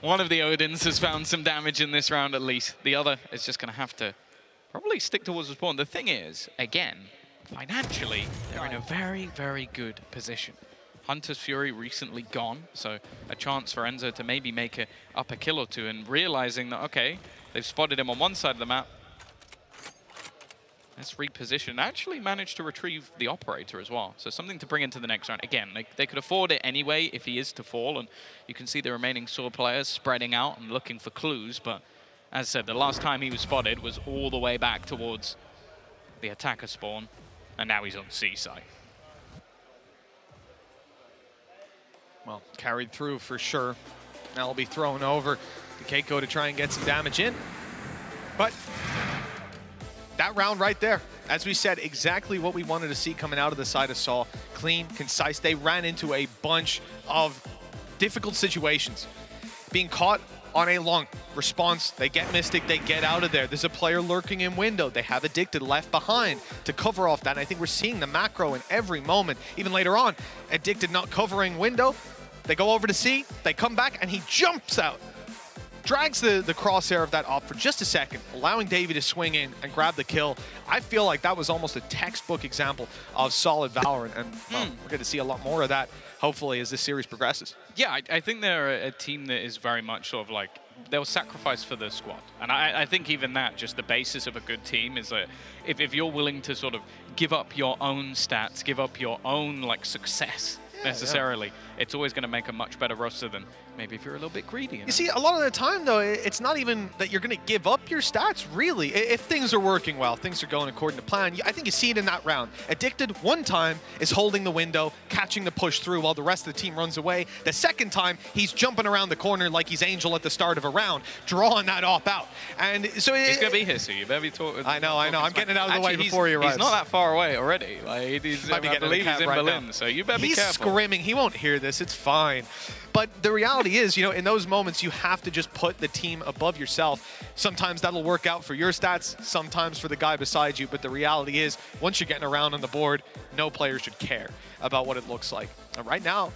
Speaker 8: One of the Odins has found some damage in this round at least. The other is just going to have to probably stick towards the spawn. The thing is, again, financially, they're in a very, very good position. Hunter's Fury recently gone, so a chance for Enzo to maybe make up a kill or two, and realizing that, okay, they've spotted him on one side of the map. Let's reposition. Actually managed to retrieve the operator as well. So something to bring into the next round. Again, they could afford it anyway if he is to fall, and you can see the remaining Sword players spreading out and looking for clues, but as I said, the last time he was spotted was all the way back towards the attacker spawn, and now he's on C site.
Speaker 7: Well, carried through for sure. Now will be thrown over to Keiko to try and get some damage in. But that round right there, as we said, exactly what we wanted to see coming out of the side of Saw. Clean, concise. They ran into a bunch of difficult situations. Being caught on a long response, they get Mystic, they get out of there. There's a player lurking in window. They have Addicted left behind to cover off that. And I think we're seeing the macro in every moment. Even later on, Addicted not covering window. They go over to C, they come back, and he jumps out. Drags the crosshair of that op for just a second, allowing Davey to swing in and grab the kill. I feel like that was almost a textbook example of solid Valorant, and well, we're going to see a lot more of that, hopefully, as this series progresses.
Speaker 8: Yeah, I think they're a team that is very much sort of like, they'll sacrifice for the squad. And I think even that, just the basis of a good team is that if you're willing to sort of give up your own stats, give up your own like success necessarily, it's always going to make a much better roster than maybe if you're a little bit greedy.
Speaker 7: You see, a lot of the time, though, it's not even that you're going to give up your stats, really. If things are working well, things are going according to plan, I think you see it in that round. Addicted, one time, is holding the window, catching the push through while the rest of the team runs away. The second time, he's jumping around the corner like he's Angel at the start of a round, drawing that op out. And so
Speaker 8: he's going to be here, so you better be talking.
Speaker 7: I know. I'm getting it out of the way before he arrives.
Speaker 8: He's not that far away already. Like, I believe he's in Berlin, so you better be careful.
Speaker 7: He's screaming. He won't hear this. It's fine. But the reality is, in those moments, you have to just put the team above yourself. Sometimes that'll work out for your stats, sometimes for the guy beside you. But the reality is, once you're getting around on the board, no player should care about what it looks like. And right now,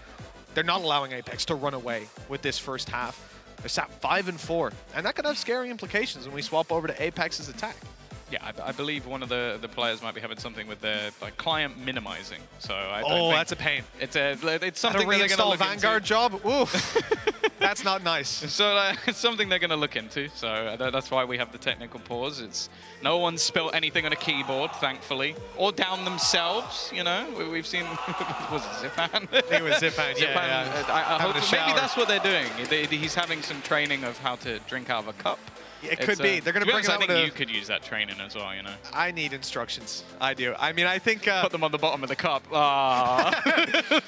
Speaker 7: they're not allowing Apex to run away with this first half. They're sat 5-4, and that could have scary implications when we swap over to Apex's attack.
Speaker 8: Yeah, I believe one of the players might be having something with their client minimizing. So
Speaker 7: that's a pain.
Speaker 8: It's something
Speaker 7: to
Speaker 8: they're going to look
Speaker 7: Vanguard
Speaker 8: into.
Speaker 7: Job. Oof. That's not nice.
Speaker 8: So it's something they're going to look into. So that's why we have the technical pause. It's no one spilt anything on a keyboard, thankfully, or down themselves. We've seen was it Zipan?
Speaker 7: I think it was Zipan. Yeah.
Speaker 8: I hope maybe that's what they're doing. He's having some training of how to drink out of a cup.
Speaker 7: It could be. They're going to bring it
Speaker 8: I
Speaker 7: out
Speaker 8: think you could use that training as well,
Speaker 7: I need instructions. I do. I mean, I think...
Speaker 8: Put them on the bottom of the cup.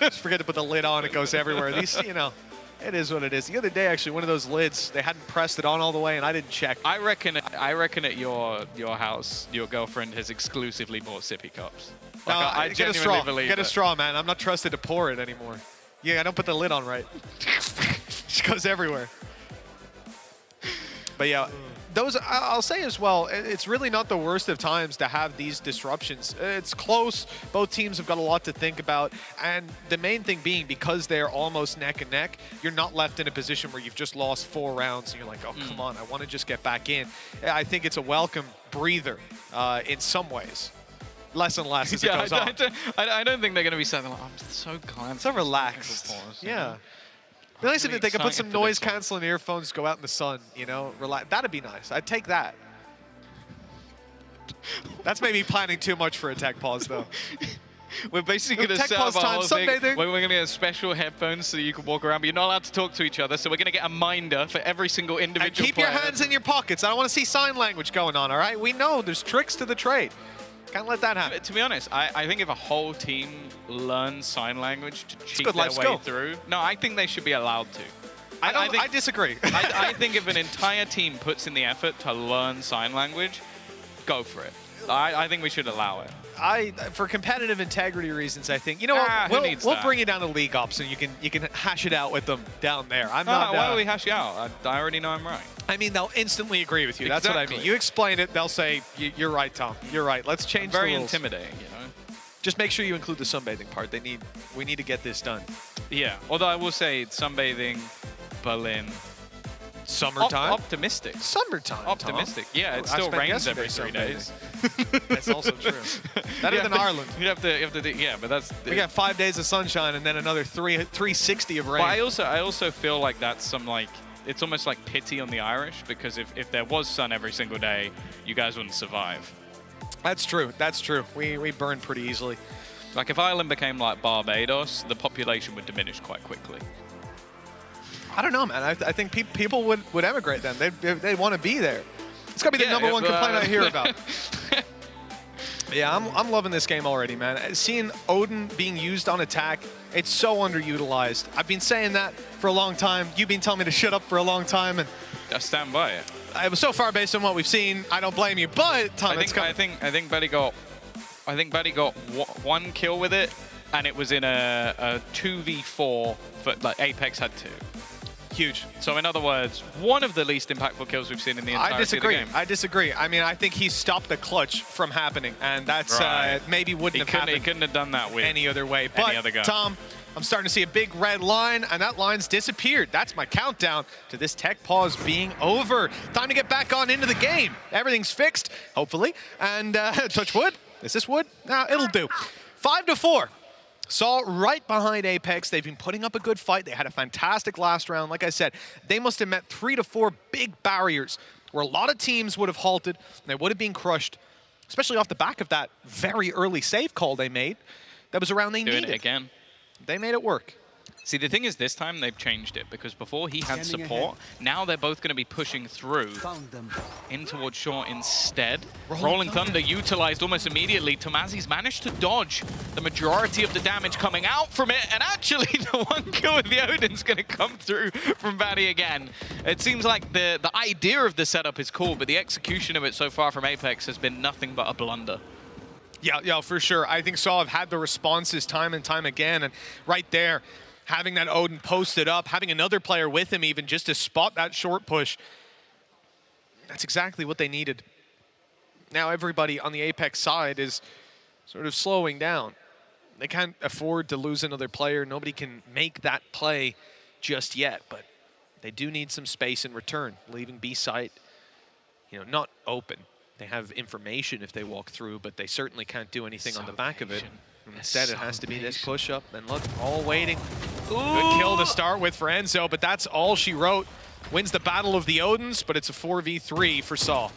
Speaker 7: Just forget to put the lid on. It goes everywhere. These, it is what it is. The other day, actually, one of those lids, they hadn't pressed it on all the way, and I didn't check.
Speaker 8: I reckon at your house, your girlfriend has exclusively bought sippy cups.
Speaker 7: No,
Speaker 8: I
Speaker 7: get a straw. Get a
Speaker 8: it.
Speaker 7: straw, man. I'm not trusted to pour it anymore. Yeah, I don't put the lid on right. It goes everywhere. But yeah, I'll say as well, it's really not the worst of times to have these disruptions. It's close. Both teams have got a lot to think about. And the main thing being, because they're almost neck and neck, you're not left in a position where you've just lost 4 rounds and you're like, oh, come on, I want to just get back in. I think it's a welcome breather in some ways. Less and less as it goes on.
Speaker 8: I don't think they're going to be saying, I'm so glad.
Speaker 7: So relaxed. Yeah. It'd be nice if they could put some noise-canceling earphones, go out in the sun, relax. That'd be nice. I'd take that. That's maybe planning too much for a tech pause, though.
Speaker 8: We're basically going to set up a whole thing. We're going to get special headphones so you can walk around, but you're not allowed to talk to each other, so we're going to get a minder for every single individual
Speaker 7: and keep your hands in your pockets. I don't want to see sign language going on, all right? We know there's tricks to the trade. Can't let that happen.
Speaker 8: To be honest, I think if a whole team learns sign language to cheat their way through, no, I think they should be allowed to.
Speaker 7: I disagree.
Speaker 8: I think if an entire team puts in the effort to learn sign language, go for it. I think we should allow it.
Speaker 7: For competitive integrity reasons, I think. You know what? We'll bring you down to League Ops, and you can hash it out with them down there. I'm not.
Speaker 8: Why do we hash it out? I already know I'm right.
Speaker 7: I mean, they'll instantly agree with you. That's what I mean. You explain it, they'll say, "You're right, Tom. You're right. Let's change the rules."
Speaker 8: Very intimidating,
Speaker 7: Just make sure you include the sunbathing part. We need to get this done.
Speaker 8: Yeah. Although I will say, sunbathing, Berlin,
Speaker 7: Summertime.
Speaker 8: Optimistic.
Speaker 7: Summertime.
Speaker 8: Optimistic.
Speaker 7: Tom.
Speaker 8: Yeah, it
Speaker 7: I
Speaker 8: still
Speaker 7: spent
Speaker 8: rains
Speaker 7: yesterday
Speaker 8: every 3 days.
Speaker 7: That's also true. Better than Ireland.
Speaker 8: You have to do, yeah, but that's.
Speaker 7: We got 5 days of sunshine and then another 360 of rain.
Speaker 8: But I also feel like that's some like, it's almost like pity on the Irish, because if there was sun every single day, you guys wouldn't survive.
Speaker 7: That's true. That's true. We burn pretty easily.
Speaker 8: Like if Ireland became like Barbados, the population would diminish quite quickly.
Speaker 7: I don't know, man. I think people would emigrate then. They'd want to be there. It's got to be the number one complaint I hear about. Yeah, I'm loving this game already, man. Seeing Odin being used on attack, it's so underutilized. I've been saying that for a long time. You've been telling me to shut up for a long time, and
Speaker 8: I stand by it.
Speaker 7: It was so far based on what we've seen. I don't blame you, but Tom,
Speaker 8: I think Betty got one kill with it, and it was in a 2v4. But like Apex had 2.
Speaker 7: Huge.
Speaker 8: So in other words, one of the least impactful kills we've seen in the entire game.
Speaker 7: I disagree. I mean, I think he stopped the clutch from happening, and that's maybe wouldn't have happened.
Speaker 8: He couldn't have done that with
Speaker 7: any other way. But
Speaker 8: any other guy.
Speaker 7: Tom, I'm starting to see a big red line, and that line's disappeared. That's my countdown to this tech pause being over. Time to get back on into the game. Everything's fixed, hopefully. And touch wood. Is this wood? No, it'll do. 5-4. Saw right behind Apex. They've been putting up a good fight. They had a fantastic last round. Like I said, they must have met 3 to 4 big barriers where a lot of teams would have halted. And they would have been crushed, especially off the back of that very early save call they made. That was around they needed.
Speaker 8: Doing it again.
Speaker 7: They made it work.
Speaker 8: See, the thing is, this time they've changed it, because before he had support, now they're both going to be pushing through in towards short instead. Rolling Thunder utilized almost immediately. Tomazi's managed to dodge the majority of the damage coming out from it, and actually the one kill with the Odin's going to come through from Batty again. It seems like the idea of the setup is cool, but the execution of it so far from Apex has been nothing but a blunder.
Speaker 7: Yeah, for sure. I think Saw have had the responses time and time again, and right there, having that Odin posted up, having another player with him even just to spot that short push, that's exactly what they needed. Now everybody on the Apex side is sort of slowing down. They can't afford to lose another player. Nobody can make that play just yet, but they do need some space in return, leaving B site, not open. They have information if they walk through, but they certainly can't do anything on the back of it. Instead, it has to be this push-up, and look, all waiting. Good kill to start with for Enzo, but that's all she wrote. Wins the Battle of the Odins, but it's a 4v3 for Saw.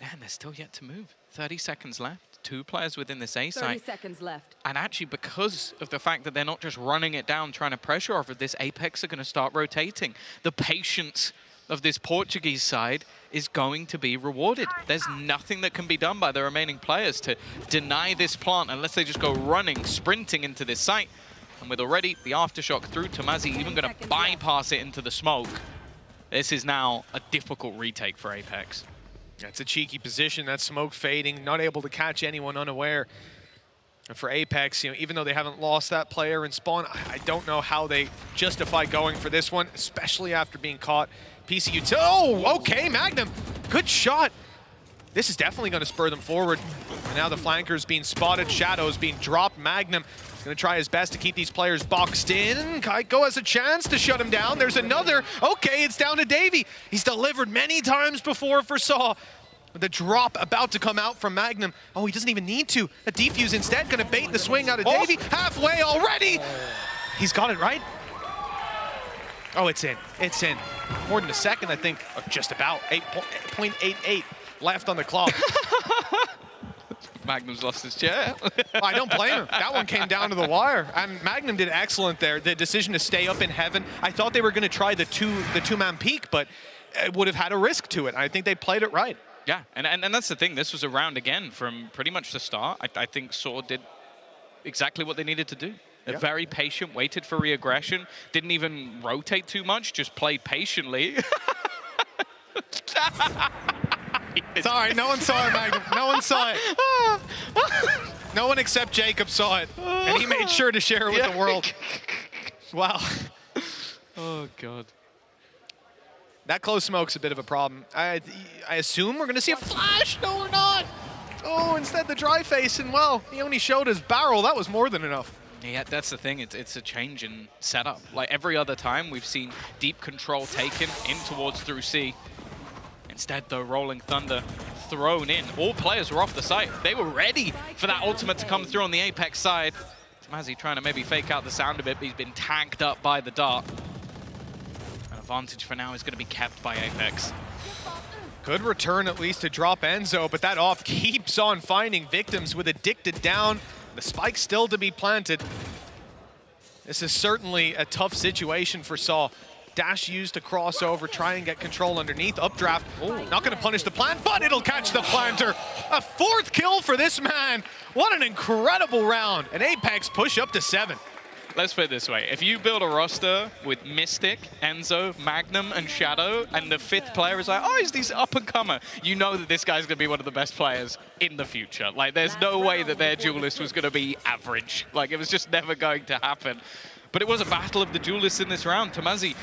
Speaker 8: And they're still yet to move. 30 seconds left. 2 players within this A site.
Speaker 6: 30 seconds left.
Speaker 8: And actually, because of the fact that they're not just running it down, trying to pressure off of this, Apex are going to start rotating. The patience of this Portuguese side is going to be rewarded. There's nothing that can be done by the remaining players to deny this plant unless they just go running, sprinting into this site. And with already the aftershock through, Tomazi even going to bypass it into the smoke. This is now a difficult retake for Apex.
Speaker 7: That's a cheeky position. That smoke fading, not able to catch anyone unaware. And for Apex, even though they haven't lost that player in spawn, I don't know how they justify going for this one, especially after being caught. PCU, oh, okay, Magnum, good shot. This is definitely going to spur them forward. And now the flanker's being spotted, Shadow's being dropped. Magnum is going to try his best to keep these players boxed in. Kaiko has a chance to shut him down. There's another. Okay, it's down to Davey. He's delivered many times before for Saw. The drop about to come out from Magnum. Oh, he doesn't even need to. A defuse instead, going to bait the swing out of Davey. Halfway already. He's got it, right? Oh, it's in. It's in. More than a second, I think. Just about. 8.88 left on the clock.
Speaker 8: Magnum's lost his chair.
Speaker 7: I don't blame him. That one came down to the wire. And Magnum did excellent there. The decision to stay up in heaven. I thought they were going to try the two-man peak, but it would have had a risk to it. I think they played it right.
Speaker 8: Yeah, and that's the thing. This was a round again from pretty much the start. I think Saw did exactly what they needed to do. They're very patient, waited for reaggression, didn't even rotate too much, just played patiently.
Speaker 7: Sorry, no one saw it, Magnum. No one saw it. No one except Jacob saw it. And he made sure to share it with the world. Wow.
Speaker 8: Oh, God.
Speaker 7: That close smoke's a bit of a problem. I assume we're going to see a flash. No, we're not. Oh, instead the dry face, and well, he only showed his barrel. That was more than enough.
Speaker 8: Yeah, that's the thing. It's a change in setup. Like every other time, we've seen deep control taken in towards through C. Instead, though, Rolling Thunder thrown in. All players were off the site. They were ready for that ultimate to come through on the Apex side. Mazzy trying to maybe fake out the sound a bit, but he's been tagged up by the dart. An advantage for now is going to be kept by Apex.
Speaker 7: Good return at least to drop Enzo, but that off keeps on finding victims with Addicted down. The spike still to be planted. This is certainly a tough situation for Saw. Dash used to cross over, try and get control underneath. Updraft, not going to punish the plant, but it'll catch the planter. A 4th kill for this man. What an incredible round. And Apex push up to 7.
Speaker 8: Let's put it this way. If you build a roster with Mystic, Enzo, Magnum, and Shadow, and the 5th player is like, oh, he's this up-and-comer, you know that this guy's going to be one of the best players in the future. Like, there's no way that their duelist was going to be average. Like, it was just never going to happen. But it was a battle of the duelists in this round. Tomazi,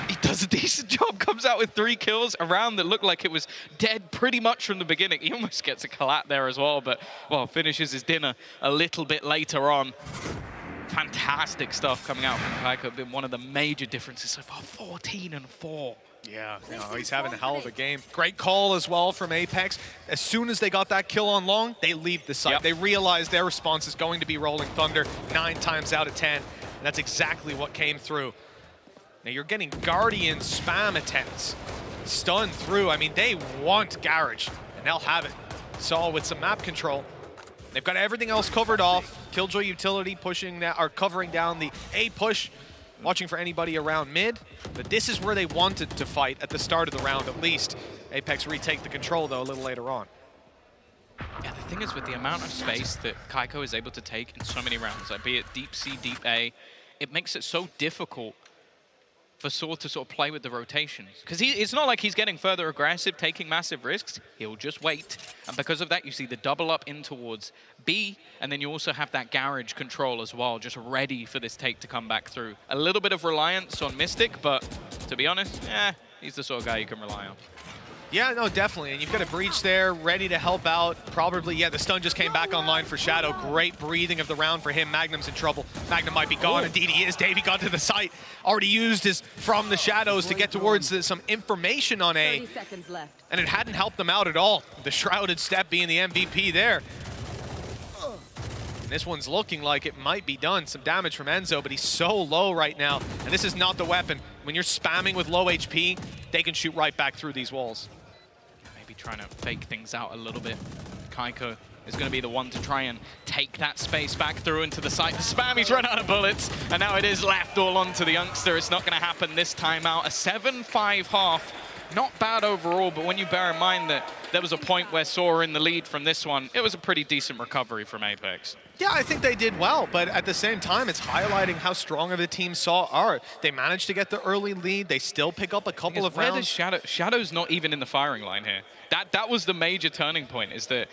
Speaker 8: he does a decent job, comes out with 3 kills, a round that looked like it was dead pretty much from the beginning. He almost gets a collat there as well, but, well, finishes his dinner a little bit later on. Fantastic stuff coming out from Kaiko. Been one of the major differences so far, 14-4.
Speaker 7: Yeah, no, he's having a hell of a game. Great call as well from Apex. As soon as they got that kill on Long, they leave the site. Yep. They realize their response is going to be Rolling Thunder 9 times out of 10. And that's exactly what came through. Now you're getting Guardian spam attempts. Stun through. I mean, they want Garage, and they'll have it. Saw with some map control. They've got everything else covered off. Killjoy utility pushing that, or covering down the A push, watching for anybody around mid. But this is where they wanted to fight at the start of the round, at least. Apex retake the control, though, a little later on.
Speaker 8: Yeah, the thing is, with the amount of space that Kaiko is able to take in so many rounds, like be it deep C, deep A, it makes it so difficult for Saw to sort of play with the rotations. Because it's not like he's getting further aggressive, taking massive risks. He'll just wait. And because of that, you see the double up in towards B, and then you also have that Garage control as well, just ready for this take to come back through. A little bit of reliance on Mystic, but to be honest, he's the sort of guy you can rely on.
Speaker 7: Yeah, no, definitely. And you've got a Breach there, ready to help out. Probably, yeah, the stun just came back online for Shadow. Great breathing of the round for him. Magnum's in trouble. Magnum might be gone. Indeed he is. Davey got to the site. Already used his from the shadows to get towards some information on A.
Speaker 18: 30 seconds left.
Speaker 7: And it hadn't helped them out at all. The Shrouded Step being the MVP there. And this one's looking like it might be done. Some damage from Enzo, but he's so low right now. And this is not the weapon. When you're spamming with low HP, they can shoot right back through these walls.
Speaker 8: Trying to fake things out a little bit. Kaiko is going to be the one to try and take that space back through into the site. The spam, he's run out of bullets, and now it is left all onto the youngster. It's not going to happen this time out. A 7-5 half. Not bad overall, but when you bear in mind that there was a point where Saw were in the lead from this one, it was a pretty decent recovery from Apex.
Speaker 7: Yeah, I think they did well, but at the same time, it's highlighting how strong of a team Saw are. They managed to get the early lead. They still pick up a couple of rounds.
Speaker 8: Shadow's not even in the firing line here. That was the major turning point, is that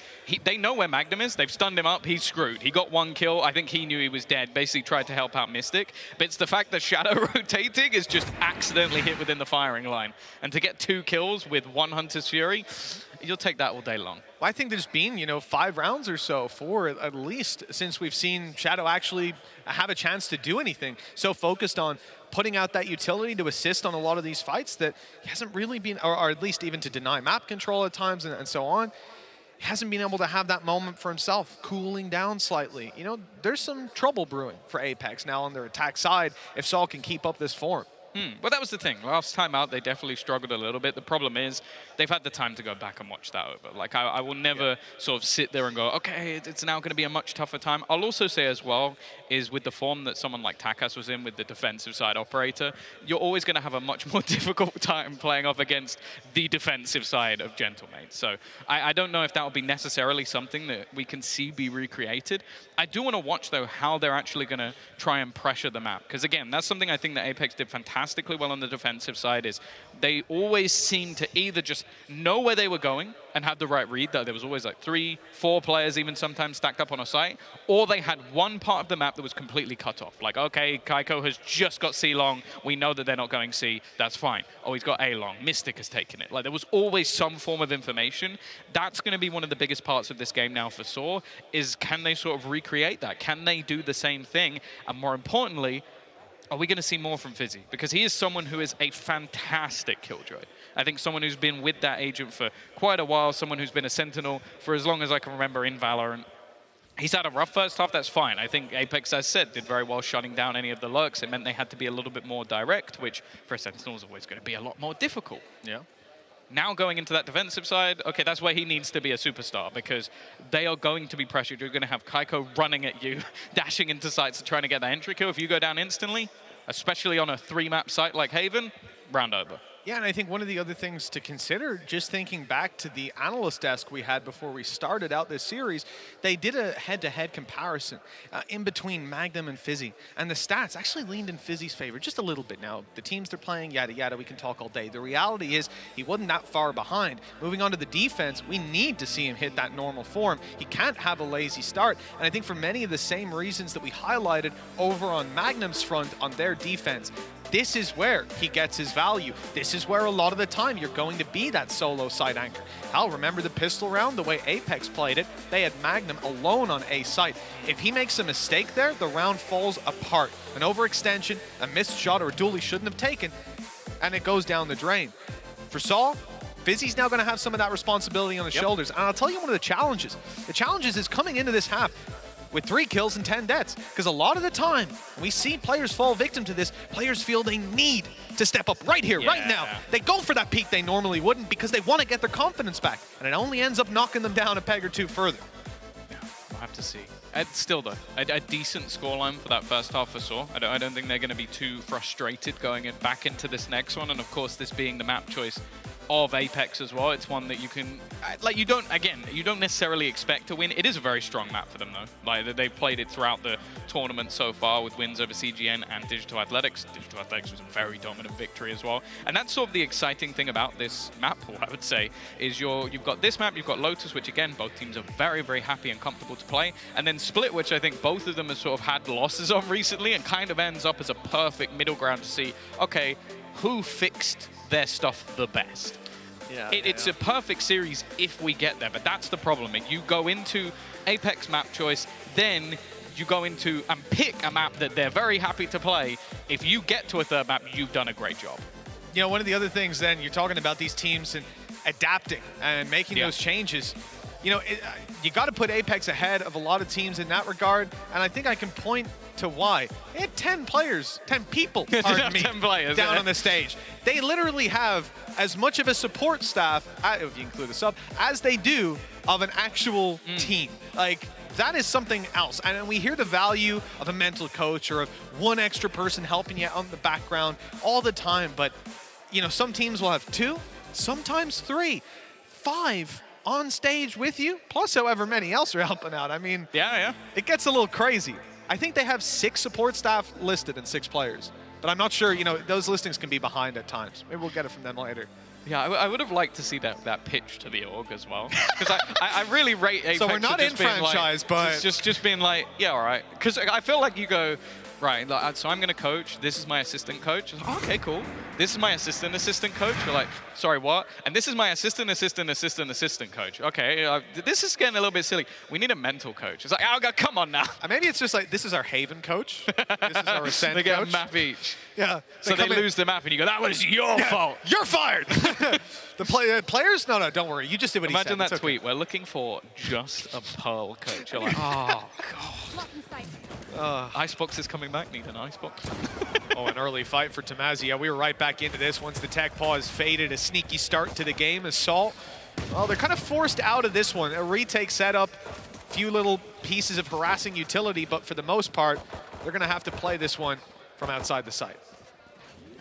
Speaker 8: they know where Magnum is. They've stunned him up. He's screwed. He got 1 kill. I think he knew he was dead. Basically tried to help out Mystic. But it's the fact that Shadow rotating is just accidentally hit within the firing line. And to get 2 kills with 1 Hunter's Fury, you'll take that all day long.
Speaker 7: Well, I think there's been, 5 rounds or so, 4 at least, since we've seen Shadow actually have a chance to do anything. So focused on putting out that utility to assist on a lot of these fights that he hasn't really been, or at least even to deny map control at times and so on. He hasn't been able to have that moment for himself, cooling down slightly. There's some trouble brewing for Apex now on their attack side if Saul can keep up this form.
Speaker 8: Well, that was the thing. Last time out, they definitely struggled a little bit. The problem is they've had the time to go back and watch that over. Like, I will never sort of sit there and go, okay, it's now going to be a much tougher time. I'll also say as well is with the form that someone like Takas was in with the defensive side operator, you're always going to have a much more difficult time playing off against the defensive side of Gentlemates. So I don't know if that will be necessarily something that we can see be recreated. I do want to watch, though, how they're actually going to try and pressure the map. Because, again, that's something I think that Apex did fantastic fantastically well on the defensive side is they always seem to either just know where they were going and have the right read, that there was always like 3, 4 players even sometimes stacked up on a site, or they had one part of the map that was completely cut off. Like, okay, Kaiko has just got C long, we know that they're not going C, that's fine. Oh, he's got A long, Mystic has taken it. Like, there was always some form of information. That's going to be one of the biggest parts of this game now for Saw, is can they sort of recreate that? Can they do the same thing? And more importantly, are we going to see more from Fizzy? Because he is someone who is a fantastic killjoy. I think someone who's been with that agent for quite a while, someone who's been a Sentinel for as long as I can remember in Valorant. He's had a rough first half, that's fine. I think Apex, as said, did very well shutting down any of the lurks. It meant they had to be a little bit more direct, which for a Sentinel is always going to be a lot more difficult.
Speaker 7: Yeah.
Speaker 8: Now going into that defensive side, okay, that's where he needs to be a superstar, because they are going to be pressured. You're going to have Kaiko running at you, dashing into sites and trying to get that entry kill. If you go down instantly, especially on a 3-map site like Haven, round over.
Speaker 7: Yeah, and I think one of the other things to consider, just thinking back to the analyst desk we had before we started out this series, they did a head-to-head comparison in between Magnum and Fizzy, and the stats actually leaned in Fizzy's favor just a little bit. Now, the teams they're playing, yada yada, we can talk all day. The reality is he wasn't that far behind. Moving on to the defense, we need to see him hit that normal form. He can't have a lazy start, and I think for many of the same reasons that we highlighted over on Magnum's front on their defense, this is where he gets his value. This is where a lot of the time you're going to be that solo side anchor. Hell, remember the pistol round? The way Apex played it, they had Magnum alone on A site. If he makes a mistake there, the round falls apart. An overextension, a missed shot, or a duel he shouldn't have taken, and it goes down the drain. For Saul, Fizzy's now going to have some of that responsibility on his shoulders. And I'll tell you one of the challenges. The challenges is coming into this half with 3 kills and 10 deaths. Because a lot of the time, we see players fall victim to this, players feel they need to step up right here, right now. They go for that peak they normally wouldn't because they want to get their confidence back. And it only ends up knocking them down a peg or 2 further.
Speaker 8: We'll have to see. Still, though, a decent scoreline for that first half for Saw. I don't think they're going to be too frustrated going back into this next one. And, of course, this being the map choice of Apex as well. It's one that you can, like, you don't necessarily expect to win. It is a very strong map for them, though. Like, they've played it throughout the tournament so far with wins over CGN and Digital Athletics. Digital Athletics was a very dominant victory as well. And that's sort of the exciting thing about this map pool, I would say, is you've got this map, you've got Lotus, which, again, both teams are very, very happy and comfortable to play. And then Split, which I think both of them have sort of had losses on recently and kind of ends up as a perfect middle ground to see, okay, who fixed their stuff the best? It's a perfect series if we get there, but that's the problem. You go into Apex map choice, then you go into and pick a map that they're very happy to play. If you get to a third map, you've done a great job.
Speaker 7: You know, one of the other things then, you're talking about these teams and adapting and making those changes. You know, you got to put Apex ahead of a lot of teams in that regard, and I think I can point to why. They had 10 players, 10 people, pardon me,
Speaker 8: 10 players,
Speaker 7: down on the stage. They literally have as much of a support staff, if you include a sub, as they do of an actual team. Like, that is something else. And we hear the value of a mental coach or of one extra person helping you out in the background all the time, but, you know, some teams will have 2, sometimes 3, 5 on stage with you, plus however many else are helping out. I mean, it gets a little crazy. I think they have 6 support staff listed and 6 players, but I'm not sure, you know, those listings can be behind at times. Maybe we'll get it from them later.
Speaker 8: Yeah, I would have liked to see that pitch to the org as well, because I really rate Apex.
Speaker 7: So we're not in franchise, but
Speaker 8: just being like, yeah, all right, because I feel like you go, right, so I'm going to coach. This is my assistant coach. Like, okay, cool. This is my assistant coach. You're like, sorry, what? And this is my assistant coach. Okay, this is getting a little bit silly. We need a mental coach. It's like, oh, God, come on now.
Speaker 7: Maybe it's just like, this is our Haven coach. This is our Ascend
Speaker 8: They get
Speaker 7: coach.
Speaker 8: a map each.
Speaker 7: Yeah.
Speaker 8: So they lose the map, and you go, that was your fault.
Speaker 7: You're fired. The players? No, don't worry. You just did what he said.
Speaker 8: Imagine that tweet. We're looking for just a Pearl coach. You're like, oh, God. Icebox is coming back. Need an Icebox.
Speaker 7: An early fight for Tamazi. Yeah, we were right back into this once the tech pause faded. A sneaky start to the game. Assault, well, they're kind of forced out of this one. A retake setup, a few little pieces of harassing utility, but for the most part, they're going to have to play this one from outside the site.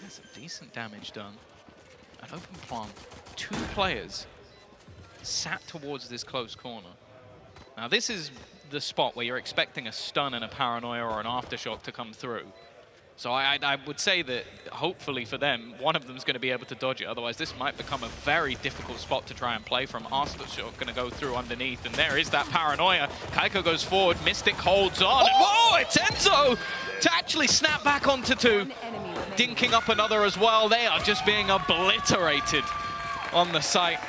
Speaker 8: That's some decent damage done. An open plant. 2 players sat towards this close corner. Now, this is the spot where you're expecting a stun and a paranoia or an aftershock to come through. So I would say that hopefully for them, one of them is going to be able to dodge it. Otherwise, this might become a very difficult spot to try and play from. Arsenal's going to go through underneath, and there is that paranoia. Kaiko goes forward, Mystic holds on. And, whoa, it's Enzo to actually snap back onto 2. Dinking up another as well. They are just being obliterated on the site.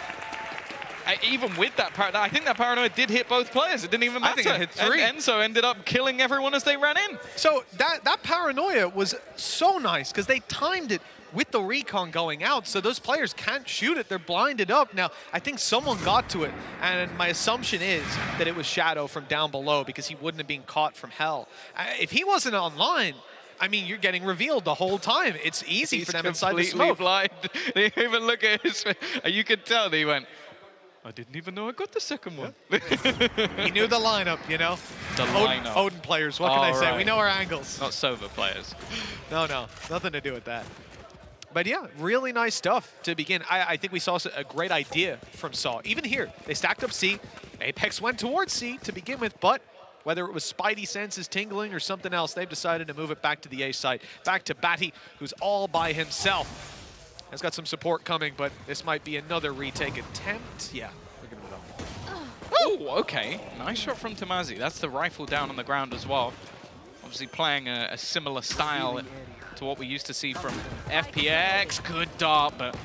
Speaker 8: Even with that, I think that paranoia did hit both players. It didn't even matter.
Speaker 7: I think it hit 3.
Speaker 8: And Enzo ended up killing everyone as they ran in.
Speaker 7: So that paranoia was so nice because they timed it with the recon going out, so those players can't shoot it. They're blinded up. Now, I think someone got to it, and my assumption is that it was Shadow from down below because he wouldn't have been caught from hell. If he wasn't online, I mean, you're getting revealed the whole time. It's easy for them inside the smoke.
Speaker 8: Blind. They even look at his face. You could tell that he went, I didn't even know I got the second one.
Speaker 7: He knew the lineup, you know?
Speaker 8: The lineup.
Speaker 7: Odin players, what can I say? We know our angles.
Speaker 8: Not Sova players.
Speaker 7: No, nothing to do with that. But yeah, really nice stuff to begin. I think we saw a great idea from Saw. Even here, they stacked up C. Apex went towards C to begin with, but whether it was Spidey senses tingling or something else, they've decided to move it back to the A side. Back to Batty, who's all by himself. Has got some support coming, but this might be another retake attempt. Yeah, we're gonna move on.
Speaker 8: Oh, okay. Nice shot from Tamazi. That's the rifle down on the ground as well. Obviously playing a similar style to what we used to see from FPX. Good dart, but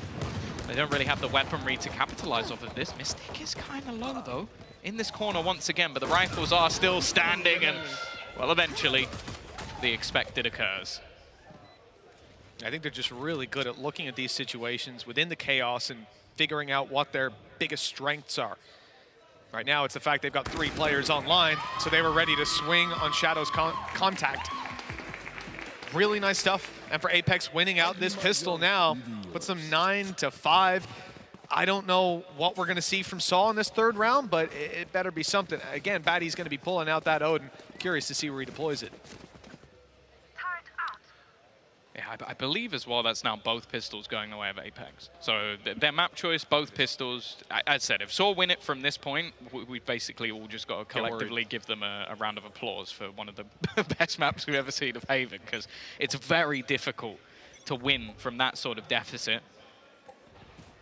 Speaker 8: they don't really have the weaponry to capitalize off of this. Mystic is kind of low, though, in this corner once again, but the rifles are still standing, and, well, eventually the expected occurs.
Speaker 7: I think they're just really good at looking at these situations within the chaos and figuring out what their biggest strengths are. Right now, it's the fact they've got 3 players online, so they were ready to swing on Shadow's contact. Really nice stuff. And for Apex winning out this pistol now, puts them 9-5. I don't know what we're going to see from Saw in this 3rd round, but it better be something. Again, Batty's going to be pulling out that Odin. Curious to see where he deploys it.
Speaker 8: Yeah, I believe as well that's now both pistols going the way of Apex. So their map choice, both pistols. I said, if Saw win it from this point, we basically all just got to collectively give them a round of applause for one of the best maps we've ever seen of Haven, because it's very difficult to win from that sort of deficit.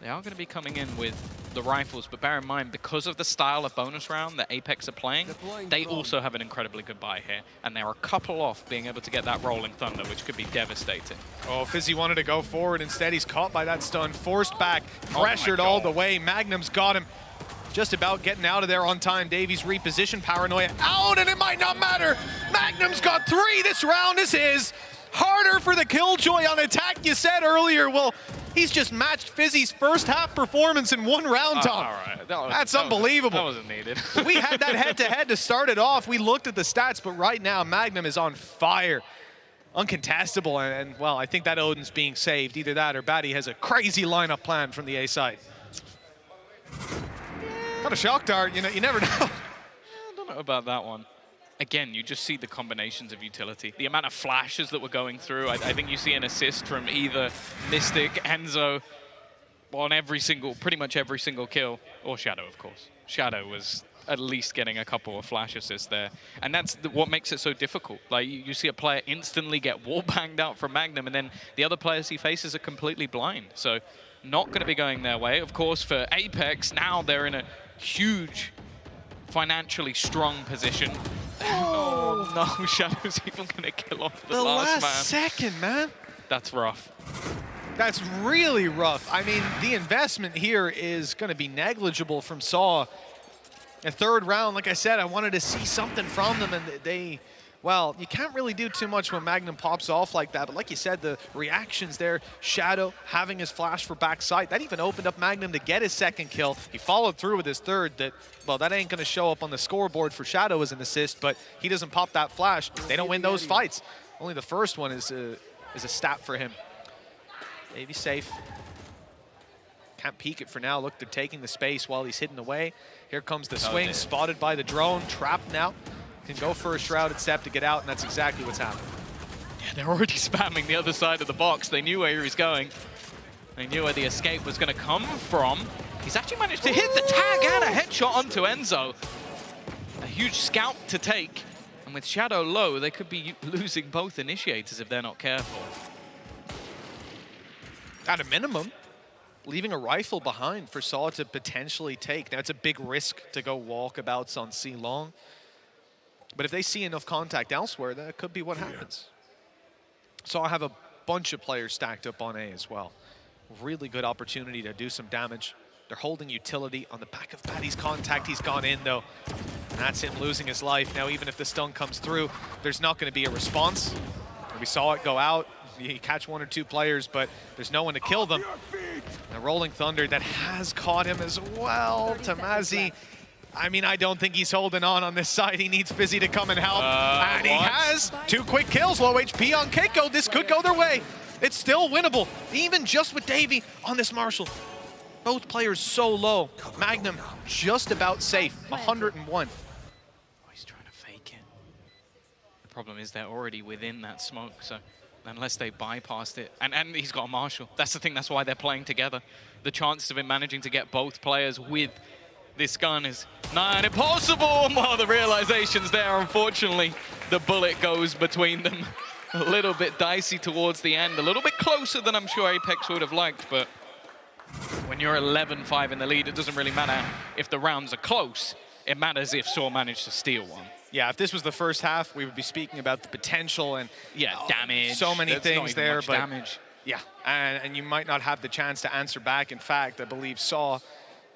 Speaker 8: They are going to be coming in with the rifles, but bear in mind, because of the style of bonus round that Apex are playing, they also have an incredibly good buy here, and they're a couple off being able to get that Rolling Thunder, which could be devastating.
Speaker 7: Oh, Fizzy wanted to go forward. Instead, he's caught by that stun, forced back, pressured all the way. Magnum's got him. Just about getting out of there on time. Davies repositioned, paranoia out, and it might not matter. Magnum's got 3. This round is his. Harder for the Killjoy on attack, you said earlier. Well, he's just matched Fizzy's first half performance in 1 round, Tom.
Speaker 8: All right.
Speaker 7: That's unbelievable.
Speaker 8: That wasn't needed.
Speaker 7: We had that head-to-head to start it off. We looked at the stats, but right now, Magnum is on fire. Uncontestable, and well, I think that Odin's being saved. Either that or Batty has a crazy lineup plan from the A side. Got a shock dart, you never know.
Speaker 8: I don't know about that one. Again, you just see the combinations of utility. The amount of flashes that were going through. I think you see an assist from either Mystic, Enzo, on pretty much every single kill, or Shadow, of course. Shadow was at least getting a couple of flash assists there. And that's what makes it so difficult. Like, you see a player instantly get wall-banged out from Magnum, and then the other players he faces are completely blind. So not going to be going their way. Of course, for Apex, now they're in a huge, financially strong position. Oh, no, Shadow's even going to kill off the last man.
Speaker 7: Second, man.
Speaker 8: That's rough.
Speaker 7: That's really rough. I mean, the investment here is going to be negligible from Saw. A 3rd round, like I said, I wanted to see something from them, and they, well, you can't really do too much when Magnum pops off like that, but like you said, the reactions there, Shadow having his flash for backside, that even opened up Magnum to get his 2nd kill. He followed through with his 3rd that, well, that ain't gonna show up on the scoreboard for Shadow as an assist, but he doesn't pop that flash. They don't win those fights. Only the first one is a stat for him. Maybe safe. Can't peek it for now. Look, they're taking the space while he's hidden away. Here comes the swing, spotted by the drone, trapped now. Can go for a shrouded step to get out, and that's exactly what's happening.
Speaker 8: Yeah, they're already spamming the other side of the box. They knew where he was going. They knew where the escape was going to come from. He's actually managed to hit the tag and a headshot onto Enzo. A huge scalp to take. And And with Shadow low, they could be losing both initiators if they're not careful.
Speaker 7: At a minimum, leaving a rifle behind for Saw to potentially take. Now, it's a big risk to go walkabouts on C long. But if they see enough contact elsewhere, that could be what happens. So I have a bunch of players stacked up on A as well. Really good opportunity to do some damage. They're holding utility on the back of Patty's contact. He's gone in, though. And that's him losing his life. Now, even if the stun comes through, there's not going to be a response. We saw it go out. You catch 1 or 2 players, but there's no one to kill them. The Rolling Thunder that has caught him as well. Tamazi, I mean, I don't think he's holding on this side. He needs Fizzy to come and help. And he has 2 quick kills, low HP on Keiko. This could go their way. It's still winnable, even just with Davey on this Marshall. Both players so low. Magnum just about safe, 101.
Speaker 8: Oh, he's trying to fake it. The problem is they're already within that smoke, so unless they bypassed it. And he's got a Marshall. That's the thing, that's why they're playing together. The chances of him managing to get both players with this gun is nigh on impossible. Well, the realization's there, unfortunately. The bullet goes between them. A little bit dicey towards the end, a little bit closer than I'm sure Apex would have liked, but when you're 11-5 in the lead, it doesn't really matter if the rounds are close. It matters if Saw managed to steal one.
Speaker 7: Yeah, if this was the first half, we would be speaking about the potential and
Speaker 8: damage.
Speaker 7: So many things there, but
Speaker 8: damage.
Speaker 7: Yeah, and you might not have the chance to answer back. In fact, I believe Saw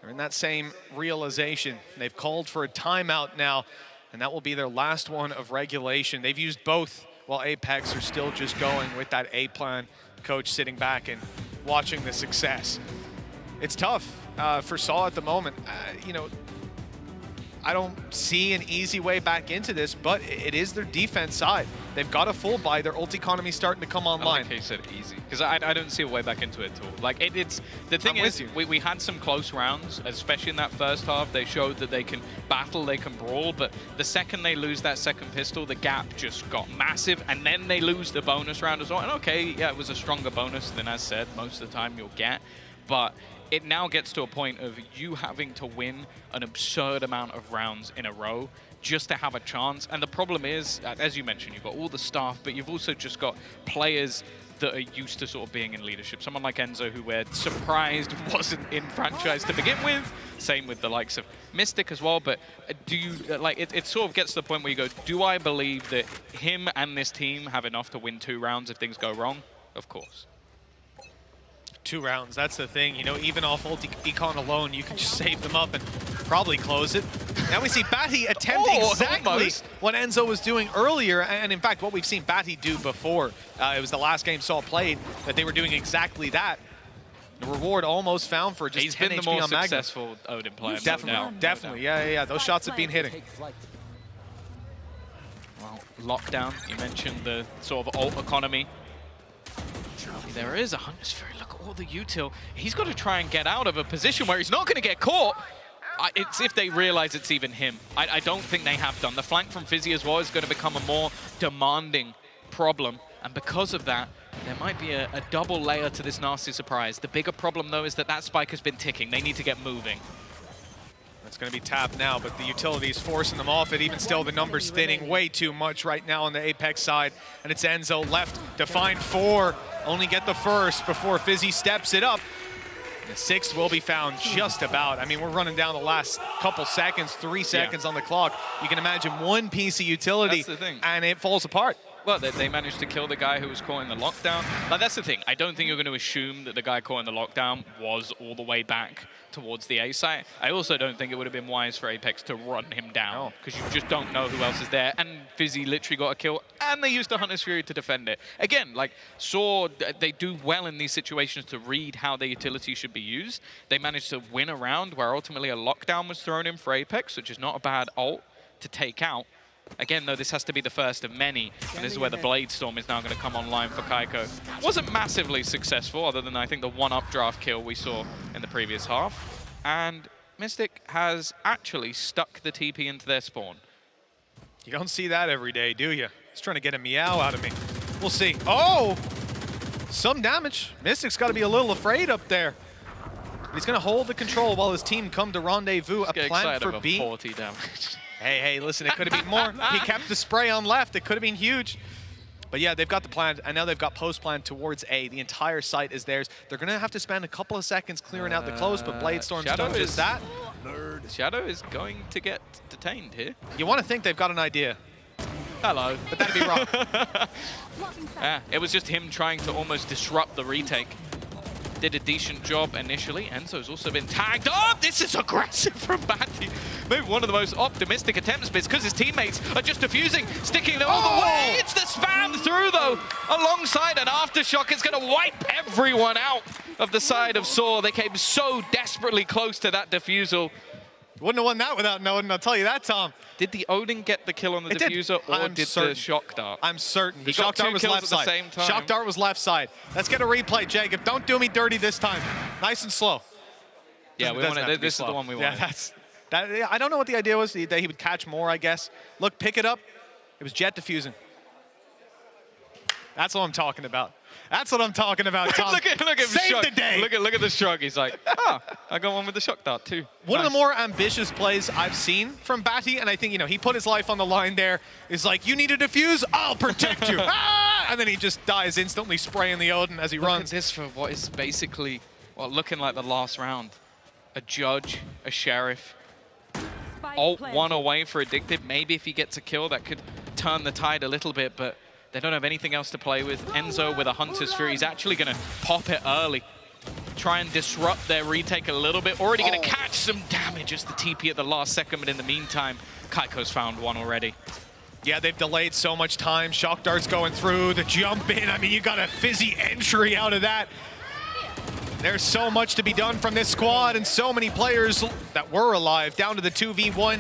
Speaker 7: are in that same realization. They've called for a timeout now, and that will be their last one of regulation. They've used both, while Apex are still just going with that A plan. Coach sitting back and watching the success. It's tough for Saw at the moment. You know, I don't see an easy way back into this, but it is their defense side. They've got a full buy. Their ult economy starting to come online.
Speaker 8: I like how you said easy, because I don't see a way back into it at all. Like, it's the thing is, we had some close rounds, especially in that first half. They showed that they can battle, they can brawl, but the second they lose that second pistol, the gap just got massive, and then they lose the bonus round as well. And okay, yeah, it was a stronger bonus than, as said, most of the time you'll get, but it now gets to a point of you having to win an absurd amount of rounds in a row just to have a chance. And the problem is, as you mentioned, you've got all the staff, but you've also just got players that are used to sort of being in leadership. Someone like Enzo, who we're surprised wasn't in franchise to begin with. Same with the likes of Mystic as well. But do you, like, it sort of gets to the point where you go, do I believe that him and this team have enough to win 2 rounds if things go wrong? Of course.
Speaker 7: 2 rounds, that's the thing. You know, even off ult econ alone, you can just save them up and probably close it. Now we see Batty attempt exactly what Enzo was doing earlier, and in fact, what we've seen Batty do before. It was the last game Saw played that they were doing exactly that. The reward almost found for just 10 HP on Magnum.
Speaker 8: He's been the more successful Odin player.
Speaker 7: Definitely, definitely, yeah. Those shots have been hitting.
Speaker 8: Well, lockdown, you mentioned the sort of ult economy. There is a Hunter's Fury. Look at all the util. He's got to try and get out of a position where he's not going to get caught. It's if they realize it's even him. I don't think they have done. The flank from Fizzy as well is going to become a more demanding problem. And because of that, there might be a double layer to this nasty surprise. The bigger problem, though, is that that spike has been ticking. They need to get moving.
Speaker 7: That's going to be tapped now, but the utility is forcing them off it. Even still, the numbers thinning way too much right now on the Apex side. And it's Enzo left to find 4. Only get the first before Fizzy steps it up. The 6th will be found just about. I mean, we're running down the last couple seconds, 3 seconds on the clock. You can imagine one piece of utility,
Speaker 8: that's the thing,
Speaker 7: and it falls apart.
Speaker 8: Well, they managed to kill the guy who was calling the lockdown. Like, that's the thing. I don't think you're going to assume that the guy calling the lockdown was all the way back towards the A site. I also don't think it would have been wise for Apex to run him down, because you just don't know who else is there. And Fizzy literally got a kill, and they used the Hunter's Fury to defend it. Again, like, Saw, they do well in these situations to read how their utility should be used. They managed to win a round where ultimately a lockdown was thrown in for Apex, which is not a bad ult to take out. Again, though, this has to be the first of many, and this is where the Blade Storm is now going to come online for Keiko. Wasn't massively successful, other than, I think, the one updraft kill we saw in the previous half. And Mystic has actually stuck the TP into their spawn.
Speaker 7: You don't see that every day, do you? He's trying to get a meow out of me. We'll see. Oh! Some damage. Mystic's got to be a little afraid up there. He's going to hold the control while his team come to rendezvous. A plan for B.
Speaker 8: 40 damage.
Speaker 7: Hey, listen, it could have been more. He kept the spray on left. It could have been huge. But yeah, they've got the plan, and now they've got post-plan towards A. The entire site is theirs. They're going to have to spend a couple of seconds clearing out the close, but Bladestorm's done just that.
Speaker 8: Shadow is going to get detained here.
Speaker 7: You want to think they've got an idea.
Speaker 8: Hello.
Speaker 7: But that'd be wrong.
Speaker 8: Yeah, it was just him trying to almost disrupt the retake. Did a decent job initially. Enzo's also been tagged. Oh, this is aggressive from Batty. Maybe one of the most optimistic attempts, but it's because his teammates are just defusing, sticking them all the way. It's the spam through, though, alongside an aftershock. It's going to wipe everyone out of the side of Saw. They came so desperately close to that defusal.
Speaker 7: Wouldn't have won that without Odin, I'll tell you that, Tom.
Speaker 8: Did the Odin get the kill on the diffuser, or did the shock dart?
Speaker 7: I'm certain.
Speaker 8: He
Speaker 7: shock
Speaker 8: got
Speaker 7: dart
Speaker 8: two
Speaker 7: was
Speaker 8: kills
Speaker 7: left
Speaker 8: at the
Speaker 7: side.
Speaker 8: same time.
Speaker 7: Shock dart was left side. Let's get a replay, Jacob. Don't do me dirty this time. Nice and slow.
Speaker 8: Yeah, we want it. This is the one we want.
Speaker 7: Yeah, I don't know what the idea was, that he would catch more, I guess. Look, pick it up. It was jet diffusing. That's what I'm talking about. That's what I'm talking about, Tom.
Speaker 8: look at him
Speaker 7: Save
Speaker 8: shrug.
Speaker 7: the day.
Speaker 8: Look at the shrug. He's like, I got one with the shock dart too.
Speaker 7: One of the more ambitious plays I've seen from Batty, and I think, he put his life on the line there. Is like, you need to defuse, I'll protect you. And then he just dies instantly, spraying the Odin as he runs.
Speaker 8: Look at this for what is basically, looking like the last round. A judge, a sheriff. Ult one away for Addicted. Maybe if he gets a kill, that could turn the tide a little bit, but they don't have anything else to play with. Enzo with a Hunter's Fury. He's actually going to pop it early. Try and disrupt their retake a little bit. Already going to catch some damage as the TP at the last second, but in the meantime, Kaiko's found one already.
Speaker 7: Yeah, they've delayed so much time. Shock dart's going through, the jump in. I mean, you got a fizzy entry out of that. There's so much to be done from this squad, and so many players that were alive, down to the 2v1.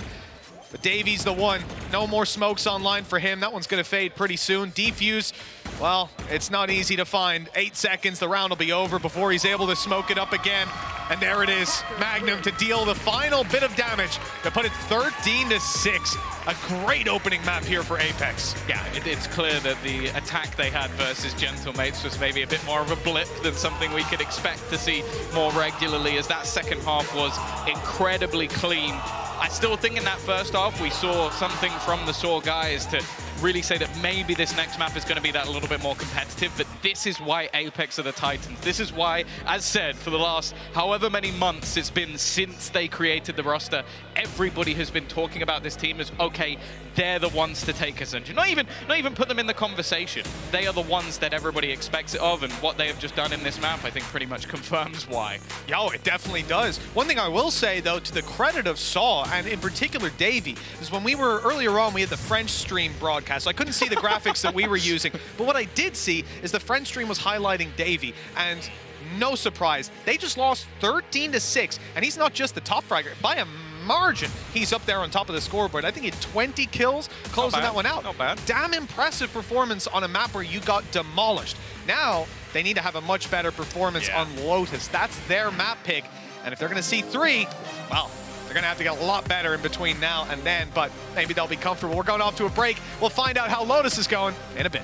Speaker 7: But Davies the one. No more smokes online for him. That one's going to fade pretty soon. Defuse, well, it's not easy to find. 8 seconds, the round will be over before he's able to smoke it up again. And there it is, Magnum to deal the final bit of damage to put it 13-6. A great opening map here for Apex.
Speaker 8: Yeah, it's clear that the attack they had versus Gentlemates was maybe a bit more of a blip than something we could expect to see more regularly, as that second half was incredibly clean. I still think in that first half we saw something from the Saw guys to really say that maybe this next map is going to be that a little bit more competitive, but this is why Apex are the Titans. This is why, as said, for the last however many months it's been since they created the roster, everybody has been talking about this team as, okay, they're the ones to take Ascension. Not even put them in the conversation. They are the ones that everybody expects it of, and what they have just done in this map, I think, pretty much confirms why.
Speaker 7: Yo, it definitely does. One thing I will say, though, to the credit of Saw, and in particular Davey, is when we were earlier on, we had the French stream broadcast. So I couldn't see the graphics that we were using, but what I did see is the French stream was highlighting Davey, and no surprise, they just lost 13-6, and he's not just the top fragger. By a margin, he's up there on top of the scoreboard. I think he had 20 kills closing that one out.
Speaker 8: Not bad.
Speaker 7: Damn impressive performance on a map where you got demolished. Now, they need to have a much better performance on Lotus. That's their map pick, and if they're going to see 3, well, they're going to have to get a lot better in between now and then, but maybe they'll be comfortable. We're going off to a break. We'll find out how Lotus is going in a bit.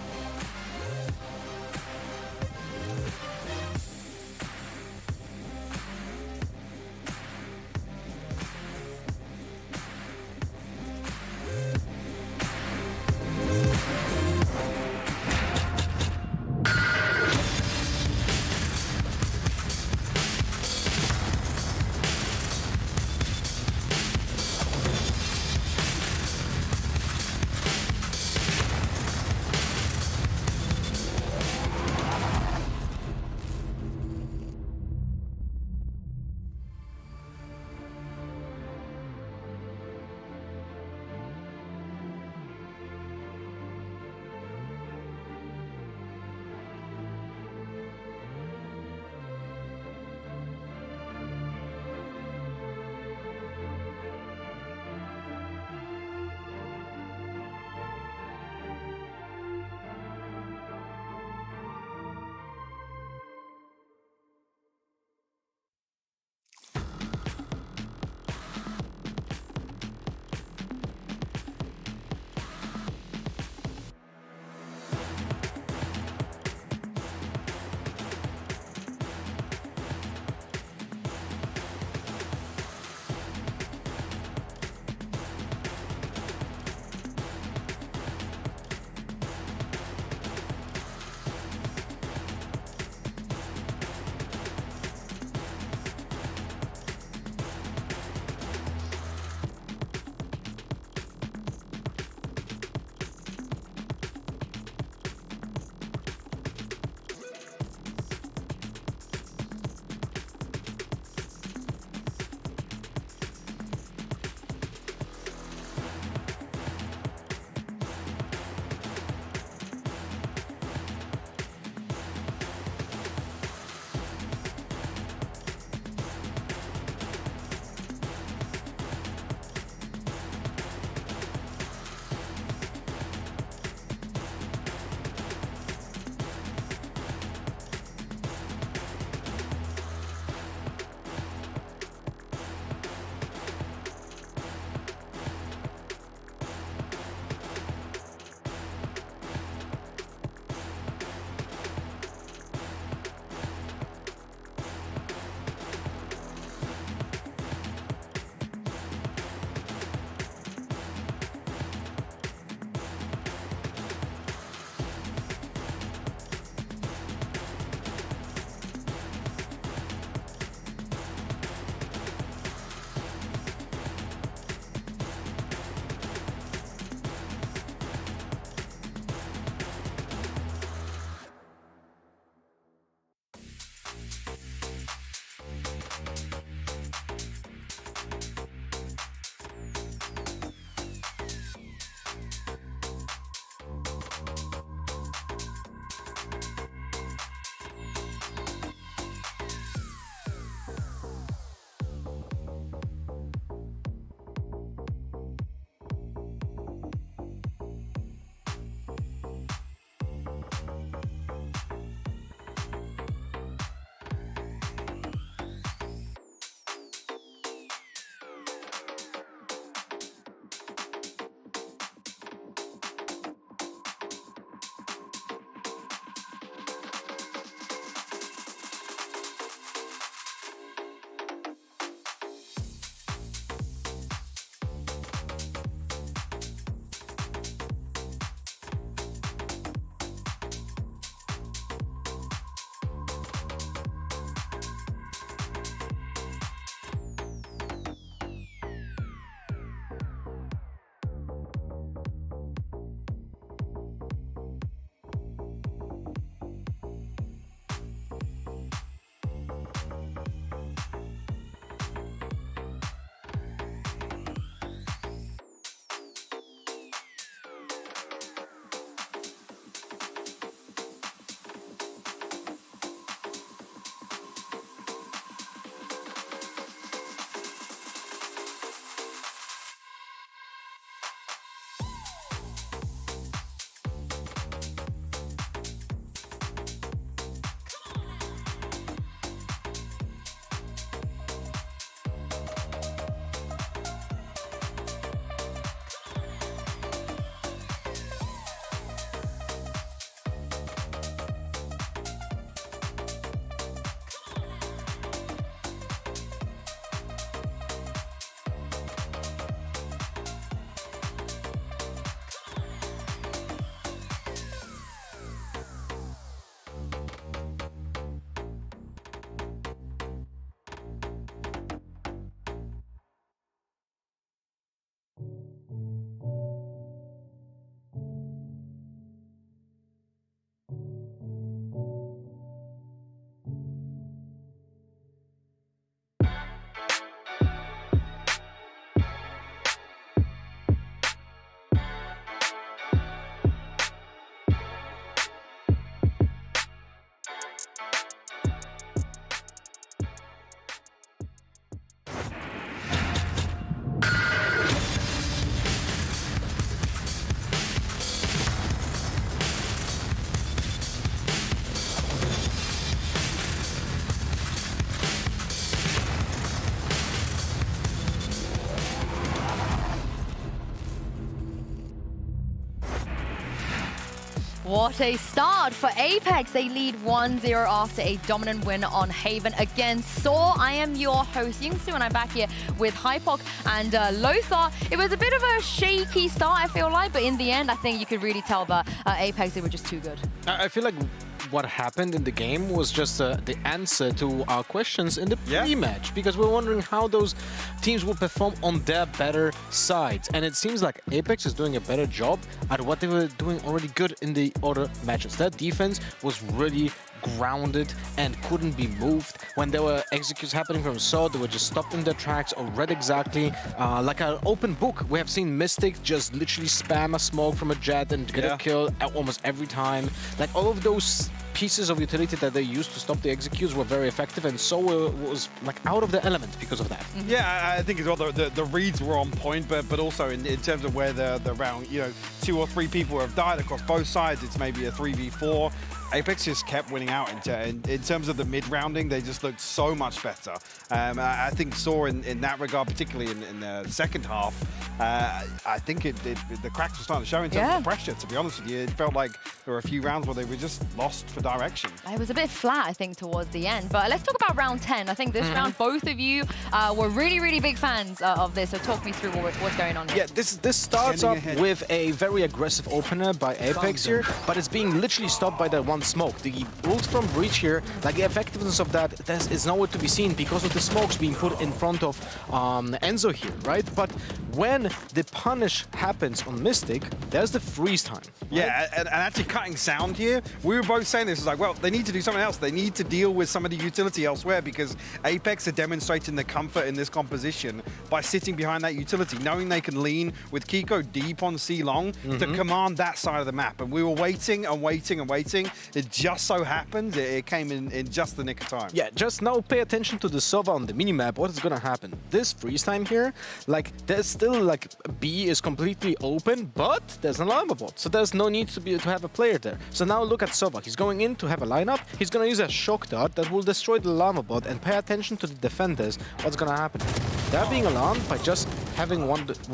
Speaker 15: What a start for Apex. They lead 1-0 after a dominant win on Haven against Saw. I am your host, Yingsu, and I'm back here with Hypok and Lothar. It was a bit of a shaky start, I feel like, but in the end, I think you could really tell that Apex, they were just too good.
Speaker 20: I feel like what happened in the game was just the answer to our questions in the pre-match, because we're wondering how those teams will perform on their better sides. And it seems like Apex is doing a better job at what they were doing already good in the other matches. Their defense was really grounded and couldn't be moved. When there were executes happening from Saw, they were just stopped in their tracks or read exactly like an open book. We have seen Mystic just literally spam a smoke from a jet and get a kill almost every time. Like all of those pieces of utility that they used to stop the executes were very effective, and so was like out of the element because of that.
Speaker 9: Yeah, I think as well the reads were on point, but also in terms of where the round, 2 or 3 people have died across both sides, it's maybe a 3v4. Apex just kept winning out. In terms of the mid-rounding, they just looked so much better. I think Saw in that regard, particularly in the second half, I think the cracks were starting to show in terms of the pressure, to be honest with you. It felt like there were a few rounds where they were just lost for direction.
Speaker 15: It was a bit flat, I think, towards the end. But let's talk about round 10. I think this round, both of you were really, really big fans of this. So talk me through what's going on here.
Speaker 20: Yeah, this starts up with a very aggressive opener by Apex here, but it's being literally stopped by that one smoke. The ult from Breach here, like the effectiveness of that is nowhere to be seen because of the smokes being put in front of Enzo here, right? But when the punish happens on Mystic, there's the freeze time. Right?
Speaker 9: Yeah, and actually cutting sound here, we were both saying this, is like, well, they need to do something else. They need to deal with some of the utility elsewhere, because Apex are demonstrating the comfort in this composition by sitting behind that utility, knowing they can lean with Kiko deep on C-Long to command that side of the map. And we were waiting and waiting and waiting. It just so happened it came in just the nick of time.
Speaker 20: Yeah, just now pay attention to the Sova on the minimap. What is going to happen? This freeze time here, like there's still like B is completely open, but there's an llama bot, so there's no need to have a player there. So now look at Sova. He's going in to have a lineup. He's going to use a shock dart that will destroy the llama bot, and pay attention to the defenders. What's going to happen? They're being alarmed by just having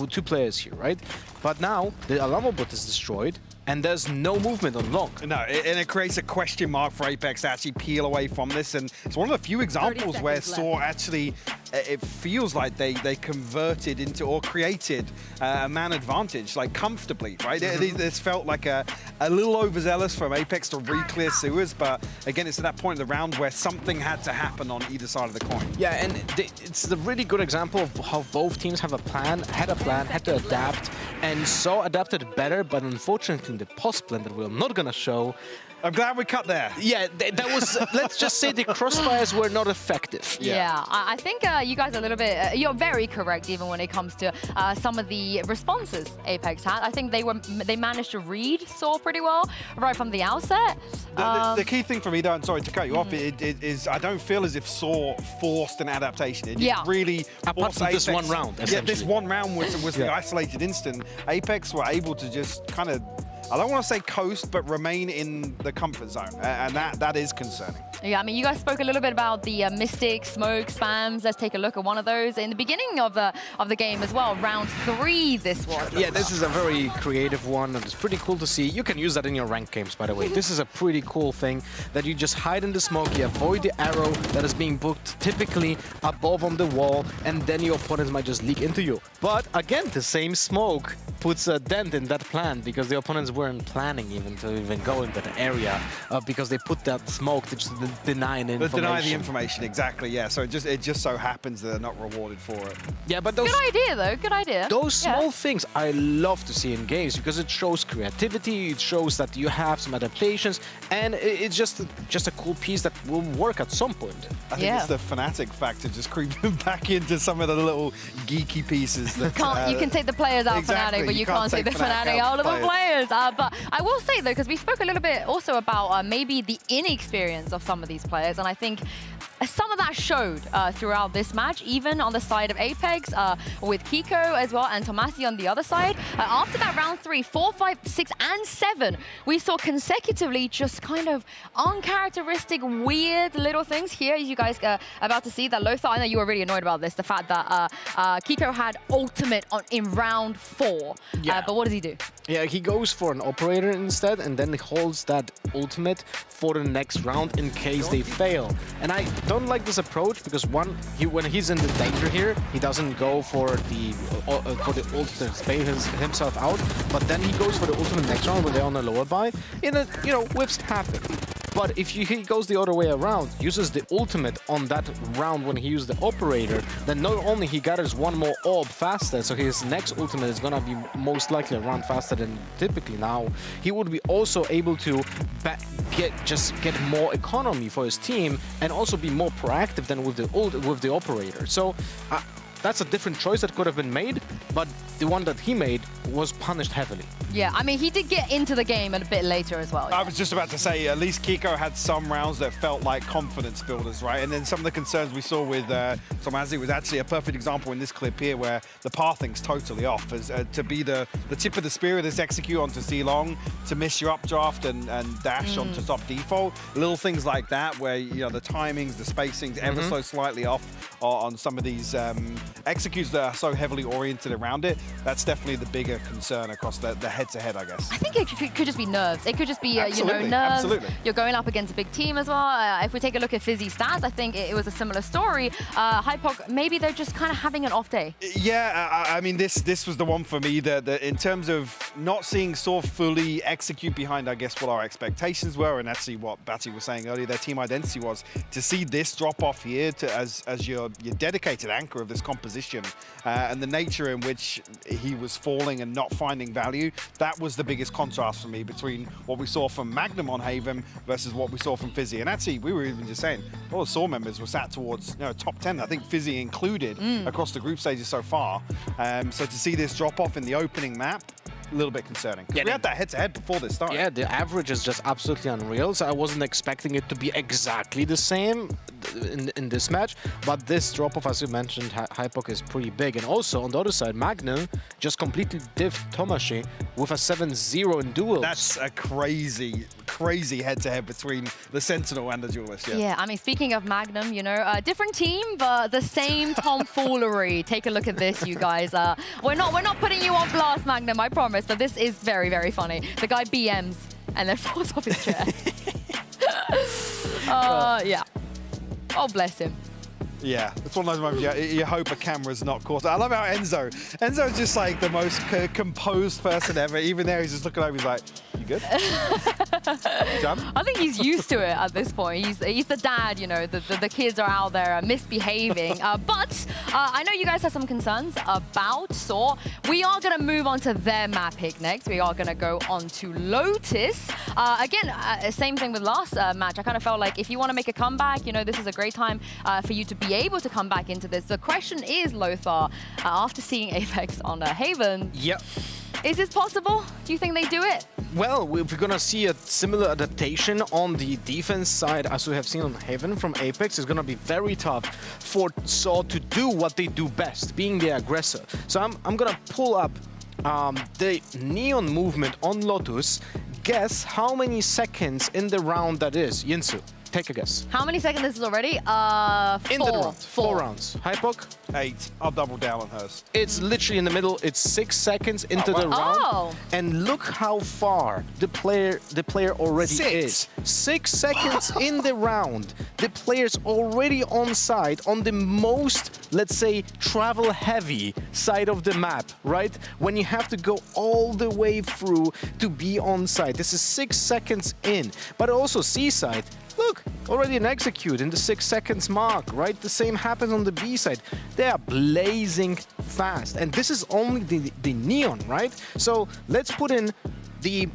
Speaker 20: 2 players here, right? But now the llama bot is destroyed, and there's no movement on long.
Speaker 9: No, and it creates a question mark for Apex to actually peel away from this, and it's one of the few examples where Saw actually, it feels like they converted into or created a man advantage, like comfortably, right? This felt like a little overzealous from Apex to re-clear sewers, but again, it's at that point in the round where something had to happen on either side of the coin.
Speaker 20: Yeah, and it's a really good example of how both teams have had to adapt, and Saw adapted better, but unfortunately the post plan that we're not gonna show.
Speaker 9: I'm glad we cut there.
Speaker 20: Yeah, that was, let's just say the crossfires were not effective.
Speaker 15: Yeah, I think you guys are a little bit, you're very correct even when it comes to some of the responses Apex had. I think they managed to read Saw pretty well right from the outset.
Speaker 9: The key thing for me though, and sorry to cut you off, it is I don't feel as if Saw forced an adaptation. It really
Speaker 20: apart from
Speaker 9: Apex,
Speaker 20: this one round,
Speaker 9: yeah, this one round was the isolated instant. Apex were able to just kind of, I don't want to say coast, but remain in the comfort zone, and that is concerning.
Speaker 15: Yeah, I mean, you guys spoke a little bit about the Mystic smoke spams. Let's take a look at one of those in the beginning of the game as well. Round 3, this was.
Speaker 20: Yeah, this is a very creative one, and it's pretty cool to see. You can use that in your ranked games, by the way. This is a pretty cool thing that you just hide in the smoke, you avoid the arrow that is being booked typically above on the wall, and then your opponents might just leak into you. But again, the same smoke puts a dent in that plan, because the opponents weren't planning even to go in that area, because they put that smoke to just deny the information.
Speaker 9: Deny the information, exactly, yeah. So it just so happens that they're not rewarded for it.
Speaker 20: Yeah, but those...
Speaker 15: Good idea, though. Good idea.
Speaker 20: Those small things I love to see in games, because it shows creativity, it shows that you have some adaptations, and it's just a cool piece that will work at some point.
Speaker 9: I think it's the Fnatic factor just creeping back into some of the little geeky pieces. That,
Speaker 15: you can take the players out of Fnatic, but you can't take the Fnatic out of the players. But I will say, though, because we spoke a little bit also about maybe the inexperience of some of these players, and I think some of that showed throughout this match, even on the side of Apex, with Kiko as well and Tomasi on the other side. After that round 3, 4, 5, 6, and 7, we saw consecutively just kind of uncharacteristic, weird little things here. As you guys are about to see that Lothar, I know you were really annoyed about this, the fact that Kiko had ultimate in round 4.
Speaker 20: Yeah.
Speaker 15: But what does he do?
Speaker 20: Yeah, he goes for an operator instead, and then holds that ultimate for the next round in case they fail. And I don't like this approach because when he's in the danger here, he doesn't go for the ultimate to spay himself out, but then he goes for the ultimate next round when they're on a lower buy. Whiffs happen. But if he goes the other way around, uses the ultimate on that round when he used the operator, then not only he gathers one more orb faster, so his next ultimate is gonna be most likely a round faster than typically now, he would be also able to get more economy for his team and also be more proactive than with the operator. So that's a different choice that could have been made, but the one that he made was punished heavily.
Speaker 15: Yeah, I mean, he did get into the game a bit later as well.
Speaker 9: I was just about to say, at least Kiko had some rounds that felt like confidence builders, right? And then some of the concerns we saw with Tomazi was actually a perfect example in this clip here where the pathing's totally off. As, to be the tip of the spear of this execute onto C-Long, to miss your updraft and dash onto top default. Little things like that where, the timings, the spacings ever so slightly off on some of these executes that are so heavily oriented around it. That's definitely the bigger concern across the head-to-head, I guess.
Speaker 15: I think it could just be nerves. It could just be, nerves.
Speaker 9: Absolutely.
Speaker 15: You're going up against a big team as well. If we take a look at Fizzy stats, I think it was a similar story. Hypoc, maybe they're just kind of having an off day.
Speaker 9: Yeah, I mean, this was the one for me that in terms of not seeing Saw fully execute behind, I guess, what our expectations were, and actually what Batty was saying earlier, their team identity was, to see this drop off here as your dedicated anchor of this composition, and the nature in which he was falling and not finding value. That was the biggest contrast for me between what we saw from Magnum on Haven versus what we saw from Fizzy. And actually, we were even just saying, all the SAW members were sat towards top 10, I think Fizzy included, across the group stages so far. So to see this drop off in the opening map, a little bit concerning. Yeah, we had that head-to-head before this started.
Speaker 20: Yeah, the average is just absolutely unreal, so I wasn't expecting it to be exactly the same in this match, but this drop-off, as you mentioned, Hypoc is pretty big. And also, on the other side, Magnum just completely diffed Tomashi with a 7-0 in duels.
Speaker 9: That's a crazy head-to-head between the Sentinel and the Duelist.
Speaker 15: Yeah, I mean, speaking of Magnum, different team, but the same tomfoolery. Take a look at this, you guys. We're not putting you on blast, Magnum, I promise, but this is very, very funny. The guy BMs and then falls off his chair. Yeah. Oh, bless him.
Speaker 9: Yeah, it's one of those moments you hope a camera's not caught. I love how Enzo's just like the most composed person ever. Even there, he's just looking over, he's like, you good?
Speaker 15: I think he's used to it at this point. He's the dad, the kids are out there misbehaving. But I know you guys have some concerns about SAW. We are going to move on to their map pick next. We are going to go on to Lotus. Again, same thing with last match. I kind of felt like if you want to make a comeback, this is a great time for you to be able to come back into this. The question is, Lothar, after seeing Apex on Haven, is this possible? Do you think they do it?
Speaker 20: Well, we're going to see a similar adaptation on the defense side as we have seen on Haven from Apex. It's going to be very tough for SAW to do what they do best, being the aggressor. So I'm going to pull up the Neon movement on Lotus. Guess how many seconds in the round that is, Yinsu? Take a guess.
Speaker 15: How many seconds this is already? 4.
Speaker 20: In the round. 4 rounds. Hypoc?
Speaker 9: 8. I'll double down on hers.
Speaker 20: It's literally in the middle. It's 6 seconds into the round. And look how far the player already is. 6 seconds in the round. The player's already on side on the most, let's say, travel heavy side of the map, right? When you have to go all the way through to be on side. This is 6 seconds in. But also C-side. Look, already an execute in the 6 seconds mark, right? The same happens on the B side. They are blazing fast. And this is only the Neon, right? So let's put in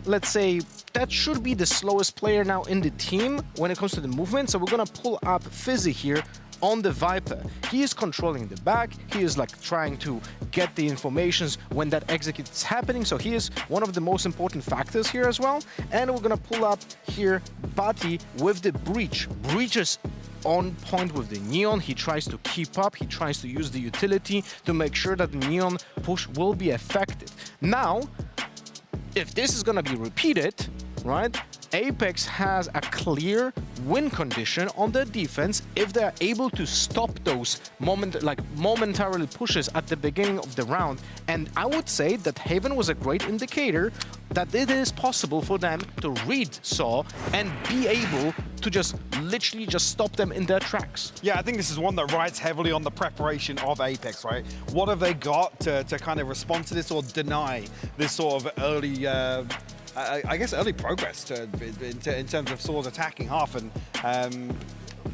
Speaker 20: let's say, that should be the slowest player now in the team when it comes to the movement. So we're going to pull up Fizzy here on the Viper. He is controlling the back. He is like trying to get the informations when that execute is happening. So he is one of the most important factors here as well. And we're going to pull up here Batty with the Breach. Breach is on point with the Neon. He tries to keep up. He tries to use the utility to make sure that Neon push will be effective. Now, if this is going to be repeated, right? Apex has a clear win condition on their defense if they're able to stop those momentarily pushes at the beginning of the round. And I would say that Haven was a great indicator that it is possible for them to read Saw and be able to just literally just stop them in their tracks.
Speaker 9: Yeah, I think this is one that rides heavily on the preparation of Apex, right? What have they got to kind of respond to this or deny this sort of early, I guess, early progress in terms of Saw's attacking half? And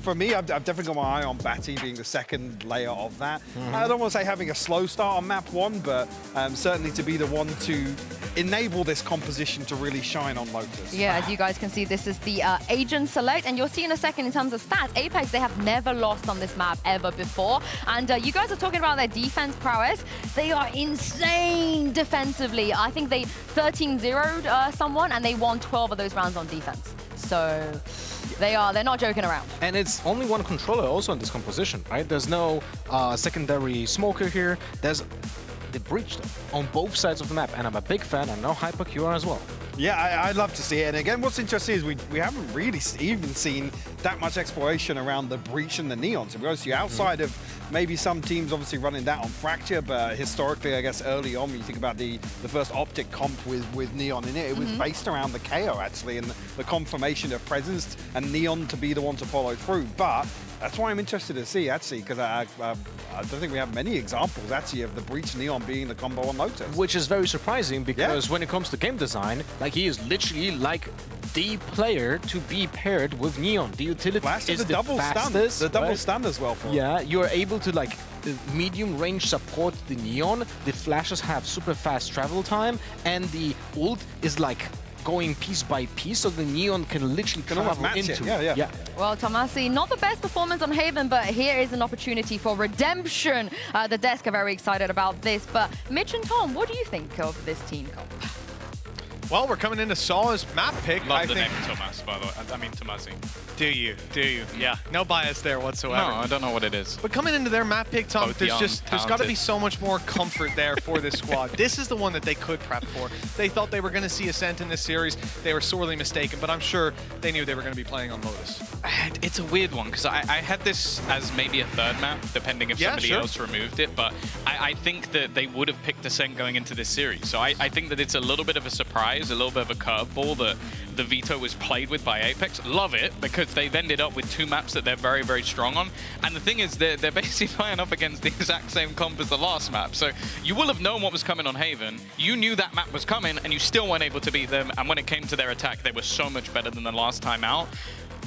Speaker 9: for me, I've definitely got my eye on Batty being the second layer of that. I don't want to say having a slow start on map 1, but certainly to be the one to enable this composition to really shine on Lotus.
Speaker 15: Yeah, as you guys can see, this is the agent select, and you'll see in a second in terms of stats, Apex, they have never lost on this map ever before. And you guys are talking about their defense prowess. They are insane defensively. I think they 13-0'd someone, and they won 12 of those rounds on defense. So they're not joking around.
Speaker 20: And it's only one controller also in this composition, right? There's no secondary smoker here. There's the breach on both sides of the map, and I'm a big fan. I know HyperQ as well.
Speaker 9: Yeah, I'd love to see it. And again, what's interesting is we haven't really even seen that much exploration around the breach and the neon. To be honest, you outside of maybe some teams obviously running that on Fracture, but historically, I guess early on, when you think about the first Optic comp with neon in it, it was based around the KO actually, and the confirmation of presence and neon to be the one to follow through. But that's why I'm interested to see, actually, because I don't think we have many examples, actually, of the Breach Neon being the combo on Lotus.
Speaker 20: Which is very surprising, because when it comes to game design, like, he is literally like the player to be paired with Neon. The utility is the double fastest.
Speaker 9: The double stun as well for him.
Speaker 20: Yeah, you're able to, like, medium range support the Neon. The flashes have super fast travel time, and the ult is like going piece by piece, so the Neon can literally travel into it. Yeah.
Speaker 15: Well, Tomasi, not the best performance on Haven, but here is an opportunity for redemption. The desk are very excited about this, but Mitch and Tom, what do you think of this team comp?
Speaker 7: Well, we're coming into Saw's map pick.
Speaker 8: Love the name Tomas, by the way. I mean, Tomasi.
Speaker 7: Do you? Do you? Yeah. No bias there whatsoever.
Speaker 8: No, I don't know what it is.
Speaker 7: But coming into their map pick, Tom, there's got to be so much more comfort there for this squad. This is the one that they could prep for. They thought they were going to see Ascent in this series. They were sorely mistaken, but I'm sure they knew they were going to be playing on Lotus.
Speaker 8: It's a weird one, because I had this as maybe a third map, depending if somebody else removed it, but I think that they would have picked Ascent going into this series. So I think that it's a little bit of a surprise, a little bit of a curveball that the veto was played with by Apex. Love it, because they've ended up with two maps that they're very, very strong on. And the thing is, they're basically playing up against the exact same comp as the last map. So you will have known what was coming on Haven. You knew that map was coming, and you still weren't able to beat them. And when it came to their attack, they were so much better than the last time out.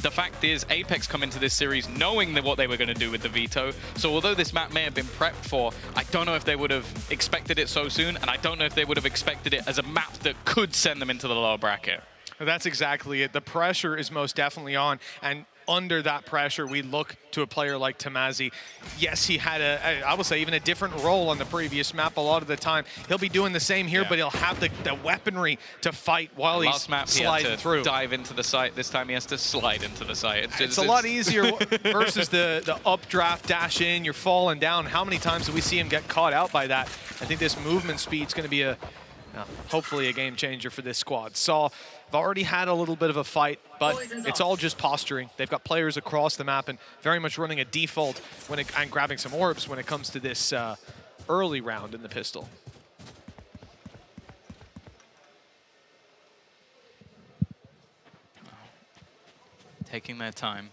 Speaker 8: The fact is, Apex come into this series knowing what they were going to do with the veto. So although this map may have been prepped for, I don't know if they would have expected it so soon, and I don't know if they would have expected it as a map that could send them into the lower bracket.
Speaker 7: That's exactly it. The pressure is most definitely on, and under that pressure, we look to a player like Tomasi. Yes, he had I would say, even a different role on the previous map a lot of the time. He'll be doing the same here, but he'll have the weaponry to fight while he's sliding through.
Speaker 8: Dive into the site. This time he has to slide into the site.
Speaker 7: It's a lot easier versus the updraft dash in. You're falling down. How many times do we see him get caught out by that? I think this movement speed's going to be hopefully a game changer for this squad. Saw have already had a little bit of a fight, but it's all just posturing. They've got players across the map and very much running a default and grabbing some orbs when it comes to this early round in the pistol.
Speaker 8: Taking their time.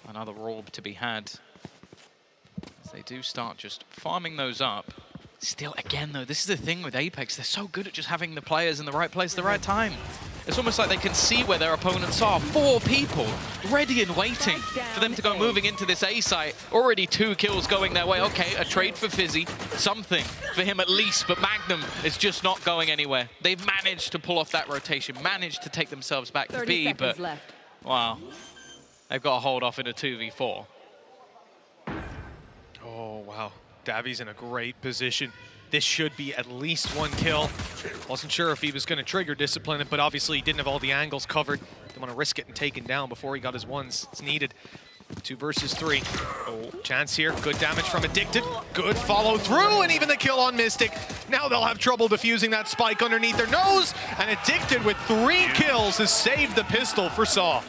Speaker 8: Another orb to be had. As they do start just farming those up. Still, again, though, this is the thing with Apex. They're so good at just having the players in the right place at the right time. It's almost like they can see where their opponents are. 4 people ready and waiting for them to go moving into this A site. Already 2 kills going their way. Okay, a trade for Fizzy. Something for him at least, but Magnum is just not going anywhere. They've managed to pull off that rotation, managed to take themselves back to B, but
Speaker 2: left.
Speaker 8: Wow. They've got to hold off in a 2v4.
Speaker 7: Oh, wow. Davi's in a great position. this should be at least 1 kill. Wasn't sure if he was going to trigger Discipline, but obviously he didn't have all the angles covered. Didn't want to risk getting taken down before he got his ones. It's needed. 2 versus 3. Oh, chance here. Good damage from Addicted. Good follow through, and even the kill on Mystic. Now they'll have trouble defusing that spike underneath their nose, and Addicted with 3 kills has saved the pistol for Saw.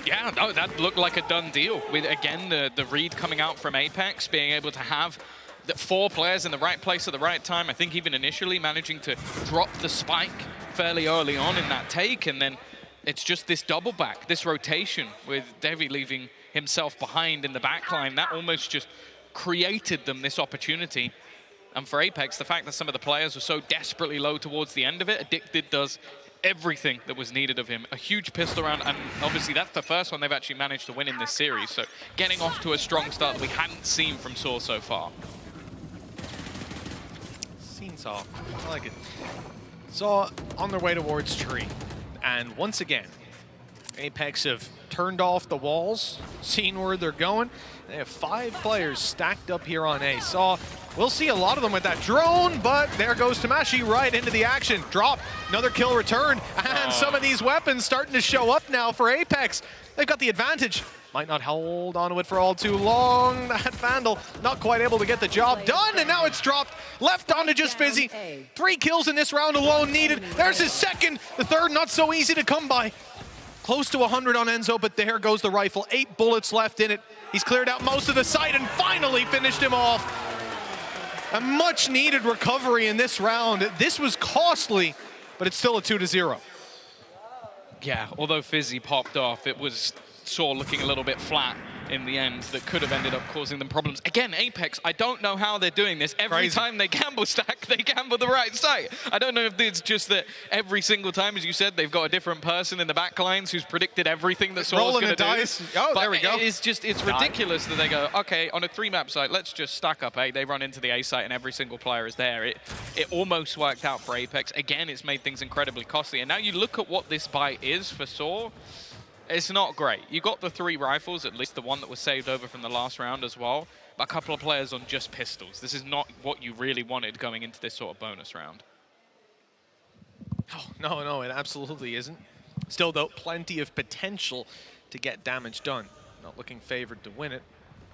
Speaker 8: Yeah, no, that looked like a done deal. With, again, the read coming out from Apex, being able to have the 4 players in the right place at the right time. I think even initially managing to drop the spike fairly early on in that take, and then it's just this double back, this rotation with Devi leaving himself behind in the backline. That almost just created them this opportunity. And for Apex, the fact that some of the players were so desperately low towards the end of it, Addicted does everything that was needed of him. A huge pistol round, and obviously that's the first one they've actually managed to win in this series. So getting off to a strong start that we hadn't seen from Saw so far.
Speaker 7: Seen Saw. I like it. Saw on their way towards Tree. And once again, Apex have turned off the walls, seen where they're going. They have 5 players stacked up here on A. Saw, we'll see a lot of them with that drone, but there goes Tamashi right into the action. Drop, another kill return, and some of these weapons starting to show up now for Apex. They've got the advantage. Might not hold on to it for all too long. That Vandal not quite able to get the job done, and now it's dropped. Left onto just Fizzy. 3 kills in this round alone needed. There's his second. The third not so easy to come by. Close to 100 on Enzo, but there goes the rifle. 8 bullets left in it. He's cleared out most of the site and finally finished him off. A much needed recovery in this round. This was costly, but it's still a 2-0.
Speaker 8: Yeah, although Fizzy popped off, it was Saw looking a little bit flat in the end that could have ended up causing them problems. Again, Apex, I don't know how they're doing this. Every time they gamble stack, they gamble the right site. I don't know if it's just that every single time, as you said, they've got a different person in the back lines who's predicted everything that Saw's going to do.
Speaker 7: Dice. Oh,
Speaker 8: but
Speaker 7: there we go.
Speaker 8: It's ridiculous that they go, okay, on a 3-map site, let's just stack up A. They run into the A site and every single player is there. It almost worked out for Apex. Again, it's made things incredibly costly. And now you look at what this buy is for Saw. It's not great. You got the 3 rifles, at least the one that was saved over from the last round as well, but a couple of players on just pistols. This is not what you really wanted going into this sort of bonus round.
Speaker 7: Oh, no, it absolutely isn't. Still, though, plenty of potential to get damage done. Not looking favored to win it.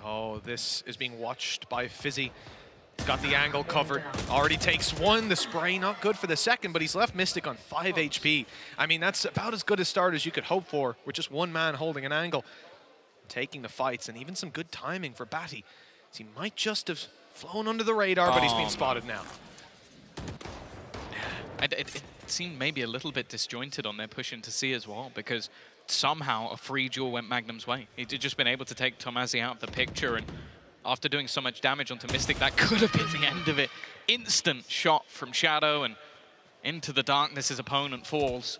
Speaker 7: Oh, this is being watched by Fizzy. Got the angle covered. Already takes 1. The spray not good for the second, but he's left Mystic on 5 HP. I mean, that's about as good a start as you could hope for with just 1 man holding an angle. Taking the fights, and even some good timing for Batty. He might just have flown under the radar, but he's been spotted now.
Speaker 8: It seemed maybe a little bit disjointed on their push into C as well, because somehow a free duel went Magnum's way. He'd just been able to take Tomazi out of the picture, and after doing so much damage onto Mystic, that could have been the end of it. Instant shot from Shadow, and into the darkness his opponent falls.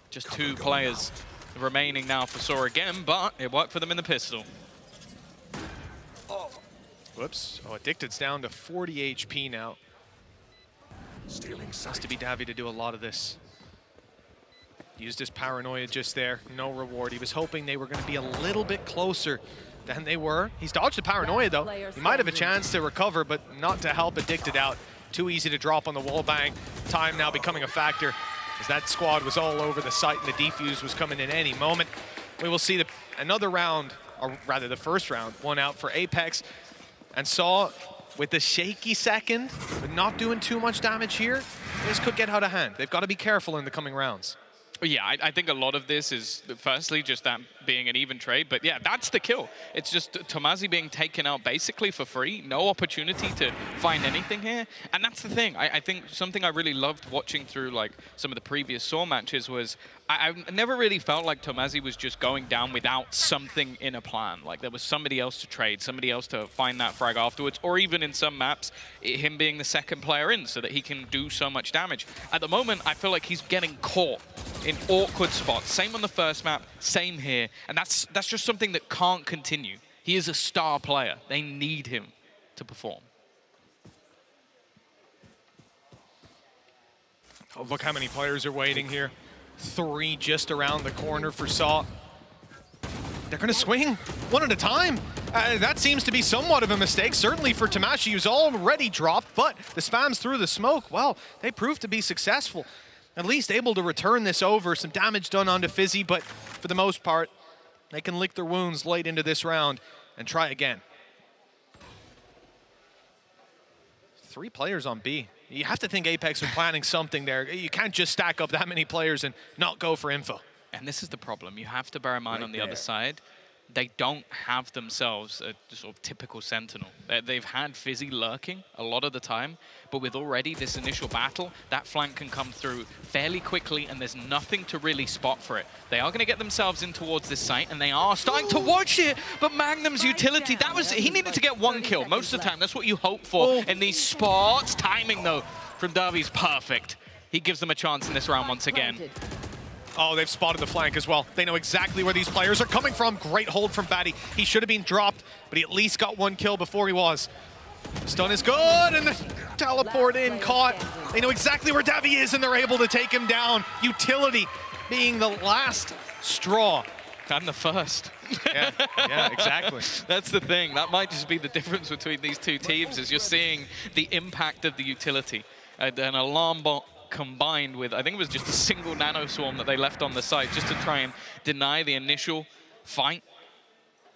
Speaker 8: Just 2 players remaining now for Saw again, but it worked for them in the pistol.
Speaker 7: Oh. Whoops. Oh, Addicted's down to 40 HP now. Has to be Davi to do a lot of this. Used his paranoia just there. No reward. He was hoping they were going to be a little bit closer than they were. He's dodged the paranoia, though. He might have a chance to recover, but not to help Addicted out. Too easy to drop on the wall bang. Time now becoming a factor, as that squad was all over the site and the defuse was coming in any moment. We will see another round, or rather the first round, 1 out for Apex. And Saw, with the shaky second, but not doing too much damage here, this could get out of hand. They've got to be careful in the coming rounds.
Speaker 8: Yeah, I think a lot of this is, firstly, just that being an even trade. But yeah, that's the kill. It's just Tomazi being taken out basically for free. No opportunity to find anything here. And that's the thing. I think something I really loved watching through like some of the previous Saw matches was I never really felt like Tomazi was just going down without something in a plan. Like there was somebody else to trade, somebody else to find that frag afterwards, or even in some maps, him being the second player in so that he can do so much damage. At the moment, I feel like he's getting caught in awkward spots. Same on the first map, same here. And that's just something that can't continue. He is a star player. They need him to perform.
Speaker 7: Oh, look how many players are waiting here. 3 just around the corner for Saw. They're going to swing 1 at a time. That seems to be somewhat of a mistake, certainly for Tamashi, who's already dropped, but the spams through the smoke, well, they proved to be successful. At least able to return this over, some damage done onto Fizzy, but for the most part, they can lick their wounds late into this round and try again. 3 players on B. You have to think Apex are planning something there. You can't just stack up that many players and not go for info.
Speaker 8: And this is the problem. You have to bear in mind on the other side, they don't have themselves a sort of typical Sentinel. They've had Fizzy lurking a lot of the time, but with already this initial battle, that flank can come through fairly quickly and there's nothing to really spot for it. They are going to get themselves in towards this site and they are starting to watch it, but Magnum's utility, he needed to get 1 kill most of the time. That's what you hope for in these spots. Timing though from Davi's perfect. He gives them a chance in this round once again.
Speaker 7: Oh, they've spotted the flank as well. They know exactly where these players are coming from. Great hold from Batty. He should have been dropped, but he at least got 1 kill before he was. Stun is good, and the teleport in, caught. They know exactly where Davi is, and they're able to take him down. Utility being the last straw.
Speaker 8: And the first.
Speaker 7: Yeah, exactly.
Speaker 8: That's the thing. That might just be the difference between these two teams, is you're seeing the impact of the utility. An alarm bot combined with, I think it was just a single nano swarm that they left on the site just to try and deny the initial fight.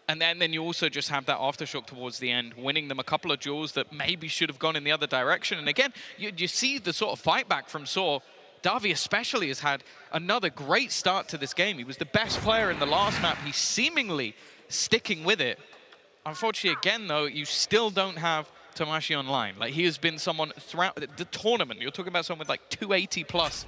Speaker 8: And then you also just have that aftershock towards the end, winning them a couple of duels that maybe should have gone in the other direction. And again, you see the sort of fight back from Saw. Davi especially has had another great start to this game. He was the best player in the last map. He's seemingly sticking with it. Unfortunately, again, though, you still don't have Tamashi online. Like, he has been someone throughout the tournament. You're talking about someone with like 280 plus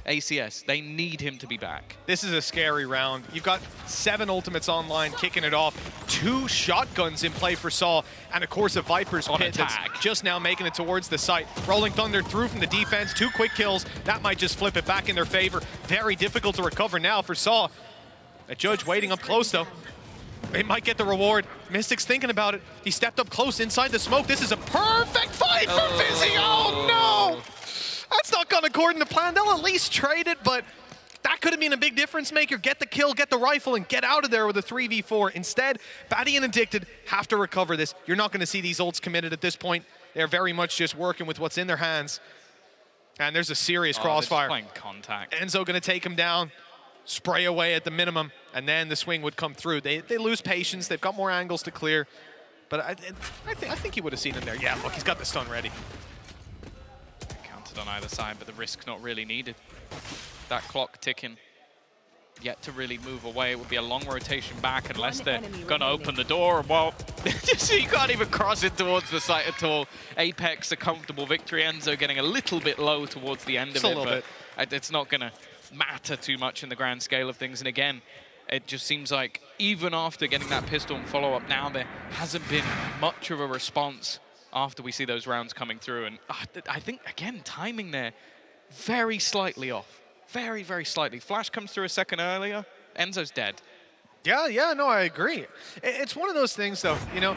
Speaker 8: ACS. They need him to be back.
Speaker 7: This is a scary round. You've got 7 ultimates online kicking it off, 2 shotguns in play for Saw, and of course a Viper's pit that's just now making it towards the site. Rolling Thunder through from the defense, 2 quick kills. That might just flip it back in their favor. Very difficult to recover now for Saw. A judge waiting up close though. They might get the reward. Mystic's thinking about it. He stepped up close inside the smoke. This is a perfect fight for Fizzy. Oh no! That's not gone according to plan. They'll at least trade it, but that could have been a big difference maker. Get the kill, get the rifle, and get out of there with a 3v4. Instead, Batty and Addicted have to recover this. You're not going to see these ults committed at this point. They're very much just working with what's in their hands. And there's a serious crossfire.
Speaker 8: Playing contact.
Speaker 7: Enzo going to take him down. Spray away at the minimum, and then the swing would come through. They lose patience. They've got more angles to clear, but I think he would have seen him there. Yeah, look, he's got the stun ready.
Speaker 8: Counted on either side, but the risk not really needed. That clock ticking, yet to really move away. It would be a long rotation back unless they're going to open the door. Well, you can't even cross it towards the site at all. Apex, a comfortable victory. Enzo getting a little bit low towards the end of it, but it's not going to matter too much in the grand scale of things. And again, it just seems like even after getting that pistol and follow-up now, there hasn't been much of a response after we see those rounds coming through. And I think, again, timing there very slightly off. Very, very slightly. Flash comes through a second earlier. Enzo's dead.
Speaker 7: Yeah, no, I agree. It's one of those things, though, you know,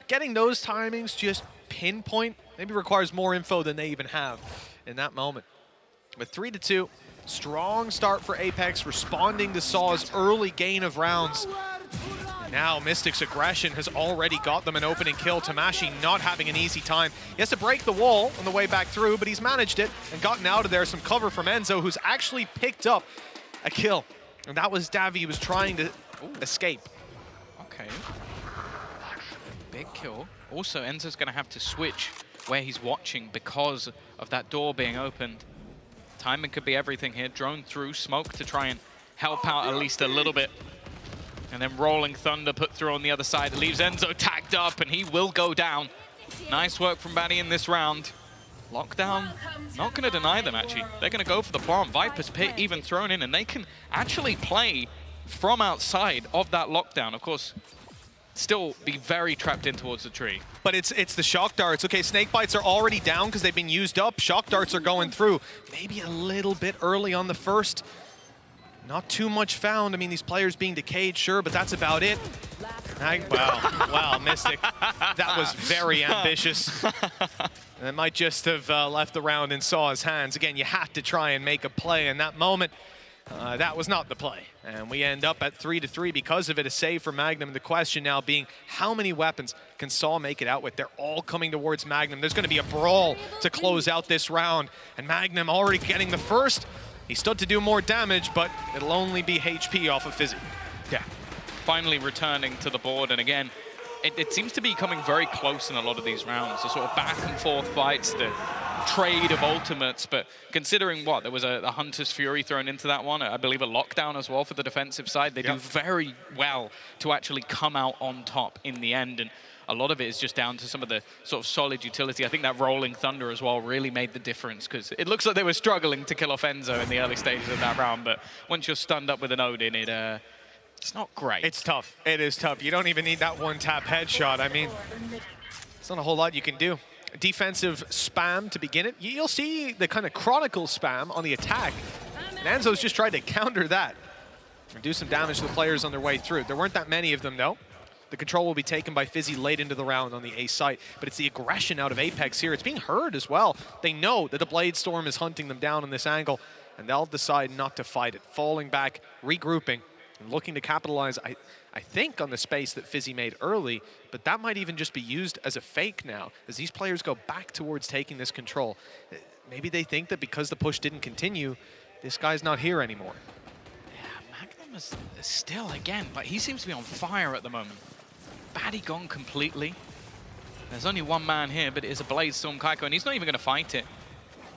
Speaker 7: getting those timings just pinpoint maybe requires more info than they even have in that moment. With 3-2, strong start for Apex, responding to Saw's early gain of rounds. Now Mystic's aggression has already got them an opening kill. Tamashi not having an easy time. He has to break the wall on the way back through, but he's managed it and gotten out of there. Some cover from Enzo, who's actually picked up a kill. And that was Davi, who was trying to escape.
Speaker 8: Okay. Big kill. Also, Enzo's going to have to switch where he's watching because of that door being opened. Timing could be everything here. Drone through, smoke to try and help out at least a little bit. And then Rolling Thunder put through on the other side. It leaves Enzo tagged up, and he will go down. Nice work from Batty in this round. Lockdown, not going to deny them, actually. They're going to go for the plant. Viper's Pit even thrown in, and they can actually play from outside of that lockdown. Of course, still be very trapped in towards the tree.
Speaker 7: But it's the shock darts. Okay, snake bites are already down because they've been used up. Shock darts are going through. Maybe a little bit early on the first. Not too much found. I mean, these players being decayed, sure, but that's about it. Wow, Mystic. That was very ambitious. And it might just have left the round in Saw's hands. Again, you have to try and make a play in that moment. That was not the play. And we end up at 3-3 because of it, a save for Magnum. The question now being, how many weapons can Saw make it out with? They're all coming towards Magnum. There's going to be a brawl to close out this round. And Magnum already getting the first. He stood to do more damage, but it'll only be HP off of Fizzy.
Speaker 8: Yeah, finally returning to the board. And again, it seems to be coming very close in a lot of these rounds. The sort of back and forth fights, the trade of ultimates, but considering what, there was a Hunter's Fury thrown into that one, I believe a lockdown as well for the defensive side. They do very well to actually come out on top in the end, and a lot of it is just down to some of the sort of solid utility. I think that Rolling Thunder as well really made the difference, because it looks like they were struggling to kill off Enzo in the early stages of that round, but once you're stunned up with an Odin, it's not great.
Speaker 7: It's tough. It is tough. You don't even need that one-tap headshot. I mean, it's not a whole lot you can do. Defensive spam to begin it. You'll see the kind of Chronicle spam on the attack. And Enzo's just tried to counter that and do some damage to the players on their way through. There weren't that many of them, though. The control will be taken by Fizzy late into the round on the A site, but it's the aggression out of Apex here. It's being heard as well. They know that the Blade Storm is hunting them down on this angle, and they'll decide not to fight it. Falling back, regrouping, and looking to capitalize, I think, on the space that Fizzy made early, but that might even just be used as a fake now, as these players go back towards taking this control. Maybe they think that because the push didn't continue, this guy's not here anymore.
Speaker 8: Yeah, Magnum is still, again, but he seems to be on fire at the moment. Baddie gone completely. There's only one man here, but it is a Blade Storm Kaiko, and he's not even going to fight it.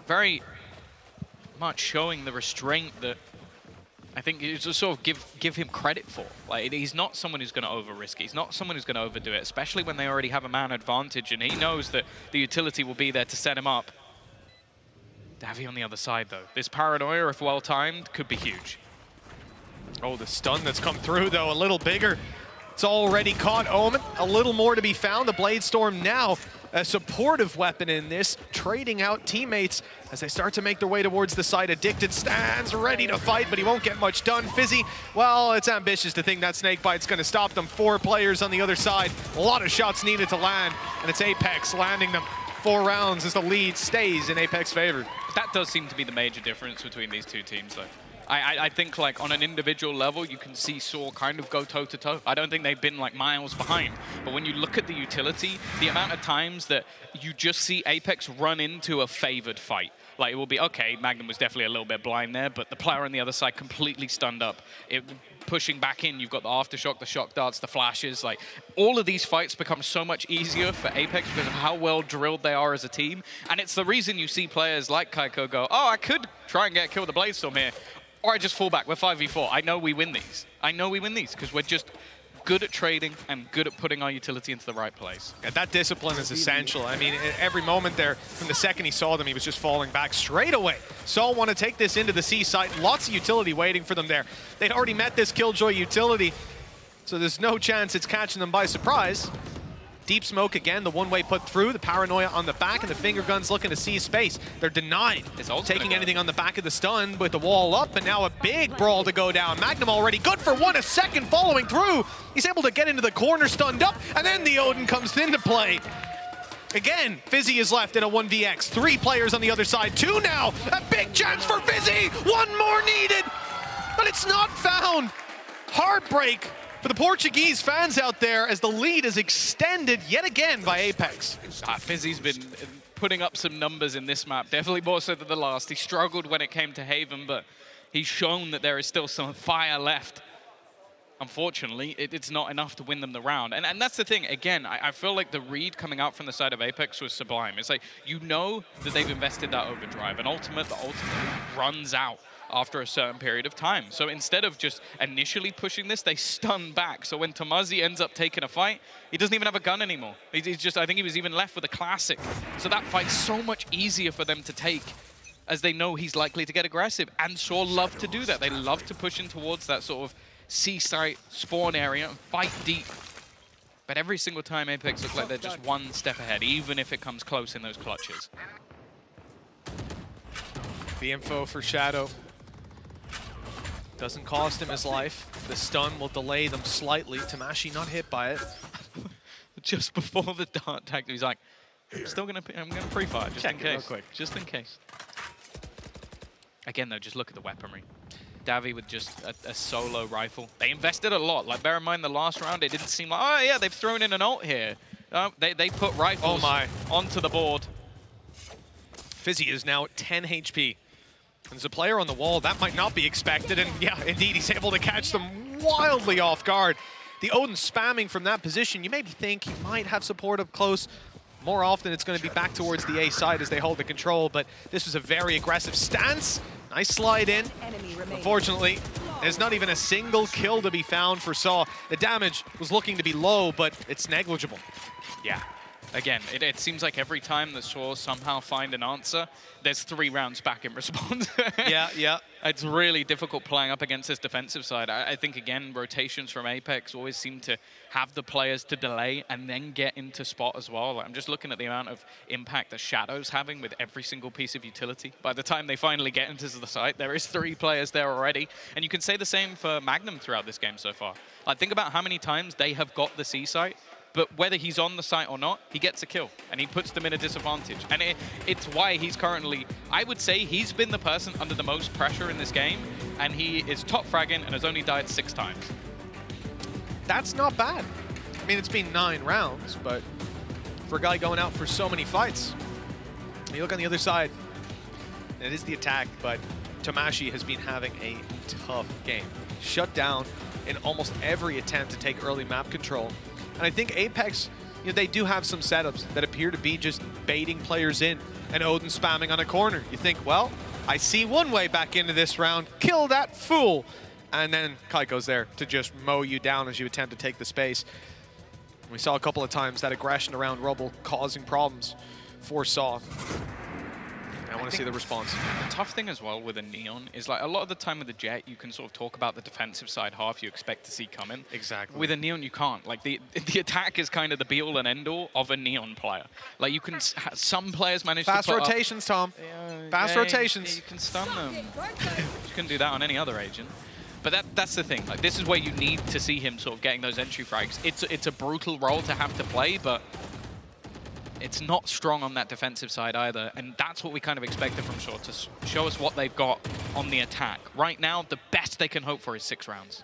Speaker 8: Very much showing the restraint that I think you just sort of give him credit for. Like, he's not someone who's going to over-risk it. He's not someone who's going to overdo it, especially when they already have a man advantage, and he knows that the utility will be there to set him up. Davi on the other side, though. This Paranoia, if well-timed, could be huge.
Speaker 7: Oh, the stun that's come through, though, a little bigger. It's already caught Omen. A little more to be found. The Blade Storm now a supportive weapon in this, trading out teammates as they start to make their way towards the side. Addicted stands ready to fight, but he won't get much done. Fizzy, well, it's ambitious to think that Snakebite's going to stop them. 4 players on the other side. A lot of shots needed to land, and it's Apex landing them. 4 rounds as the lead stays in Apex favor.
Speaker 8: That does seem to be the major difference between these two teams, though. I think, like, on an individual level, you can see Saw kind of go toe-to-toe. I don't think they've been, like, miles behind. But when you look at the utility, the amount of times that you just see Apex run into a favored fight. Like, it will be, okay, Magnum was definitely a little bit blind there, but the player on the other side completely stunned up. Pushing back in, you've got the Aftershock, the Shock Darts, the Flashes. Like, all of these fights become so much easier for Apex because of how well drilled they are as a team. And it's the reason you see players like Kaiko go, oh, I could try and get a kill with the Blade Storm here. Or I just fall back. We're 5v4. I know we win these. I know we win these because we're just good at trading and good at putting our utility into the right place.
Speaker 7: Yeah, that discipline is essential. I mean, at every moment there, from the second he saw them, he was just falling back straight away. Saul want to take this into the C site. Lots of utility waiting for them there. They'd already met this Killjoy utility, so there's no chance it's catching them by surprise. Deep smoke again, the one-way put through, the Paranoia on the back, and the finger guns looking to see space. They're denied taking anything on the back of the stun with the wall up, and now a big brawl to go down. Magnum already good for one, a second following through. He's able to get into the corner, stunned up, and then the Odin comes into play. Again, Fizzy is left in a 1vx. 3 players on the other side, 2 now. A big chance for Fizzy, 1 more needed, but it's not found. Heartbreak for the Portuguese fans out there as the lead is extended yet again by Apex.
Speaker 8: Fizzy's been putting up some numbers in this map, definitely more so than the last. He struggled when it came to Haven, but he's shown that there is still some fire left. Unfortunately, it's not enough to win them the round. And that's the thing, again, I feel like the read coming out from the side of Apex was sublime. It's like, you know that they've invested that overdrive, and the ultimate runs out after a certain period of time. So instead of just initially pushing this, they stun back. So when Tomazi ends up taking a fight, he doesn't even have a gun anymore. He's just, I think he was even left with a classic. So that fight's so much easier for them to take as they know he's likely to get aggressive. And Saw love to do that. They love to push in towards that sort of C-site spawn area and fight deep. But every single time Apex look like they're just one step ahead, even if it comes close in those clutches.
Speaker 7: The info for Shadow doesn't cost him his life. The stun will delay them slightly. Tamashi not hit by it.
Speaker 8: Just before the dart tag, he's like, I'm gonna pre-fire just in case.
Speaker 7: Real quick.
Speaker 8: Just in case. Again though, just look at the weaponry. Davi with just a solo rifle. They invested a lot. Like, bear in mind the last round, it didn't seem like, oh yeah, they've thrown in an ult here. They put rifles onto the board.
Speaker 7: Fizzy is now at 10 HP. There's a player on the wall. That might not be expected. And yeah, indeed, he's able to catch them wildly off guard. The Odin spamming from that position. You maybe think he might have support up close. More often, it's going to be back towards the A side as they hold the control. But this was a very aggressive stance. Nice slide in. Unfortunately, there's not even a single kill to be found for Saw. The damage was looking to be low, but it's negligible.
Speaker 8: Yeah. Again, it seems like every time the Saw somehow find an answer, there's 3 rounds back in response.
Speaker 7: Yeah.
Speaker 8: It's really difficult playing up against this defensive side. I think, again, rotations from Apex always seem to have the players to delay and then get into spot as well. Like, I'm just looking at the amount of impact that Shadow's having with every single piece of utility. By the time they finally get into the site, there is 3 players there already. And you can say the same for Magnum throughout this game so far. Like, think about how many times they have got the C site, but whether he's on the site or not, he gets a kill, and he puts them in a disadvantage. And it's why he's currently, I would say he's been the person under the most pressure in this game, and he is top fragging and has only died 6 times.
Speaker 7: That's not bad. I mean, it's been 9 rounds, but for a guy going out for so many fights, you look on the other side, it is the attack, but Tamashi has been having a tough game. Shut down in almost every attempt to take early map control. And I think Apex, they do have some setups that appear to be just baiting players in and Odin spamming on a corner. You think, well, I see one way back into this round, kill that fool. And then Kaiko's there to just mow you down as you attempt to take the space. We saw a couple of times that aggression around Rubble causing problems for Saw. I want to see the response.
Speaker 8: The tough thing as well with a Neon is, like, a lot of the time with the Jet, you can sort of talk about the defensive side half you expect to see coming.
Speaker 7: Exactly.
Speaker 8: With a Neon, you can't. Like, the attack is kind of the be-all and end-all of a Neon player. Like, you can, some players manage to
Speaker 7: Fast rotations, Tom. Fast rotations.
Speaker 8: You can stun them. You can do that on any other agent. But that's the thing. Like, this is where you need to see him sort of getting those entry frags. It's a brutal role to have to play, but it's not strong on that defensive side either, and that's what we kind of expected from Shaw, to show us what they've got on the attack. Right now, the best they can hope for is 6 rounds.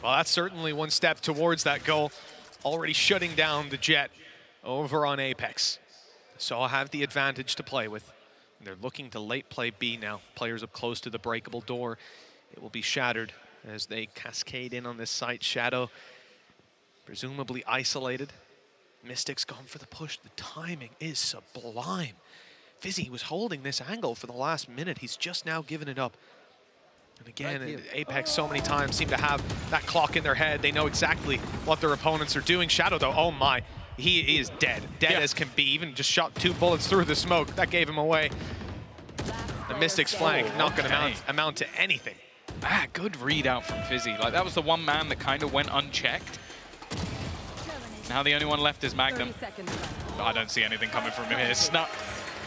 Speaker 7: Well, that's certainly one step towards that goal. Already shutting down the Jet over on Apex. So I'll have the advantage to play with. They're looking to late play B now. Players up close to the breakable door. It will be shattered as they cascade in on this site. Shadow, presumably isolated. Mystic's gone for the push. The timing is sublime. Fizzy was holding this angle for the last minute. He's just now given it up. And again, Apex so many times seem to have that clock in their head. They know exactly what their opponents are doing. Shadow, though, oh my, he is dead. Dead as can be. Even just shot 2 bullets through the smoke. That gave him away. The Mystic's flank not going to amount to anything.
Speaker 8: Good read out from Fizzy. Like, that was the one man that kind of went unchecked. Now the only one left is Magnum. I don't see anything coming from him here. Snuck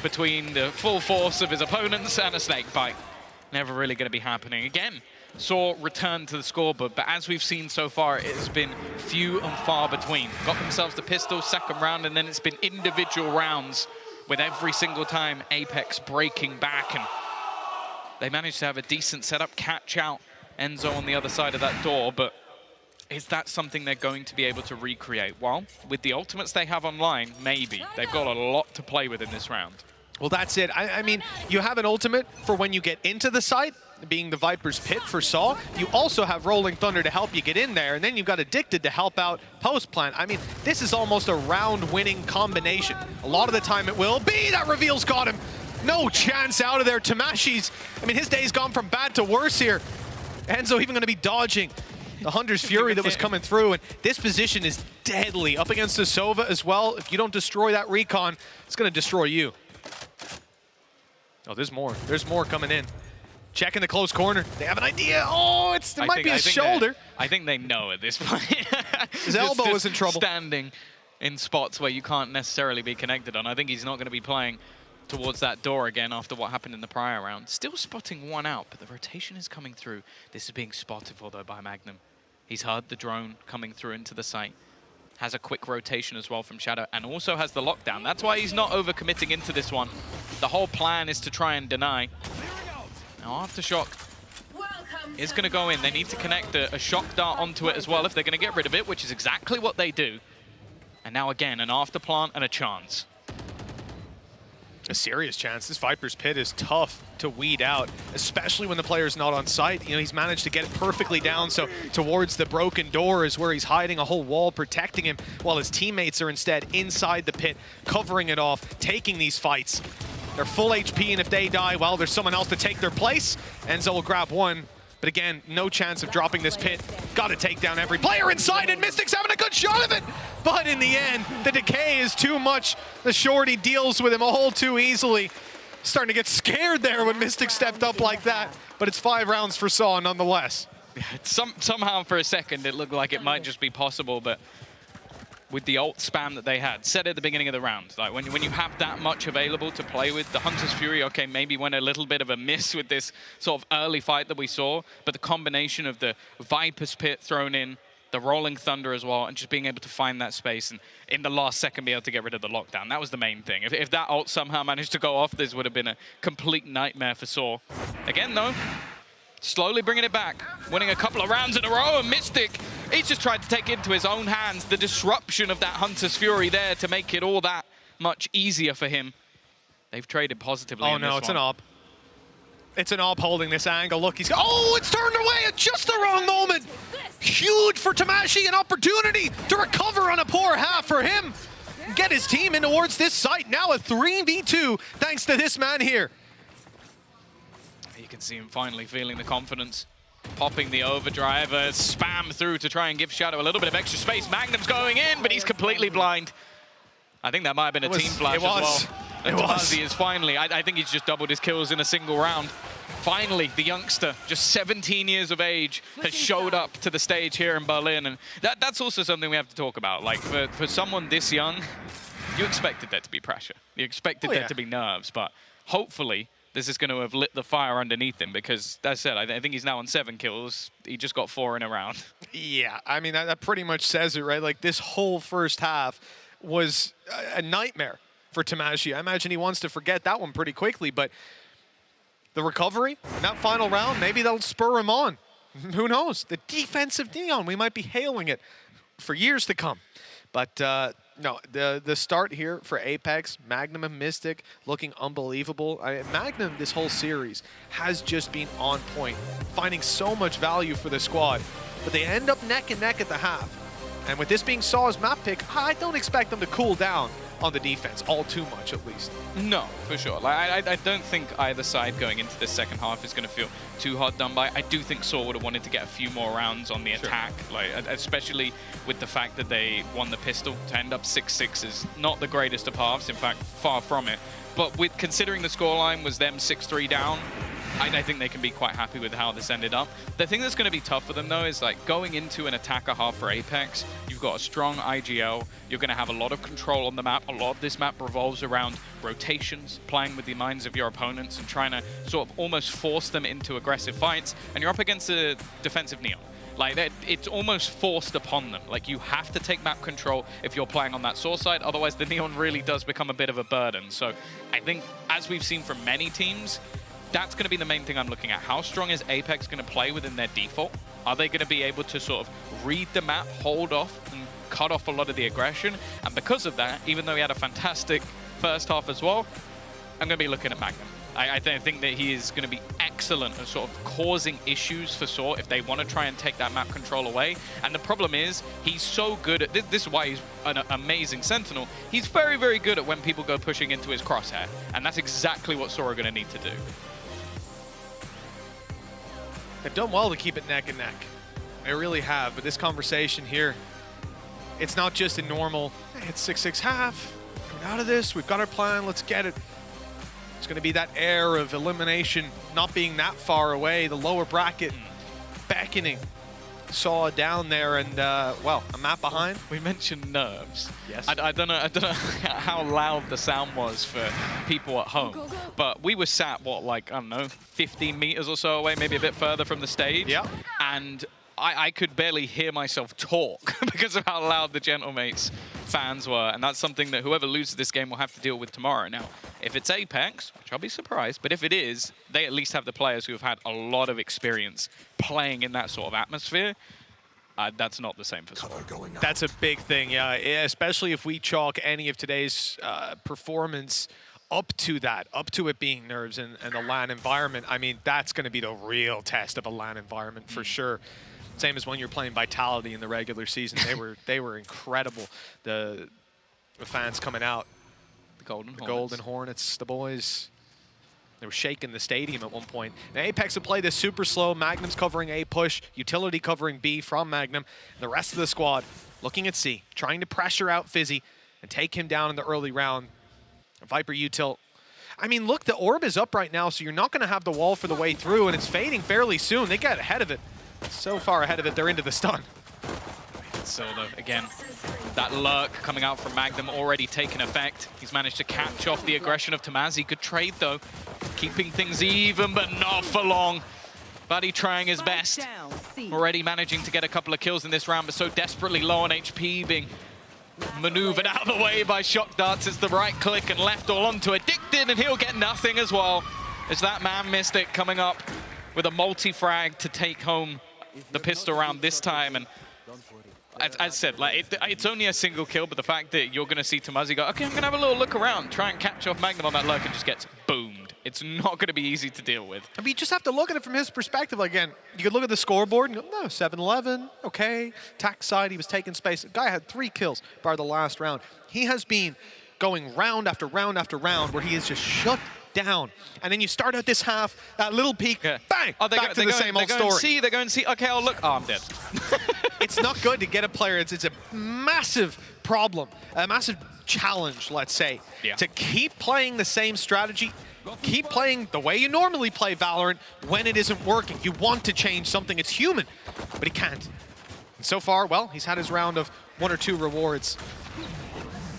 Speaker 8: between the full force of his opponents and a snake bite. Never really going to be happening. Again, Saw return to the scoreboard, but as we've seen so far, it has been few and far between. Got themselves the pistol, 2nd round, and then it's been individual rounds with every single time Apex breaking back, and they managed to have a decent setup, catch out Enzo on the other side of that door, but is that something they're going to be able to recreate? Well, with the ultimates they have online, maybe. They've got a lot to play with in this round.
Speaker 7: Well, that's it. I mean, you have an ultimate for when you get into the site, being the Viper's Pit for Saw. You also have Rolling Thunder to help you get in there, and then you've got Addicted to help out post-plant. I mean, this is almost a round-winning combination. A lot of the time it will be. That reveal's got him. No chance out of there. Tamashi's, I mean, his day's gone from bad to worse here. Enzo even going to be dodging the Hunter's Fury that was coming through, and this position is deadly. Up against the Sova as well. If you don't destroy that recon, it's going to destroy you. Oh, there's more. There's more coming in. Checking the close corner. They have an idea. Oh, it might be his shoulder.
Speaker 8: I think they know at this point.
Speaker 7: His elbow is in trouble.
Speaker 8: Standing in spots where you can't necessarily be connected on. I think he's not going to be playing towards that door again after what happened in the prior round. Still spotting one out, but the rotation is coming through. This is being spotted for, though, by Magnum. He's heard the drone coming through into the site. Has a quick rotation as well from Shadow, and also has the lockdown. That's why he's not overcommitting into this one. The whole plan is to try and deny. Now, Aftershock is going to go in. They need to connect a shock dart onto it as well if they're going to get rid of it, which is exactly what they do. And now again, an afterplant and a chance.
Speaker 7: A serious chance. This Viper's Pit is tough to weed out, especially when the player's not on site. You know, he's managed to get it perfectly down, so towards the broken door is where he's hiding a whole wall, protecting him, while his teammates are instead inside the pit, covering it off, taking these fights. They're full HP, and if they die, well, there's someone else to take their place. Enzo will grab one, but again, no chance of dropping this pit. Got to take down every player inside, and Mystic's having a good shot of it. But in the end, the decay is too much. The shorty deals with him all too easily. Starting to get scared there when Mystic stepped up like that. But it's 5 rounds for Saw nonetheless.
Speaker 8: Somehow for a second, it looked like it might just be possible, but with the ult spam that they had, said at the beginning of the round, like when you have that much available to play with, the Hunter's Fury, okay, maybe went a little bit of a miss with this sort of early fight that we saw, but the combination of the Viper's Pit thrown in, the Rolling Thunder as well, and just being able to find that space and in the last second be able to get rid of the lockdown. That was the main thing. If that ult somehow managed to go off, this would have been a complete nightmare for Saw. Again, though, slowly bringing it back, winning a couple of rounds in a row, and Mystic, he's just tried to take it into his own hands. The disruption of that Hunter's Fury there to make it all that much easier for him. They've traded positively.
Speaker 7: Oh no, it's an AWP. It's an AWP holding this angle. Look, he's got, oh, it's turned away at just the wrong moment. Huge for Tamashi, an opportunity to recover on a poor half for him. Get his team in towards this site. Now a 3v2 thanks to this man here.
Speaker 8: You can see him finally feeling the confidence. Popping the overdrive, spam through to try and give Shadow a little bit of extra space. Magnum's going in, but he's completely blind. I think that might have been a team flash as well. And Tazi is finally, I think he's just doubled his kills in a single round. Finally, the youngster, just 17 years of age, has showed up to the stage here in Berlin. And that's also something we have to talk about. Like, for someone this young, you expected there to be pressure. You expected there to be nerves, but hopefully this is going to have lit the fire underneath him because, as I said, I think he's now on 7 kills. He just got 4 in a round.
Speaker 7: Yeah, I mean, that pretty much says it, right? Like, this whole first half was a nightmare for Tamashi. I imagine he wants to forget that one pretty quickly, but the recovery in that final round, maybe that'll spur him on. Who knows? The defensive Neon, we might be hailing it for years to come. But no, the start here for Apex, Magnum and Mystic looking unbelievable. Magnum, this whole series, has just been on point, finding so much value for the squad. But they end up neck and neck at the half. And with this being Saw's map pick, I don't expect them to cool down on the defense all too much, at least.
Speaker 8: No, for sure. Like, I don't think either side going into this second half is going to feel too hard done by. I do think Saw would have wanted to get a few more rounds on the attack, like especially with the fact that they won the pistol. To end up 6-6 is not the greatest of halves, in fact, far from it. But with considering the scoreline was them 6-3 down, I think they can be quite happy with how this ended up. The thing that's going to be tough for them, though, is like going into an attacker half for Apex, you've got a strong IGL, you're going to have a lot of control on the map. A lot of this map revolves around rotations, playing with the minds of your opponents and trying to sort of almost force them into aggressive fights. And you're up against a defensive Neon. Like, it's almost forced upon them. Like, you have to take map control if you're playing on that source side, otherwise the Neon really does become a bit of a burden. So I think, as we've seen from many teams, that's going to be the main thing I'm looking at. How strong is Apex going to play within their default? Are they going to be able to sort of read the map, hold off, and cut off a lot of the aggression? And because of that, even though he had a fantastic first half as well, I'm going to be looking at Magnum. I think that he is going to be excellent at sort of causing issues for Saw if they want to try and take that map control away. And the problem is, he's so good at this is why he's an amazing Sentinel. He's very, very good at when people go pushing into his crosshair. And that's exactly what Saw are going to need to do.
Speaker 7: They've done well to keep it neck and neck. They really have. But this conversation here, it's not just a normal, hey, it's 6-6 half. Coming out of this, we've got our plan, let's get it. It's going to be that air of elimination not being that far away, the lower bracket beckoning. Saw down there and, well, a map behind.
Speaker 8: We mentioned nerves.
Speaker 7: Yes.
Speaker 8: I don't know how loud the sound was for people at home, but we were sat, what, like, I don't know, 15 meters or so away, maybe a bit further from the stage.
Speaker 7: Yeah.
Speaker 8: And I could barely hear myself talk because of how loud the Gentlemates fans were, and that's something that whoever loses this game will have to deal with tomorrow. Now, if it's Apex, which I'll be surprised, but if it is, they at least have the players who have had a lot of experience playing in that sort of atmosphere. That's not the same for Squad.
Speaker 7: That's a big thing, yeah, especially if we chalk any of today's performance up to that, up to it being nerves and the LAN environment. I mean, that's going to be the real test of a LAN environment for sure. Same as when you're playing Vitality in the regular season. They were incredible. The fans coming out.
Speaker 8: The Golden
Speaker 7: Hornets, the boys. They were shaking the stadium at one point. And Apex have played this super slow. Magnum's covering A push, Utility covering B from Magnum. And the rest of the squad looking at C, trying to pressure out Fizzy and take him down in the early round. Viper Util. I mean, look, the orb is up right now, so you're not going to have the wall for the way through, and it's fading fairly soon. They get ahead of it. So far ahead of it, they're into the stun.
Speaker 8: So, again, that lurk coming out from Magnum already taking effect. He's managed to catch off the aggression of Tamazi. Good trade, though. Keeping things even, but not for long. Buddy trying his best. Already managing to get a couple of kills in this round, but so desperately low on HP, being maneuvered out of the way by shock darts. It's the right click and left all onto Addicted, and he'll get nothing as well. As that man Mystic coming up with a multi-frag to take home the pistol round this time. And as I said, like it's only a single kill, but the fact that you're going to see Tamazi go, okay, I'm going to have a little look around, try and catch off Magnum on that lurk, and just gets boomed. It's not going to be easy to deal with.
Speaker 7: I mean, you just have to look at it from his perspective. Again, you could look at the scoreboard and go, no, 7-11, okay. Tack side, he was taking space. The guy had 3 kills by the last round. He has been going round after round after round where he is just shut down. And then you start out this half, that little peak, bang, back to the same old story.
Speaker 8: They're going to see, okay, I'll look, oh, I'm dead.
Speaker 7: It's not good to get a player. It's a massive problem, a massive challenge, let's say, to keep playing the same strategy. Keep playing the way you normally play Valorant when it isn't working. You want to change something. It's human, but he can't. And so far, well, he's had his round of 1 or 2 rewards.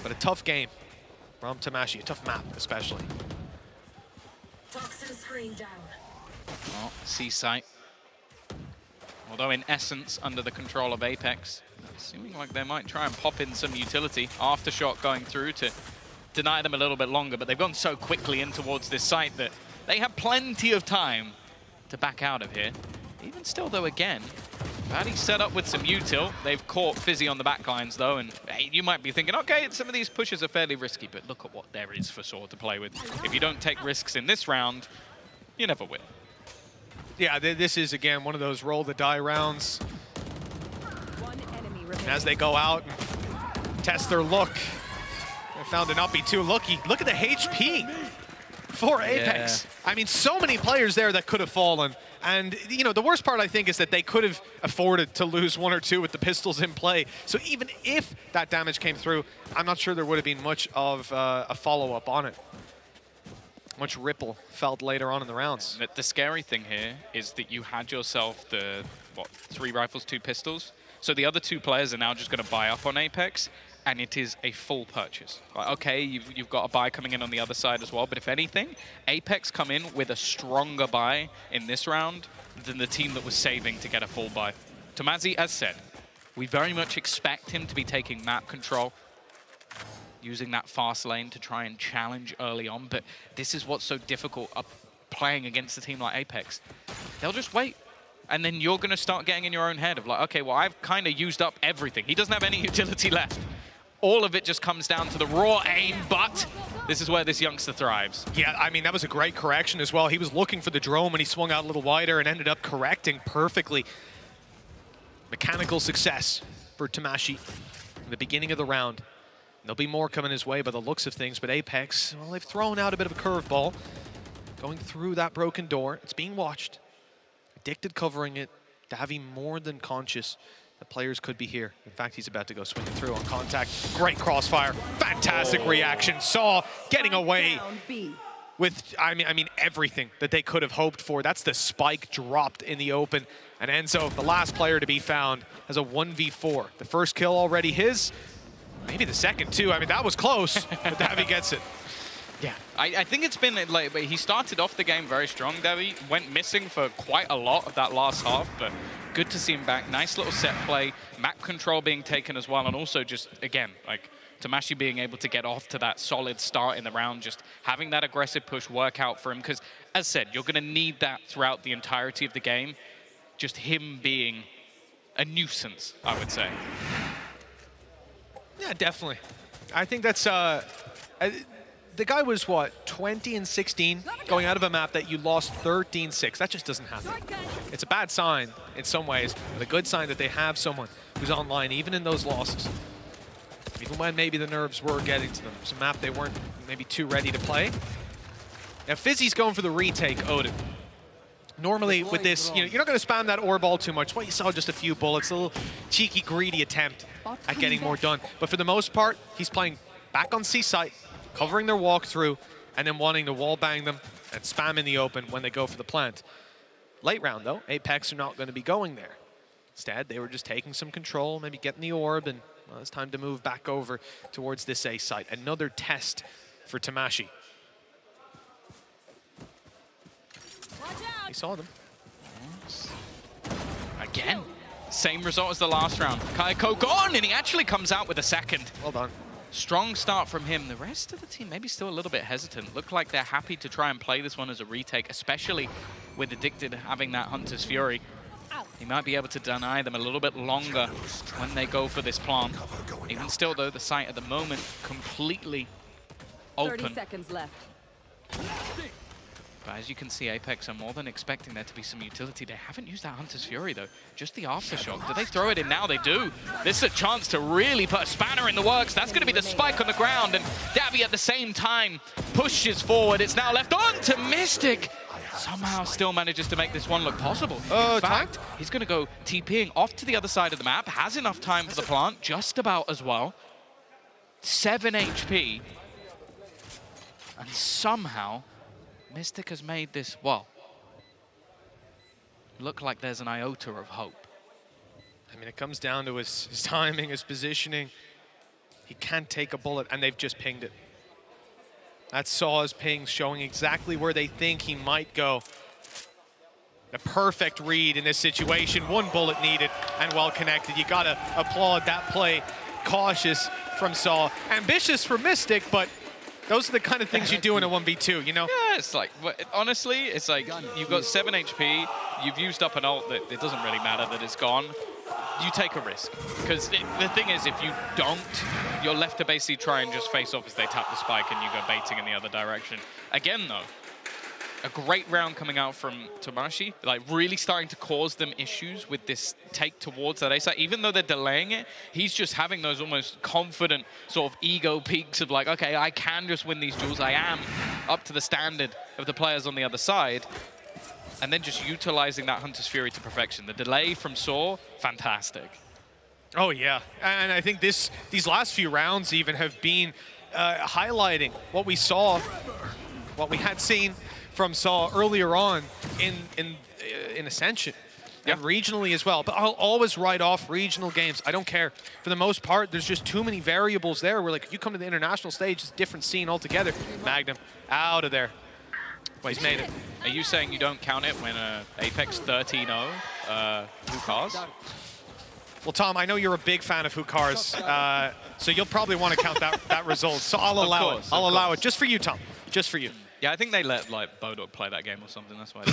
Speaker 7: But a tough game from Tamashi, a tough map especially.
Speaker 12: Toxin screen down.
Speaker 8: Oh, C-site. Although in essence, under the control of Apex, seeming like they might try and pop in some utility. Aftershock going through to deny them a little bit longer, but they've gone so quickly in towards this site that they have plenty of time to back out of here. Even still, though, again, Paddy set up with some util. They've caught Fizzy on the backlines, though, and hey, you might be thinking, okay, some of these pushes are fairly risky, but look at what there is for Sword to play with. If you don't take risks in this round, you never win.
Speaker 7: Yeah, this is, again, one of those roll-the-die rounds. And as they go out and test their look, they found to not be too lucky. Look at the HP for Apex. Yeah. I mean, so many players there that could have fallen. And, you know, the worst part, I think, is that they could have afforded to lose 1 or 2 with the pistols in play. So even if that damage came through, I'm not sure there would have been much of a follow-up on it. Much ripple felt later on in the rounds.
Speaker 8: The scary thing here is that you had yourself the, what, 3 rifles, 2 pistols? So the other 2 players are now just going to buy up on Apex, and it is a full purchase. Like, okay, you've got a buy coming in on the other side as well, but if anything, Apex come in with a stronger buy in this round than the team that was saving to get a full buy. Tamazi, as said, we very much expect him to be taking map control, using that fast lane to try and challenge early on, but this is what's so difficult playing against a team like Apex. They'll just wait. And then you're going to start getting in your own head of like, okay, well, I've kind of used up everything. He doesn't have any utility left. All of it just comes down to the raw aim, but this is where this youngster thrives.
Speaker 7: Yeah, I mean, that was a great correction as well. He was looking for the drone and he swung out a little wider and ended up correcting perfectly. Mechanical success for Tamashi in the beginning of the round. There'll be more coming his way by the looks of things, but Apex, well, they've thrown out a bit of a curveball. Going through that broken door, it's being watched. Addicted covering it, Davy more than conscious that players could be here. In fact, he's about to go swinging through on contact. Great crossfire, fantastic reaction. Saw getting away with, I mean, everything that they could have hoped for. That's the spike dropped in the open. And Enzo, the last player to be found, has a 1v4. The first kill already his, maybe the second too. I mean, that was close, but Davy gets it.
Speaker 8: Yeah, I think it's been like he started off the game very strong, Devi. Went missing for quite a lot of that last half, but good to see him back. Nice little set play, map control being taken as well, and also just, again, like Tamashi being able to get off to that solid start in the round, just having that aggressive push work out for him, because as said, you're going to need that throughout the entirety of the game. Just him being a nuisance, I would say.
Speaker 7: Yeah, definitely. I think that's... the guy was, what, 20 and 16 going out of a map that you lost 13-6. That just doesn't happen. It's a bad sign in some ways, but a good sign that they have someone who's online, even in those losses. Even when maybe the nerves were getting to them. It's a map they weren't maybe too ready to play. Now, Fizzy's going for the retake, Odin. Normally with this, you're not going to spam that ore ball too much. Well, you saw just a few bullets, a little cheeky, greedy attempt at getting more done. But for the most part, he's playing back on C site, covering their walkthrough, and then wanting to wall bang them and spam in the open when they go for the plant. Late round, though, Apex are not going to be going there. Instead, they were just taking some control, maybe getting the orb, and well, it's time to move back over towards this A site. Another test for Tamashi. He saw them.
Speaker 8: Again, same result as the last round. Kaiko gone, and he actually comes out with a second.
Speaker 7: Well done.
Speaker 8: Strong start from him. The rest of the team maybe still a little bit hesitant. Look like they're happy to try and play this one as a retake, especially with Addicted having that Hunter's Fury. He might be able to deny them a little bit longer when they go for this plant. Even still, though, the site at the moment completely open.
Speaker 6: 30 seconds left.
Speaker 8: But as you can see, Apex are more than expecting there to be some utility. They haven't used that Hunter's Fury, though. Just the Aftershock. Do they throw it in now? They do. This is a chance to really put a spanner in the works. That's going to be the spike on the ground. And Davi at the same time pushes forward. It's now left on to Mystic. Somehow still manages to make this one look possible. In fact, he's going to go TPing off to the other side of the map. Has enough time for the plant, just about as well. 7 HP. And somehow, Mystic has made this, well, look like there's an iota of hope.
Speaker 7: I mean, it comes down to his timing, his positioning. He can't take a bullet, and they've just pinged it. That's Saw's pings showing exactly where they think he might go. A perfect read in this situation. One bullet needed and well connected. You gotta applaud that play. Cautious from Saw. Ambitious for Mystic, but those are the kind of things you do in a 1v2, you know?
Speaker 8: Yeah, it's like, honestly, it's like you've got 7 HP, you've used up an ult that it doesn't really matter that it's gone. You take a risk. Because the thing is, if you don't, you're left to basically try and just face off as they tap the spike and you go baiting in the other direction. Again, though, a great round coming out from Tamashi, like really starting to cause them issues with this take towards that A site. Even though they're delaying it, he's just having those almost confident sort of ego peaks of like, okay, I can just win these duels. I am up to the standard of the players on the other side. And then just utilizing that Hunter's Fury to perfection. The delay from Saw, fantastic.
Speaker 7: Oh, yeah. And I think these last few rounds even have been highlighting what we saw, what we had seen from Saw earlier on in Ascension. Yeah. And regionally as well. But I'll always write off regional games. I don't care. For the most part, there's just too many variables there. Where like, you come to the international stage, it's a different scene altogether. Magnum, out of there. Well, he's made it.
Speaker 8: Are you saying you don't count it when Apex 13-0 Hukars?
Speaker 7: Well, Tom, I know you're a big fan of Hukars, so you'll probably want to count that result. So I'll allow it. I'll allow it just for you, Tom. Just for you.
Speaker 8: Yeah, I think they let like Bodok play that game or something. That's why.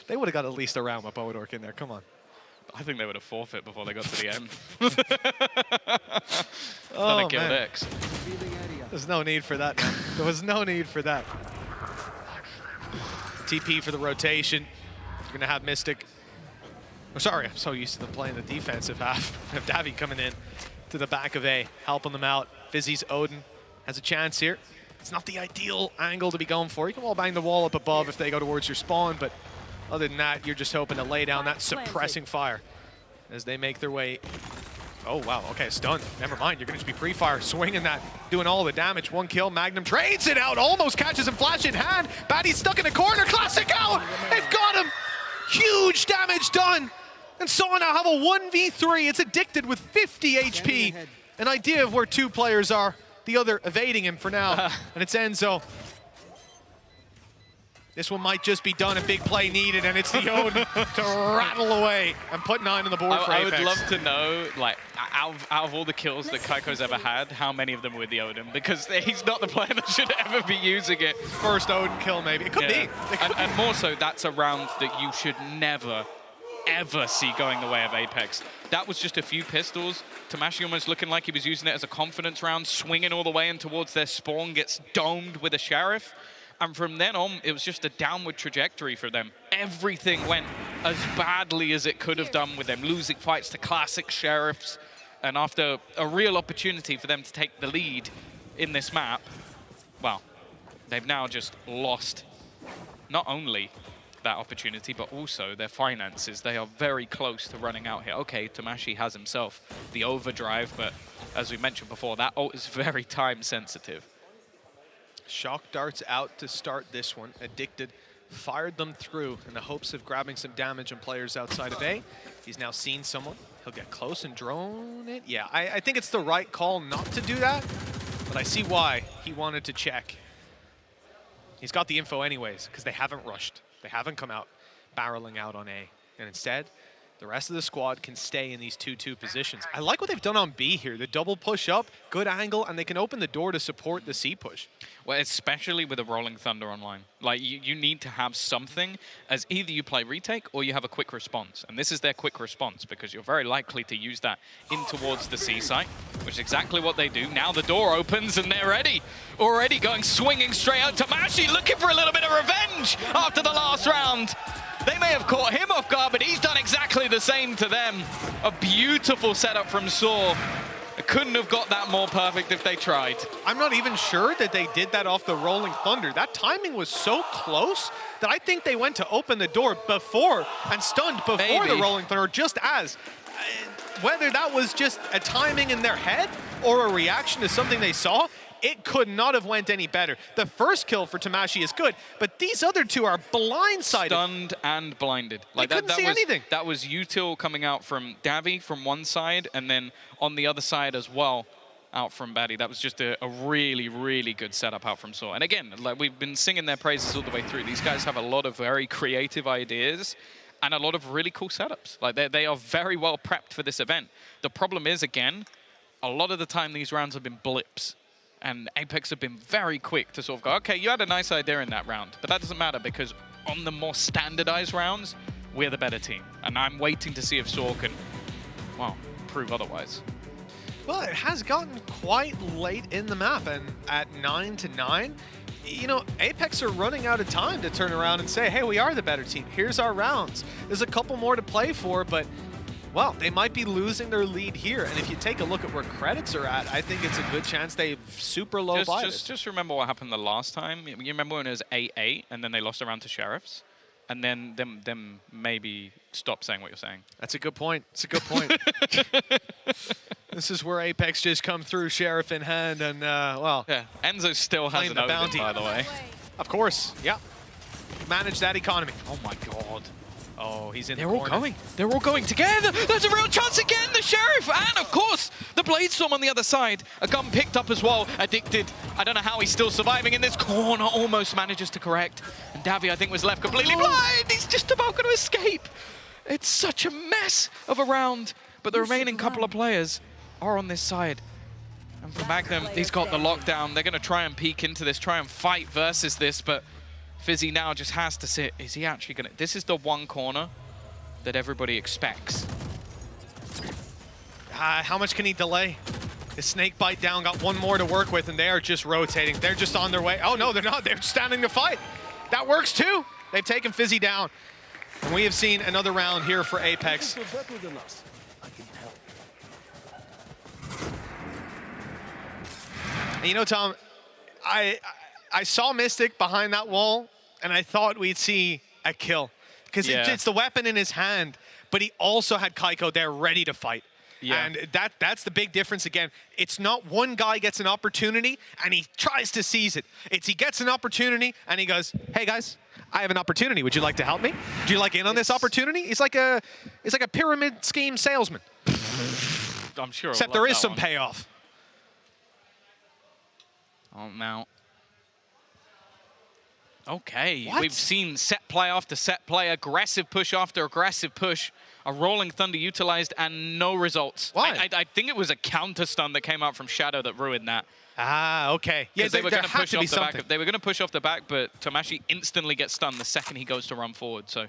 Speaker 7: They would have got at least a round with Bodok in there. Come on.
Speaker 8: I think they would have forfeit before they got to the end.
Speaker 7: Oh,
Speaker 8: man.
Speaker 7: X. There's no need for that, man. There was no need for that. TP for the rotation. You're going to have Mystic. Oh, sorry, I'm so used to them playing the defensive half. Davi coming in to the back of A, helping them out. Fizzy's Odin has a chance here. It's not the ideal angle to be going for. You can wall bang the wall up above if they go towards your spawn, but other than that, you're just hoping to lay down that suppressing fire as they make their way. Oh, wow. Okay, stunned. Never mind. You're going to just be pre-fire, swinging that, doing all the damage. 1 kill. Magnum trades it out. Almost catches him flash in hand. Baddie's stuck in the corner. Classic out. They've got him. Huge damage done. And Saw now have a 1v3. It's Addicted with 50 HP. An idea of where two players are. the other evading him for now. And it's Enzo. This one might just be done, a big play needed, and it's the Odin to rattle away and put 9 on the board for
Speaker 8: I
Speaker 7: Apex.
Speaker 8: would love to know, like, out of all the kills that Kaiko's ever had, how many of them were the Odin, because he's not the player that should ever be using it.
Speaker 7: First Odin kill, maybe. It could be.
Speaker 8: And more so, that's a round that you should never, ever see going the way of Apex. That was just a few pistols. Tamashi almost looking like he was using it as a confidence round, swinging all the way in towards their spawn, gets domed with a Sheriff. And from then on, it was just a downward trajectory for them. Everything went as badly as it could have done with them, losing fights to classic Sheriffs. And after a real opportunity for them to take the lead in this map, well, they've now just lost not only that opportunity, but also their finances. They are very close to running out here. Okay, Tamashi has himself the overdrive, but as we mentioned before, that ult is very time sensitive.
Speaker 7: Shock darts out to start this one. Addicted fired them through in the hopes of grabbing some damage on players outside of A. He's now seen someone. He'll get close and drone it. Yeah, I think it's the right call not to do that, but I see why he wanted to check. He's got the info anyways, because they haven't rushed. They haven't come out barreling out on A. And instead, the rest of the squad can stay in these 2-2 positions. I like what they've done on B here. The double push up, good angle, and they can open the door to support the C push.
Speaker 8: Well, especially with a Rolling Thunder online. Like, you need to have something as either you play retake or you have a quick response. And this is their quick response because you're very likely to use that in towards the C site, which is exactly what they do. Now the door opens and they're ready. Already going swinging straight out. Tamashi looking for a little bit of revenge after the last round. They may have caught him off guard, but he's done exactly the same to them. A beautiful setup from Saw. It couldn't have got that more perfect if they tried.
Speaker 7: I'm not even sure that they did that off the Rolling Thunder. That timing was so close that I think they went to open the door before and stunned before the Rolling Thunder, just as. Whether that was just a timing in their head or a reaction to something they saw, it could not have went any better. The first kill for Tamashi is good, but these other two are blindsided.
Speaker 8: Stunned and blinded.
Speaker 7: Like, they couldn't see anything.
Speaker 8: That was util coming out from Davi from one side, and then on the other side as well, out from Batty. That was just a really, really good setup out from Saw. And again, like we've been singing their praises all the way through. These guys have a lot of very creative ideas and a lot of really cool setups. Like they are very well prepped for this event. The problem is, again, a lot of the time these rounds have been blips. And Apex have been very quick to sort of go, okay, you had a nice idea in that round, but that doesn't matter because on the more standardized rounds, we're the better team. And I'm waiting to see if Saw can, well, prove otherwise.
Speaker 7: Well, it has gotten quite late in the map, and at 9-9, you know, Apex are running out of time to turn around and say, hey, we are the better team. Here's our rounds. There's a couple more to play for, but well, they might be losing their lead here. And if you take a look at where credits are at, I think it's a good chance they've super low biased.
Speaker 8: Just remember what happened the last time. You remember when it was 8-8 and then they lost around to Sheriffs? And then them maybe stop saying what you're saying.
Speaker 7: That's a good point. It's a good point. This is where Apex just come through, Sheriff in hand, and well.
Speaker 8: Yeah, Enzo still has an bounty, by the way.
Speaker 7: Of course, yeah. Manage that economy. Oh my God. Oh, he's in the corner.
Speaker 8: They're all going. They're all going together. There's a real chance again. The Sheriff and, of course, the Bladestorm on the other side. A gun picked up as well. Addicted. I don't know how he's still surviving in this corner. Almost manages to correct. And Davi, I think, was left completely blind. He's just about going to escape. It's such a mess of a round. But the remaining couple of players are on this side. And for Magnum, he's got the lockdown. They're going to try and peek into this, try and fight versus this, but Fizzy now just has to sit. Is he actually going to... This is the one corner that everybody expects.
Speaker 7: How much can he delay? The snake bite down, got one more to work with, and they are just rotating. They're just on their way. Oh, no, they're not. They're standing to fight. That works, too. They've taken Fizzy down. And we have seen another round here for Apex. And you know, Tom, I saw Mystic behind that wall, and I thought we'd see a kill. Because it's the weapon in his hand, but he also had Kaiko there ready to fight. Yeah. And that's the big difference again. It's not one guy gets an opportunity and he tries to seize it. It's he gets an opportunity and he goes, hey guys, I have an opportunity. Would you like to help me? Do you like in on this opportunity? He's like a pyramid scheme salesman.
Speaker 8: I'm sure.
Speaker 7: Except there is some payoff.
Speaker 8: Oh, now. Okay, we've seen set play after set play, aggressive push after aggressive push, a Rolling Thunder utilized and no results.
Speaker 7: Why?
Speaker 8: I think it was a counter stun that came out from Shadow that ruined that.
Speaker 7: Ah, okay. Yeah,
Speaker 8: they were going to push off the
Speaker 7: something.
Speaker 8: back. They were going to push off the back, but Tomashi instantly gets stunned the second he goes to run forward. So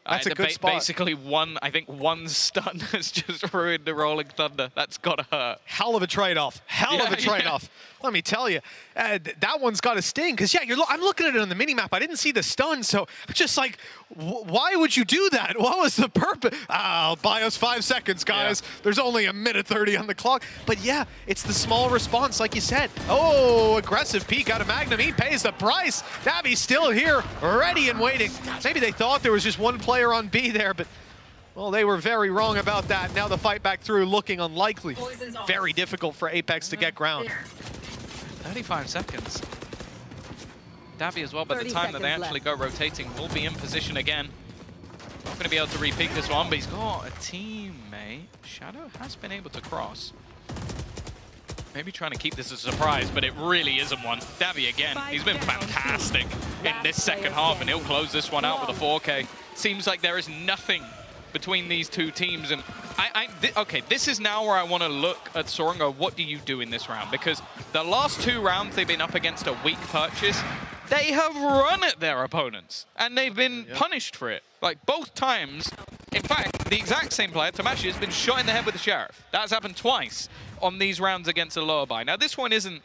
Speaker 7: that's a good spot.
Speaker 8: Basically, I think one stun has just ruined the Rolling Thunder. That's got to hurt.
Speaker 7: Hell of a trade-off. Hell of a trade-off. Let me tell you, that one's got to sting. Because, yeah, I'm looking at it on the mini-map. I didn't see the stun, so I'm just like, why would you do that? What was the purpose? I'll buy us 5 seconds, guys. Yeah. There's only 1:30 on the clock. But, yeah, it's the small response, like you said. Oh, aggressive peek out of Magnum. He pays the price. Davi's still here, ready and waiting. Maybe they thought there was just one player on B there, but, well, they were very wrong about that. Now the fight back through looking unlikely. Very difficult for Apex to get ground.
Speaker 8: 35 seconds. Davi as well, by the time that they actually go rotating, will be in position again. Not going to be able to re-peek this one, but he's got a teammate. Shadow has been able to cross. Maybe trying to keep this a surprise, but it really isn't one. Davi again, he's been fantastic in this second half, and he'll close this one out with a 4K. Seems like there is nothing between these two teams, and okay, this is now where I want to look at Soar and go, what do you do in this round? Because the last 2 rounds they've been up against a weak purchase. They have run at their opponents, and they've been punished for it. Like, both times, in fact, the exact same player, Tomashi, has been shot in the head with the Sheriff. That's happened twice on these rounds against a lower buy. Now, this one isn't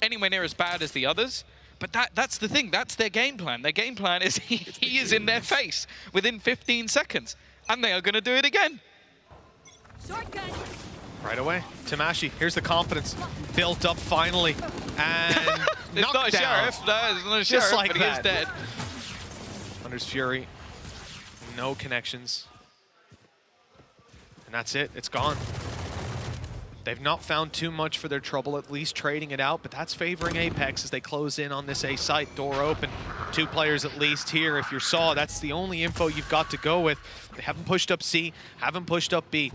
Speaker 8: anywhere near as bad as the others, but that's the thing. That's their game plan. Their game plan is he is in their face within 15 seconds, and they are going to do it again.
Speaker 7: Right away, Tomashi, here's the confidence. Built up finally, and
Speaker 8: it's not a Sheriff. No, it's not a Sheriff,
Speaker 7: like
Speaker 8: but he is dead.
Speaker 7: Thunder's Fury, no connections. And that's it, it's gone. They've not found too much for their trouble, at least trading it out, but that's favoring Apex as they close in on this A site. Door open, 2 players at least here. If you're Saw, that's the only info you've got to go with. They haven't pushed up C, haven't pushed up B.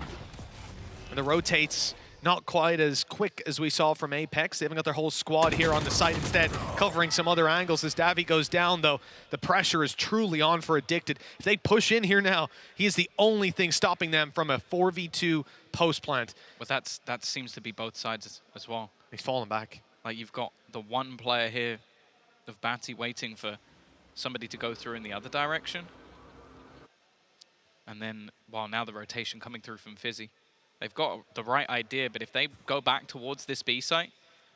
Speaker 7: And the rotates not quite as quick as we saw from Apex. They haven't got their whole squad here on the site, instead covering some other angles. As Davi goes down, though, the pressure is truly on for Addicted. If they push in here now, he is the only thing stopping them from a 4v2 post plant.
Speaker 8: But that seems to be both sides as well.
Speaker 7: He's falling back.
Speaker 8: Like, you've got the one player here of Batty waiting for somebody to go through in the other direction. And then, well, now the rotation coming through from Fizzy. They've got the right idea, but if they go back towards this B site,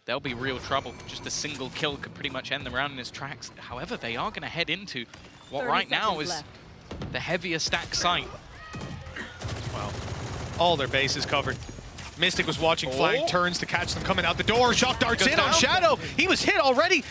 Speaker 8: they'll be real trouble. Just a single kill could pretty much end the round in his tracks. However, they are going to head into what right now is the heavier stack site.
Speaker 7: Well, all their bases covered. Mystic was watching flank, turns to catch them coming out the door. Shot darts in on Shadow. He was hit already.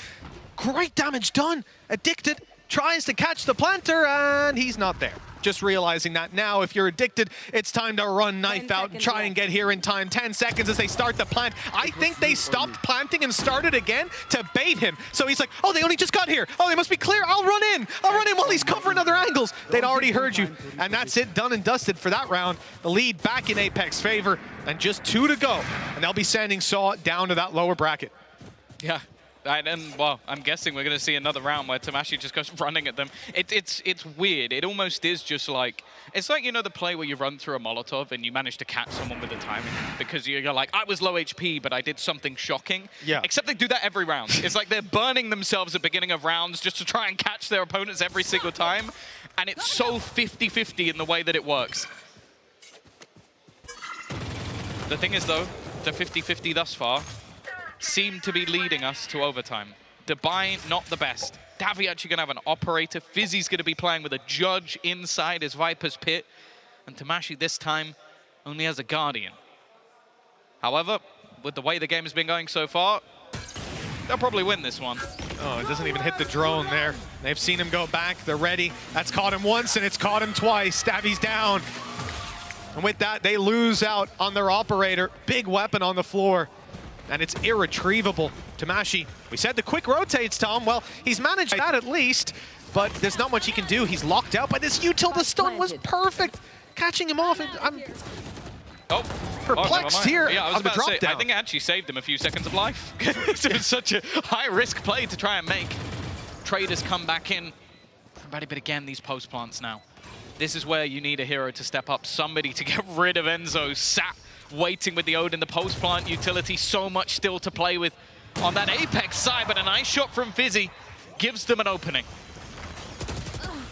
Speaker 7: Great damage done. Addicted tries to catch the planter, and he's not there. Just realizing that now, if you're Addicted, it's time to run knife out and try and get here in time. 10 seconds as they start the plant. I think they stopped planting and started again to bait him. So he's like, oh, they only just got here. Oh, they must be clear. I'll run in. I'll run in while he's covering other angles. They'd already heard you. And that's it, done and dusted for that round. The lead back in Apex favor, and just 2 to go. And they'll be sending Saw down to that lower bracket.
Speaker 8: Yeah. And, well, I'm guessing we're going to see another round where Tomashi just goes running at them. It's weird. It almost is just like, it's like, you know, the play where you run through a Molotov and you manage to catch someone with the timing because you're like, I was low HP, but I did something shocking.
Speaker 7: Yeah.
Speaker 8: Except they do that every round. It's like they're burning themselves at the beginning of rounds just to try and catch their opponents every single time. And it's so 50-50 in the way that it works. The thing is, though, the 50-50 thus far seem to be leading us to overtime. Dubai, not the best. Davi actually going to have an operator. Fizzy's going to be playing with a judge inside his Viper's pit. And Tomashi this time only has a Guardian. However, with the way the game has been going so far, they'll probably win this one.
Speaker 7: Oh, it doesn't even hit the drone there. They've seen him go back. They're ready. That's caught him once, and it's caught him twice. Davi's down. And with that, they lose out on their operator. Big weapon on the floor. And it's irretrievable. Tomashi, we said the quick rotates, Tom. Well, he's managed that at least, but there's not much he can do. He's locked out by this util. The stun was perfect. Catching him off.
Speaker 8: Oh,
Speaker 7: perplexed here
Speaker 8: Yeah, I was
Speaker 7: on the
Speaker 8: about to say,
Speaker 7: drop
Speaker 8: I
Speaker 7: down.
Speaker 8: think it actually saved him a few seconds of life. It was such a high-risk play to try and make. Traders come back in. But again, these post plants now. This is where you need a hero to step up. Somebody to get rid of Enzo. Sat waiting with the Odin. The post plant utility, so much still to play with on that Apex side. But a nice shot from Fizzy gives them an opening.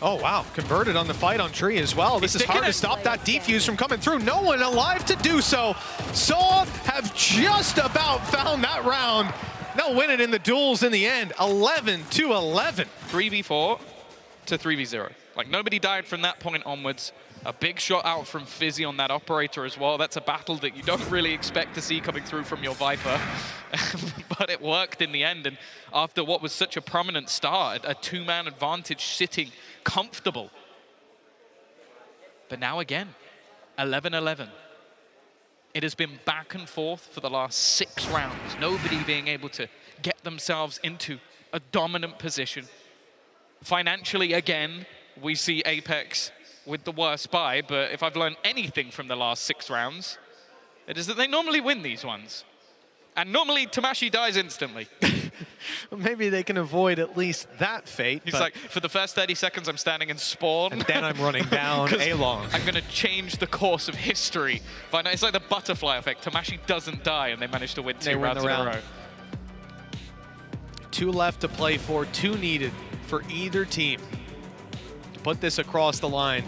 Speaker 7: Oh, wow. Converted on the fight on Tree as well. This is hard to stop that defuse from coming through. No one alive to do so. Saw have just about found that round. They'll win it in the duels in the end. 11-11.
Speaker 8: 3v4 to 3v0. Like, nobody died from that point onwards. A big shot out from Fizzy on that operator as well. That's a battle that you don't really expect to see coming through from your Viper. But it worked in the end. And after what was such a prominent start, a two-man advantage sitting comfortable. But now again, 11-11. It has been back and forth for the last 6 rounds. Nobody being able to get themselves into a dominant position. Financially, again, we see Apex with the worst buy, but if I've learned anything from the last 6 rounds, it is that they normally win these ones. And normally, Tamashi dies instantly.
Speaker 7: Well, maybe they can avoid at least that fate.
Speaker 8: He's like, for the first 30 seconds, I'm standing in spawn.
Speaker 7: And then I'm running down A-long.
Speaker 8: I'm going to change the course of history. But it's like the butterfly effect. Tamashi doesn't die, and they manage to win 2 rounds in a row.
Speaker 7: 2 left to play for, 2 needed for either team to put this across the line.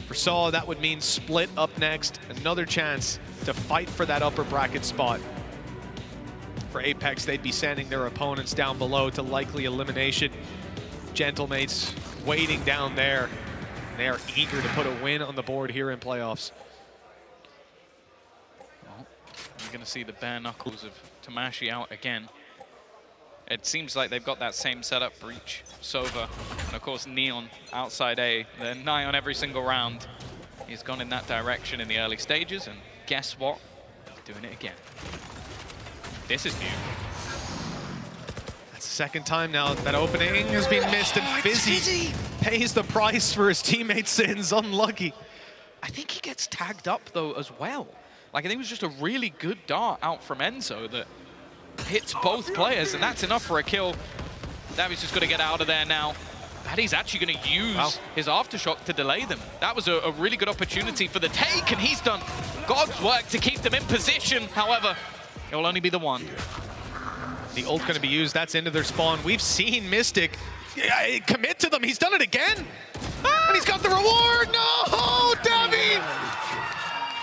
Speaker 7: For Saw, that would mean split up next, another chance to fight for that upper bracket spot. For Apex, they'd be sending their opponents down below to likely elimination. Gentlemates waiting down there. They are eager to put a win on the board here in playoffs.
Speaker 8: Well, you're going to see the bare knuckles of Tamashi out again. It seems like they've got that same setup, Breach, Sova, and of course Neon outside A. They're nigh on every single round. He's gone in that direction in the early stages, and guess what? He's doing it again. This is beautiful.
Speaker 7: That's the second time now that opening has been missed, and Fizzy pays the price for his teammate's sins. Unlucky.
Speaker 8: I think he gets tagged up, though, as well. Like, I think it was just a really good dart out from Enzo that hits both players, and that's enough for a kill. Davi's just got to get out of there now. Paddy's actually going to use his aftershock to delay them. That was a really good opportunity for the take, and he's done God's work to keep them in position. However, it will only be the one.
Speaker 7: The ult's going to be used. That's into their spawn. We've seen Mystic commit to them. He's done it again. And he's got the reward. No, Davi!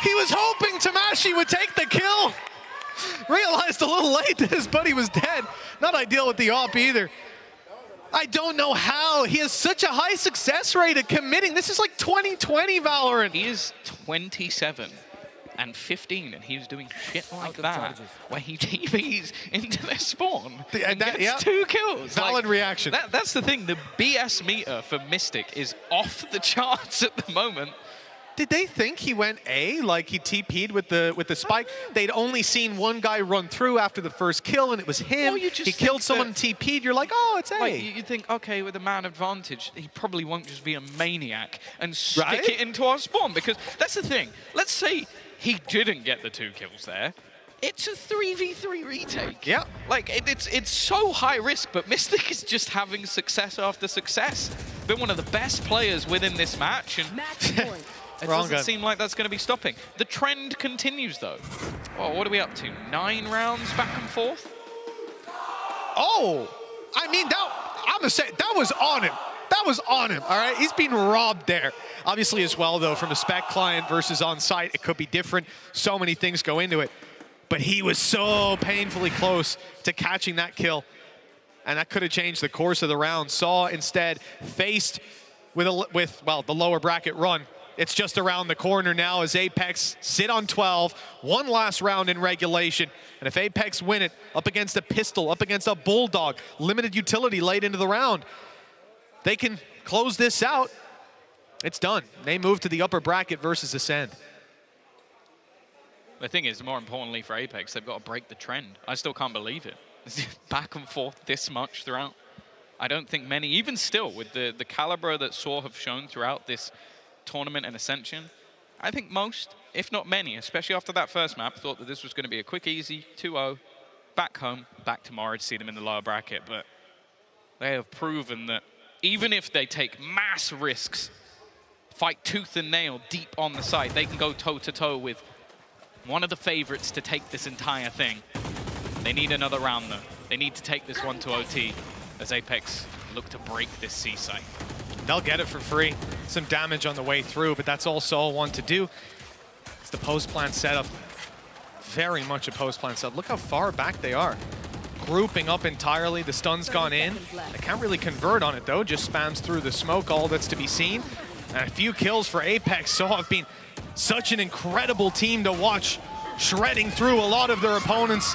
Speaker 7: He was hoping Tamashi would take the kill. Realized a little late that his buddy was dead. Not ideal with the op either. I don't know how. He has such a high success rate at committing. This is like 2020 Valorant.
Speaker 8: He is 27 and 15, and he was doing shit like that, where he TVs into their spawn and gets 2 kills.
Speaker 7: Valid reaction.
Speaker 8: That's the thing. The BS meter for Mystic is off the charts at the moment.
Speaker 7: Did they think he went A, like he TP'd with the spike? They'd only seen one guy run through after the first kill, and it was him. He killed someone and TP'd. You're like, oh, it's A.
Speaker 8: Like, you think, okay, with a man advantage, he probably won't just be a maniac and stick it into our spawn, because that's the thing. Let's say he didn't get the 2 kills there. It's a 3v3 retake.
Speaker 7: Yeah.
Speaker 8: Like, it's so high risk, but Mystic is just having success after success. Been one of the best players within this match, and it doesn't seem like that's going to be stopping. The trend continues, though. Well, what are we up to? 9 rounds back and forth?
Speaker 7: Oh! I mean, I'm going to say, that was on him. That was on him, all right? He's been robbed there. Obviously, as well, though, from a spec client versus on-site, it could be different. So many things go into it. But he was so painfully close to catching that kill. And that could have changed the course of the round. Saw instead faced with the lower bracket run. It's just around the corner now as Apex sit on 12. One last round in regulation. And if Apex win it, up against a pistol, up against a bulldog, limited utility late into the round, they can close this out. It's done. They move to the upper bracket versus Ascend.
Speaker 8: The thing is, more importantly for Apex, they've got to break the trend. I still can't believe it. Back and forth this much throughout. I don't think many, even still, with the caliber that Saw have shown throughout this tournament and Ascension, I think most, if not many, especially after that first map, thought that this was going to be a quick, easy 2-0, back home, back tomorrow to see them in the lower bracket. But they have proven that even if they take mass risks, fight tooth and nail deep on the side, they can go toe-to-toe with one of the favorites to take this entire thing. They need another round, though. They need to take this one to OT as Apex look to break this C site.
Speaker 7: They'll get it for free. Some damage on the way through, but that's all Saul want to do. It's the post-plant setup. Very much a post-plant setup. Look how far back they are. Grouping up entirely. The stun's gone in. They can't really convert on it, though. Just spams through the smoke, all that's to be seen. And a few kills for Apex. Saul have been such an incredible team to watch, shredding through a lot of their opponents.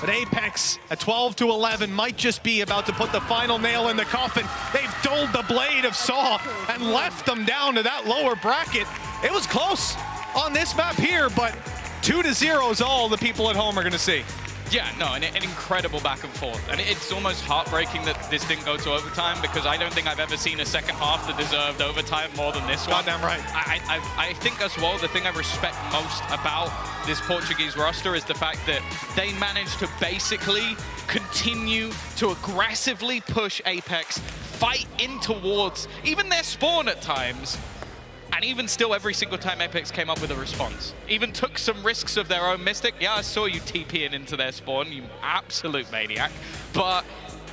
Speaker 7: But Apex at 12-11 might just be about to put the final nail in the coffin. They've dulled the blade of Saw and left them down to that lower bracket. It was close on this map here, but 2-0 is all the people at home are going to see.
Speaker 8: Yeah, no, an incredible back and forth. And it's almost heartbreaking that this didn't go to overtime, because I don't think I've ever seen a second half that deserved overtime more than this one.
Speaker 7: Goddamn right.
Speaker 8: I think as well, the thing I respect most about this Portuguese roster is the fact that they managed to basically continue to aggressively push Apex, fight in towards even their spawn at times, and even still, every single time Apex came up with a response. Even took some risks of their own. Mystic, yeah, I saw you TPing into their spawn, you absolute maniac. But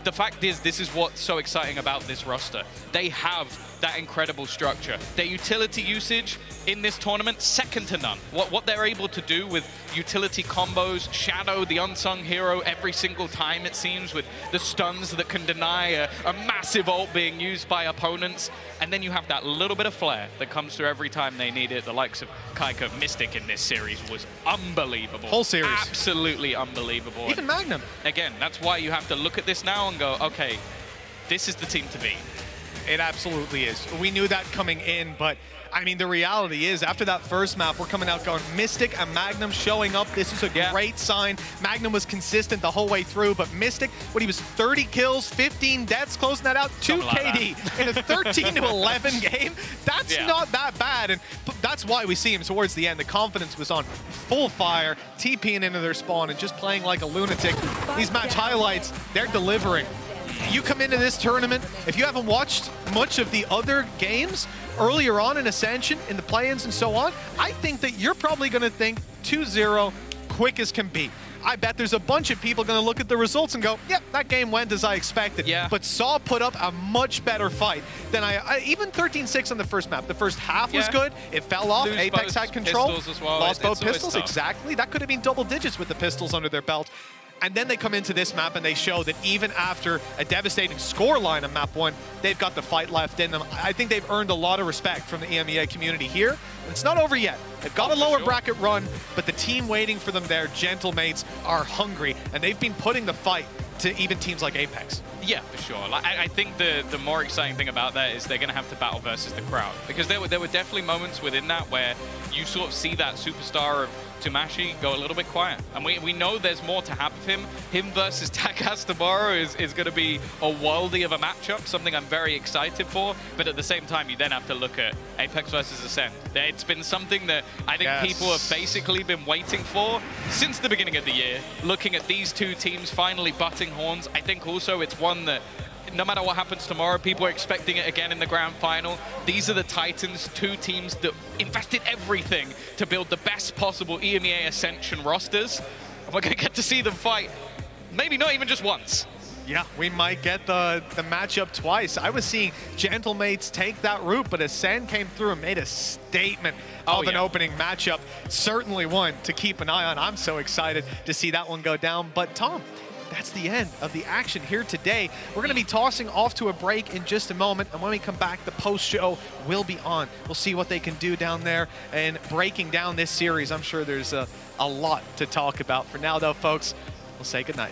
Speaker 8: the fact is, this is what's so exciting about this roster. They have that incredible structure. Their utility usage in this tournament, second to none. What they're able to do with utility combos, Shadow, the unsung hero, every single time it seems, with the stuns that can deny a massive ult being used by opponents. And then you have that little bit of flair that comes through every time they need it. The likes of Kaika, Mystic in this series was unbelievable.
Speaker 7: Whole series.
Speaker 8: Absolutely unbelievable.
Speaker 7: Even Magnum.
Speaker 8: Again, that's why you have to look at this now and go, okay, this is the team to beat.
Speaker 7: It absolutely is. We knew that coming in, but I mean, the reality is, after that first map, we're coming out going Mystic and Magnum showing up. This is a great sign. Magnum was consistent the whole way through, but Mystic, what, he was 30 kills, 15 deaths, closing that out, 2 KD in a 13-11 game. That's not that bad, and that's why we see him towards the end. The confidence was on full fire, TPing into their spawn and just playing like a lunatic. These match highlights, they're delivering. You come into this tournament, if you haven't watched much of the other games earlier on in Ascension, in the play-ins and so on, I think that you're probably going to think 2-0 quick as can be. I bet there's a bunch of people going to look at the results and go, yep, that game went as I expected. Yeah. But Saw put up a much better fight than even 13-6 on the first map. The first half was good. It fell off.
Speaker 8: Lose
Speaker 7: Apex had control.
Speaker 8: As well.
Speaker 7: Lost both pistols, exactly. That could have been double digits with the pistols under their belt. And then they come into this map and they show that even after a devastating scoreline on map 1, they've got the fight left in them. I think they've earned a lot of respect from the EMEA community here. It's not over yet. They've got a lower bracket run, but the team waiting for them there, Gentlemates, are hungry, and they've been putting the fight to even teams like Apex.
Speaker 8: Yeah, for sure. Like, I think the more exciting thing about that is they're going to have to battle versus the crowd, because there were definitely moments within that where you sort of see that superstar of Tumashi go a little bit quiet, and we know there's more to have of him. Him versus Takas tomorrow is going to be a worldie of a matchup, something I'm very excited for. But at the same time, you then have to look at Apex versus Ascend. It's been something that I think people have basically been waiting for since the beginning of the year. Looking at these two teams finally butting horns, I think also it's one that no matter what happens tomorrow, people are expecting it again in the grand final. These are the Titans, two teams that invested everything to build the best possible EMEA Ascension rosters. And we're going to get to see them fight, maybe not even just once.
Speaker 7: Yeah, we might get the matchup twice. I was seeing Gentlemates take that route, but Ascend came through and made a statement of an opening matchup. Certainly one to keep an eye on. I'm so excited to see that one go down. But Tom, that's the end of the action here today. We're going to be tossing off to a break in just a moment, and when we come back, the post-show will be on. We'll see what they can do down there and breaking down this series. I'm sure there's a lot to talk about. For now, though, folks, we'll say goodnight.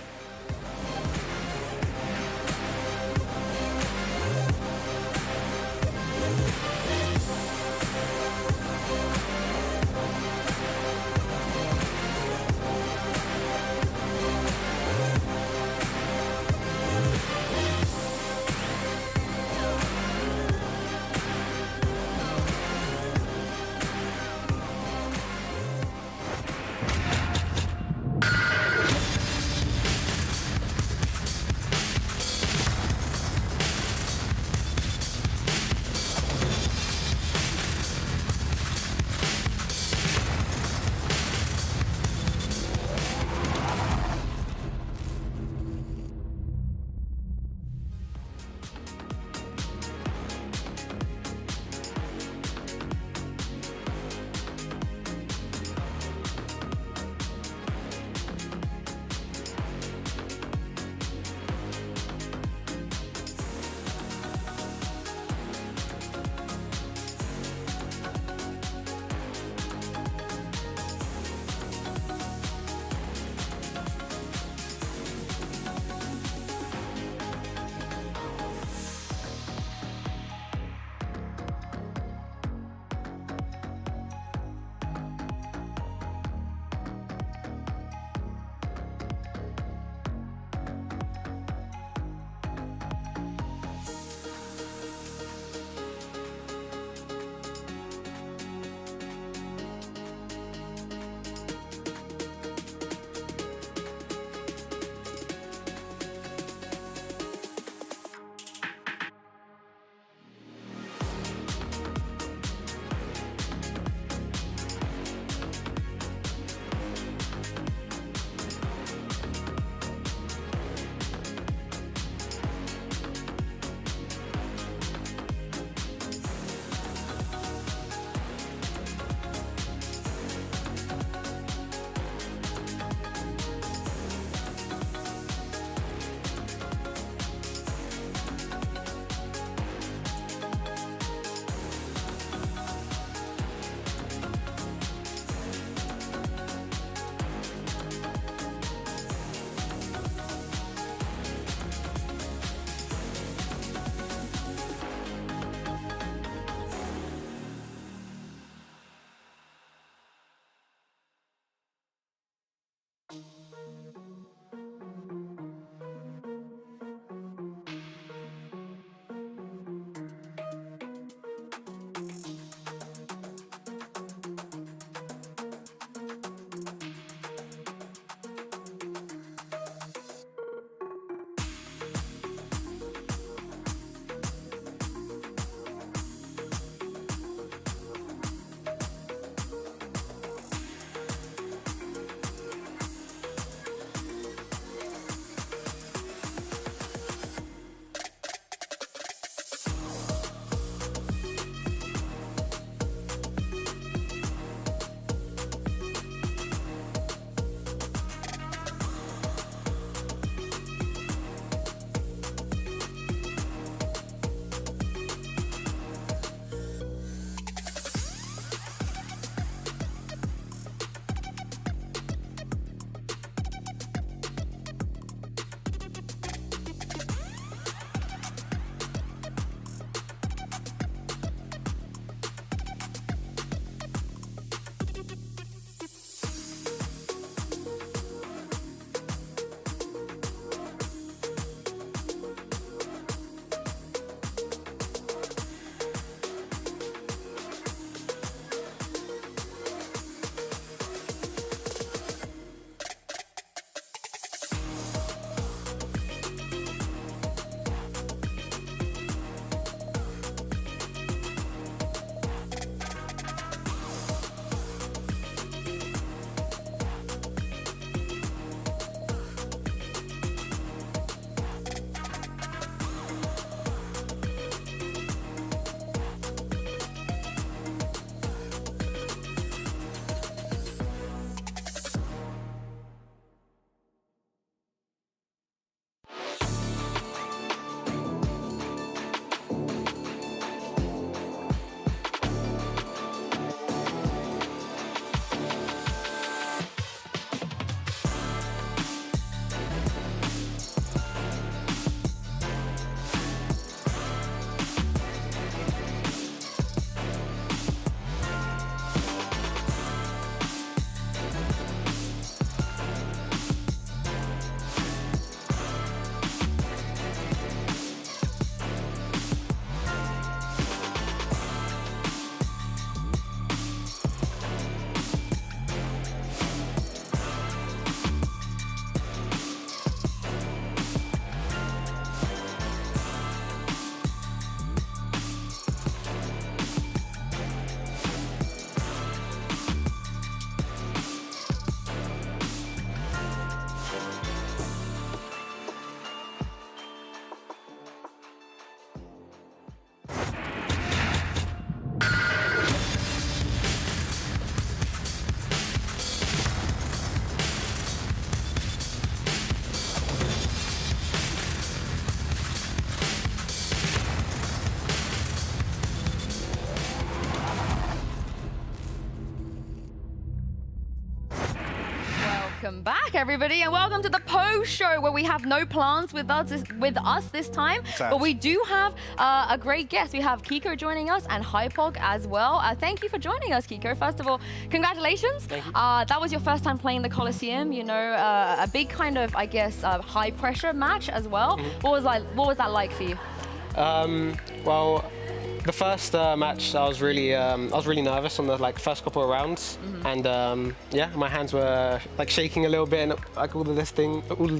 Speaker 15: back, everybody, and welcome to the post show where we have no plants with us this time, but we do have a great guest. We have Kiko joining us and Hypog as well. Thank you for joining us, Kiko. First of all, congratulations.
Speaker 6: Thank you.
Speaker 15: That was your first time playing the Coliseum. You know, a big kind of, I guess, high pressure match as well. What was that like for you?
Speaker 6: Well, the first match, I was really nervous on the first couple of rounds, and yeah, my hands were shaking a little bit, and all of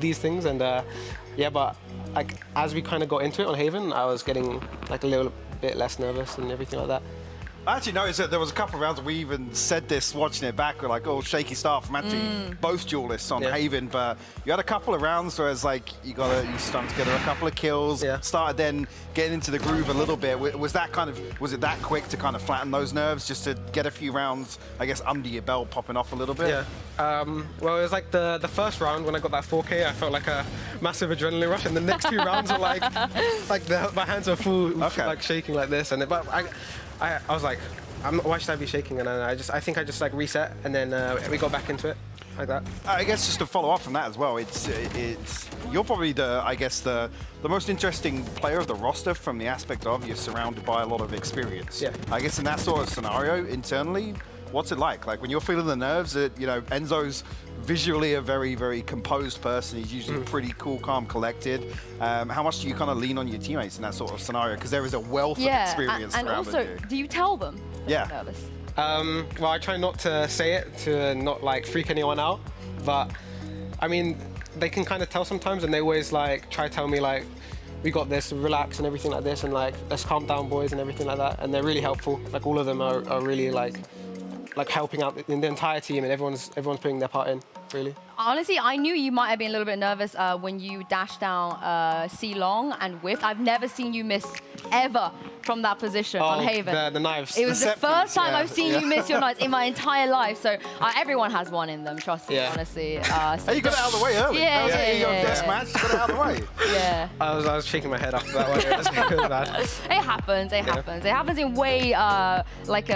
Speaker 6: these things, and yeah, but as we kind of got into it on Haven, I was getting a little bit less nervous and everything like that.
Speaker 9: I actually noticed that there was a couple of rounds we even said this watching it back. We're like, oh, shaky start from actually both duelists on Haven, but you had a couple of rounds where it's like you strung together a couple of kills, started then getting into the groove a little bit. Was it that quick to kind of flatten those nerves, just to get a few rounds, I guess, under your belt, popping off a little bit?
Speaker 6: Yeah. Well, it was like the first round when I got that 4K, I felt like a massive adrenaline rush, and the next few rounds were my hands are full, shaking like this, and but I was like, why should I be shaking? And then I think I just reset, and then we got back into it like that.
Speaker 9: I guess just to follow up from that as well, you're probably the most interesting player of the roster from the aspect of you're surrounded by a lot of experience.
Speaker 6: Yeah.
Speaker 9: I guess in that sort of scenario internally, what's it like? Like when you're feeling the nerves, Enzo's visually a very, very composed person. He's usually pretty cool, calm, collected. How much do you kind of lean on your teammates in that sort of scenario? Because there is a wealth of experience
Speaker 15: and
Speaker 9: surrounding
Speaker 15: also,
Speaker 9: you.
Speaker 15: do you tell them?
Speaker 9: Yeah.
Speaker 15: Nervous?
Speaker 6: Well, I try not to say it to not freak anyone out, but I mean, they can kind of tell sometimes, and they always try to tell me we got this, relax and everything like this, and let's calm down, boys, and everything like that. And they're really helpful. All of them are really helping out in the entire team, and everyone's putting their part in, really.
Speaker 15: Honestly, I knew you might have been a little bit nervous when you dashed down C long and whiffed. I've never seen you miss ever from that position on Haven.
Speaker 6: The knives.
Speaker 15: It was the first time I've seen you miss your knives in my entire life. So everyone has one in them, trust me, honestly. So
Speaker 9: you got it out of the way early.
Speaker 15: Yeah.
Speaker 9: Best match, you got it out of the way.
Speaker 15: Yeah.
Speaker 6: I was shaking my head after that one. It was bad.
Speaker 15: It happens. It happens in way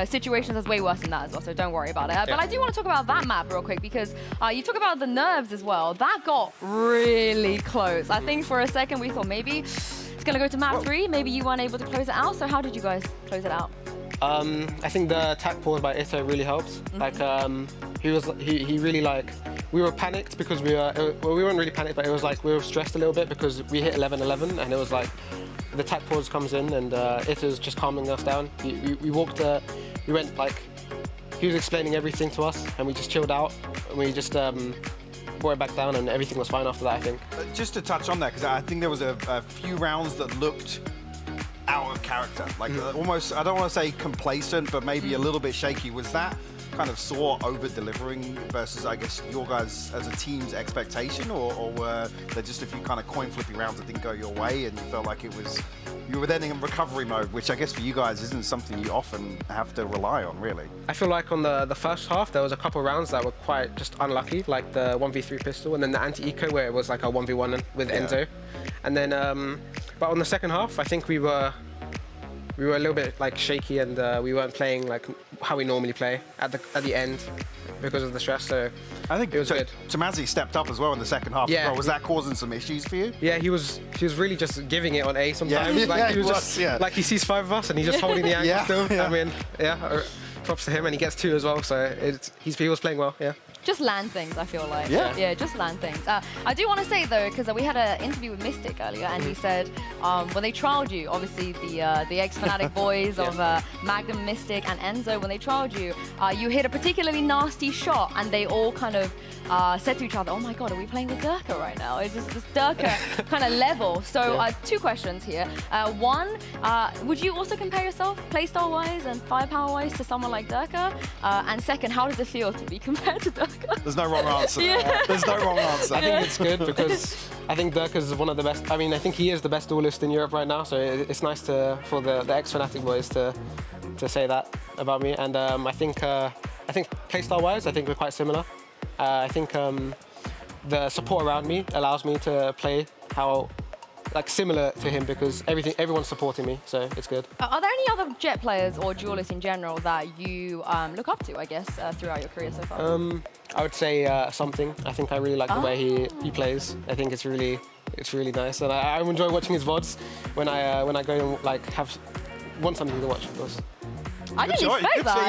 Speaker 15: situations that's way worse than that as well. So don't worry about it. But I do want to talk about that map real quick, because you talk about the nerves as well. That got really close. I think for a second we thought maybe it's going to go to map 3. Maybe you weren't able to close it out. So how did you guys close it out?
Speaker 6: I think the attack pause by Ito really helped. He really we were panicked because we weren't really panicked, but it was we were stressed a little bit because we hit 11-11, and it was the attack pause comes in, and Ito's just calming us down. We walked, we went he was explaining everything to us, and we just chilled out, and we just brought it back down, and everything was fine after that, I think.
Speaker 9: Just to touch on that, because I think there was a few rounds that looked out of character, almost, I don't want to say complacent, but maybe a little bit shaky. Was that kind of sore over-delivering versus, I guess, your guys as a team's expectation, or were there just a few kind of coin-flippy rounds that didn't go your way, and you felt like you were then in recovery mode, which I guess for you guys isn't something you often have to rely on, really?
Speaker 6: I feel like on the first half, there was a couple of rounds that were quite just unlucky, like the 1v3 pistol, and then the anti-eco where it was a 1v1 with Enzo. And then, but on the second half, I think we were a little bit shaky, and we weren't playing how we normally play at the end because of the stress. So
Speaker 9: I think
Speaker 6: it was good.
Speaker 9: Tomazi stepped up as well in the second half.
Speaker 6: Yeah.
Speaker 9: As well. Was that causing some issues for you?
Speaker 6: Yeah, he was really just giving it on A sometimes. He sees 5 of us and he's just holding the angle still. I mean, props to him, and he gets 2 as well. So he was playing well. Yeah.
Speaker 15: Just land things, I feel like.
Speaker 9: Yeah,
Speaker 15: just land things. I do want to say, though, because we had an interview with Mystic earlier, and he said when they trialed you, obviously the ex-Fnatic boys of Magnum, Mystic, and Enzo, when they trialed you, you hit a particularly nasty shot, and they all kind of said to each other, oh my god, are we playing with Durka right now? Is this Durka kind of level? So 2 questions here. One, would you also compare yourself, playstyle-wise and firepower-wise, to someone like Durka? And second, how does it feel to be compared to Durka?
Speaker 9: There's no wrong answer. There's no wrong answer.
Speaker 6: I think it's good because I think Durka's one of the best. I mean, I think he is the best duelist in Europe right now. So it's nice for the ex-Fnatic boys to say that about me. And I think playstyle-wise, I think we're quite similar. I think the support around me allows me to play how like similar to him because everyone's supporting me, so it's good.
Speaker 15: Are there any other Jet players or duelists in general that you look up to, I guess, throughout your career so far?
Speaker 6: I would say something. I think I really like the way he plays. I think it's really nice, and I enjoy watching his VODs when I go and like want something to watch, of course.
Speaker 15: I didn't expect that.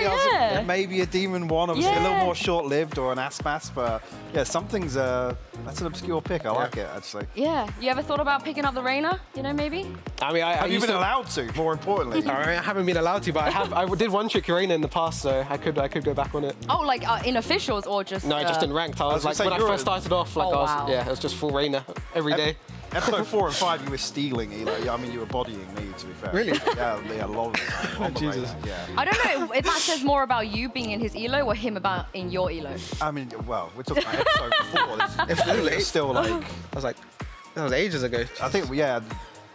Speaker 9: Yeah, that's maybe a Demon 1, obviously a little more short-lived, or an Aspas, but yeah, something's that's an obscure pick. I like it actually.
Speaker 15: Yeah, you ever thought about picking up the Reyna? You know, maybe.
Speaker 6: I mean,
Speaker 9: have you been allowed to? More importantly,
Speaker 6: I haven't been allowed to, but I did one trick Reyna in the past, so I could go back on it.
Speaker 15: Oh, like in officials or just?
Speaker 6: No, just in ranked. I was like when I first started off, like it was just full Reyna every day.
Speaker 9: Episode 4 and 5, you were stealing Elo. I mean, you were bodying me, to be fair.
Speaker 6: Really?
Speaker 9: Yeah, a lot of the time.
Speaker 6: Jesus.
Speaker 9: Yeah.
Speaker 15: I don't know if that says more about you being in his elo or him about in your elo.
Speaker 9: I mean, well, we're talking about episode 4. It's still like...
Speaker 6: I was like, that was ages ago.
Speaker 9: I think, yeah.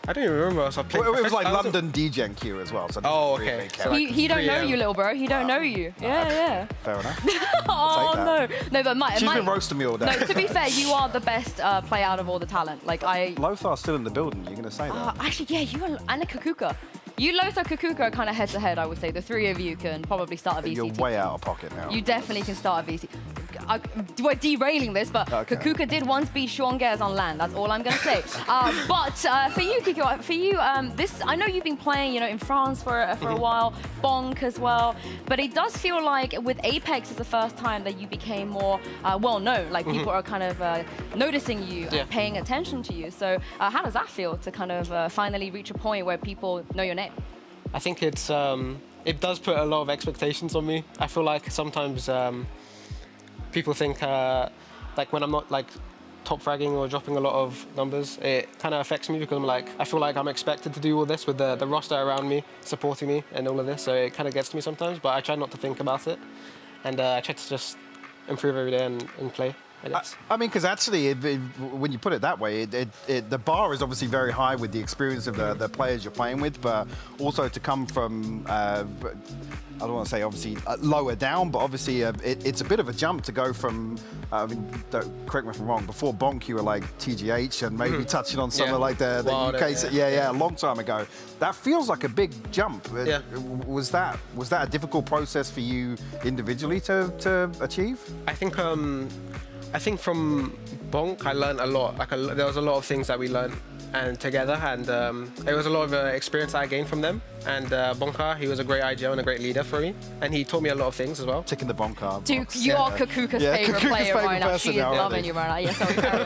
Speaker 6: I don't even remember. So
Speaker 9: it was like London DGen Q as well. So
Speaker 6: okay.
Speaker 15: He don't know you, little bro. He don't know you. Yeah.
Speaker 9: Fair enough.
Speaker 15: Oh no, but Mike.
Speaker 9: She's been roasting me all day.
Speaker 15: No, to be fair, you are the best player out of all the talent. Like
Speaker 9: Lothar's still in the building. You're gonna say that?
Speaker 15: Actually, yeah, you and Kukuka. You, Lothar, Kukuka are kind of head to head, I would say. The three of you can probably start a VCT.
Speaker 9: You're way out of pocket now.
Speaker 15: You definitely can start a VCT. We're derailing this, but Kukuka did once beat Sean Gers on LAN. That's all I'm going to say. But for you, Kiko, for you, I know you've been playing, in France for a while, Bonk as well. But it does feel like with Apex is the first time that you became more well known. Like people are kind of noticing you, and paying attention to you. So how does that feel to kind of finally reach a point where people know your name?
Speaker 6: I think it does put a lot of expectations on me. I feel like sometimes people think like when I'm not like top fragging or dropping a lot of numbers, it kind of affects me because I feel like I'm expected to do all this with the roster around me, supporting me and all of this. So it kind of gets to me sometimes, but I try not to think about it. And I try to just improve every day and play.
Speaker 9: I mean, because actually, when you put it that way, the bar is obviously very high with the experience of the players you're playing with, but also to come from, I don't want to say obviously lower down, but obviously it's a bit of a jump to go from, I mean, correct me if I'm wrong, before Bonk you were like TGH and maybe touching on some of like the UK, a long time ago. That feels like a big jump. Was that a difficult process for you individually to achieve?
Speaker 6: I think from Bonk, I learned a lot. There was a lot of things that we learned together, and it was a lot of experience that I gained from them. And Bonka, he was a great IGL and a great leader for me, and he taught me a lot of things as well.
Speaker 9: Ticking the Bonka.
Speaker 15: Duke, you are Kukuka's favorite player right now. She is loving you right now. Yes, I'll carry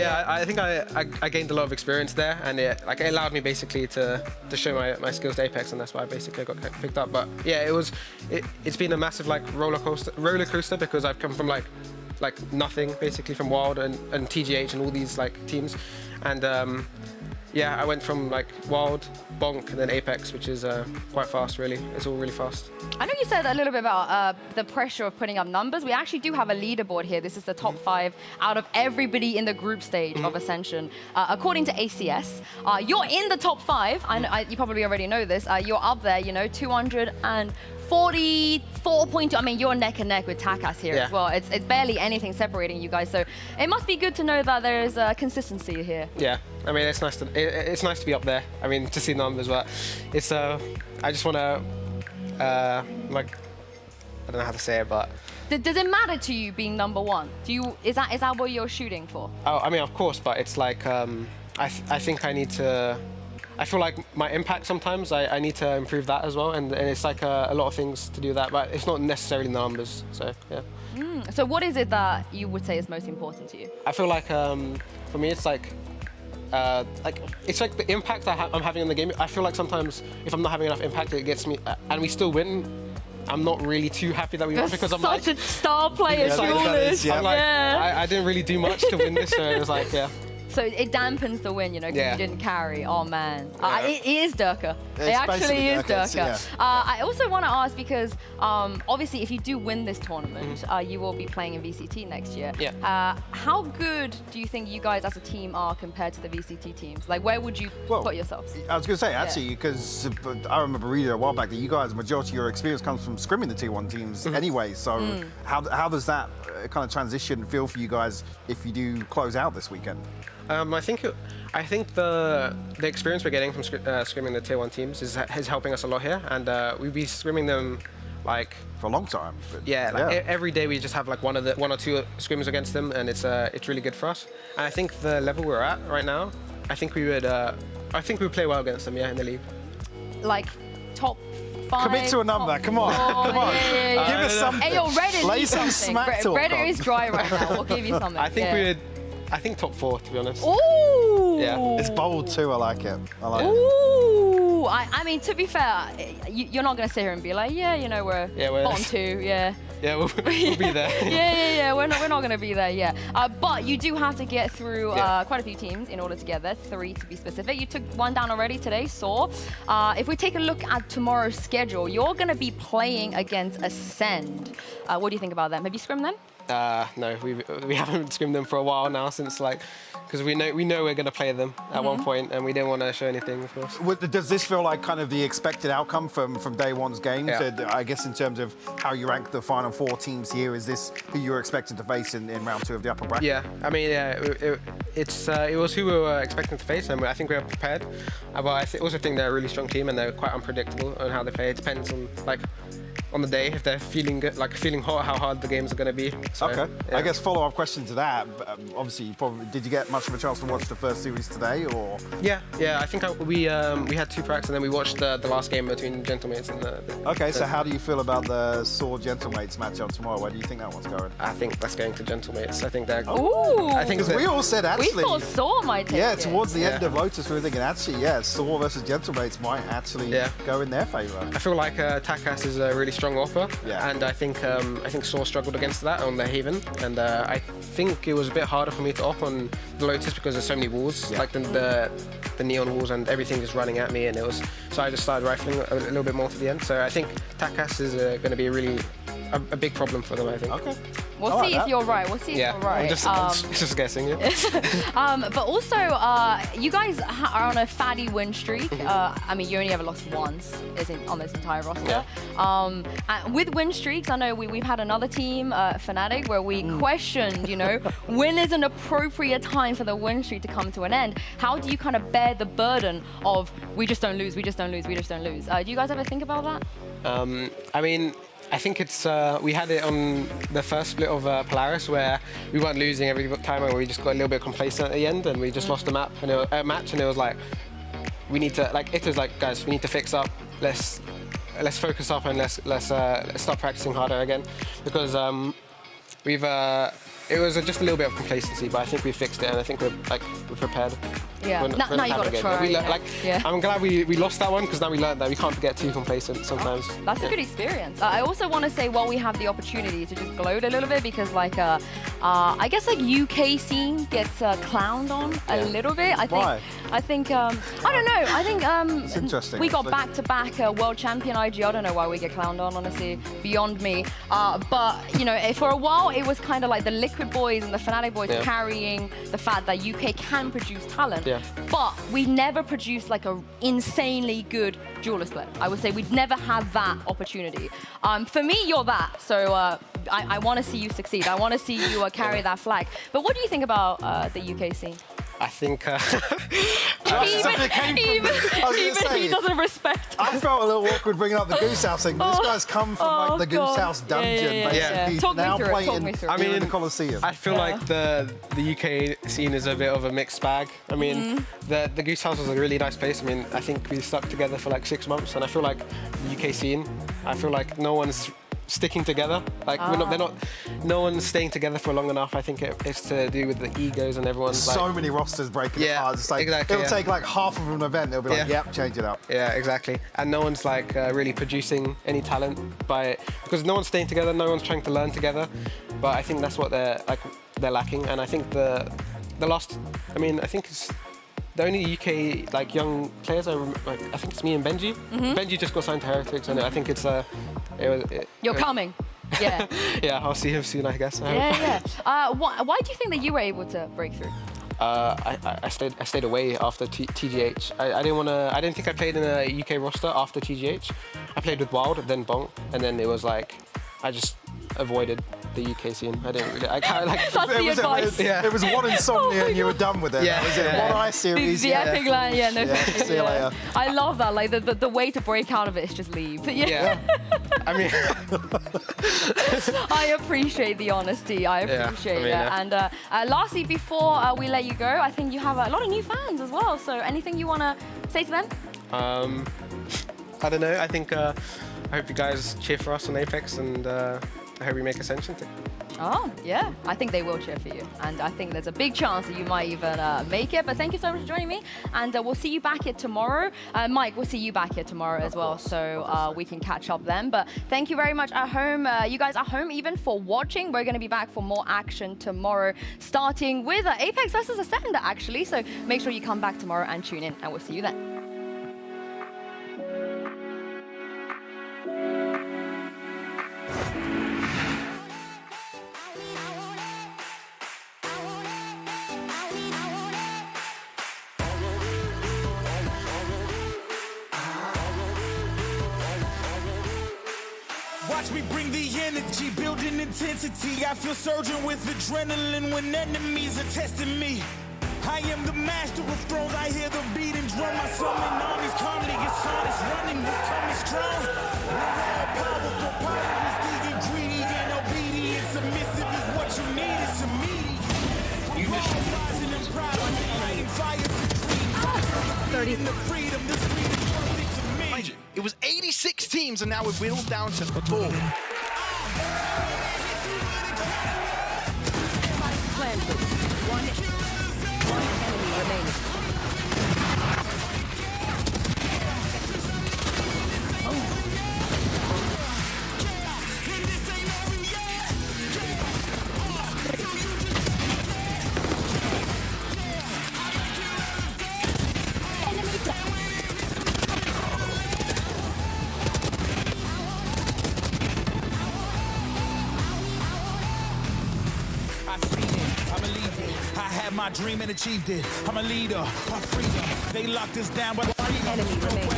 Speaker 15: on.
Speaker 6: I think I gained a lot of experience there, and it allowed me basically to show my skills to Apex, and that's why I basically got picked up. But yeah, it's been a massive roller coaster because I've come from like nothing basically from Wild and TGH and all these teams, and I went from Wild, Bonk, and then Apex, which is quite fast really. It's all really fast.
Speaker 15: I know you said a little bit about the pressure of putting up numbers. We actually do have a leaderboard here. This is the top 5 out of everybody in the group stage of Ascension. According to ACS, you're in the top 5. You probably already know this. You're up there, 244.2. I mean, you're neck and neck with Takas here as well. It's barely anything separating you guys. So it must be good to know that there is consistency here.
Speaker 6: Yeah, I mean, it's nice to be up there. I mean, to see numbers, but it's I just want to I don't know how to say it, but.
Speaker 15: Does it matter to you being number 1? Is that what you're shooting for?
Speaker 6: Oh, I mean, of course, but it's I think I need to. I feel like my impact sometimes, I need to improve that as well, and it's a lot of things to do that, but it's not necessarily the numbers, so yeah.
Speaker 15: So what is it that you would say is most important to you?
Speaker 6: I feel like, for me, it's the impact I'm having in the game. I feel like sometimes if I'm not having enough impact, it gets me, and we still win, I'm not really too happy that we won because I'm
Speaker 15: such a star player,
Speaker 6: I didn't really do much to win this, so it was
Speaker 15: So it dampens the win, because you didn't carry. Oh man, it is Durka. It actually is Durka. I also want to ask because obviously, if you do win this tournament, you will be playing in VCT next year. How good do you think you guys as a team are compared to the VCT teams? Where would you put yourselves?
Speaker 9: I was going to say actually, because I remember reading a while back that you guys, majority of your experience comes from scrimming the T1 teams anyway. So how does that kind of transition feel for you guys if you do close out this weekend?
Speaker 6: I think the experience we're getting from scrimming the tier 1 teams is helping us a lot here, and we'll be scrimming them like
Speaker 9: for a long time.
Speaker 6: Every day we just have like one or two scrims against them, and it's really good for us. And I think the level we're at right now, I think we would play well against them, in the league.
Speaker 2: Like top 5.
Speaker 9: Commit to a number. Come on, come on. Give us something.
Speaker 2: Hey, yo, Reddit
Speaker 9: Lay
Speaker 2: needs
Speaker 9: some
Speaker 2: something.
Speaker 9: smack talk
Speaker 2: Reddit
Speaker 9: on.
Speaker 2: is dry right now. We'll give you something.
Speaker 6: I think top 4, to be honest.
Speaker 2: Ooh.
Speaker 6: Yeah.
Speaker 9: It's bold too. I like it. I like it.
Speaker 2: Ooh. I mean, to be fair, you're not going to sit here and be like, we're bottom 2,
Speaker 6: Yeah, we'll be there.
Speaker 2: yeah. We're not going to be there, but you do have to get through quite a few teams in order to get there, 3 to be specific. You took 1 down already today, Saw. If we take a look at tomorrow's schedule, you're going to be playing against Ascend. What do you think about them? Have you scrimmed them?
Speaker 6: No, we haven't scrimmed them for a while now, since because we know we're going to play them at one point, and we didn't want to show anything, of course.
Speaker 9: Does this feel like kind of the expected outcome from day one's games?
Speaker 6: Yeah.
Speaker 9: I guess in terms of how you rank the final 4 teams here, is this who you were expecting to face in round 2 of the upper bracket?
Speaker 6: Yeah, I mean, it was who we were expecting to face, and I think we were prepared. But I also think they're a really strong team, and they're quite unpredictable on how they play. It depends on the day, if they're feeling good, feeling hot, how hard the games are going to be. So,
Speaker 9: okay. I guess follow-up question to that. Obviously, did you get much of a chance to watch the first series today, or?
Speaker 6: Yeah. I think we had 2 practices, and then we watched the last game between Gentlemates and the
Speaker 9: Okay, so how do you feel about the Saw Gentlemates matchup tomorrow? Where do you think that one's going?
Speaker 6: I think that's going to Gentlemates. I think they're.
Speaker 2: Ooh.
Speaker 6: I think
Speaker 9: we all said actually.
Speaker 2: We thought Saw might take it.
Speaker 9: Towards the end of Lotus, we were thinking actually, Saw versus Gentlemates might actually go in their favour.
Speaker 6: I feel like Takas is a really strong offer, and I think Saw struggled against that on the Haven, and I think it was a bit harder for me to op on the Lotus because there's so many walls, like the neon walls, and everything is running at me, and so I just started rifling a little bit more to the end. So I think Takas is going to be a big problem for them, I think.
Speaker 9: Okay.
Speaker 2: We'll see if you're right. We'll see if you're right.
Speaker 6: I'm just guessing.
Speaker 2: But also, you guys are on a fatty win streak. I mean, you only ever lost once on this entire roster. And with win streaks, I know we've had another team, Fnatic, where we questioned, when is an appropriate time for the win streak to come to an end? How do you kind of bear the burden of we just don't lose, we just don't lose, we just don't lose? Do you guys ever think about that?
Speaker 6: I mean, I think it's we had it on the first split of Polaris, where we weren't losing every time, and we just got a little bit complacent at the end, and we just lost the match, and it was like we need to guys, we need to fix up. Let's focus up, and let's start practicing harder again, because it was just a little bit of complacency, but I think we fixed it, and I think we're prepared.
Speaker 2: Yeah. Now you got to try.
Speaker 6: I'm glad we lost that one, because now we learned that we can't get too complacent sometimes.
Speaker 2: That's a good experience. I also want to say, while we have the opportunity to just gloat a little bit, because I guess UK scene gets clowned on a little bit.
Speaker 9: Why?
Speaker 2: I think I don't know. I think
Speaker 9: it's interesting.
Speaker 2: We got back-to-back world champion IG. I don't know why we get clowned on, honestly, beyond me. But for a while it was kind of like the Liquid boys and the Fnatic boys carrying the fact that UK can produce talent.
Speaker 6: Yeah.
Speaker 2: But we never produced like a insanely good duelist player. I would say we'd never have that opportunity. For me, you're that. So I want to see you succeed. I want to see you carry that flag. But what do you think about the UK scene?
Speaker 6: I think
Speaker 2: even he doesn't respect us.
Speaker 9: I felt a little awkward bringing up the Goose House thing. This guy's come from the Goose House dungeon, basically.
Speaker 2: Talk
Speaker 9: now
Speaker 2: me
Speaker 9: playing
Speaker 2: through.
Speaker 9: in the Colosseum.
Speaker 6: I feel like the UK scene is a bit of a mixed bag. I mean, the Goose House was a really nice place. I mean, I think we stuck together for like 6 months, and I feel like the UK scene, I feel like no one's sticking together. Like no one's staying together for long enough. I think it's to do with the egos, and everyone's
Speaker 9: so many rosters breaking apart. It's like it'll take like half of an event. They'll be like, yep, change it up.
Speaker 6: Yeah, exactly. And no one's like really producing any talent because no one's staying together. No one's trying to learn together. But I think that's what they're lacking. And I think the last, I mean, I think it's the only UK like young players. I think it's me and Benji. Benji just got signed to Heretics, and I think it's
Speaker 2: You're coming. Yeah.
Speaker 6: Yeah, I'll see him soon, I guess.
Speaker 2: Yeah. Why do you think that you were able to break through?
Speaker 6: I stayed away after TGH. I didn't think I played in a UK roster after TGH. I played with Wild, then Bonk, and then it was like I just avoided the UK scene. I didn't really. I kind of like.
Speaker 2: That's the advice.
Speaker 9: It was one insomnia and you were done with it.
Speaker 6: Yeah,
Speaker 9: That was it. One eye series.
Speaker 2: The epic line, yeah, no.
Speaker 9: See you later.
Speaker 2: I love that. Like the way to break out of it is just leave.
Speaker 6: Yeah. I mean,
Speaker 2: I appreciate the honesty. I appreciate it. And lastly, before we let you go, I think you have a lot of new fans as well. So anything you want to say to them?
Speaker 6: I don't know. I think I hope you guys cheer for us on Apex, and I hope we make Ascension too.
Speaker 2: Oh, yeah. I think they will cheer for you. And I think there's a big chance that you might even make it. But thank you so much for joining me. And we'll see you back here tomorrow. Mike, we'll see you back here tomorrow as well. So we can catch up then. But thank you very much at home. You guys at home, even for watching. We're going to be back for more action tomorrow, starting with Apex versus Ascend, actually. So make sure you come back tomorrow and tune in. And we'll see you then.
Speaker 4: Watch me bring the energy, building intensity. I feel surging with adrenaline when enemies are testing me. I am the master of thrones. I hear the beating drum. I summon armies calmly. It's honest running with coming strong. Powerful, power is the ingredient. Obedient, submissive is what you need. It's immediate. You rising and proud. Lighting fires and dreams.
Speaker 2: 30.
Speaker 4: The freedom, this freedom is perfect to me.
Speaker 3: It was 86 teams, and now we're whittled down to 4.
Speaker 2: One enemy remaining.
Speaker 4: My dream and achieved it. I'm a leader, my freedom. They locked us down, but one enemy remaining.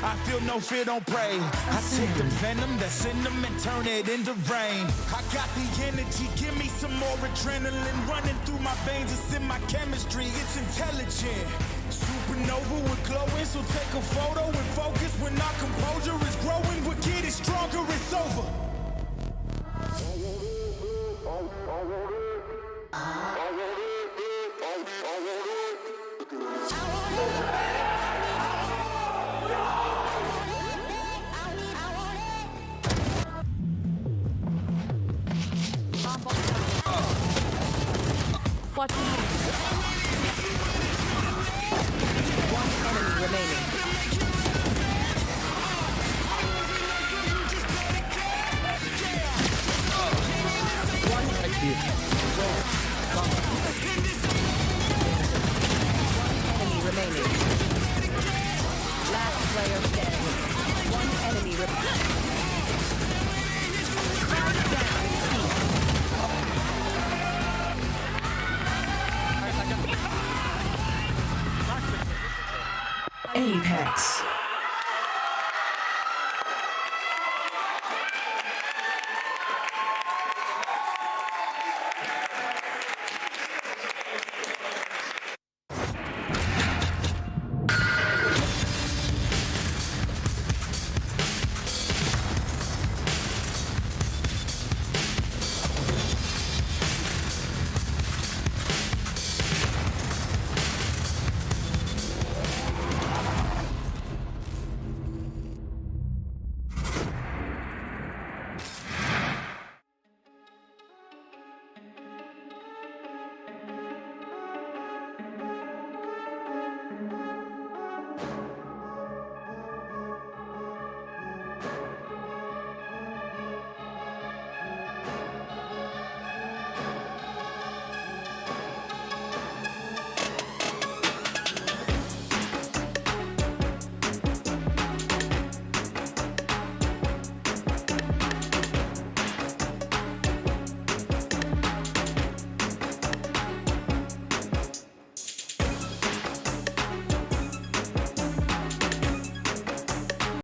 Speaker 4: I feel no fear, don't pray. I take the venom that's in them and turn it into rain. I got the energy, give me some more adrenaline running through my veins. It's in my chemistry, it's intelligent. Supernova, we're glowing, so take a photo and focus. When our composure is growing, we're getting stronger, it's over.
Speaker 2: Watch me. One enemy remaining. Enemy remaining. Last player standing. One enemy remaining.
Speaker 12: Apex.